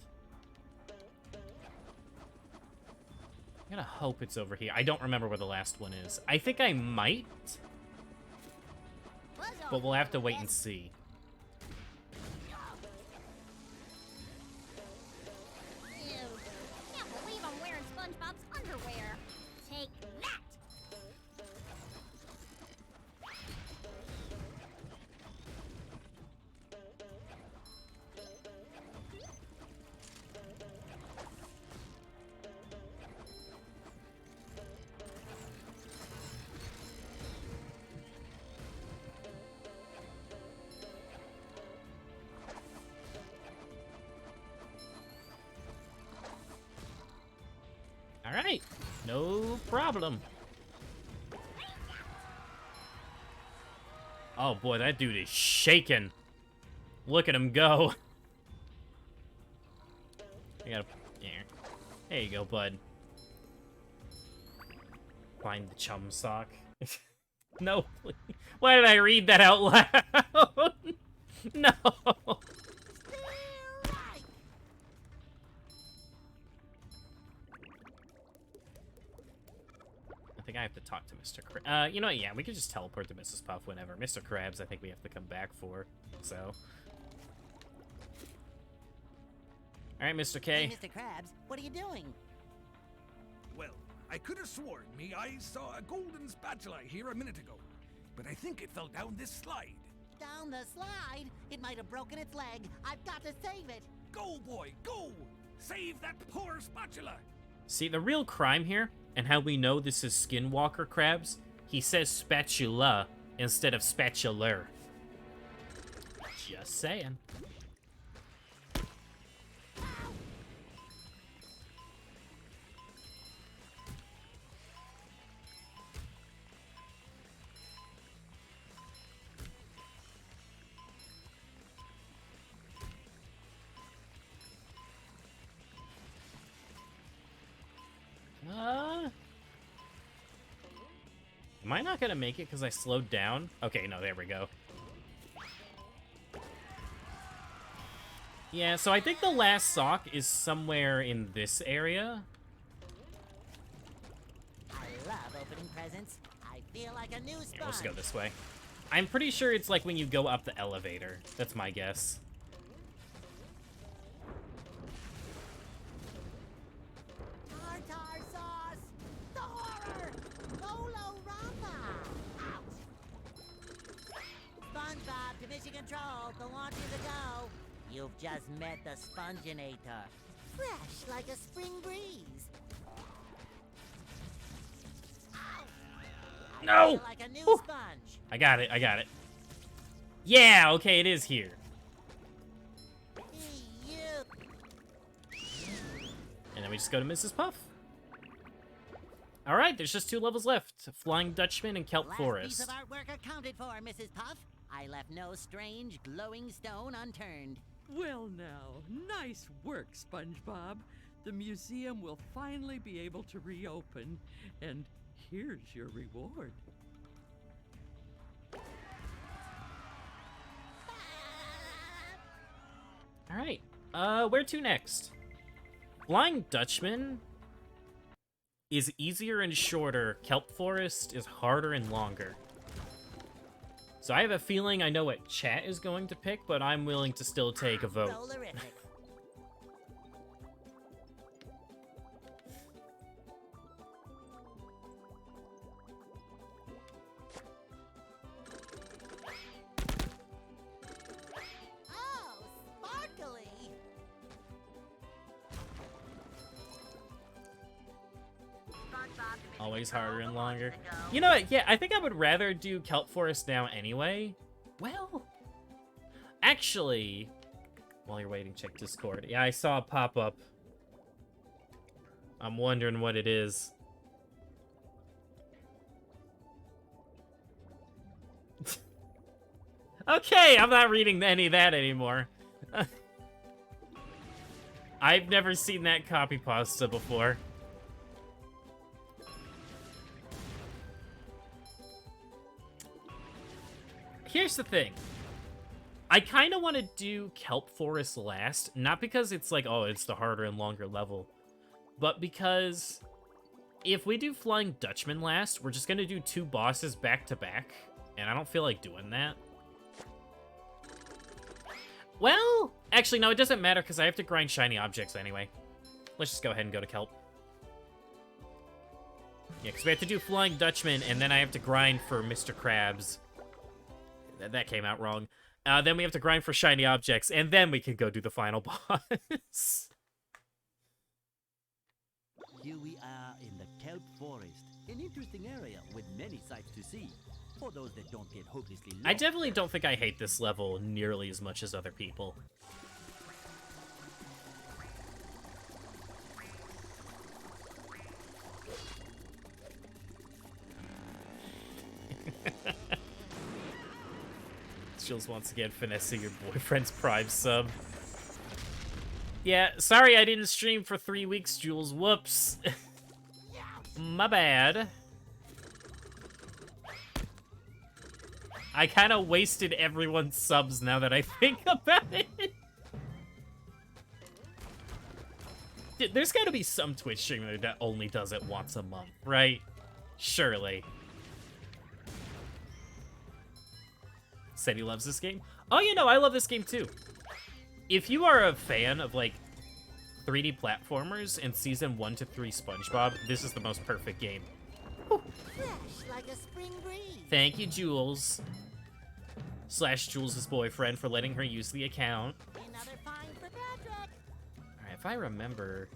I'm gonna hope it's over here. I don't remember where the last one is. I think I might. But we'll have to wait and see. Can't believe I'm wearing SpongeBob's underwear. Take that! Alright, no problem. Oh boy, that dude is shaking. Look at him go. I gotta... Yeah. There you go, bud. Find the chum sock. No, please. Why did I read that out loud? No. I think I have to talk to Mr. Krabs. You know what? Yeah, we could just teleport to Mrs. Puff whenever. Mr. Krabs, I think we have to come back for. So. Alright, Mr. K. Hey, Mr. Krabs, what are you doing? Well, I could have sworn me I saw a golden spatula here a minute ago, but I think it fell down this slide. Down the slide? It might have broken its leg. I've got to save it. Go, boy, go! Save that poor spatula! See, the real crime here, and how we know this is Skinwalker Krabs, he says spatula instead of spatular. Just saying. Am I not gonna make it because I slowed down? Okay, no, there we go. Yeah, so I think the last sock is somewhere in this area. I love opening presents. I feel like a new sponge. Yeah, let's go this way. I'm pretty sure it's like when you go up the elevator. That's my guess. Tartar sauce! The horror! Lolo-rama! Ouch! SpongeBob to mission control. The launch is a go. You've just met the Sponginator. Fresh like a spring breeze. Ow! No! I feel like a new Whew. sponge. I got it, I got it. Yeah, okay, it is here. You. And then we just go to Mrs. Puff. Alright, there's just 2 levels left. Flying Dutchman and Kelp Last Forest. piece of artwork accounted for, Mrs. Puff. I left no strange glowing stone unturned. Well now, nice work, SpongeBob. The museum will finally be able to reopen, and here's your reward. Alright, where to next? Flying Dutchman is easier and shorter. Kelp Forest is harder and longer. So I have a feeling I know what chat is going to pick, but I'm willing to still take a vote. Rollerific. Oh, sparkly! Always harder and longer. You know what? Yeah, I think I would rather do Kelp Forest now anyway. Well, actually, while you're waiting, check Discord. Yeah, I saw a pop-up. I'm wondering what it is. Okay, I'm not reading any of that anymore. I've never seen that copy pasta before. Here's the thing. I kind of want to do Kelp Forest last, not because it's like, oh, it's the harder and longer level, but because if we do Flying Dutchman last, we're just going to do 2 bosses back to back, and I don't feel like doing that. Well, actually, no, it doesn't matter because I have to grind shiny objects anyway. Let's just go ahead and go to Kelp. Yeah, because we have to do Flying Dutchman, and then I have to grind for Mr. Krabs. That came out wrong. Then we have to grind for shiny objects, and then we can go do the final boss. Here we are in the Kelp Forest, an interesting area with many sights to see. For those that don't get hopelessly lost. I definitely don't think I hate this level nearly as much as other people. Jules once again finessing your boyfriend's Prime sub. Yeah, sorry I didn't stream for 3 weeks, Jules. Whoops. My bad. I kind of wasted everyone's subs now that I think about it. There's got to be some Twitch streamer that only does it once a month, right? Surely. Said he loves this game. Oh, you know, I love this game too. If you are a fan of, like, 3D platformers and Season 1 to 3 SpongeBob, this is the most perfect game. Fresh like a spring breeze. Thank you, Jules. / Jules' boyfriend for letting her use the account. Another fine for Patrick. Alright, if I remember...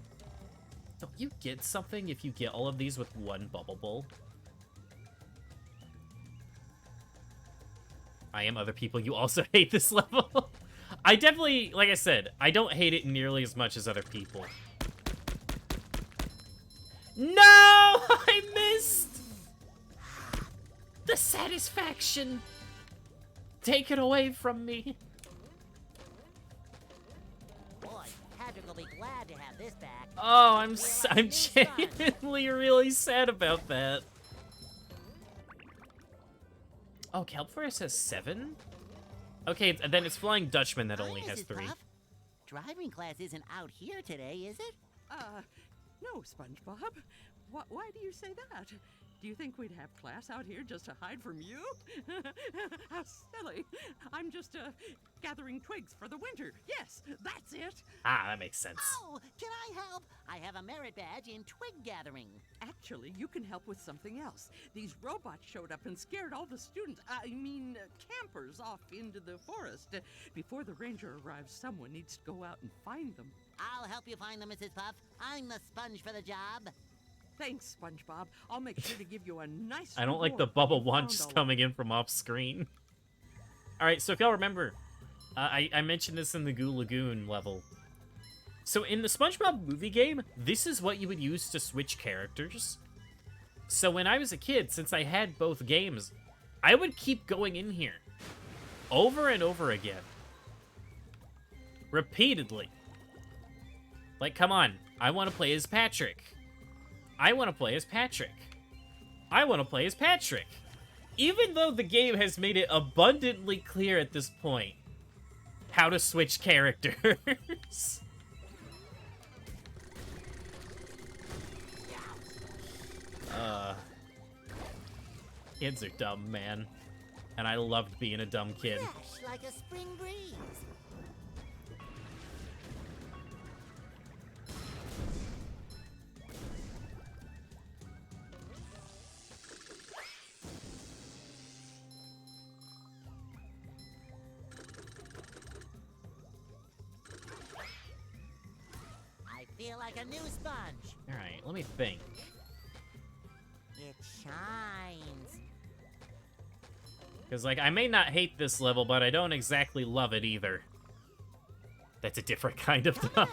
Don't you get something if you get all of these with one bubble bowl? I am other people. You also hate this level. I definitely, like I said, I don't hate it nearly as much as other people. No! I missed! The satisfaction! Take it away from me. Boy, Patrick will be glad to have this back. Oh, I'm genuinely really sad about that. Oh, Kelpforce has 7? Okay, then it's Flying Dutchman that only has 3. Puff. Driving class isn't out here today, is it? No, SpongeBob. Why do you say that? Do you think we'd have class out here just to hide from you? How silly. I'm just, gathering twigs for the winter. Yes, that's it. Ah, that makes sense. Oh, can I help? I have a merit badge in twig gathering. Actually, you can help with something else. These robots showed up and scared all the students, campers off into the forest. Before the ranger arrives, someone needs to go out and find them. I'll help you find them, Mrs. Puff. I'm the sponge for the job. Thanks, SpongeBob. I'll make sure to give you a nice I don't like the reward bubble when you one found just all coming in from off screen. Alright, so if y'all remember, I mentioned this in the Goo Lagoon level. So in the SpongeBob movie game, this is what you would use to switch characters. So when I was a kid, since I had both games, I would keep going in here. Over and over again. Repeatedly. Like, come on, I want to play as Patrick. I want to play as Patrick. I want to play as Patrick. Even though the game has made it abundantly clear at this point how to switch characters. Kids are dumb, man. And I loved being a dumb kid. Fresh like a spring breeze. I feel like a new sponge. Alright, let me think. It shines. Because, like, I may not hate this level, but I don't exactly love it either. That's a different kind of dumb.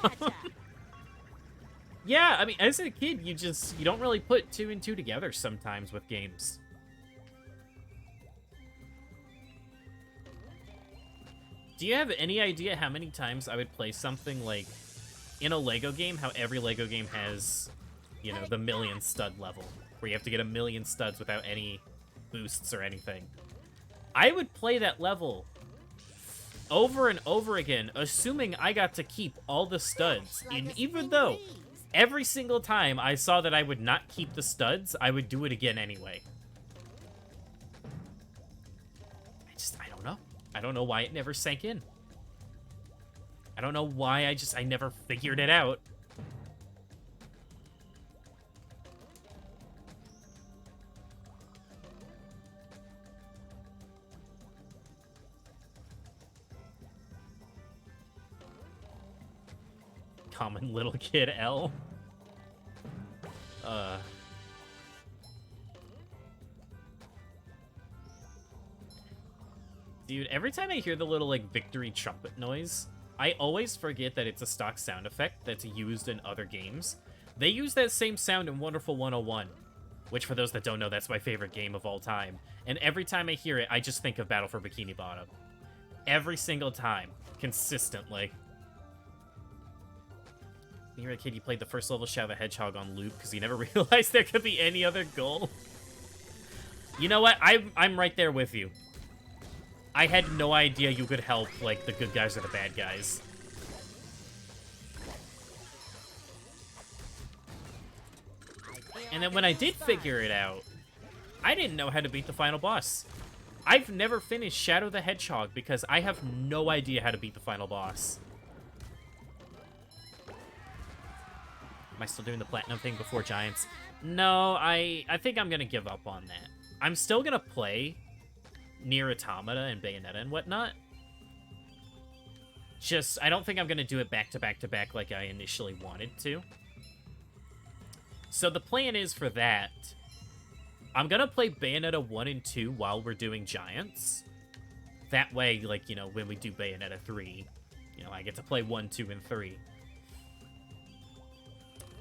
Yeah, I mean, as a kid, you don't really put 2 and 2 together sometimes with games. Do you have any idea how many times I would play something like in a Lego game, how every Lego game has, you know, the million stud level, where you have to get 1,000,000 studs without any boosts or anything? I would play that level over and over again, assuming I got to keep all the studs, and even though every single time I saw that I would not keep the studs, I would do it again anyway. I don't know. I don't know why it never sank in. I don't know why I never figured it out. Common little kid L. Dude, every time I hear the little, like, victory trumpet noise, I always forget that it's a stock sound effect that's used in other games. They use that same sound in Wonderful 101, which, for those that don't know, that's my favorite game of all time. And every time I hear it, I just think of Battle for Bikini Bottom. Every single time. Consistently. When you were a kid, you played the first level Shadow the Hedgehog on loop because you never realized there could be any other goal. You know what? I'm right there with you. I had no idea you could help, like, the good guys or the bad guys. And then when I did figure it out, I didn't know how to beat the final boss. I've never finished Shadow the Hedgehog because I have no idea how to beat the final boss. Am I still doing the platinum thing before Giants? No, I think I'm gonna give up on that. I'm still gonna play Nier Automata and Bayonetta and whatnot. Just, I don't think I'm gonna do it back to back to back like I initially wanted to. So the plan is for that, I'm gonna play Bayonetta 1 and 2 while we're doing Giants. That way, like, you know, when we do Bayonetta 3, you know, I get to play 1, 2, and 3.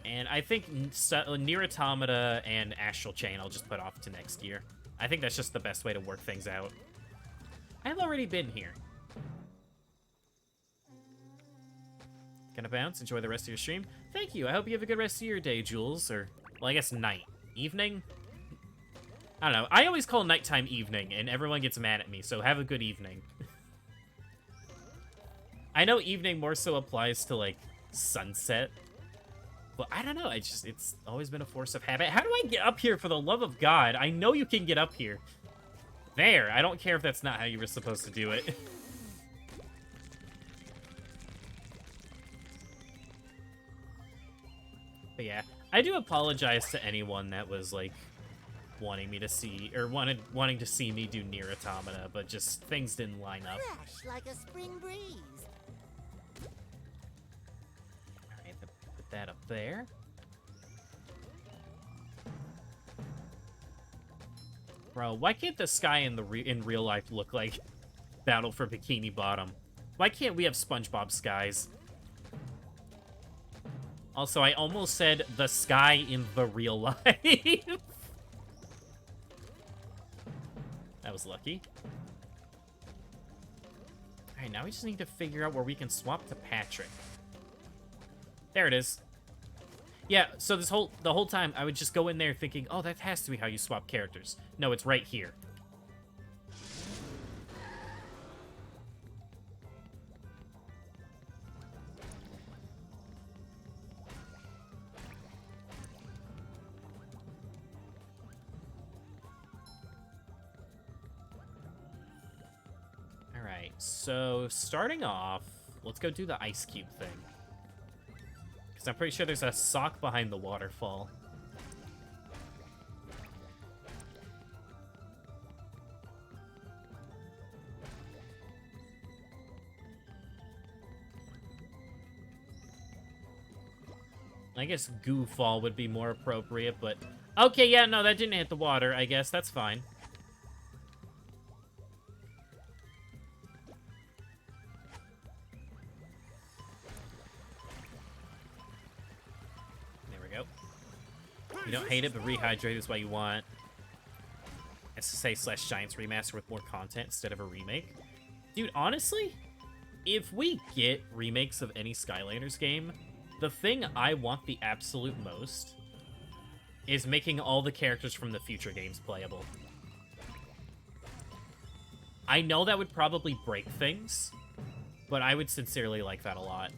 And I think Nier Automata and Astral Chain I'll just put off to next year. I think that's just the best way to work things out. I've already been here. Gonna bounce. Enjoy the rest of your stream. Thank you. I hope you have a good rest of your day, Jules. Or, well, I guess night. Evening? I don't know. I always call nighttime evening, and everyone gets mad at me, so have a good evening. I know evening more so applies to, like, sunset. But I don't know. It's always been a force of habit. How do I get up here, for the love of God? I know you can get up here. There. I don't care if that's not how you were supposed to do it. But yeah, I do apologize to anyone that was, like, wanting me to see, or wanting to see me do Nier Automata, but just things didn't line up. Fresh like a spring breeze. Alright, put that up there. Bro, why can't the sky in real life look like Battle for Bikini Bottom? Why can't we have SpongeBob skies? Also, I almost said the sky in the real life. That was lucky. Alright, now we just need to figure out where we can swap to Patrick. There it is. Yeah, so the whole time, I would just go in there thinking, oh, that has to be how you swap characters. No, it's right here. Alright, so starting off, let's go do the ice cube thing. Because I'm pretty sure there's a sock behind the waterfall. I guess goo fall would be more appropriate, but... Okay, yeah, no, that didn't hit the water, I guess. That's fine. You don't hate it, but Rehydrated is what you want. SSA/Giants remaster with more content instead of a remake. Dude, honestly, if we get remakes of any Skylanders game, the thing I want the absolute most is making all the characters from the future games playable. I know that would probably break things, but I would sincerely like that a lot.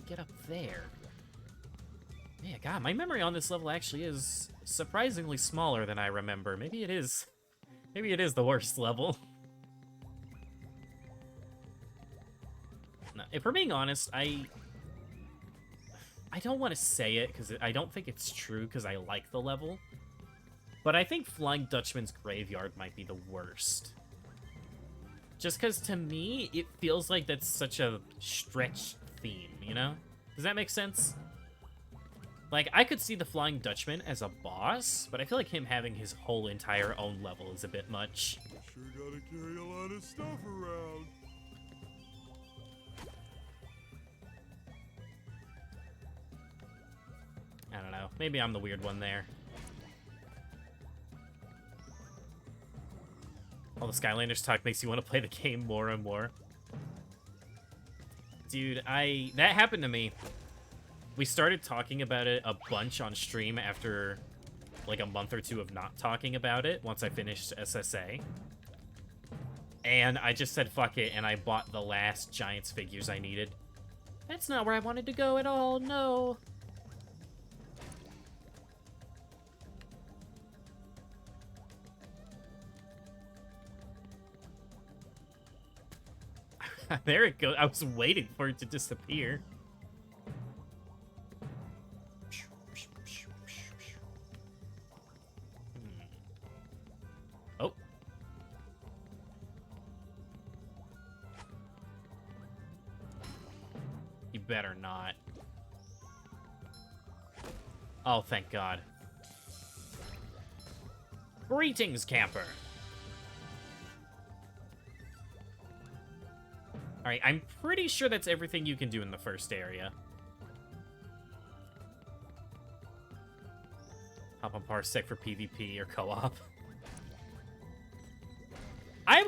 Get up there. Yeah, God, my memory on this level actually is surprisingly smaller than I remember. Maybe it is the worst level. No, if we're being honest, I don't want to say it because I don't think it's true because I like the level. But I think Flying Dutchman's Graveyard might be the worst. Just because to me, it feels like that's such a stretched theme, you know? Does that make sense? Like, I could see the Flying Dutchman as a boss, but I feel like him having his whole entire own level is a bit much. Sure gotta carry a lot of stuff around. I don't know. Maybe I'm the weird one there. All the Skylanders talk makes you want to play the game more and more. Dude, that happened to me. We started talking about it a bunch on stream after like a month or two of not talking about it once I finished SSA. And I just said fuck it, and I bought the last Giants figures I needed. That's not where I wanted to go at all, no. There it goes. I was waiting for it to disappear. Oh. You better not. Oh, thank God. Greetings, camper. Alright, I'm pretty sure that's everything you can do in the first area. Hop on Parsec for PvP or co-op. I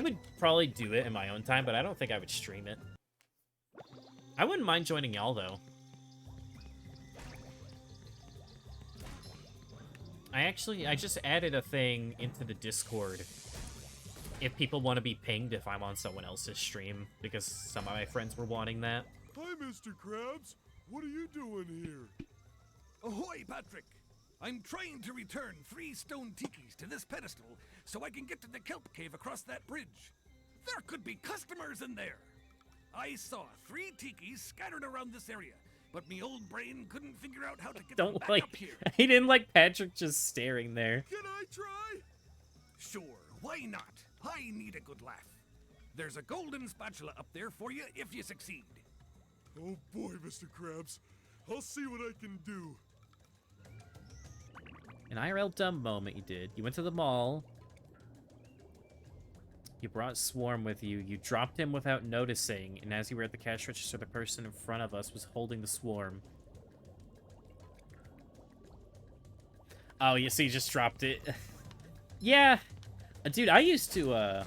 would probably do it in my own time, but I don't think I would stream it. I wouldn't mind joining y'all, though. I just added a thing into the Discord if people want to be pinged if I'm on someone else's stream, because some of my friends were wanting that. Hi, Mr. Krabs. What are you doing here? Ahoy, Patrick! I'm trying to return 3 stone tikis to this pedestal so I can get to the kelp cave across that bridge. There could be customers in there. I saw 3 tikis scattered around this area, but me old brain couldn't figure out how to get them back up here. He didn't like Patrick just staring there. Can I try? Sure, why not? I need a good laugh. There's a golden spatula up there for you if you succeed. Oh boy, Mr. Krabs. I'll see what I can do. An IRL dumb moment you did. You went to the mall. You brought Swarm with you. You dropped him without noticing, and as you were at the cash register, the person in front of us was holding the Swarm. Oh, you see, you just dropped it. Yeah. Dude, I used to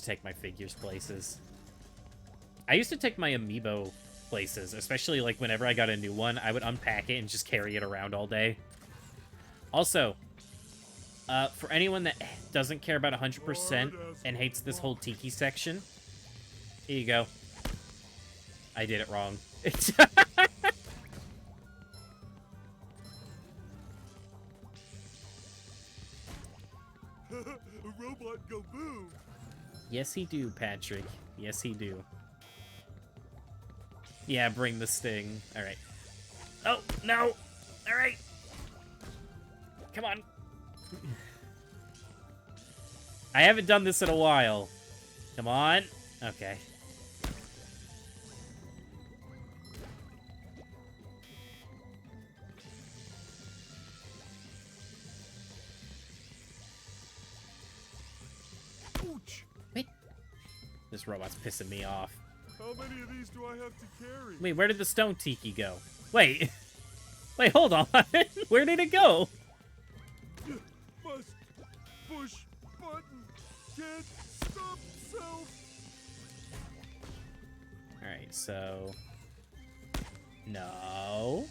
take my figures places. I used to take my amiibo places, especially, like, whenever I got a new one, I would unpack it and just carry it around all day. Also, for anyone that doesn't care about 100% and hates this whole Tiki section, here you go. I did it wrong. A robot go boom. Yes, he do, Patrick. Yes, he do. Yeah, bring the sting. All right. Oh, no. All right. Come on. I haven't done this in a while. Come on. Okay. Ouch. Wait. This robot's pissing me off. How many of these do I have to carry? Wait, where did the stone tiki go? Wait. Wait, hold on. Where did it go? Must push button. Can't stop self. Alright, so... No.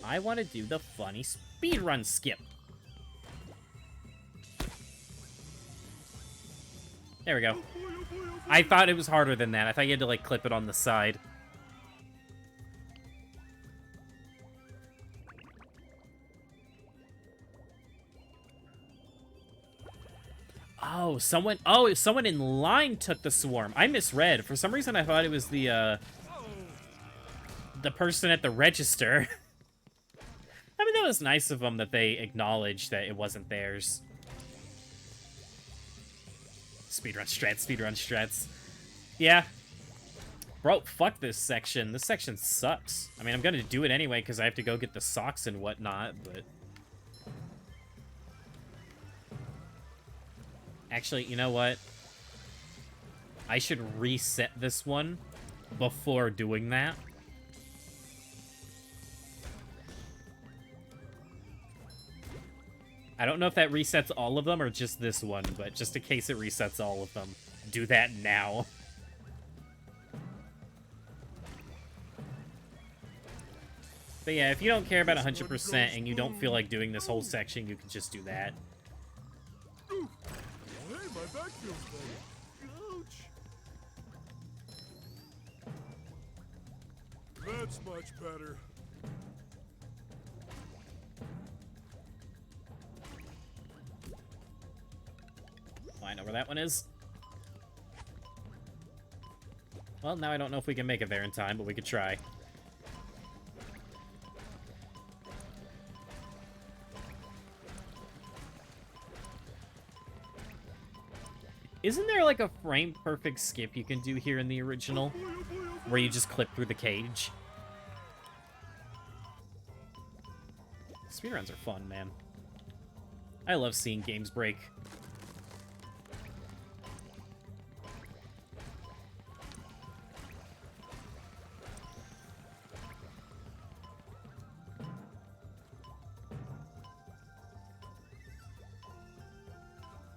I want to do the funny speedrun skip. There we go. I thought it was harder than that. I thought you had to, like, clip it on the side. Oh, someone in line took the Swarm. I misread. For some reason, I thought it was the person at the register. I mean, that was nice of them that they acknowledged that it wasn't theirs. Speedrun strats, speedrun strats. Yeah. Bro, fuck this section. This section sucks. I mean, I'm gonna do it anyway because I have to go get the socks and whatnot, but... Actually, you know what? I should reset this one before doing that. I don't know if that resets all of them or just this one, but just in case it resets all of them, do that now. But yeah, if you don't care about 100% and you don't feel like doing this whole section, you can just do that. Oof. Hey, my back feels better. Ouch. That's much better. Oh, I know where that one is. Well, now I don't know if we can make it there in time, but we could try. Isn't there like a frame perfect skip you can do here in the original? Where you just clip through the cage? Speedruns are fun, man. I love seeing games break.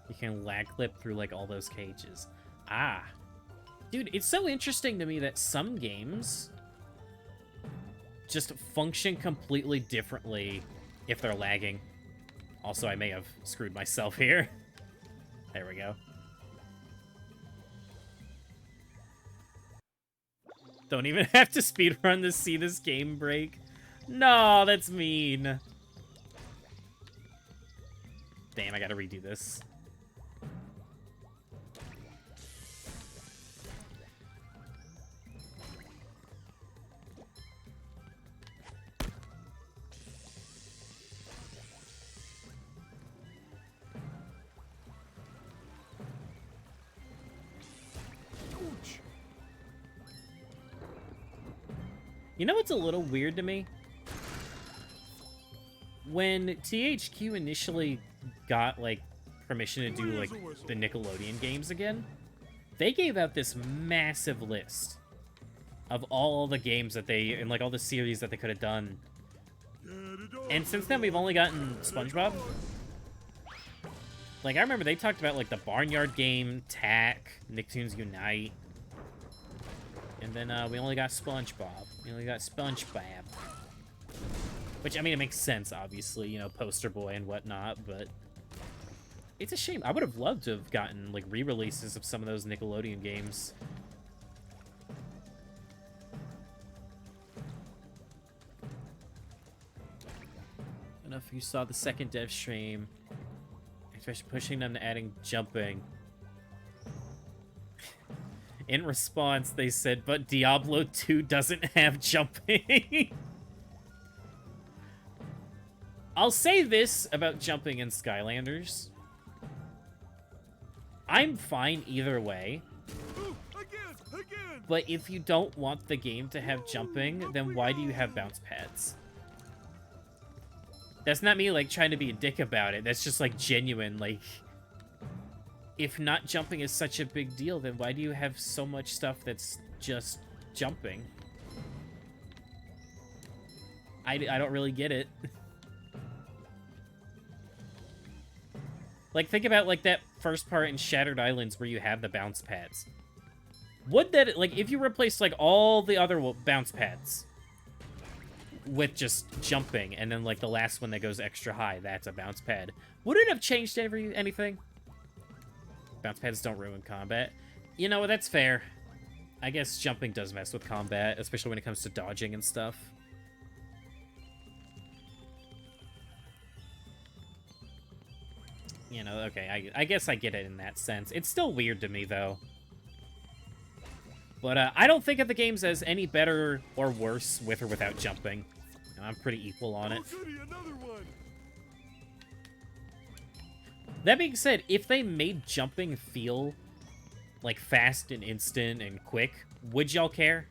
You can lag clip through like all those cages. Ah. Dude, it's so interesting to me that some games just function completely differently if they're lagging. Also, I may have screwed myself here. There we go. Don't even have to speedrun to see this game break. No, that's mean. Damn, I gotta redo this. You know what's a little weird to me? When THQ initially got, like, permission to do, like, the Nickelodeon games again, they gave out this massive list of all the games that they, and, like, all the series that they could have done. And since then, we've only gotten SpongeBob. Like, I remember they talked about, like, the Barnyard game, Tak, Nicktoons Unite. And then we only got SpongeBob. We only got SpongeBob. Which, I mean, it makes sense, obviously, you know, poster boy and whatnot, but it's a shame. I would have loved to have gotten, like, re-releases of some of those Nickelodeon games. I don't know if you saw the second dev stream, especially pushing them to adding jumping. In response, they said, but Diablo 2 doesn't have jumping. I'll say this about jumping in Skylanders. I'm fine either way. But if you don't want the game to have jumping, then why do you have bounce pads? That's not me, like, trying to be a dick about it. That's just, like, genuine, like... If not jumping is such a big deal, then why do you have so much stuff that's just jumping? I don't really get it. Like, think about, like, that first part in Shattered Islands where you have the bounce pads. Would that, like, if you replace, like, all the other bounce pads with just jumping, and then, like, the last one that goes extra high, that's a bounce pad, would it have changed anything? Bounce pads don't ruin combat. You know, that's fair. I guess jumping does mess with combat, especially when it comes to dodging and stuff. You know, okay, I guess I get it in that sense. It's still weird to me, though. But I don't think of the games as any better or worse with or without jumping. I'm pretty equal on it. That being said, if they made jumping feel like fast and instant and quick, would y'all care?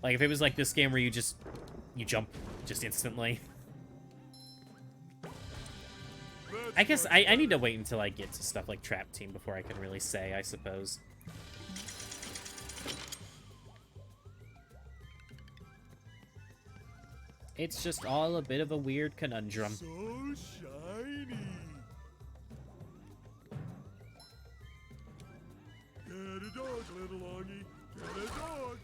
Like if it was like this game where you jump just instantly. I guess I need to wait until I get to stuff like Trap Team before I can really say, I suppose. It's just all a bit of a weird conundrum. So shiny. Get a dog, little longy. Get a dog.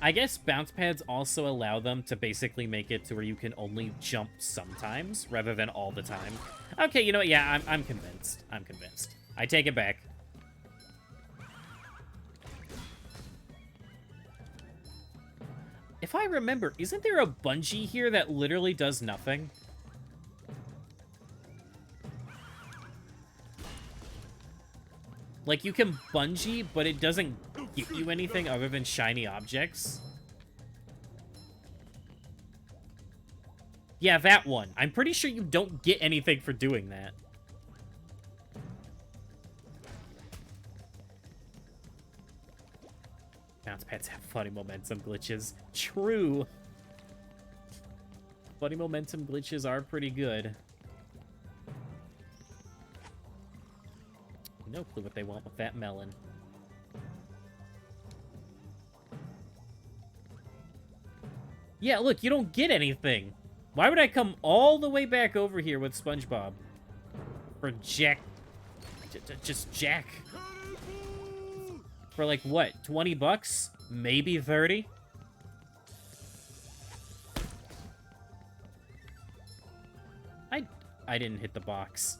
I guess bounce pads also allow them to basically make it to where you can only jump sometimes rather than all the time. Okay, you know what? Yeah, I'm convinced. I'm convinced. I take it back. If I remember, isn't there a bungee here that literally does nothing? Like, you can bungee, but it doesn't get you anything other than shiny objects. Yeah, that one. I'm pretty sure you don't get anything for doing that. Bounce pads have funny momentum glitches. True. Funny momentum glitches are pretty good. No clue what they want with that melon. Yeah, look, you don't get anything. Why would I come all the way back over here with SpongeBob? For Jack... just Jack. For like, what, 20 bucks? Maybe 30? I didn't hit the box.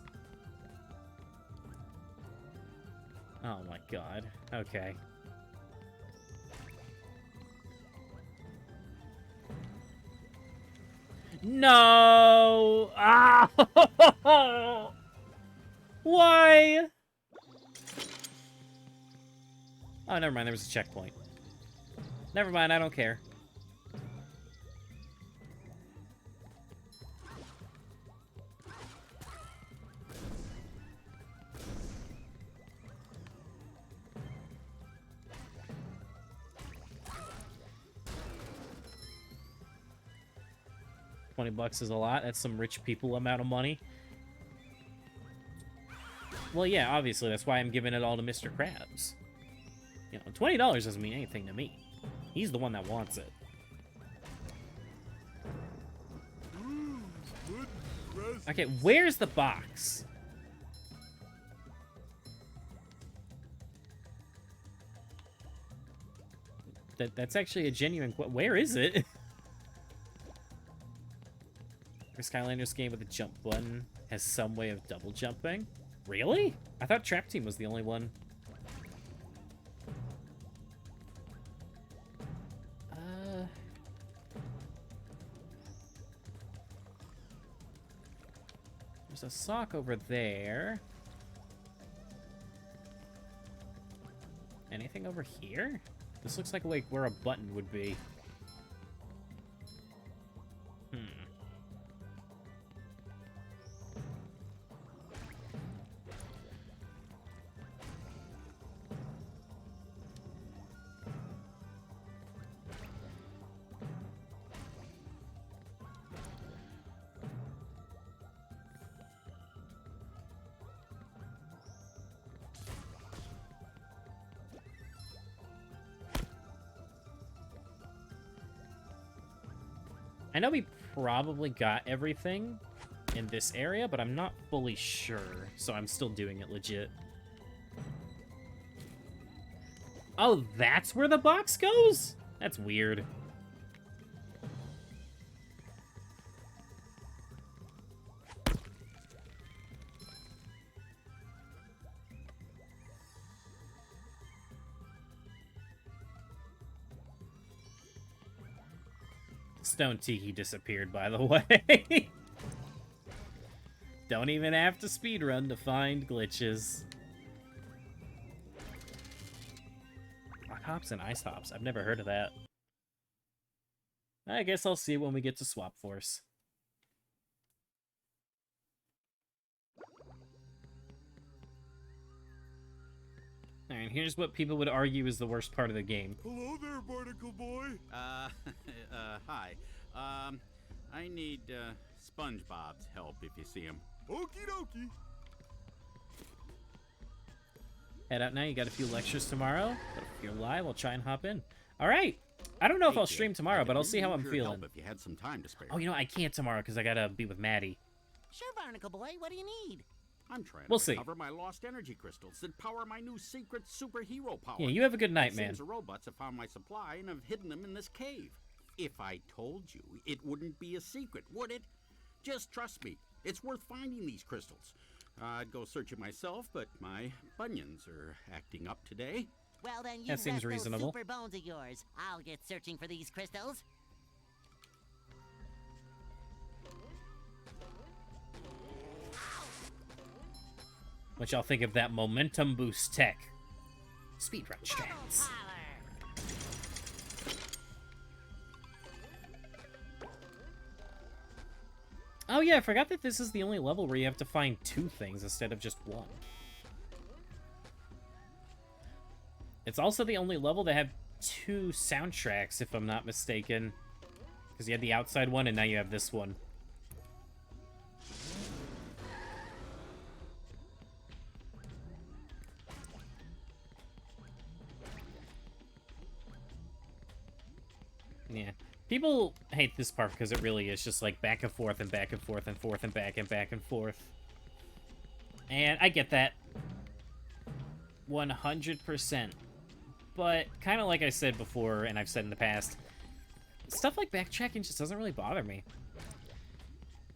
Oh my god. Okay. No! Ah! Why? Oh, never mind. There was a checkpoint. Never mind. I don't care. $20 is a lot. That's some rich people amount of money. Well, yeah, obviously. That's why I'm giving it all to Mr. Krabs. You know, $20 doesn't mean anything to me. He's the one that wants it. Okay, where's the box? That's actually a genuine... Where is it? Skylanders game with a jump button has some way of double jumping. Really? I thought Trap Team was the only one. There's a sock over there. Anything over here? This looks like where a button would be. I know we probably got everything in this area, but I'm not fully sure, so I'm still doing it legit. Oh, that's where the box goes? That's weird. Stone Tiki disappeared, by the way. Don't even have to speedrun to find glitches. Rock hops and ice hops. I've never heard of that. I guess I'll see it when we get to Swap Force. Alright, here's what people would argue is the worst part of the game. Hello there, Barnacle Boy. Hi. I need, SpongeBob's help if you see him. Okie dokie. Head out now. You got a few lectures tomorrow. But if you're live, I'll try and hop in. Alright. I don't know if Hey, I'll kid, stream I tomorrow, could but I'll see really how I'm use your help feeling. if you had some time to spare. Oh, you know, I can't tomorrow because I gotta be with Maddie. Sure, Barnacle Boy, what do you need? I'm trying We'll to see. recover my lost energy crystals that power my new secret superhero power. Yeah, you have a good night, It man. seems the robots have found my supply and have hidden them in this cave. If I told you, it wouldn't be a secret, would it? Just trust me. It's worth finding these crystals. I'd go searching myself, but my bunions are acting up today. Well, then you That seems rest those reasonable. super bones of yours. I'll get searching for these crystals. What y'all think of that momentum boost tech? Speedrun strats. Oh yeah, I forgot that this is the only level where you have to find 2 things instead of just 1. It's also the only level that have 2 soundtracks, if I'm not mistaken. Because you had the outside one, and now you have this one. Yeah. People hate this part because it really is just like back and forth and back and forth and forth and back and forth. And I get that. 100%. But kind of like I said before, and I've said in the past, stuff like backtracking just doesn't really bother me.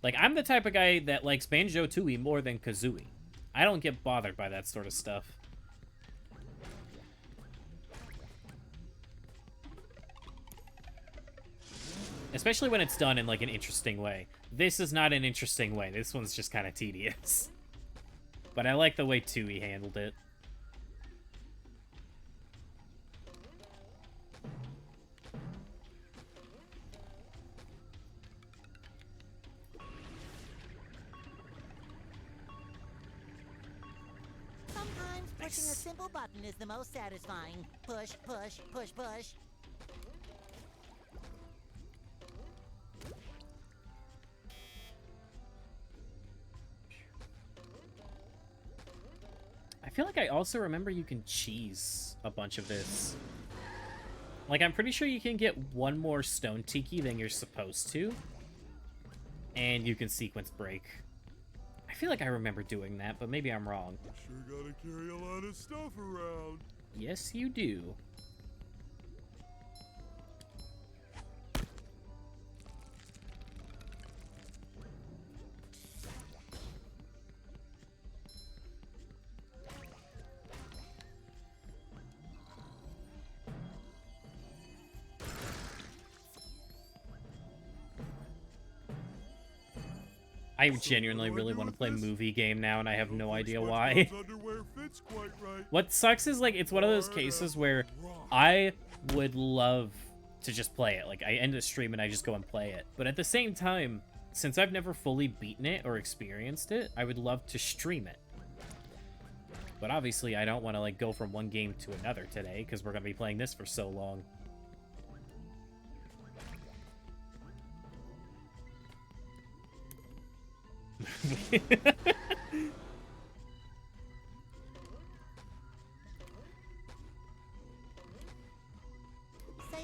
Like, I'm the type of guy that likes Banjo-Tooie more than Kazooie. I don't get bothered by that sort of stuff. Especially when it's done in, like, an interesting way. This is not an interesting way. This one's just kind of tedious. But I like the way Tooie handled it. Sometimes pushing a simple button is the most satisfying. Push, push, push, push. I feel like I also remember you can cheese a bunch of this. Like, I'm pretty sure you can get 1 more stone tiki than you're supposed to. And you can sequence break. I feel like I remember doing that, but maybe I'm wrong. Sure gotta carry a lot of stuff around. Yes, you do. I genuinely really want to play movie game now, and I have no idea why. Underwear fits quite right. What sucks is, like, it's one of those cases where I would love to just play it. Like, I end a stream and I just go and play it. But at the same time, since I've never fully beaten it or experienced it, I would love to stream it. But obviously, I don't want to, like, go from one game to another today, because we're going to be playing this for so long. Say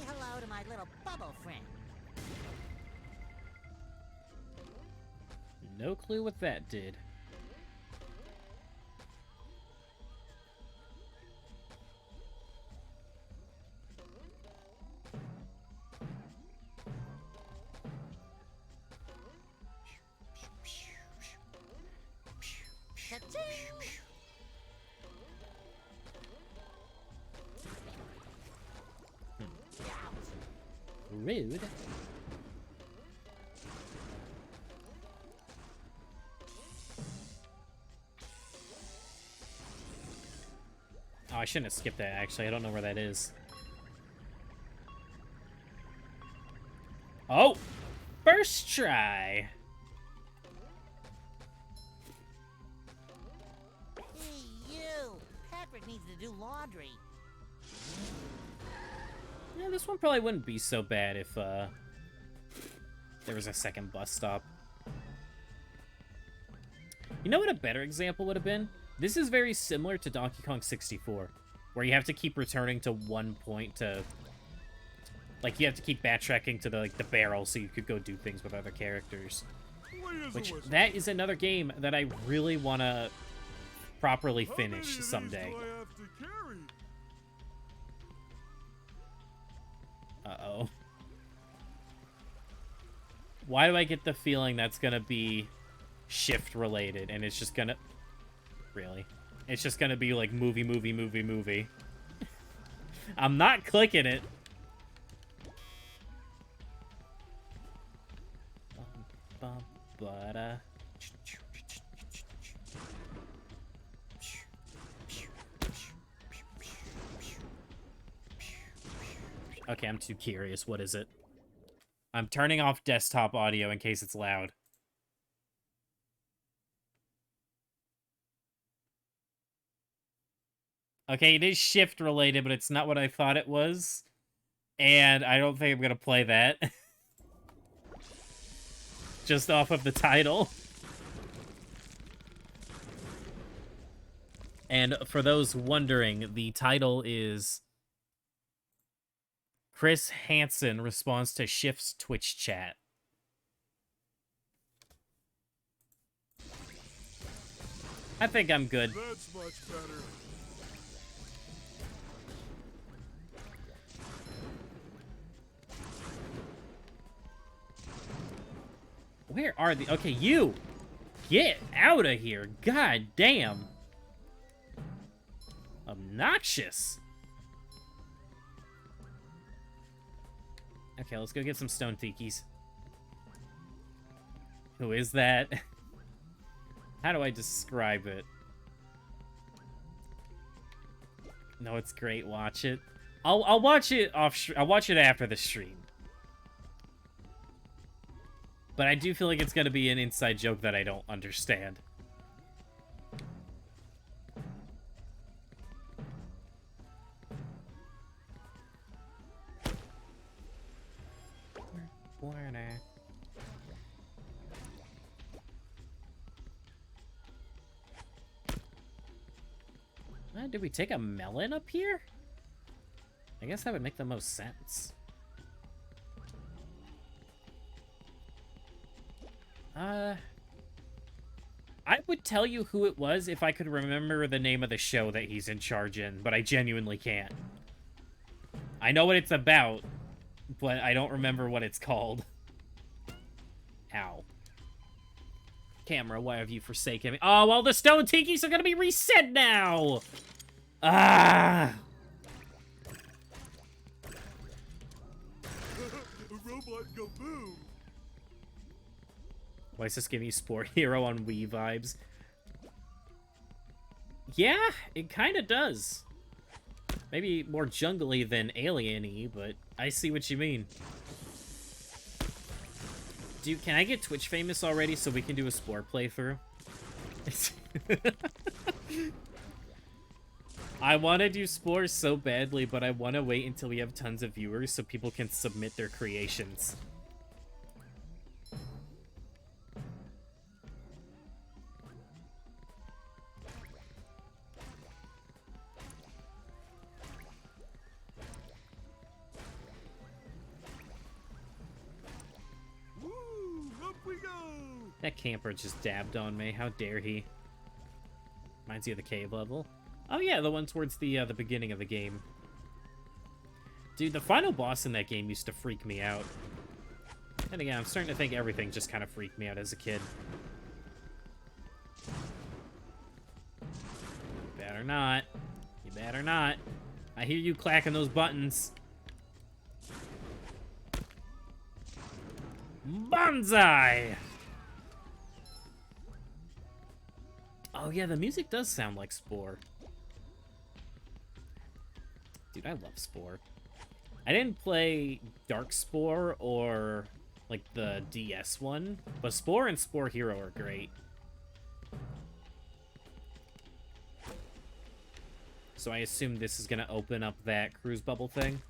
hello to my little bubble friend. No clue what that did. Rude. Oh, I shouldn't have skipped that, actually. I don't know where that is. Oh! First try! Hey, you! Patrick needs to do laundry. Yeah, this one probably wouldn't be so bad if, there was a second bus stop. You know what a better example would have been? This is very similar to Donkey Kong 64, where you have to keep returning to one point to Like, you have to keep backtracking to the, like, the barrel so you could go do things with other characters. Which, that is another game that I really want to properly finish someday. Uh-oh. Why do I get the feeling that's gonna be shift related and it's just gonna... Really? It's just gonna be like movie, movie, movie, movie. I'm not clicking it. Okay, I'm too curious. What is it? I'm turning off desktop audio in case it's loud. Okay, it is shift related, but it's not what I thought it was. And I don't think I'm gonna play that. Just off of the title. And for those wondering, the title is Chris Hansen responds to Shift's Twitch chat. I think I'm good. That's much better. Where are the... Okay, you! Get out of here! God damn! Obnoxious! Okay, let's go get some stone tikis. Who is that? How do I describe it? No, it's great. Watch it. I'll watch it off. I'll watch it after the stream. But I do feel like it's gonna be an inside joke that I don't understand. Did we take a melon up here? I guess that would make the most sense. I would tell you who it was if I could remember the name of the show that he's in charge in, but I genuinely can't. I know what it's about, but I don't remember what it's called. Ow. Camera, why have you forsaken me? Oh, well, the stone tikis are gonna be reset now! Ah! Robot go boom! Why is this giving you Sport Hero on Wii vibes? Yeah, it kind of does. Maybe more jungly than alien-y, but I see what you mean. Dude, can I get Twitch famous already so we can do a Spore playthrough? I want to do Spore so badly, but I want to wait until we have tons of viewers so people can submit their creations. That camper just dabbed on me. How dare he? Reminds you of the cave level. Oh yeah, the one towards the beginning of the game. Dude, the final boss in that game used to freak me out. And again, I'm starting to think everything just kind of freaked me out as a kid. You better not. You better not. I hear you clacking those buttons. Bonsai! Oh yeah, the music does sound like Spore. Dude, I love Spore. I didn't play Dark Spore or, like, the DS one, but Spore and Spore Hero are great. So I assume this is gonna open up that cruise bubble thing.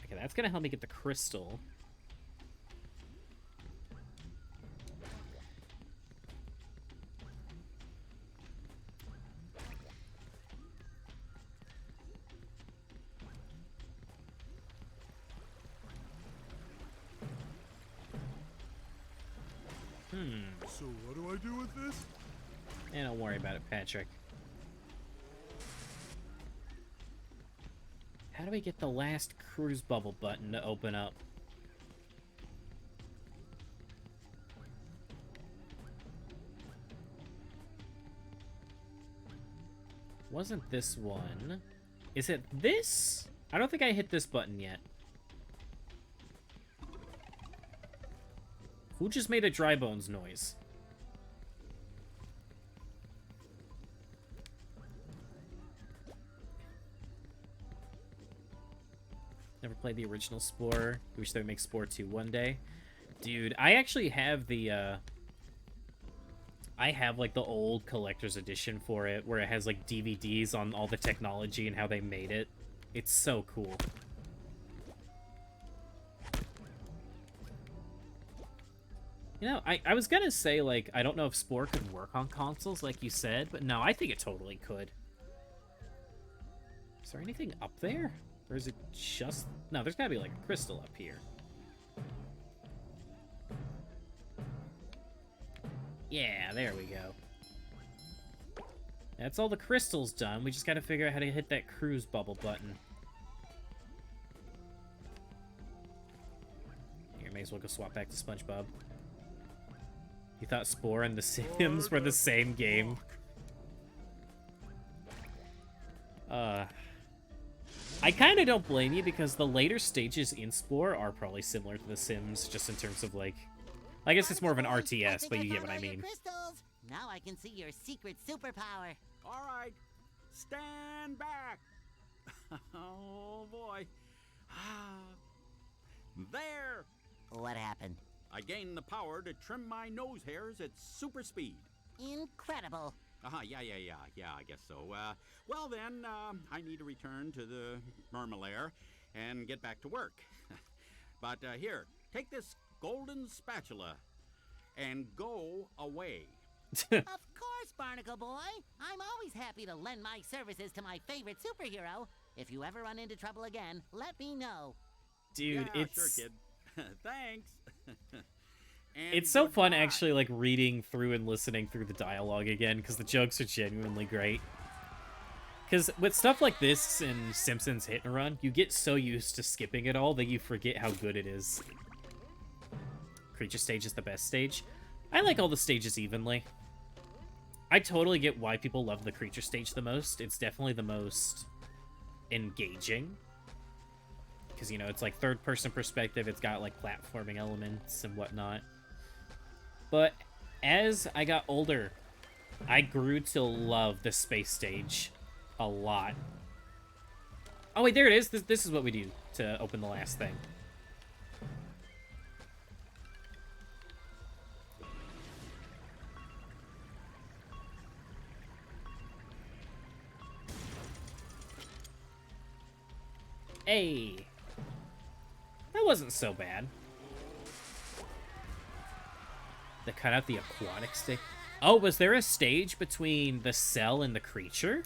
Okay, that's gonna help me get the crystal. So what do I do with this? And don't worry about it, Patrick. How do we get the last cruise bubble button to open up? Wasn't this one? Is it this? I don't think I hit this button yet. Who just made a dry bones noise? Never played the original Spore. Wish they would make Spore 2 one day. Dude, I actually have the, I have, like, the old collector's edition for it, where it has, like, DVDs on all the technology and how they made it. It's so cool. You know, I was gonna say, like, I don't know if Spore could work on consoles, like you said, but no, I think it totally could. Is there anything up there? Or is it just... No, there's gotta be, like, a crystal up here. Yeah, there we go. That's all the crystals done. We just gotta figure out how to hit that cruise bubble button. Here, may as well go swap back to SpongeBob. You thought Spore and The Sims were the same game? I kind of don't blame you, because the later stages in Spore are probably similar to The Sims, just in terms of, like... I guess it's more of an RTS, but you get what I mean. Crystals. Now I can see your secret superpower. All right, stand back. Oh, boy. There. What happened? I gained the power to trim my nose hairs at super speed. Incredible. Yeah, I guess so. Well then, I need to return to the Mermalair and get back to work. But here, take this golden spatula and go away. Of course, Barnacle Boy. I'm always happy to lend my services to my favorite superhero. If you ever run into trouble again, let me know. Dude, yeah, it's... Sure, kid. Thanks. It's so fun, actually, like, reading through and listening through the dialogue again, because the jokes are genuinely great. Because with stuff like this in Simpsons Hit and Run, you get so used to skipping it all that you forget how good it is. Creature stage is the best stage. I like all the stages evenly. I totally get why people love the creature stage the most. It's definitely the most engaging. Because, you know, it's like third-person perspective. It's got, like, platforming elements and whatnot. But as I got older, I grew to love the space stage a lot. Oh, wait, there it is. This is what we do to open the last thing. Hey. That wasn't so bad. They cut out the aquatic stage. Oh, was there a stage between the cell and the creature?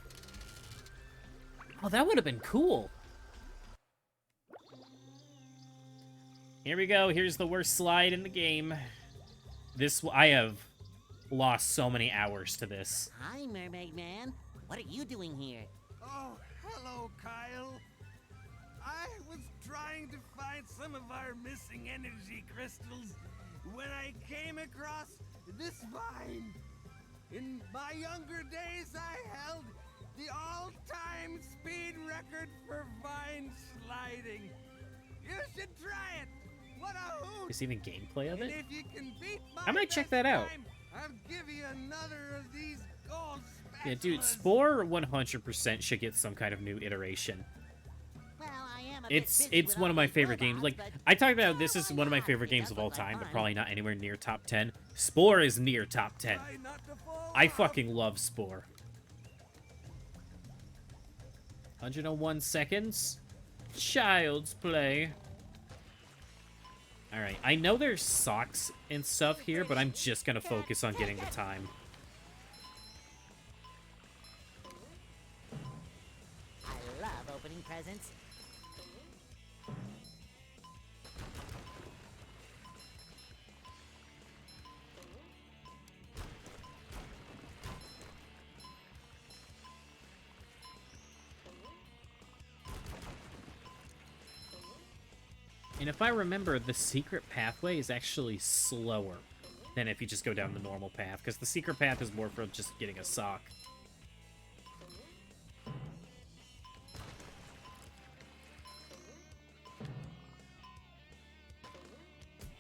Oh, that would have been cool. Here we go. Here's the worst slide in the game. I have lost so many hours to this. Hi, Mermaid Man. What are you doing here? Oh, hello, Kyle. I was trying to find some of our missing energy crystals when I came across this vine. In my younger days, I held the all-time speed record for vine sliding. You should try it. What a hoot! Is even gameplay of it? And if you can beat my I might check that out. time, I'll give you another of these gold spatulas. Yeah, dude, Spore 100% should get some kind of new iteration. Well, I am a It's bit busy with one all of my these favorite robots, games. Like, but I talked about sure, this is why one of my not? favorite It games does of all look like time, but fun. probably not anywhere near top 10. Spore is near top 10. Try not to fall I off. fucking love Spore. 101 seconds. Child's play. Alright, I know there's socks and stuff here, but I'm just gonna focus on getting the time. I love opening presents. And if I remember, the secret pathway is actually slower than if you just go down the normal path, because the secret path is more for just getting a sock.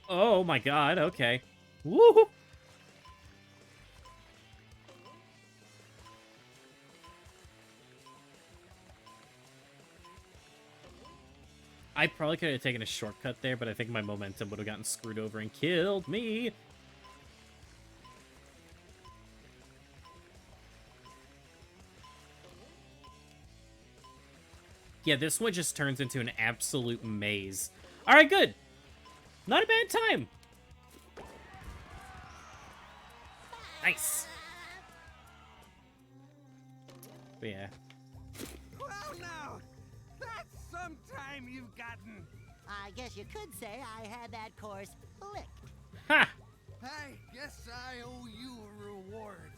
Oh my god, okay. Woo! I probably could have taken a shortcut there, but I think my momentum would have gotten screwed over and killed me. Yeah, this one just turns into an absolute maze. Alright, good. Not a bad time. Nice. But yeah. Well, now, that's some time you've gotten. I guess you could say I had that course licked. Ha! I guess I owe you a reward.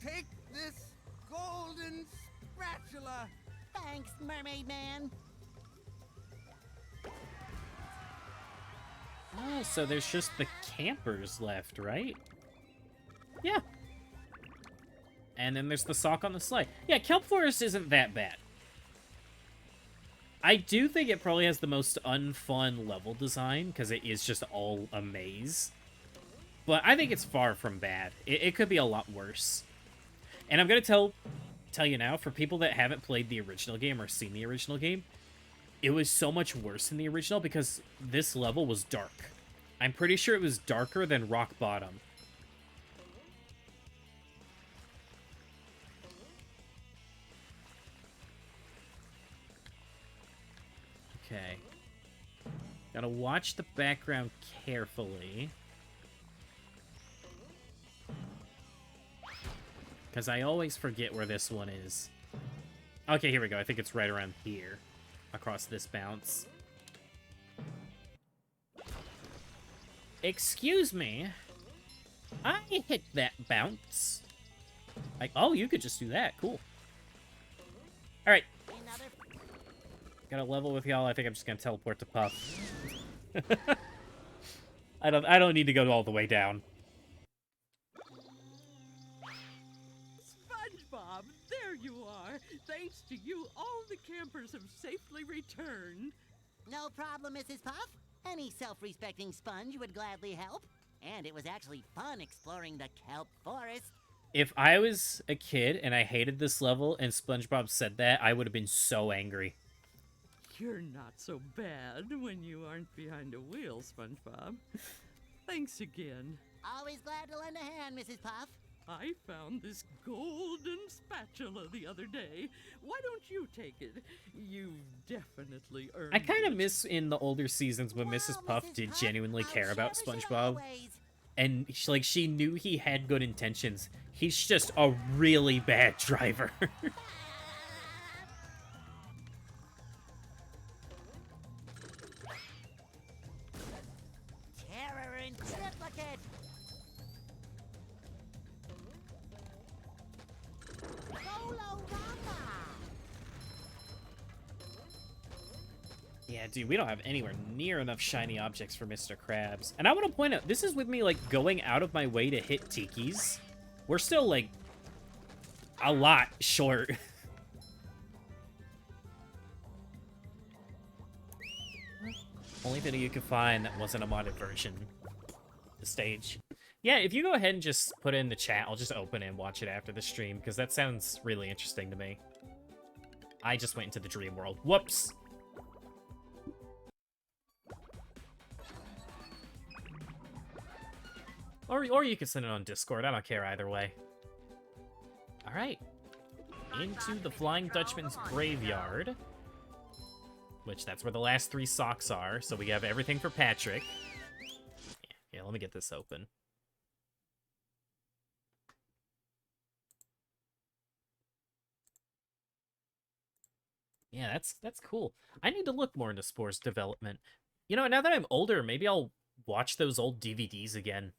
Take this golden spatula. Thanks, Mermaid Man. Oh, so there's just the campers left, right? Yeah. And then there's the sock on the slide. Yeah, Kelp Forest isn't that bad. I do think it probably has the most unfun level design, because it is just all a maze. But I think it's far from bad. It could be a lot worse. And I'm going to tell you now, for people that haven't played the original game or seen the original game, it was so much worse than the original because this level was dark. I'm pretty sure it was darker than Rock Bottom. Okay. Gotta watch the background carefully. Because I always forget where this one is. Okay, here we go. I think it's right around here. Across this bounce. Excuse me. I hit that bounce. Oh, you could just do that. Cool. Alright. Gotta level with y'all. I think I'm just gonna teleport to Puff. I don't need to go all the way down. SpongeBob, there you are. Thanks to you, all the campers have safely returned. No problem, Mrs. Puff. Any self-respecting sponge would gladly help. And it was actually fun exploring the kelp forest. If I was a kid and I hated this level and SpongeBob said that, I would have been so angry. You're not so bad when you aren't behind a wheel, SpongeBob. Thanks again. Always glad to lend a hand, Mrs. Puff. I found this golden spatula the other day. Why don't you take it? You've definitely earned I kind of it. miss in the older seasons when Mrs. Puff did genuinely care about SpongeBob. And she knew he had good intentions. He's just a really bad driver. Terror in triplicate. Yeah, dude, we don't have anywhere near enough shiny objects for Mr. Krabs. And I want to point out, this is with me, like, going out of my way to hit Tikis. We're still, like, a lot short. Only thing you could find that wasn't a modded version. The stage. Yeah, if you go ahead and just put it in the chat, I'll just open it and watch it after the stream, because that sounds really interesting to me. I just went into the dream world. Whoops! Or you can send it on Discord. I don't care either way. Alright. Into the Flying Dutchman's graveyard. Which, that's where the last 3 socks are. So we have everything for Patrick. Yeah, let me get this open. Yeah, that's cool. I need to look more into Spore's development. You know, now that I'm older, maybe I'll watch those old DVDs again.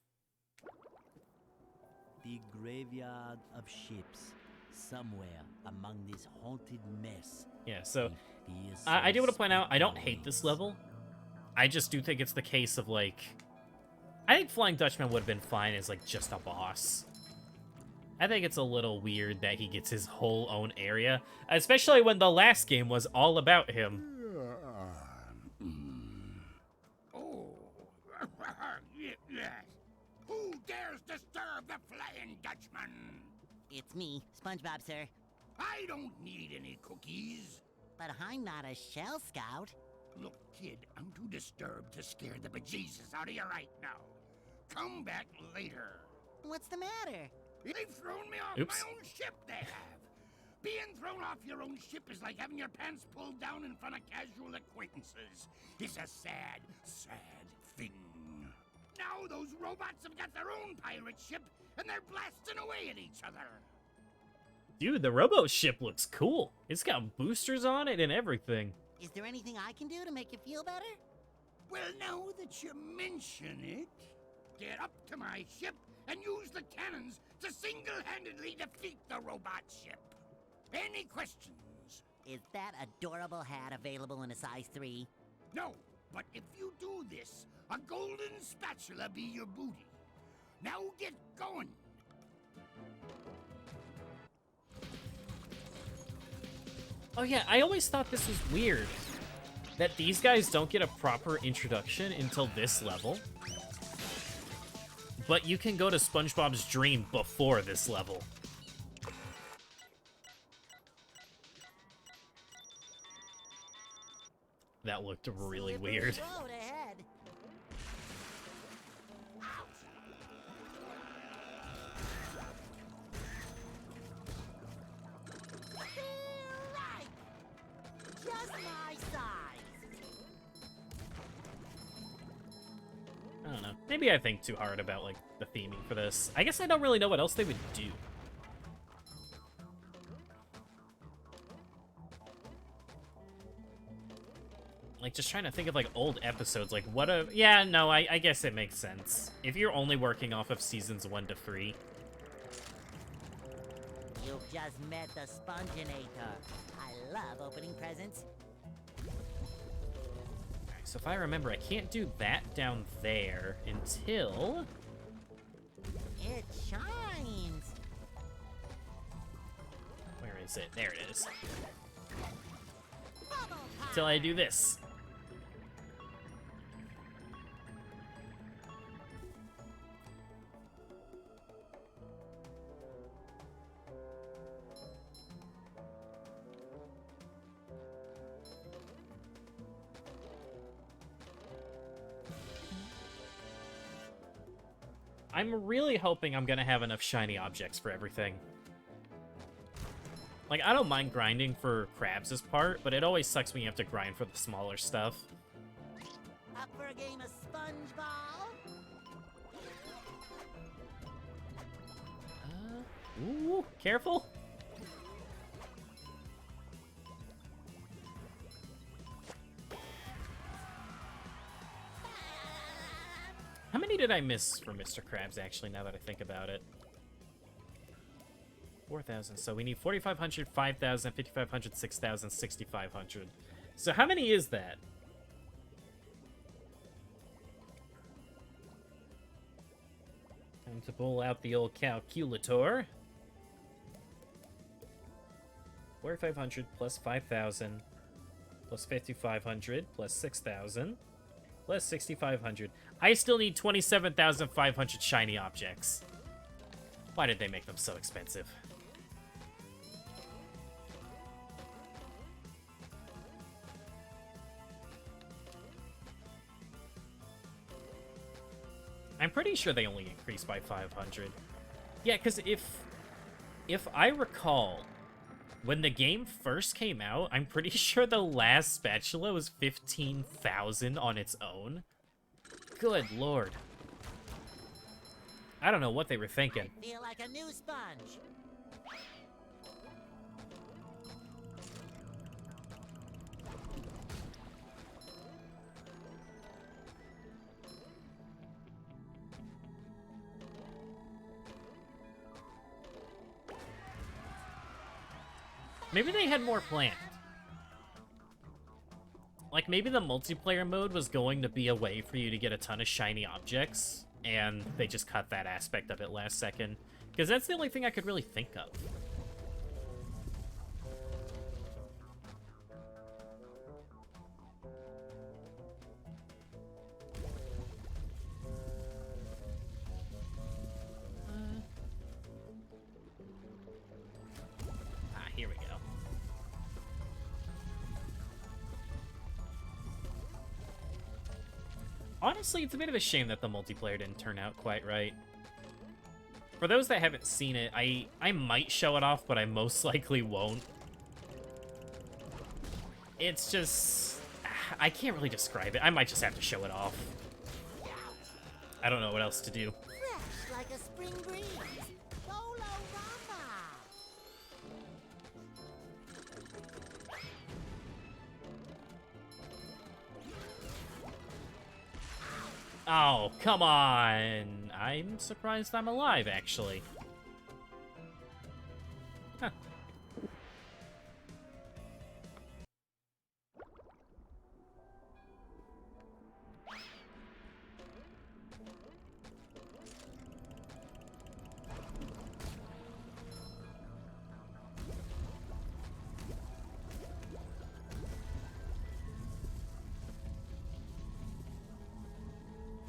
The graveyard of ships, somewhere among this haunted mess. Yeah, so I do want to point out, I don't hate this level. I just do think it's the case of, like... I think Flying Dutchman would have been fine as, like, just a boss. I think it's a little weird that he gets his whole own area, especially when the last game was all about him. Oh, yes. Who dares disturb the Flying Dutchman? It's me, SpongeBob, sir. I don't need any cookies. But I'm not a Shell Scout. Look, kid, I'm too disturbed to scare the bejesus out of you right now. Come back later. What's the matter? They've thrown me off Oops. my own ship, they have. Being thrown off your own ship is like having your pants pulled down in front of casual acquaintances. It's a sad, sad thing. Now those robots have got their own pirate ship, and they're blasting away at each other. Dude, the robo ship looks cool. It's got boosters on it and everything. Is there anything I can do to make you feel better? Well, now that you mention it, get up to my ship and use the cannons to single-handedly defeat the robot ship. Any questions? Is that adorable hat available in a size 3? No, but if you do this, a golden spatula be your booty. Now get going. Oh yeah, I always thought this was weird. That these guys don't get a proper introduction until this level. But you can go to SpongeBob's dream before this level. That looked really weird. Road ahead. Right. Just my size. I don't know. Maybe I think too hard about, like, the theming for this. I guess I don't really know what else they would do. Like, just trying to think of, like, old episodes. Like, what a... Yeah, no, I guess it makes sense. If you're only working off of seasons 1 to 3. You've just met the Sponginator. I love opening presents. So if I remember, I can't do that down there until... It shines. Where is it? There it is. Until I do this. I'm really hoping I'm gonna have enough shiny objects for everything. Like, I don't mind grinding for Krabs' part, but it always sucks when you have to grind for the smaller stuff. Up for a game of SpongeBob? Ooh, careful. How many did I miss from Mr. Krabs, actually, now that I think about it? 4,000. So we need 4,500, 5,000, 5,500, 6,000, 6,500. So how many is that? Time to pull out the old calculator. 4,500 plus 5,000 plus 5,500 plus 6,000 plus 6,500. I still need 27,500 shiny objects. Why did they make them so expensive? I'm pretty sure they only increased by 500. Yeah, because if I recall, when the game first came out, I'm pretty sure the last spatula was 15,000 on its own. Good lord. I don't know what they were thinking. I feel like a new sponge. Maybe they had more planned. Like, maybe the multiplayer mode was going to be a way for you to get a ton of shiny objects, and they just cut that aspect of it last second. Because that's the only thing I could really think of. Here we go. Honestly, it's a bit of a shame that the multiplayer didn't turn out quite right. For those that haven't seen it, I might show it off, but I most likely won't. It's just... I can't really describe it. I might just have to show it off. I don't know what else to do. Fresh like a spring breeze. Oh, come on. I'm surprised I'm alive, actually. Huh.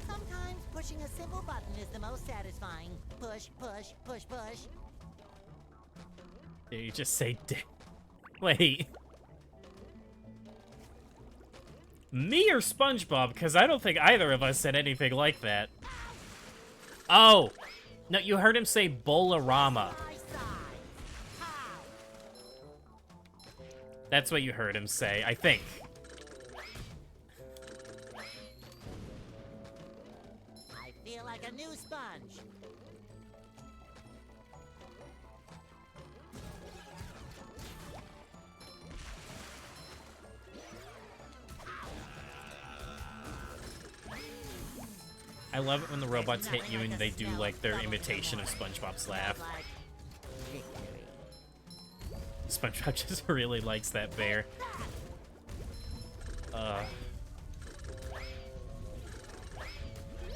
Sometimes pushing a simple button is the most satisfying. Push, push, push, push. Did you just say dick? Wait. Me or SpongeBob? Because I don't think either of us said anything like that. Oh! No, you heard him say Bolorama. That's what you heard him say, I think. I feel like a new sponge. I love it when the robots hit you and they do, like, their imitation of SpongeBob's laugh. SpongeBob just really likes that bear.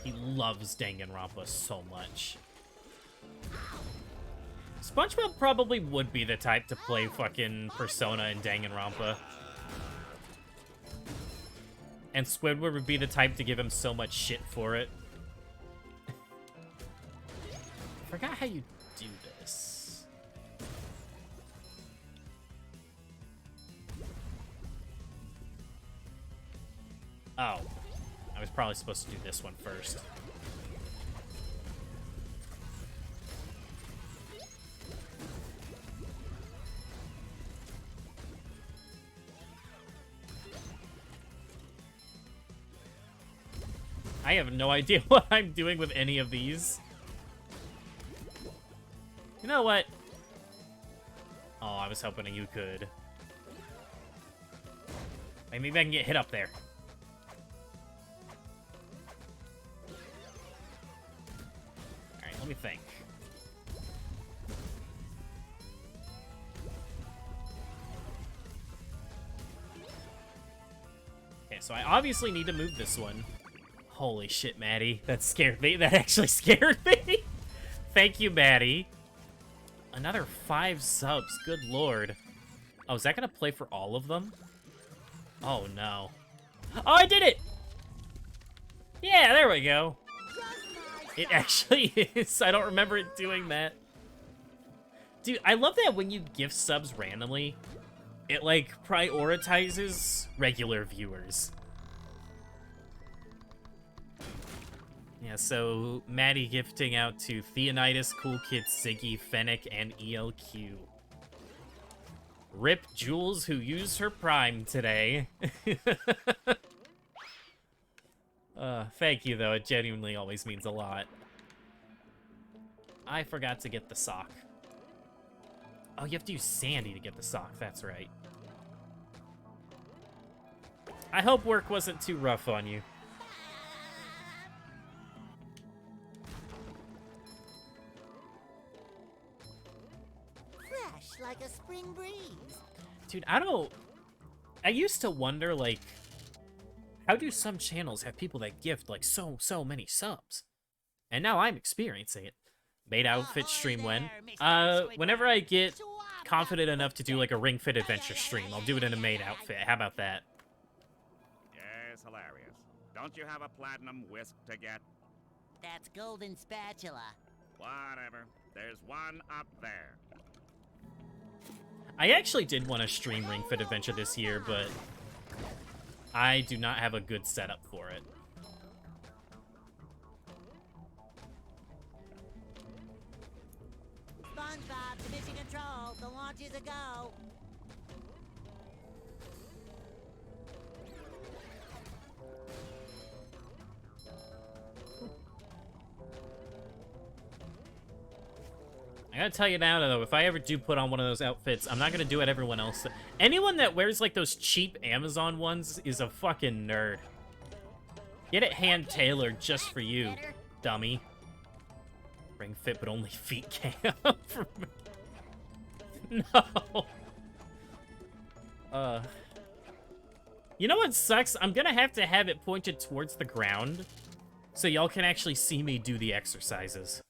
He loves Danganronpa so much. SpongeBob probably would be the type to play fucking Persona and Danganronpa. And Squidward would be the type to give him so much shit for it. I forgot how you do this. Oh. I was probably supposed to do this one first. I have no idea what I'm doing with any of these. You know what? Oh, I was hoping you could. Maybe I can get hit up there. Alright, let me think. Okay, so I obviously need to move this one. Holy shit, Maddie. That scared me. That actually scared me. Thank you, Maddie. Another 5 subs. Good lord. Oh, is that gonna play for all of them? Oh, no. Oh, I did it! Yeah, there we go. It actually is. I don't remember it doing that. Dude, I love that when you gift subs randomly, it, like, prioritizes regular viewers. Yeah, so Maddie gifting out to Theonidas, Cool Kid, Siggy, Fennec, and ELQ. Rip Jules, who used her Prime today. Thank you, though. It genuinely always means a lot. I forgot to get the sock. Oh, you have to use Sandy to get the sock. That's right. I hope work wasn't too rough on you. Fresh like a spring breeze. Dude, I used to wonder, like, How do some channels have people that gift like so many subs? And now I'm experiencing it. Maid outfit stream when? Whenever I get confident enough to do like a Ring Fit Adventure stream, I'll do it in a maid outfit. How about that? Yes, hilarious. Don't you have a platinum whisk to get? That's golden spatula. Whatever. There's one up there. I actually did want to stream Ring Fit Adventure this year, but I do not have a good setup for it. SpongeBob to mission control. The launch is a go. I gotta tell you now, though, if I ever do put on one of those outfits, I'm not gonna do what everyone else. Anyone that wears, like, those cheap Amazon ones is a fucking nerd. Get it hand-tailored just for you, dummy. Ring fit, but only feet cam. No. You know what sucks? I'm gonna have to have it pointed towards the ground so y'all can actually see me do the exercises.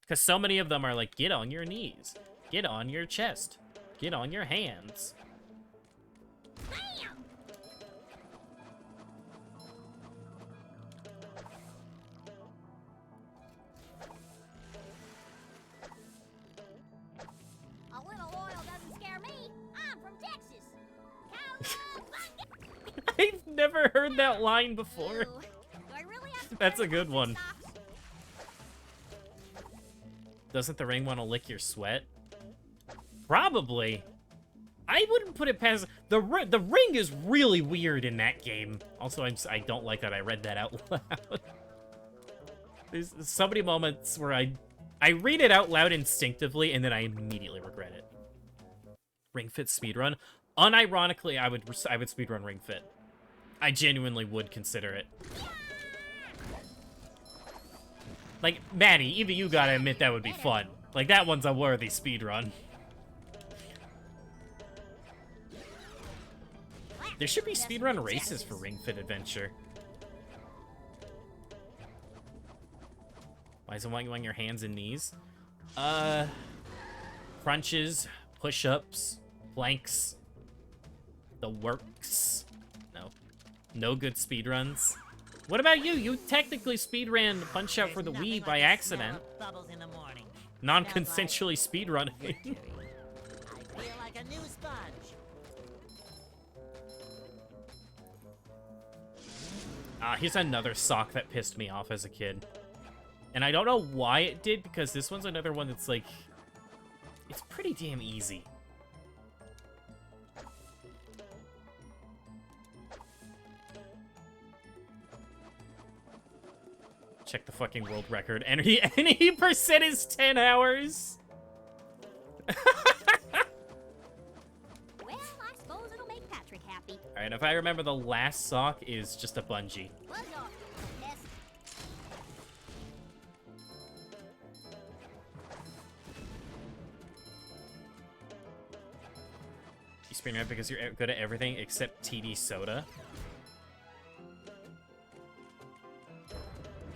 Because so many of them are like, get on your knees, get on your chest, get on your hands. Bam! A little oil doesn't scare me. I'm from Texas. Cowabunga! I've never heard that line before. Ooh, do I really have to That's a wear good lipstick one. socks? Doesn't the ring want to lick your sweat? Probably. I wouldn't put it past... The ring is really weird in that game. Also, I don't like that I read that out loud. There's so many moments where I read it out loud instinctively, and then I immediately regret it. Ring Fit speedrun? Unironically, I would speedrun Ring Fit. I genuinely would consider it. Like, Maddie, even you gotta admit that would be fun. Like, that one's a worthy speedrun. There should be speedrun races for Ring Fit Adventure. Why does it want you on your hands and knees? Crunches, push-ups, planks, the works. No. No good speedruns. What about you? You technically speedran Punch-Out for the Wii by accident. Bubbles in the morning. Non-consensually speedrunning. I feel like a new sponge. Here's another sock that pissed me off as a kid. And I don't know why it did, because this one's another one that's like... It's pretty damn easy. Check the fucking world record. Any percent is 10 hours. Well, I suppose it'll make Patrick happy. Alright, if I remember, the last sock is just a bungee. Buzz off, Ness. You spin around because you're good at everything except TD Soda.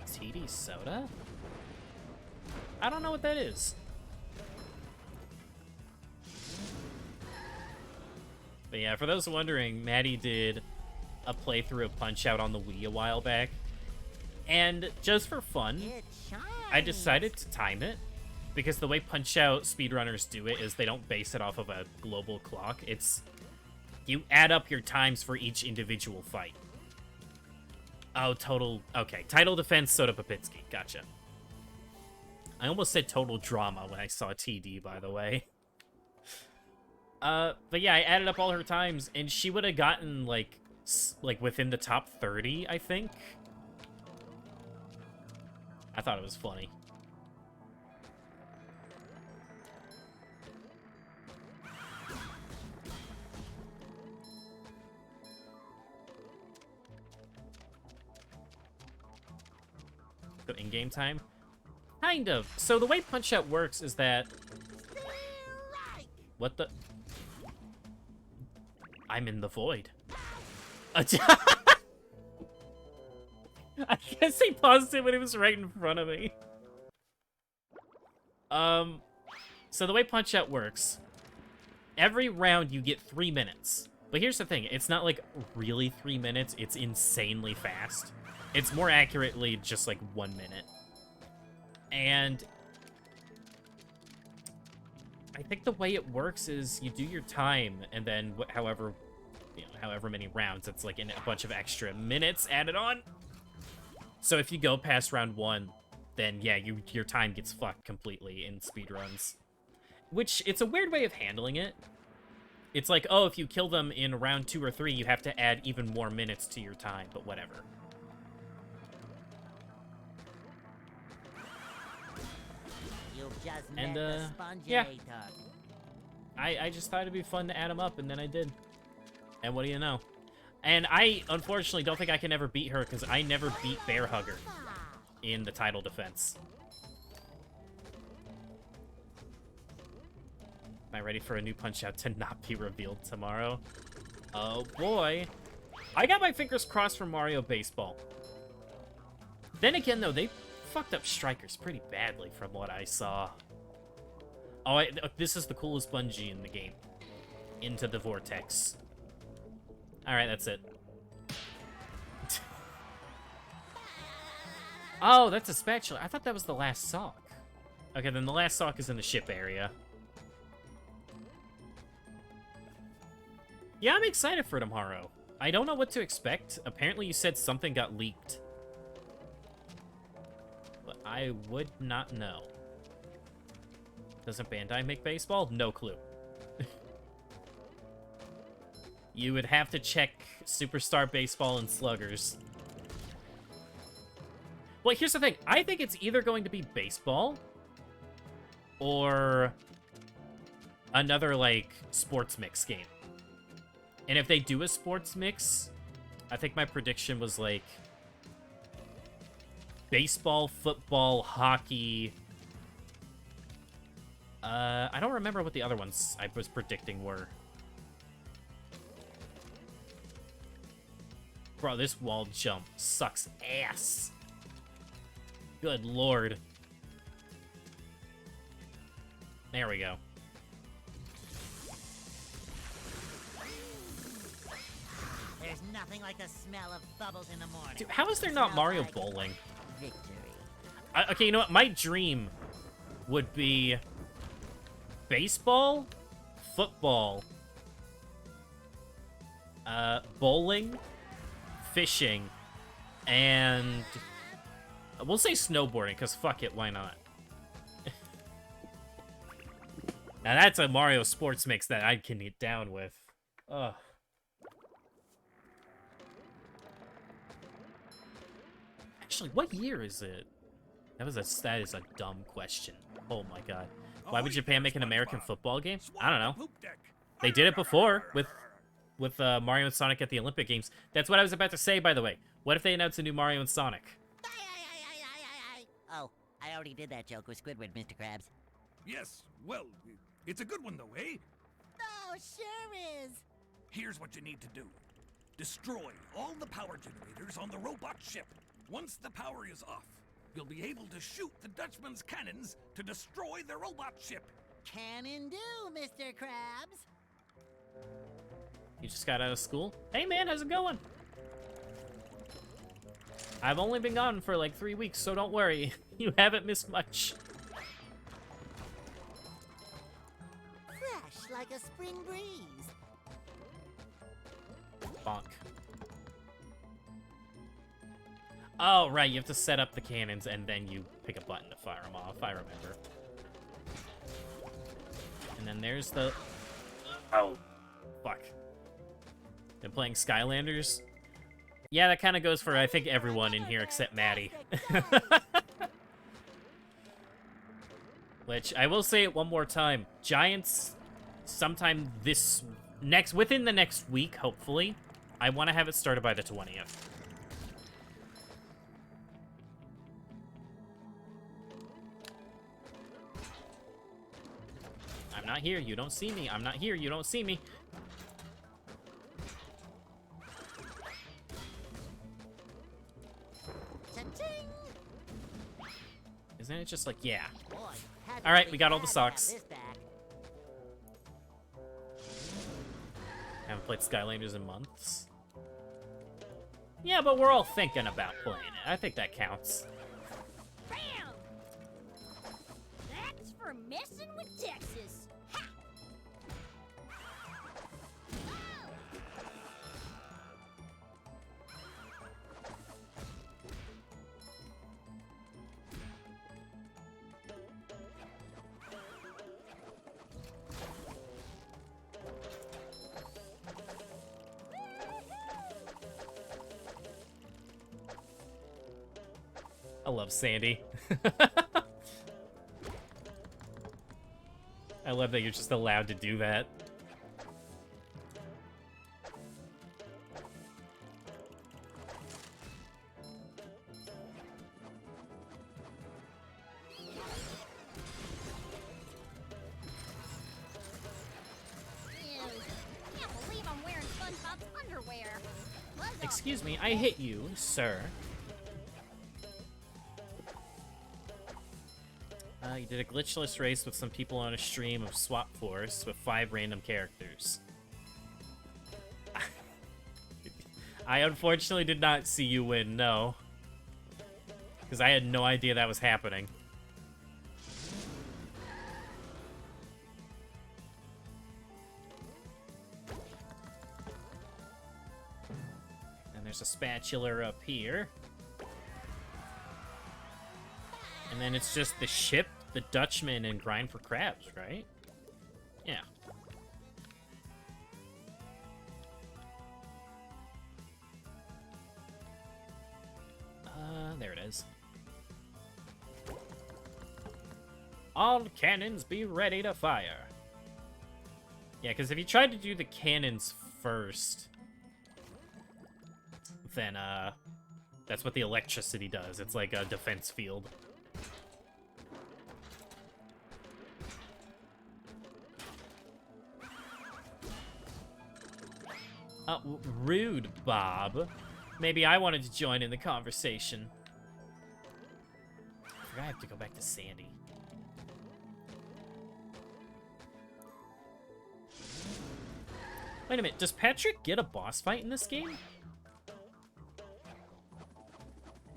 TD Soda? I don't know what that is. But yeah, for those wondering, Maddie did a playthrough of Punch-Out on the Wii a while back. And just for fun, I decided to time it. Because the way Punch-Out speedrunners do it is they don't base it off of a global clock. It's... You add up your times for each individual fight. Oh, total... Okay, Title Defense, Soda Popitsky. Gotcha. I almost said Total Drama when I saw TD, by the way. But yeah, I added up all her times, and she would have gotten, like within the top 30, I think. I thought it was funny. So in-game time? Kind of. So the way Punch-Out works is that... What the... I'm in the void. I guess he paused it when it was right in front of me. So the way Punch-Out works, every round you get 3 minutes. But here's the thing, it's not like really 3 minutes, it's insanely fast. It's more accurately just like 1 minute. And I think the way it works is you do your time, and then however many rounds, it's like a bunch of extra minutes added on. So if you go past round 1, then yeah, your time gets fucked completely in speedruns. Which, it's a weird way of handling it. It's like, oh, if you kill them in round 2 or 3, you have to add even more minutes to your time, but whatever. You've just And, met the yeah. Sponginator. I just thought it'd be fun to add them up, and then I did. And what do you know? And I, unfortunately, don't think I can ever beat her, because I never beat Bear Hugger in the title defense. Am I ready for a new Punch-Out to not be revealed tomorrow? Oh boy. I got my fingers crossed for Mario Baseball. Then again, though, they fucked up Strikers pretty badly from what I saw. Oh, this is the coolest bungee in the game. Into the vortex. Alright, that's it. Oh, that's a spatula. I thought that was the last sock. Okay, then the last sock is in the ship area. Yeah, I'm excited for tomorrow. I don't know what to expect. Apparently you said something got leaked. But I would not know. Doesn't Bandai make baseball? No clue. You would have to check Superstar Baseball and Sluggers. Well, here's the thing. I think it's either going to be baseball or another, like, sports mix game. And if they do a sports mix, I think my prediction was, like, baseball, football, hockey. I don't remember what the other ones I was predicting were. Bro, this wall jump sucks ass. Good lord. There we go. There's nothing like the smell of bubbles in the morning. Dude, how is there not Smells Mario like bowling? Victory. Okay, you know what? My dream would be baseball, football, bowling, fishing, and we'll say snowboarding, because fuck it, why not? Now that's a Mario sports mix that I can get down with. Ugh. Actually, what year is it? That is a dumb question. Oh my god. Why would Japan make an American football game? I don't know. They did it before with Mario and Sonic at the Olympic Games. That's what I was about to say, by the way. What if they announced a new Mario and Sonic? Oh, I already did that joke with Squidward, Mr. Krabs. Yes, well, it's a good one though, eh? Oh, sure is. Here's what you need to do. Destroy all the power generators on the robot ship. Once the power is off, you'll be able to shoot the Dutchman's cannons to destroy the robot ship. Cannon do, Mr. Krabs. You just got out of school? Hey man, how's it going? I've only been gone for like 3 weeks, so don't worry. You haven't missed much. Fresh like a spring breeze. Bonk. Oh, right, you have to set up the cannons and then you pick a button to fire them off, I remember. And then there's the... Oh, fuck. Been playing Skylanders? Yeah, that kind of goes for, I think, everyone in here except Maddie. Which, I will say it one more time. Giants, sometime within the next week, hopefully. I want to have it started by the 20th. I'm not here, you don't see me. I'm not here, you don't see me. it's just like, yeah. Boy, had All right, to we be got all the glad to have socks. this back. Haven't played Skylanders in months. Yeah, but we're all thinking about playing it. I think that counts. Bam! That's for messing with Texas. Ha! I love Sandy. I love that you're just allowed to do that. Ew. Can't believe I'm wearing SpongeBob's underwear. Buzz off. Excuse me, I hit you, sir. You did a glitchless race with some people on a stream of Swap Force with 5 random characters. I unfortunately did not see you win, no. Because I had no idea that was happening. And there's a spatula up here. And then it's just the ship, the Dutchman, and grind for crabs, right? Yeah. There it is. All cannons be ready to fire. Yeah, because if you tried to do the cannons first, then, that's what the electricity does. It's like a defense field. Rude, Bob. Maybe I wanted to join in the conversation. I forgot I have to go back to Sandy. Wait a minute, does Patrick get a boss fight in this game?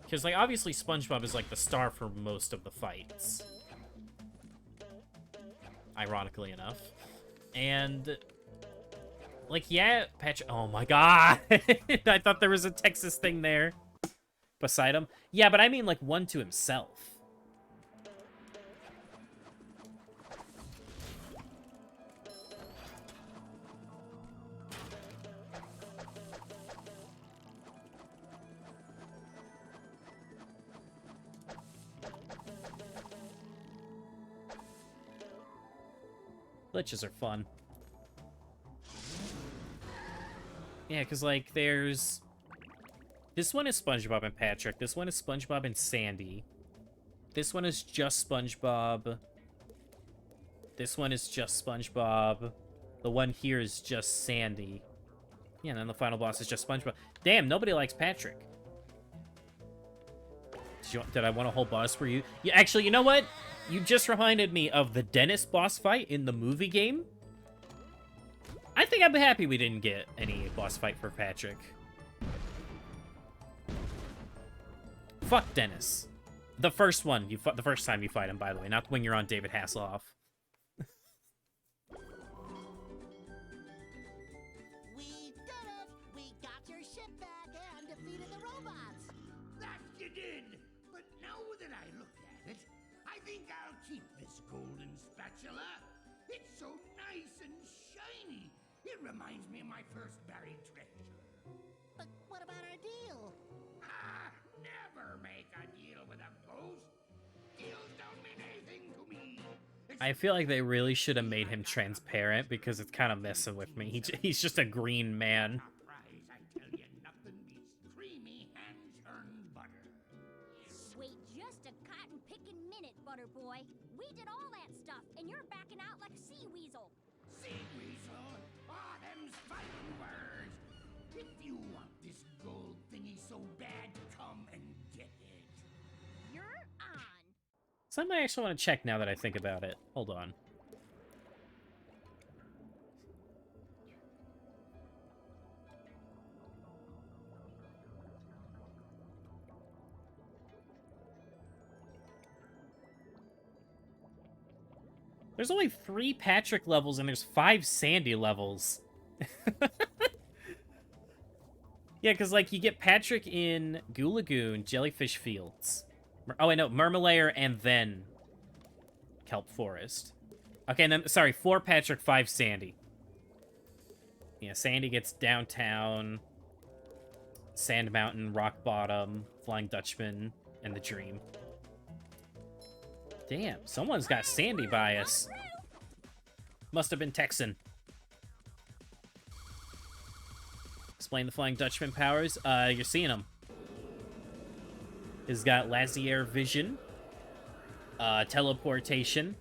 Because, like, obviously SpongeBob is, like, the star for most of the fights. Ironically enough. And... like, yeah, Patrick... oh my god! I thought there was a Texas thing there. Beside him. Yeah, but I mean, like, one to himself. Glitches are fun. Yeah, because, like, there's... this one is SpongeBob and Patrick. This one is SpongeBob and Sandy. This one is just SpongeBob. This one is just SpongeBob. The one here is just Sandy. Yeah, and then the final boss is just SpongeBob. Damn, nobody likes Patrick. Did I want a whole boss for you? Yeah, actually, you know what? You just reminded me of the dentist boss fight in the movie game. I think I'm happy we didn't get any boss fight for Patrick. Fuck Dennis. The first one, the first time you fight him, by the way, not when you're on David Hasselhoff. We did it! We got your ship back and defeated the robots! That you did! But now that I look at it, I think I'll keep this golden spatula. It's so nice and shiny. It reminds me of my first buried treasure. But what about our deal? Ah, never make a deal with a ghost. Deals don't mean anything to me. I feel like they really should have made him transparent because it's kind of messing with me. He's just a green man. Surprise, I tell you, nothing beats creamy hand-churned butter. Wait just a cotton-picking minute, Butter Boy. We did all that stuff, and you're backing out like a sea weasel. Sea weasel? Ah, them's fighting words. If you want this gold thingy so bad, come and get it. You're on. Something I actually want to check now that I think about it. Hold on. There's only 3 Patrick levels and there's 5 Sandy levels. Yeah, because, like, you get Patrick in Goo Lagoon, Jellyfish Fields. Oh, wait, no, Murmalayer and then Kelp Forest. Okay, and then, sorry, 4 Patrick, 5 Sandy. Yeah, Sandy gets Downtown, Sand Mountain, Rock Bottom, Flying Dutchman, and The Dream. Damn, someone's got Sandy bias. Must have been Texan. Explain the Flying Dutchman powers. You're seeing them. He's got Lazier Vision, Teleportation,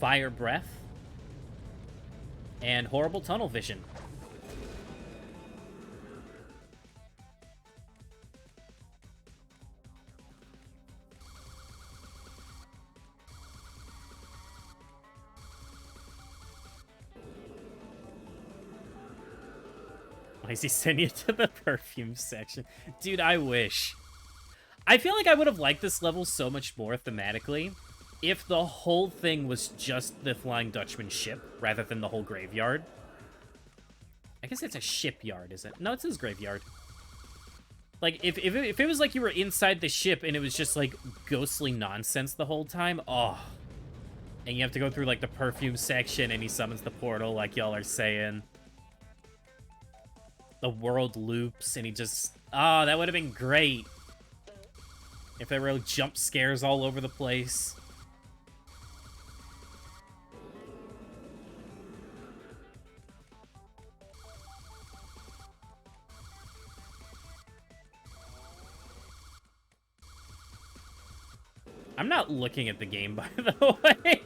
Fire Breath, and Horrible Tunnel Vision. Why is he sending you to the perfume section? Dude, I wish. I feel like I would have liked this level so much more thematically if the whole thing was just the Flying Dutchman ship, rather than the whole graveyard. I guess it's a shipyard, is it? No, it's his graveyard. Like, if it was like you were inside the ship and it was just, like, ghostly nonsense the whole time, oh. And you have to go through, like, the perfume section and he summons the portal, like y'all are saying. The world loops, and he just... Oh, that would have been great. If there were jump scares all over the place. I'm not looking at the game, by the way.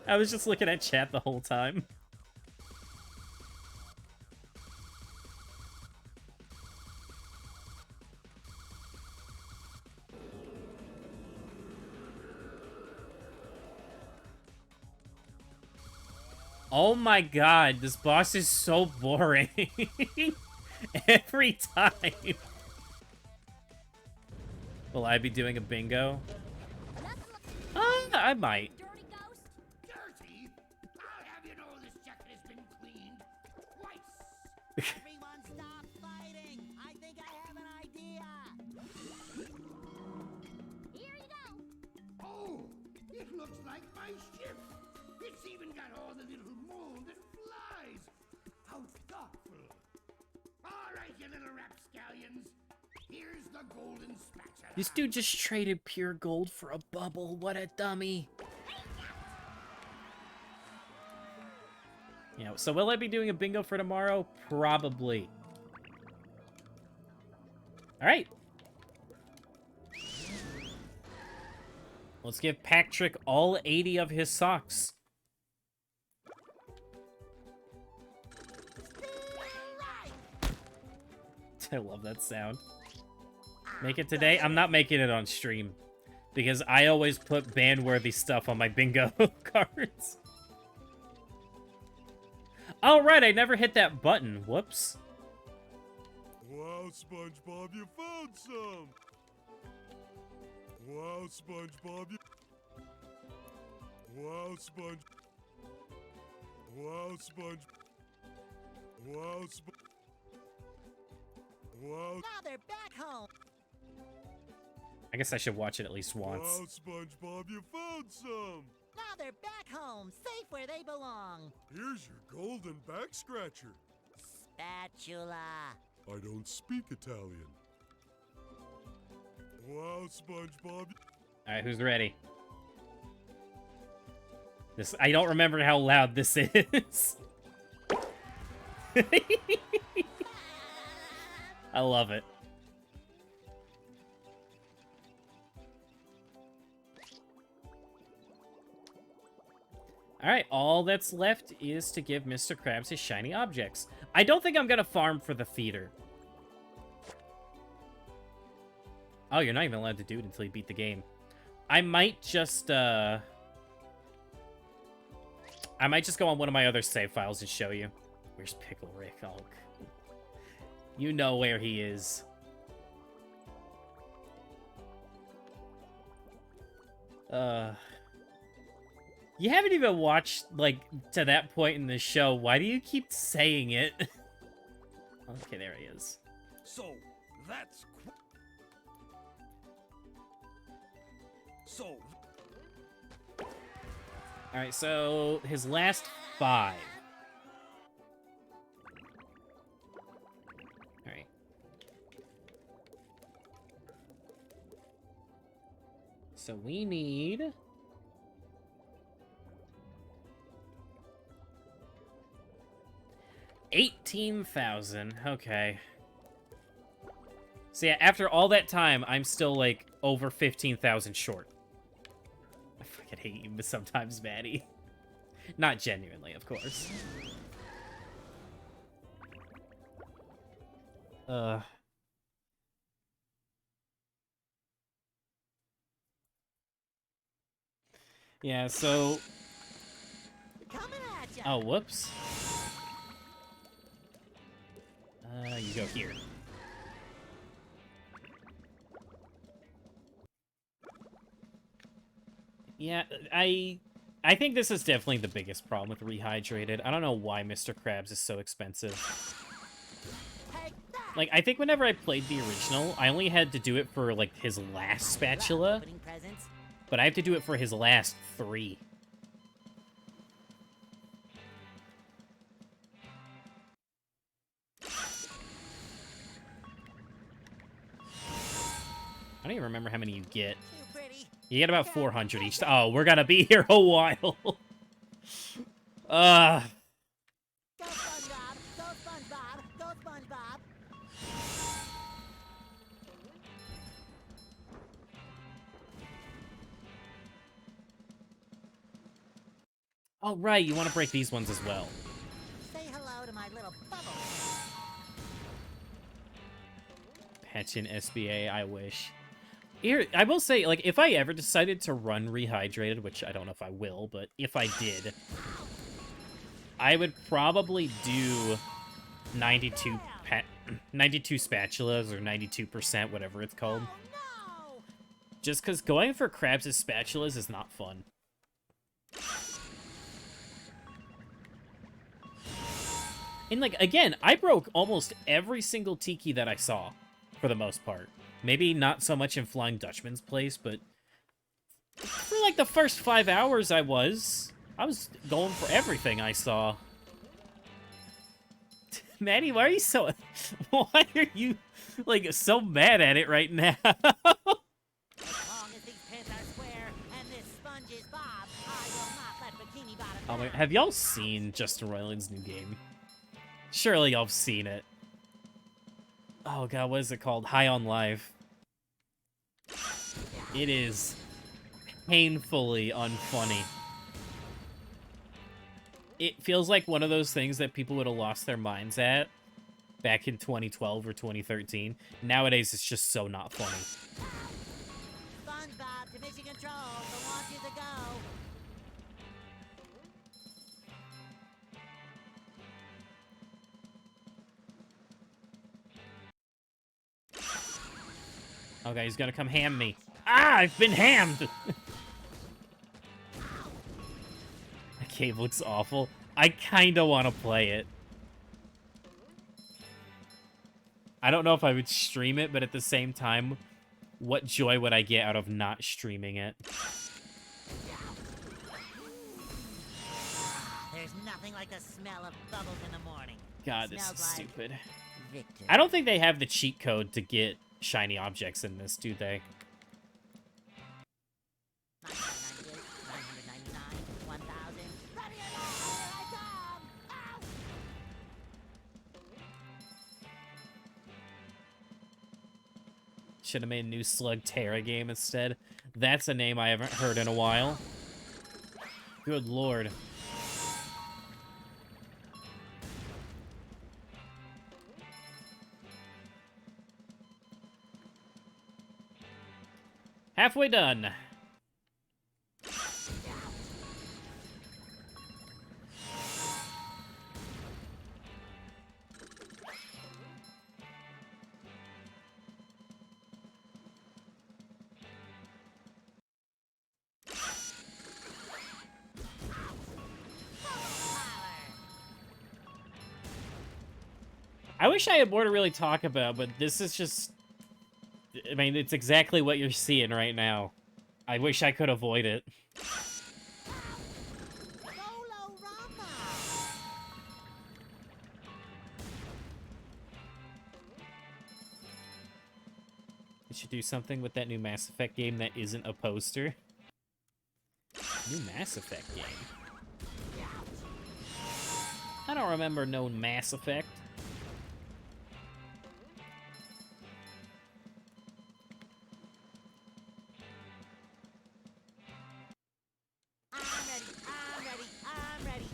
I was just looking at chat the whole time. Oh my god, this boss is so boring. Every time. Will I be doing a bingo? I might. Dirty? I'll have you know this jacket has been cleaned twice. Everyone stop fighting! I think I have an idea! Here you go. Oh, it looks like my ship. It's even got all the little mold and flies. How thoughtful. All right, you little rapscallions. Here's the golden spatula. This dude just traded pure gold for a bubble. What a dummy. Yeah, so will I be doing a bingo for tomorrow? Probably. Alright. Let's give Patrick all 80 of his socks. I love that sound. Make it today? I'm not making it on stream. Because I always put ban-worthy stuff on my bingo cards. Oh, right, I never hit that button. Whoops. Wow, SpongeBob, you found some! Wow, SpongeBob, you... Wow, Sponge... Wow, Sponge... Wow, Sponge... Wow... Now they're back home! I guess I should watch it at least once. Wow, SpongeBob, you found some! Now they're back home, safe where they belong! Here's your golden back scratcher. Spatula! I don't speak Italian. Wow, SpongeBob... Alright, who's ready? This I don't remember how loud this is. I love it. Alright, all that's left is to give Mr. Krabs his shiny objects. I don't think I'm gonna farm for the theater. Oh, you're not even allowed to do it until you beat the game. I might just go on one of my other save files and show you. Where's Pickle Rick? Oh, you know where he is. You haven't even watched, like, to that point in the show. Why do you keep saying it? Okay, there he is. So, that's... So... Alright, so his last 5. Alright. So we need... 18,000. Okay. So yeah, after all that time, I'm still, like, over 15,000 short. I fucking hate you sometimes, Maddie. Not genuinely, of course. Yeah, so... Oh, whoops. You go here. Yeah, I think this is definitely the biggest problem with Rehydrated. I don't know why Mr. Krabs is so expensive. Like, I think whenever I played the original, I only had to do it for, like, his last spatula. But I have to do it for his last 3. I don't even remember how many you get. You get about 400 each. Oh, we're gonna be here a while. Go SpongeBob! Go SpongeBob! Go SpongeBob! Oh, right, you want to break these ones as well. Say hello to my little bubble. Patch in SBA, I wish. Here, I will say, like, if I ever decided to run Rehydrated, which I don't know if I will, but if I did, I would probably do 92 spatulas or 92%, whatever it's called. Just because going for Krabs' spatulas is not fun. And, like, again, I broke almost every single tiki that I saw, for the most part. Maybe not so much in Flying Dutchman's place, but for, like, the first 5 hours I was going for everything I saw. Maddie, why are you so... Why are you, like, so mad at it right now? As long as these pins are square and this sponge is Bob, I will not let Bikini Bottom Oh my, down. have y'all seen Justin Roiland's new game? Surely y'all have seen it. Oh god, what is it called? High on Life. It is painfully unfunny. It feels like one of those things that people would have lost their minds at back in 2012 or 2013. Nowadays, it's just so not funny. SpongeBob to mission control. The launch is a go. Okay, he's gonna come ham me. Ah, I've been hammed! That cave looks awful. I kinda wanna play it. I don't know if I would stream it, but at the same time, what joy would I get out of not streaming it? There's nothing like the smell of bubbles in the morning. God, this Smells is like stupid. victory. I don't think they have the cheat code to get shiny objects in this, do they? 998, 999, 1,000. Ready or not, here I come! Ow! Should have made a new Slug Terra game instead. That's a name I haven't heard in a while. Good lord. Halfway done. I wish I had more to really talk about, but this is just... I mean, it's exactly what you're seeing right now. I wish I could avoid it. They should do something with that new Mass Effect game that isn't a poster. New Mass Effect game? I don't remember no Mass Effect. I'm ready.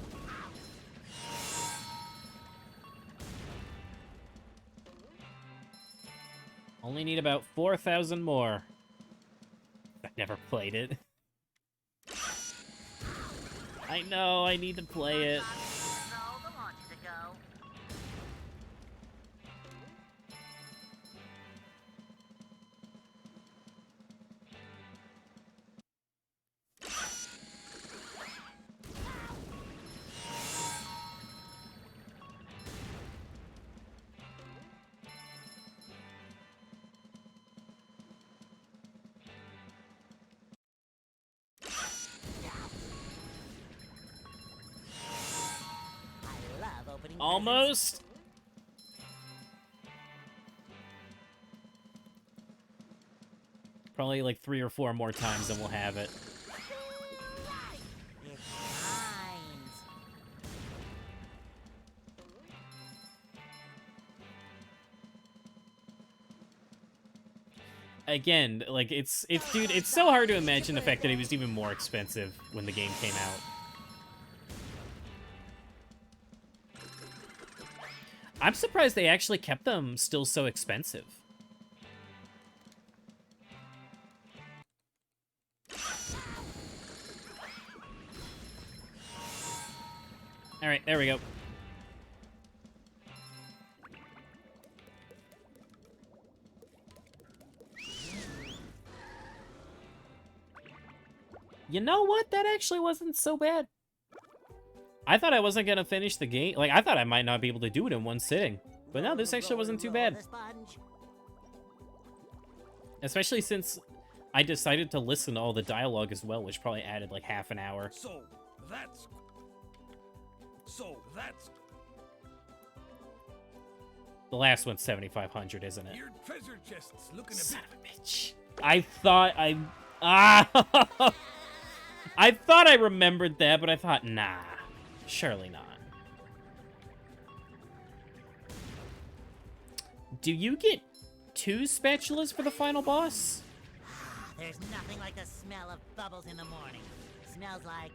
Only need about 4,000 more. I never played it. I know, I need to play it. Almost. Probably like 3 or 4 more times and we'll have it. Again, like it's dude, it's so hard to imagine the fact that it was even more expensive when the game came out. I'm surprised they actually kept them still so expensive. All right, there we go. You know what? That actually wasn't so bad. I thought I wasn't gonna finish the game. Like, I thought I might not be able to do it in one sitting. But no, this actually wasn't too bad. Especially since I decided to listen to all the dialogue as well, which probably added like half an hour. So that's... The last one's 7,500, isn't it? Your treasure chest's looking a Son bit... of a bitch. I thought I... Ah! I thought I remembered that, but I thought, nah. Surely not. Do you get 2 spatulas for the final boss? There's nothing like the smell of bubbles in the morning. Smells like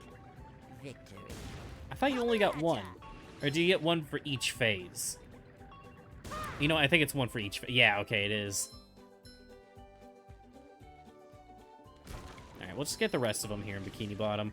victory. I thought you only got 1. Or do you get 1 for each phase? You know, I think it's 1 for each. Yeah, okay, it is. Alright, we'll just get the rest of them here in Bikini Bottom.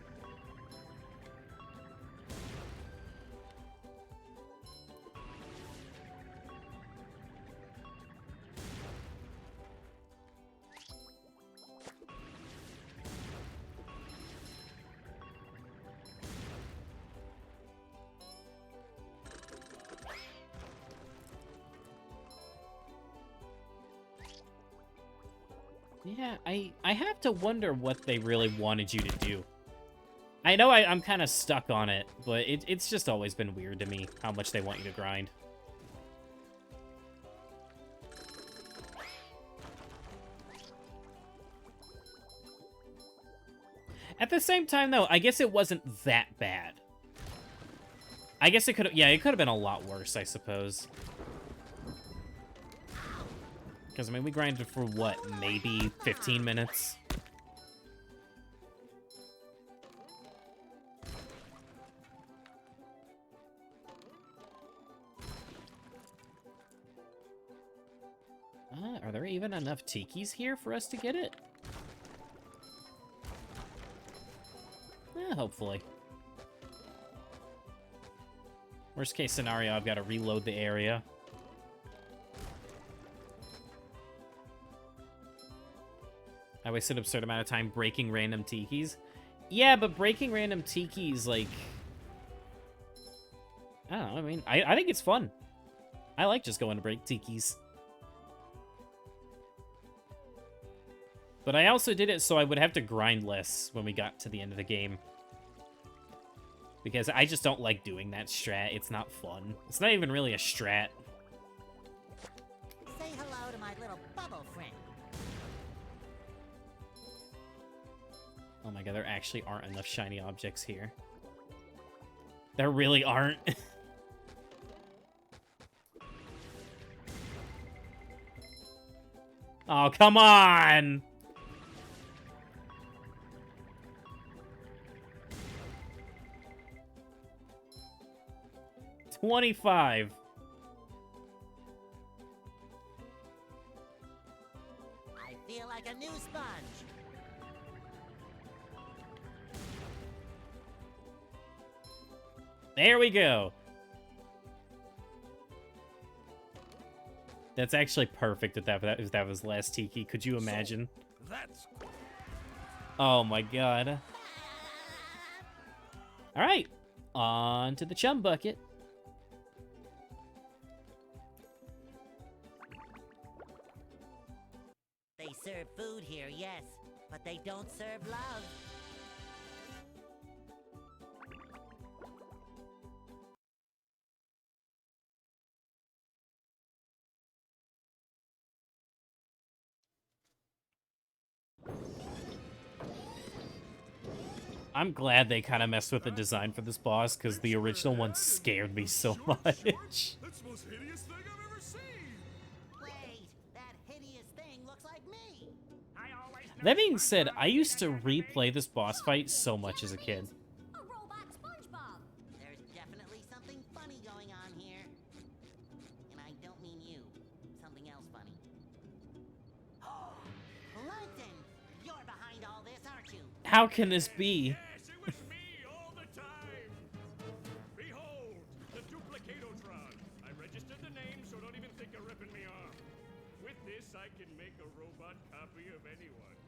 Yeah, I have to wonder what they really wanted you to do. I know I'm kind of stuck on it, but it's just always been weird to me how much they want you to grind. At the same time, though, I guess it wasn't that bad. I guess it could have... Yeah, it could have been a lot worse, I suppose. Because, I mean, we grinded for, what, maybe 15 minutes? Are there even enough tikis here for us to get it? Hopefully. Worst case scenario, I've got to reload the area. I wasted an absurd amount of time breaking random tikis. Yeah, but breaking random tikis, like... I don't know, I mean, I think it's fun. I like just going to break tikis. But I also did it so I would have to grind less when we got to the end of the game. Because I just don't like doing that strat. It's not fun. It's not even really a strat. Say hello to my little bubble friend. Oh my god, there actually aren't enough shiny objects here. There really aren't. Oh, come on! $25. I feel like a new sponge. There we go. That's actually perfect if that was last Tiki. Could you imagine? So, that's... Oh my god. Alright. On to the chum bucket. They serve food here, yes, but they don't serve love. I'm glad they kind of messed with the design for this boss, because the original one scared me so much. That's the most hideous thing I've ever seen. Wait, that hideous thing looks like me. That being said, I used to replay this boss fight so much as a kid. A robot SpongeBob. There's definitely something funny going on here. And I don't mean you. Something else funny. Plankton! You're behind all this, aren't you? How can this be? Yes, it was me all the time. Behold, the KarpehTran. I registered the name, so don't even think of ripping me off. With this, I can make a robot copy of anyone.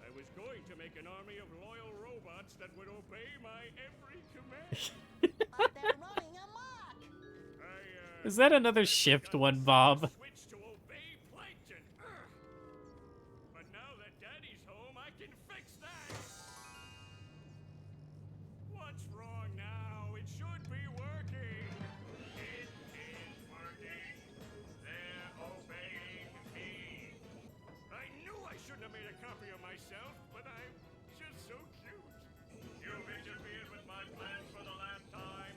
I was going to make an army of loyal robots that would obey my every command. But they're running amok! Is that another shift one, Bob? Switch to obey Plankton. But now that Daddy's home, I can fix that. What's wrong now? It should be working. It is working. They're obeying me. I knew I shouldn't have made a copy of myself, but I'm just so cute. You've interfered with my plans for the last time.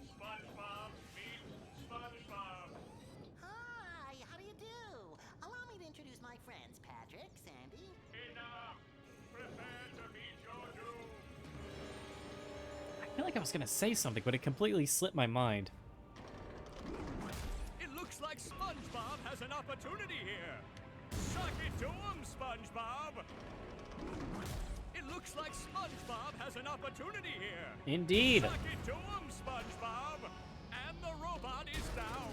SpongeBob, meet SpongeBob. Hi, how do you do? Allow me to introduce my friends, Patrick, Sandy. Enough. Prepare to meet your doom. I feel like I was gonna say something, but it completely slipped my mind. It looks like SpongeBob has an opportunity here. Suck it to him, SpongeBob. It looks like SpongeBob has an opportunity here. Indeed. Suck it to him, SpongeBob. And the robot is down.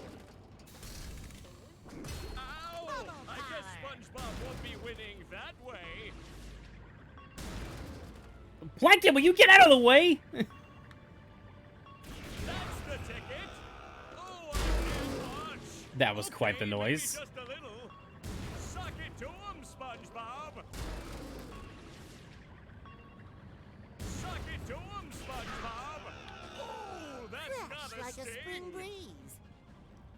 Ow! I guess SpongeBob won't be winning that way. Plankton, will you get out of the way? That's the ticket. Oh, I can't watch. That was quite the Okay, noise. maybe just a little. Suck it to him, SpongeBob. Suck it to him, SpongeBob. Oh, that's Fresh gotta like sting. a spring breeze.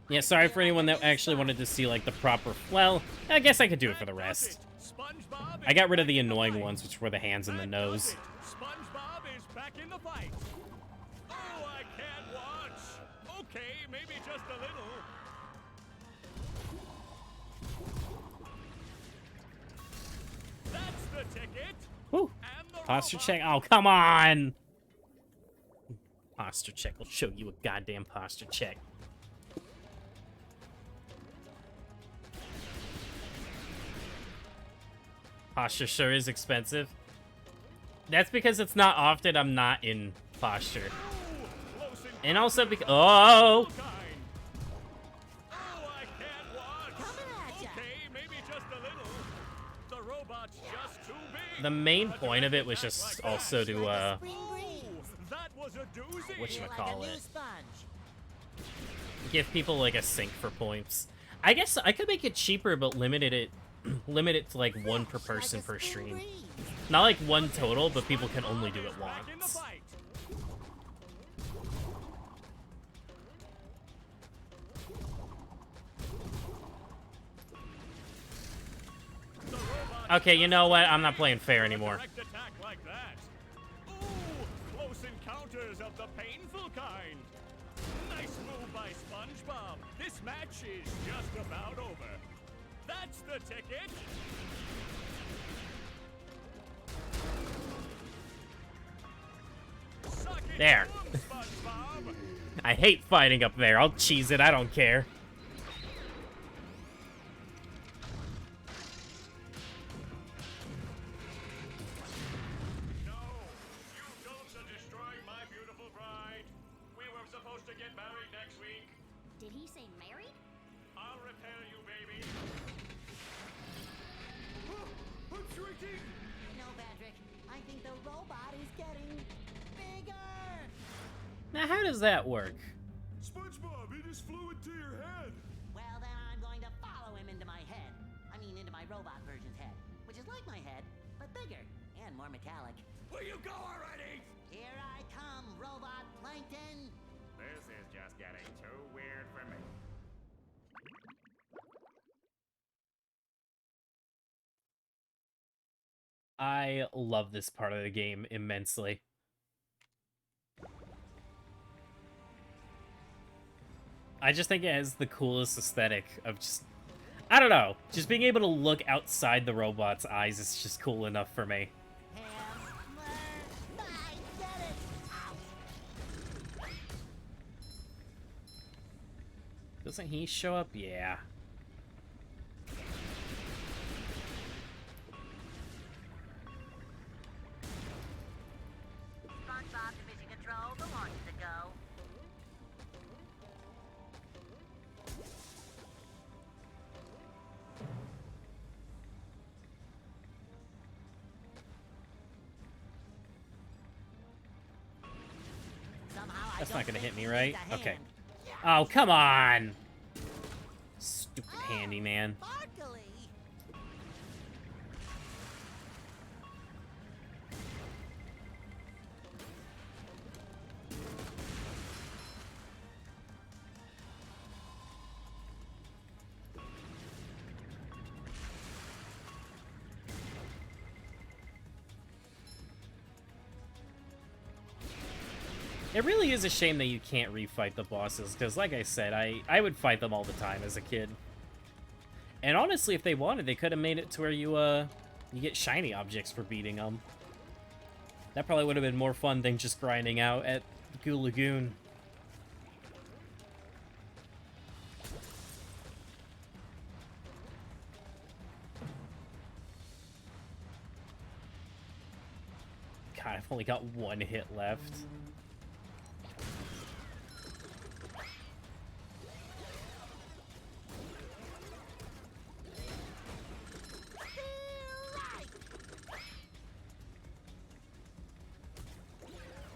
Yeah, sorry for anyone that actually wanted to see, like, the proper... Well, I guess I could do it for the rest. SpongeBob I got rid of the is back in annoying fight. ones, which were the hands and the That nose. does it. SpongeBob is back in the fight. Oh, I can't watch. Okay, maybe just a little. That's the ticket. Woo. And the Posture robot- check. Oh, come on. Posture check will show you a goddamn posture check. Posture sure is expensive. That's because it's not often I'm not in posture. And also because... Oh! The main point of it was just also to, whatchamacallit, give people, like, a sink for points. I guess I could make it cheaper, but limit it to, like, one per person per stream. Not, like, one total, but people can only do it once. Okay, you know what? I'm not playing fair anymore. Close encounters of the painful kind. Nice move by SpongeBob. This match is just about over. That's the ticket. There. I hate fighting up there. I'll cheese it. I don't care. Did he say married? I'll repair you, baby. I'm shrinking! No, Patrick. I think the robot is getting bigger! Now, how does that work? SpongeBob, he just flew into your head! Well, then I'm going to follow him into my head. I mean, into my robot version's head. Which is like my head, but bigger and more metallic. Will you go already? Here I come, robot plankton! This is just getting too weird for me. I love this part of the game immensely. I just think it has the coolest aesthetic of just... I don't know. Just being able to look outside the robot's eyes is just cool enough for me. Doesn't he show up? Yeah. SpongeBob to Mission Control, the launch is a go. That's not gonna hit me, right? Okay. Oh, come on! Stupid handyman. It really is a shame that you can't refight the bosses, because like I said, I would fight them all the time as a kid. And honestly, if they wanted, they could have made it to where you get shiny objects for beating them. That probably would have been more fun than just grinding out at Goo Lagoon. God, I've only got one hit left.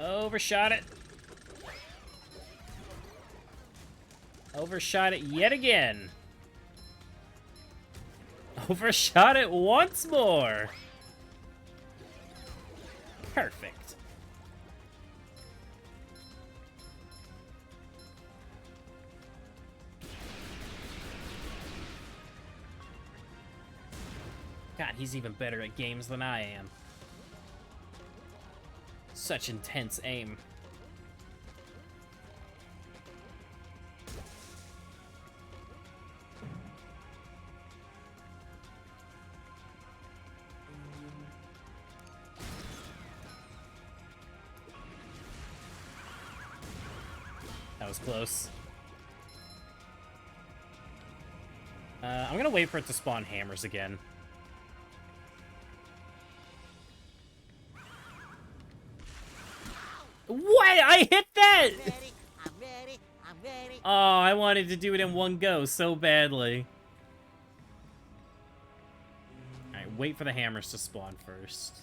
Overshot it. Overshot it yet again. Overshot it once more. Perfect. God, he's even better at games than I am. Such intense aim. That was close. I'm gonna wait for it to spawn hammers again. What? I hit that! I'm ready. I'm ready. Oh, I wanted to do it in one go so badly. Alright, wait for the hammers to spawn first.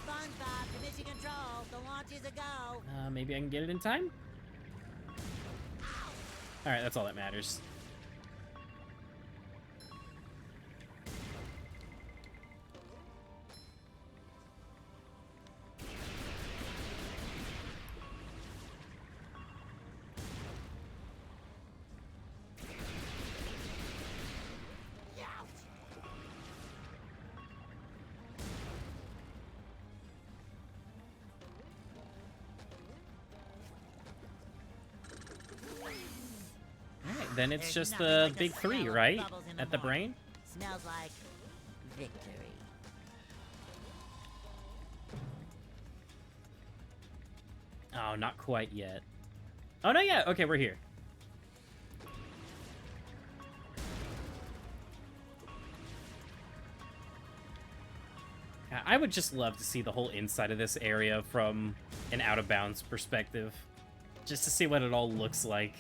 SpongeBob, to mission control. The launch is a go. Maybe I can get it in time? Alright, that's all that matters. Then it's There's just nothing the like the big three, smell of right? bubbles in the At the morning. brain? Smells like victory. Oh, not quite yet. Oh, no, yeah. Okay, we're here. I would just love to see the whole inside of this area from an out-of-bounds perspective. Just to see what it all looks like.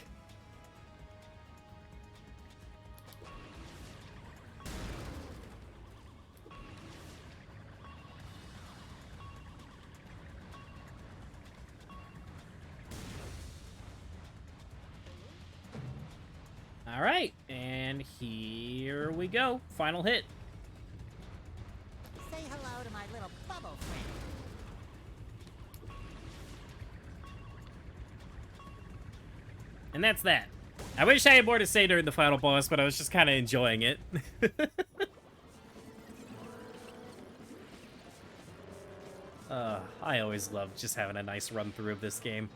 All right, and here we go. Final hit. Say hello to my little bubble friend. And that's that. I wish I had more to say during the final boss, but I was just kind of enjoying it. I always love just having a nice run through of this game.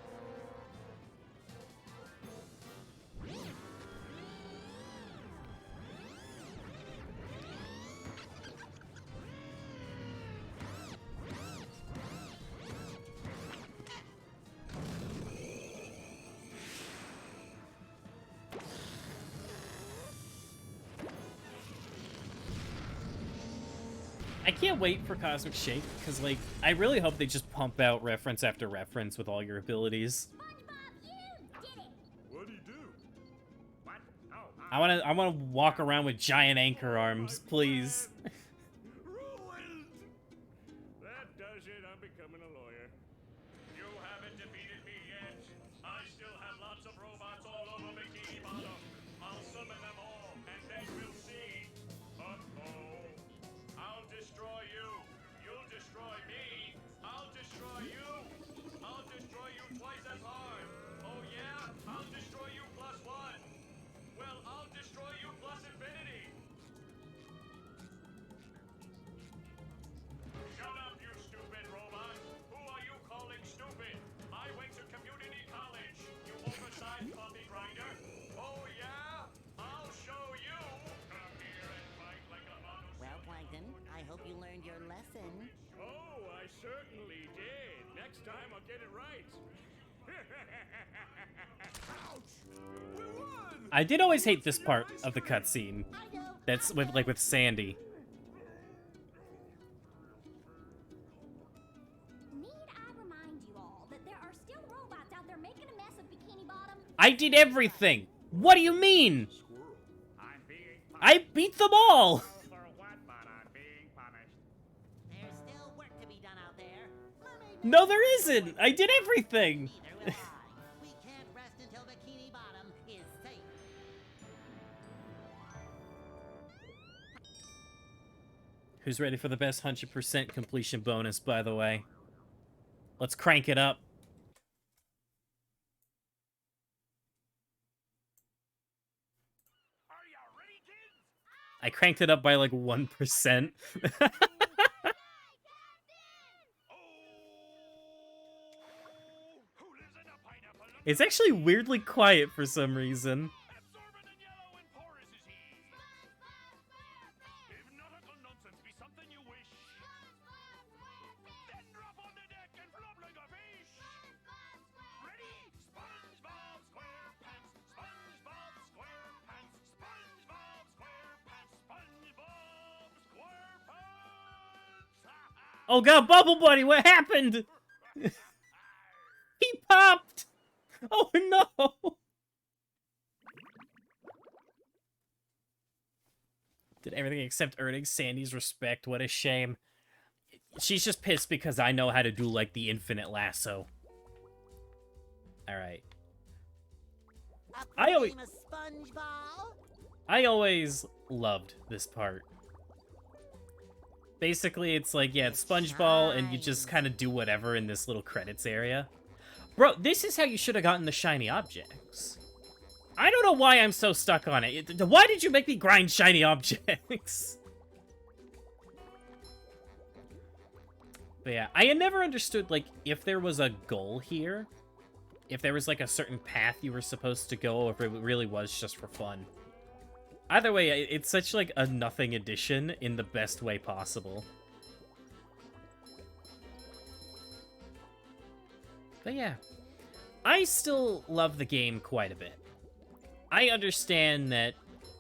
I can't wait for Cosmic Shake, because, like, I really hope they just pump out reference after reference with all your abilities. What'd he do? I wanna walk around with giant anchor arms, please. Ruined! That does it. I'm becoming a lawyer. You haven't defeated me yet. I still have lots of robots all over Bikini Bottom. I'll summon them all, and then we'll see. Uh-oh. I'll destroy you. You'll destroy me. I'll destroy you. I'll destroy you twice as hard. Oh yeah? I'll destroy you plus one. Well, I'll destroy you plus infinity. Shut up, you stupid robot. Who are you calling stupid? I went to community college, you oversized coffee grinder. Oh yeah? I'll show you. Come here and fight like a mono. Well, Plankton, I hope you learned your lesson. Oh, I certainly did. Next time I'll get it right. Ouch! We won! I did always hate this part of the cutscene. That's with Sandy. Need I remind you all that there are still robots out there making a mess of Bikini Bottom? I did everything! What do you mean? I'm being I beat them all! for what, but I'm being punished. There's still work to be done out there. Mermaid No, there isn't! I did everything! Neither will I. We can't rest until Bikini Bottom is safe. Who's ready for the best 100% completion bonus, by the way? Let's crank it up. Are you ready, kids? I cranked it up by like 1%. Who lives in a pineapple? It's actually weirdly quiet for some reason. Absorbent and yellow and porous is he. If nautical nonsense be something you wish, then drop on the deck and flop like a fish. Ready? SpongeBob SquarePants. SpongeBob SquarePants. SpongeBob Oh god, Bubble Buddy, what happened? He popped! Oh no! Did everything except earning Sandy's respect. What a shame. She's just pissed because I know how to do, like, the infinite lasso. Alright. I always loved this part. Basically, it's like, yeah, it's SpongeBob, and you just kind of do whatever in this little credits area. Bro, this is how you should have gotten the shiny objects. I don't know why I'm so stuck on it. Why did you make me grind shiny objects? But yeah, I had never understood, like, if there was a goal here. If there was, like, a certain path you were supposed to go, or if it really was just for fun. Either way, it's such, like, a nothing addition in the best way possible. But yeah, I still love the game quite a bit. I understand that,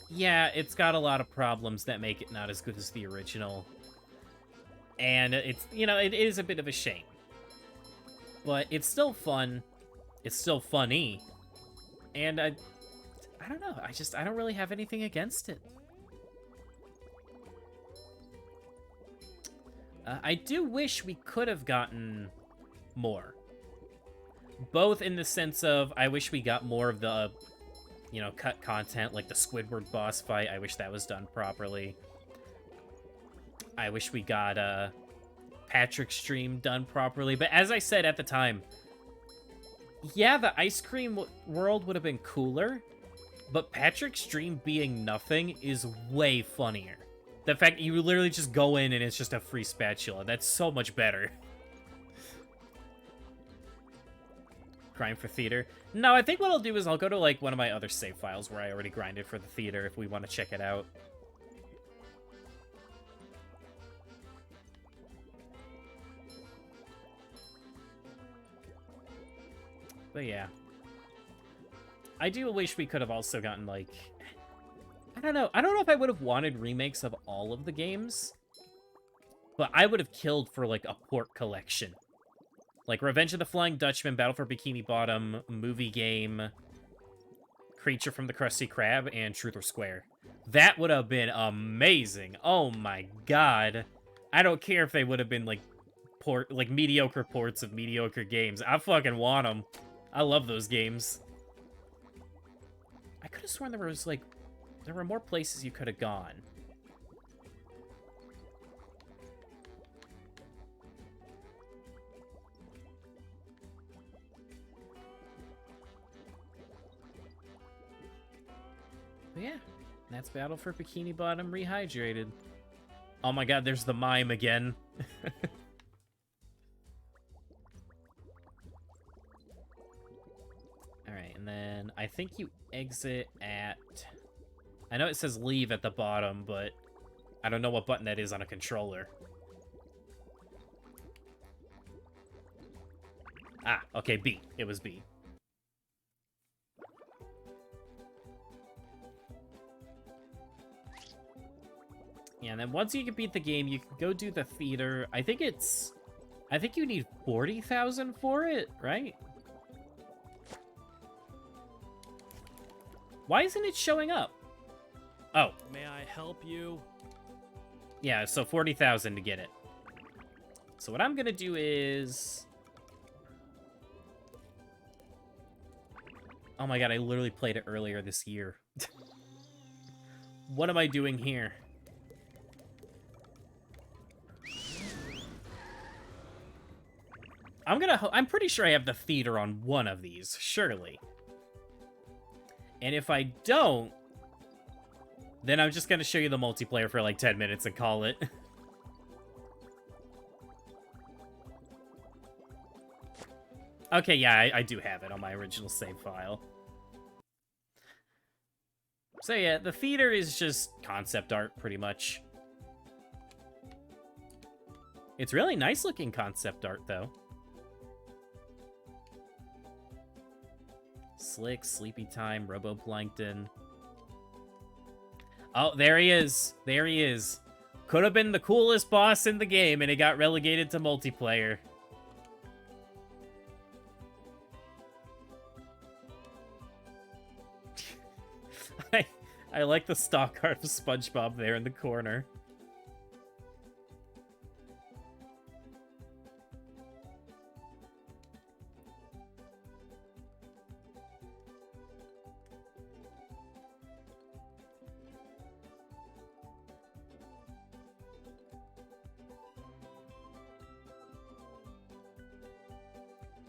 yeah, it's got a lot of problems that make it not as good as the original. And it's, you know, it is a bit of a shame. But it's still fun. It's still funny. And I don't know, I don't really have anything against it. I do wish we could have gotten more. Both in the sense of, I wish we got more of the, you know, cut content, like the Squidward boss fight. I wish that was done properly. I wish we got Patrick's stream done properly. But as I said at the time, yeah, the ice cream world would have been cooler, but Patrick's stream being nothing is way funnier. The fact that you literally just go in and it's just a free spatula, that's so much better. Grind for theater. No, I think what I'll do is I'll go to, like, one of my other save files where I already grinded for the theater if we want to check it out. But yeah. I do wish we could have also gotten, like... I don't know if I would have wanted remakes of all of the games. But I would have killed for, like, a port collection. Like, Revenge of the Flying Dutchman, Battle for Bikini Bottom, Movie Game, Creature from the Krusty Krab, and Truth or Square. That would have been amazing. Oh my god. I don't care if they would have been, like, mediocre ports of mediocre games. I fucking want them. I love those games. I could have sworn there was, like, there were more places you could have gone. But yeah, that's Battle for Bikini Bottom Rehydrated. Oh my god, there's the mime again. Alright, and then I think you exit at... I know it says leave at the bottom, but I don't know what button that is on a controller. Ah, okay, B. It was B. Yeah, and then once you can beat the game, you can go do the theater. I think you need 40,000 for it, right? Why isn't it showing up? Oh. May I help you? Yeah, so 40,000 to get it. So what I'm gonna do is... Oh my god, I literally played it earlier this year. What am I doing here? I'm pretty sure I have the theater on one of these, surely. And if I don't, then I'm just gonna show you the multiplayer for like 10 minutes and call it. Okay, yeah, I do have it on my original save file. So yeah, the theater is just concept art, pretty much. It's really nice looking concept art, though. Slick, Sleepy Time, Roboplankton. Oh, there he is. There he is. Could have been the coolest boss in the game, and it got relegated to multiplayer. I like the stock art of SpongeBob there in the corner.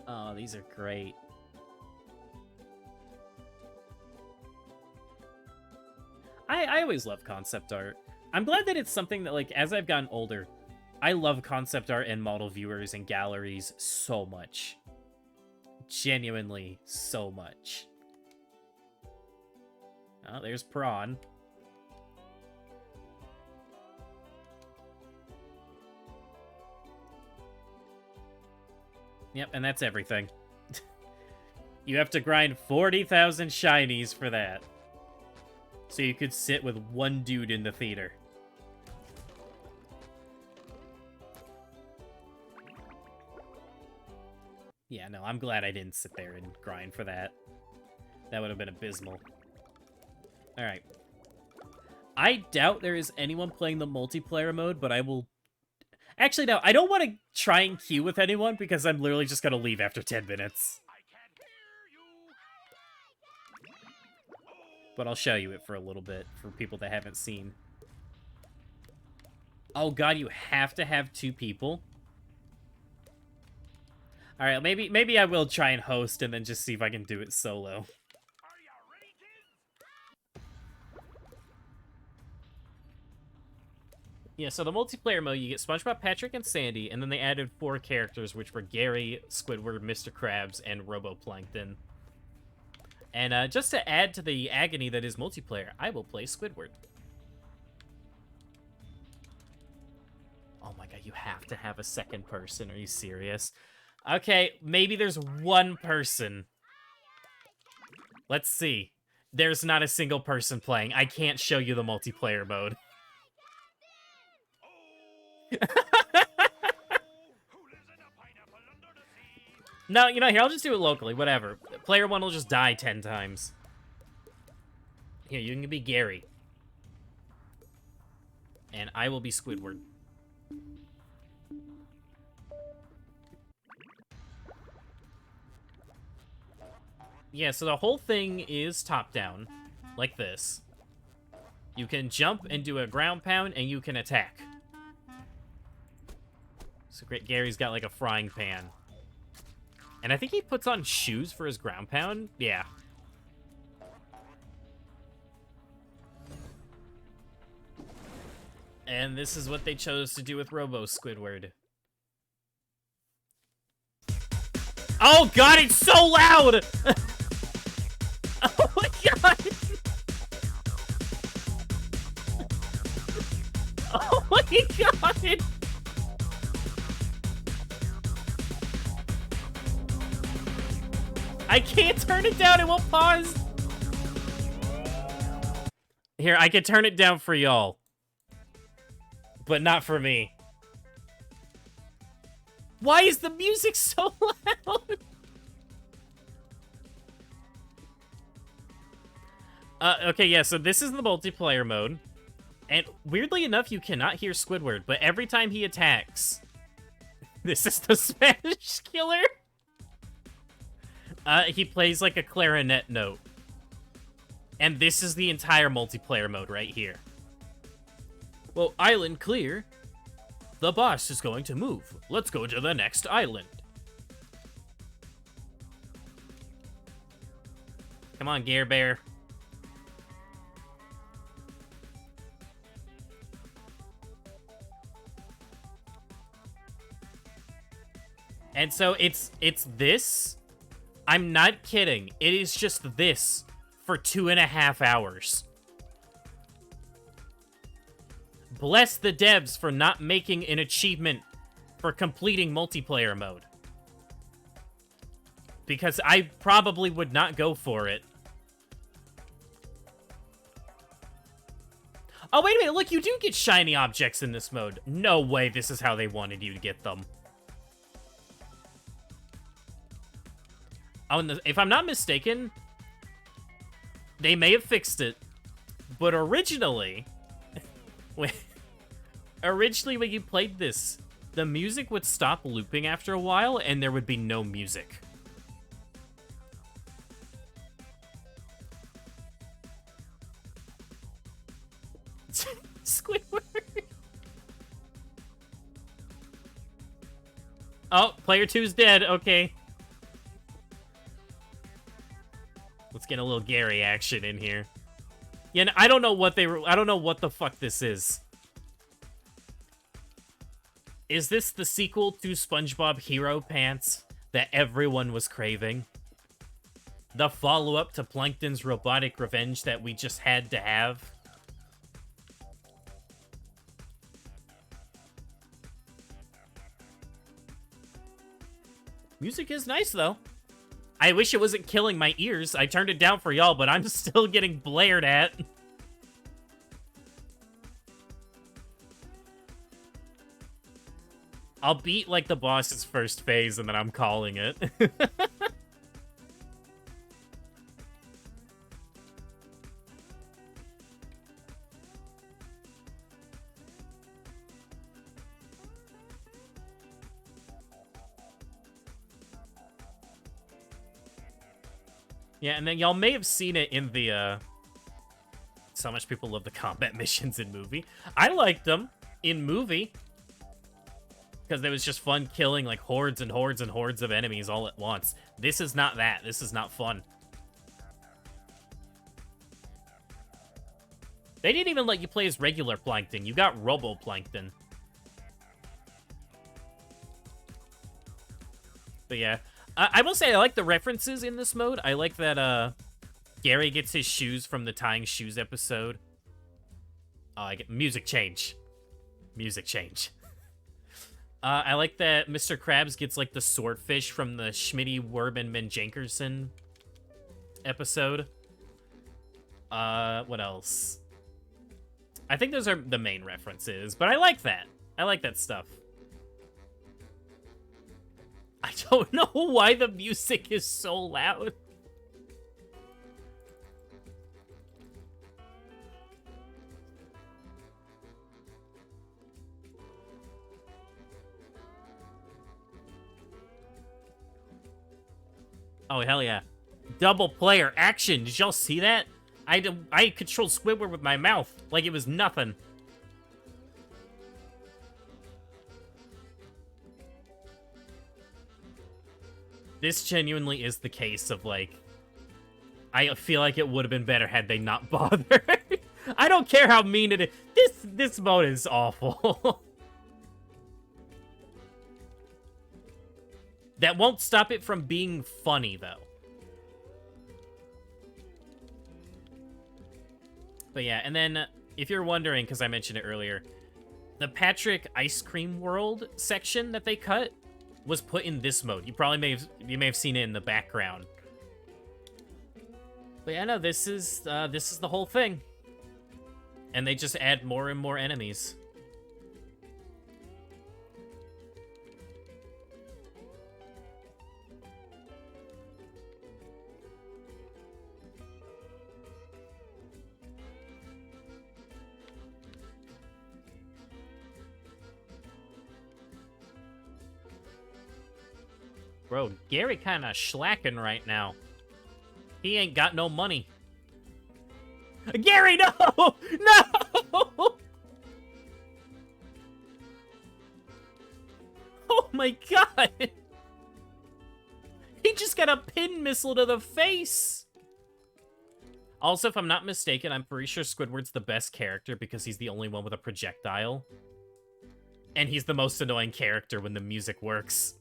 Oh, these are great. I always love concept art. I'm glad that it's something that, like, as I've gotten older, I love concept art and model viewers and galleries so much. Genuinely so much. Oh, there's Prawn. Yep, and that's everything. You have to grind 40,000 shinies for that. So you could sit with one dude in the theater. Yeah, no, I'm glad I didn't sit there and grind for that. That would have been abysmal. Alright. I doubt there is anyone playing the multiplayer mode, but I will... Actually, no, I don't want to try and queue with anyone because I'm literally just going to leave after 10 minutes. But I'll show you it for a little bit for people that haven't seen. Oh god, you have to have 2 people? Alright, maybe I will try and host and then just see if I can do it solo. Yeah, so the multiplayer mode, you get SpongeBob, Patrick, and Sandy, and then they added 4 characters, which were Gary, Squidward, Mr. Krabs, and RoboPlankton. And just to add to the agony that is multiplayer, I will play Squidward. Oh my god, you have to have a second person. Are you serious? Okay, maybe there's one person. Let's see. There's not a single person playing. I can't show you the multiplayer mode. No, you know, here, I'll just do it locally, whatever. Player 1 will just die 10 times. Here, you can be Gary. And I will be Squidward. Yeah, so the whole thing is top-down, like this. You can jump and do a ground pound, and you can attack. So great, Gary's got like a frying pan. And I think he puts on shoes for his ground pound. Yeah. And this is what they chose to do with Robo Squidward. Oh god, it's so loud! Oh my god! Oh my god! I can't turn it down, it won't pause. Here, I can turn it down for y'all. But not for me. Why is the music so loud? Okay, yeah, so this is the multiplayer mode. And weirdly enough, you cannot hear Squidward, but every time he attacks... This is the Spanish killer? He plays like a clarinet note. And this is the entire multiplayer mode right here. Well, island clear. The boss is going to move. Let's go to the next island. Come on, Gare Bear. And so it's this. I'm not kidding. It is just this for 2.5 hours. Bless the devs for not making an achievement for completing multiplayer mode. Because I probably would not go for it. Oh, wait a minute. Look, you do get shiny objects in this mode. No way this is how they wanted you to get them. Oh, and if I'm not mistaken, they may have fixed it. But originally, when you played this, the music would stop looping after a while, and there would be no music. Squidward. Oh, player 2's dead. Okay. Let's get a little Gary action in here. Yeah, I don't know what I don't know what the fuck this is. Is this the sequel to SpongeBob Hero Pants that everyone was craving? The follow-up to Plankton's robotic revenge that we just had to have? Music is nice, though. I wish it wasn't killing my ears. I turned it down for y'all, but I'm still getting blared at. I'll beat, like, the boss's first phase, and then I'm calling it. Yeah, and then y'all may have seen it in the, so much people love the combat missions in movie. I liked them in movie. Because it was just fun killing, like, hordes and hordes and hordes of enemies all at once. This is not that. This is not fun. They didn't even let you play as regular Plankton. You got Robo-Plankton. But yeah. I will say I like the references in this mode. I like that, Gary gets his shoes from the Tying Shoes episode. Oh, I get music change. Music change. I like that Mr. Krabs gets, like, the swordfish from the Schmitty, Werb, and Menjankerson episode. What else? I think those are the main references, but I like that. I like that stuff. I don't know why the music is so loud. Oh, hell yeah. Double player action. Did y'all see that? I controlled Squidward with my mouth like it was nothing. This genuinely is the case of, like, I feel like it would have been better had they not bothered. I don't care how mean it is. This mode is awful. That won't stop it from being funny, though. But yeah, and then, if you're wondering, because I mentioned it earlier, the Patrick Ice Cream World section that they cut was put in this mode. You probably may have seen it in the background. But yeah, no, this is the whole thing. And they just add more and more enemies. Bro, Gary kind of slacking right now. He ain't got no money. Gary, no! No! Oh my god! He just got a pin missile to the face! Also, if I'm not mistaken, I'm pretty sure Squidward's the best character because he's the only one with a projectile. And he's the most annoying character when the music works.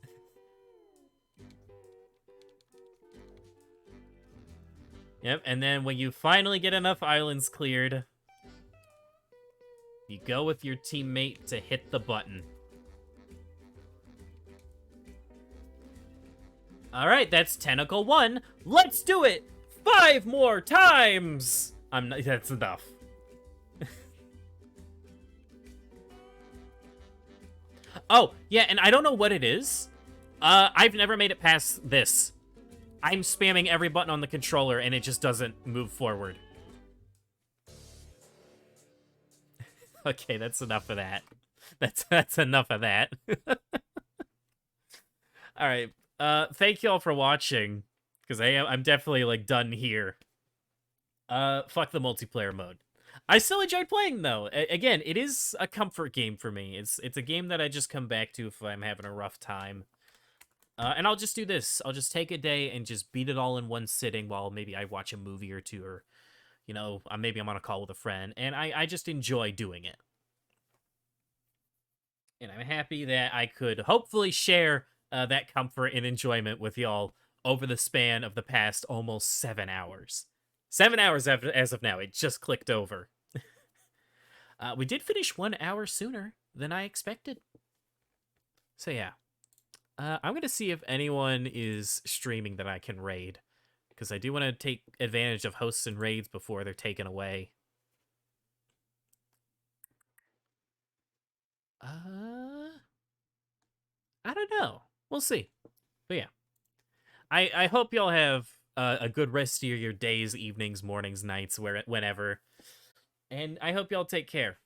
Yep, and then when you finally get enough islands cleared, you go with your teammate to hit the button. Alright, that's Tentacle 1. Let's do it! 5 more times! That's enough. Oh, yeah, and I don't know what it is. I've never made it past this. I'm spamming every button on the controller, and it just doesn't move forward. Okay, that's enough of that. That's enough of that. All right. Thank you all for watching, because I'm definitely like done here. Fuck the multiplayer mode. I still enjoyed playing though. Again, it is a comfort game for me. It's a game that I just come back to if I'm having a rough time. And I'll just do this. I'll just take a day and just beat it all in one sitting while maybe I watch a movie or two, or you know, maybe I'm on a call with a friend, and I just enjoy doing it. And I'm happy that I could hopefully share that comfort and enjoyment with y'all over the span of the past almost 7 hours. 7 hours as of now. It just clicked over. We did finish 1 hour sooner than I expected. So yeah. I'm going to see if anyone is streaming that I can raid, because I do want to take advantage of hosts and raids before they're taken away. I don't know. We'll see. But yeah. I hope y'all have a good rest of your days, evenings, mornings, nights, whenever. And I hope y'all take care.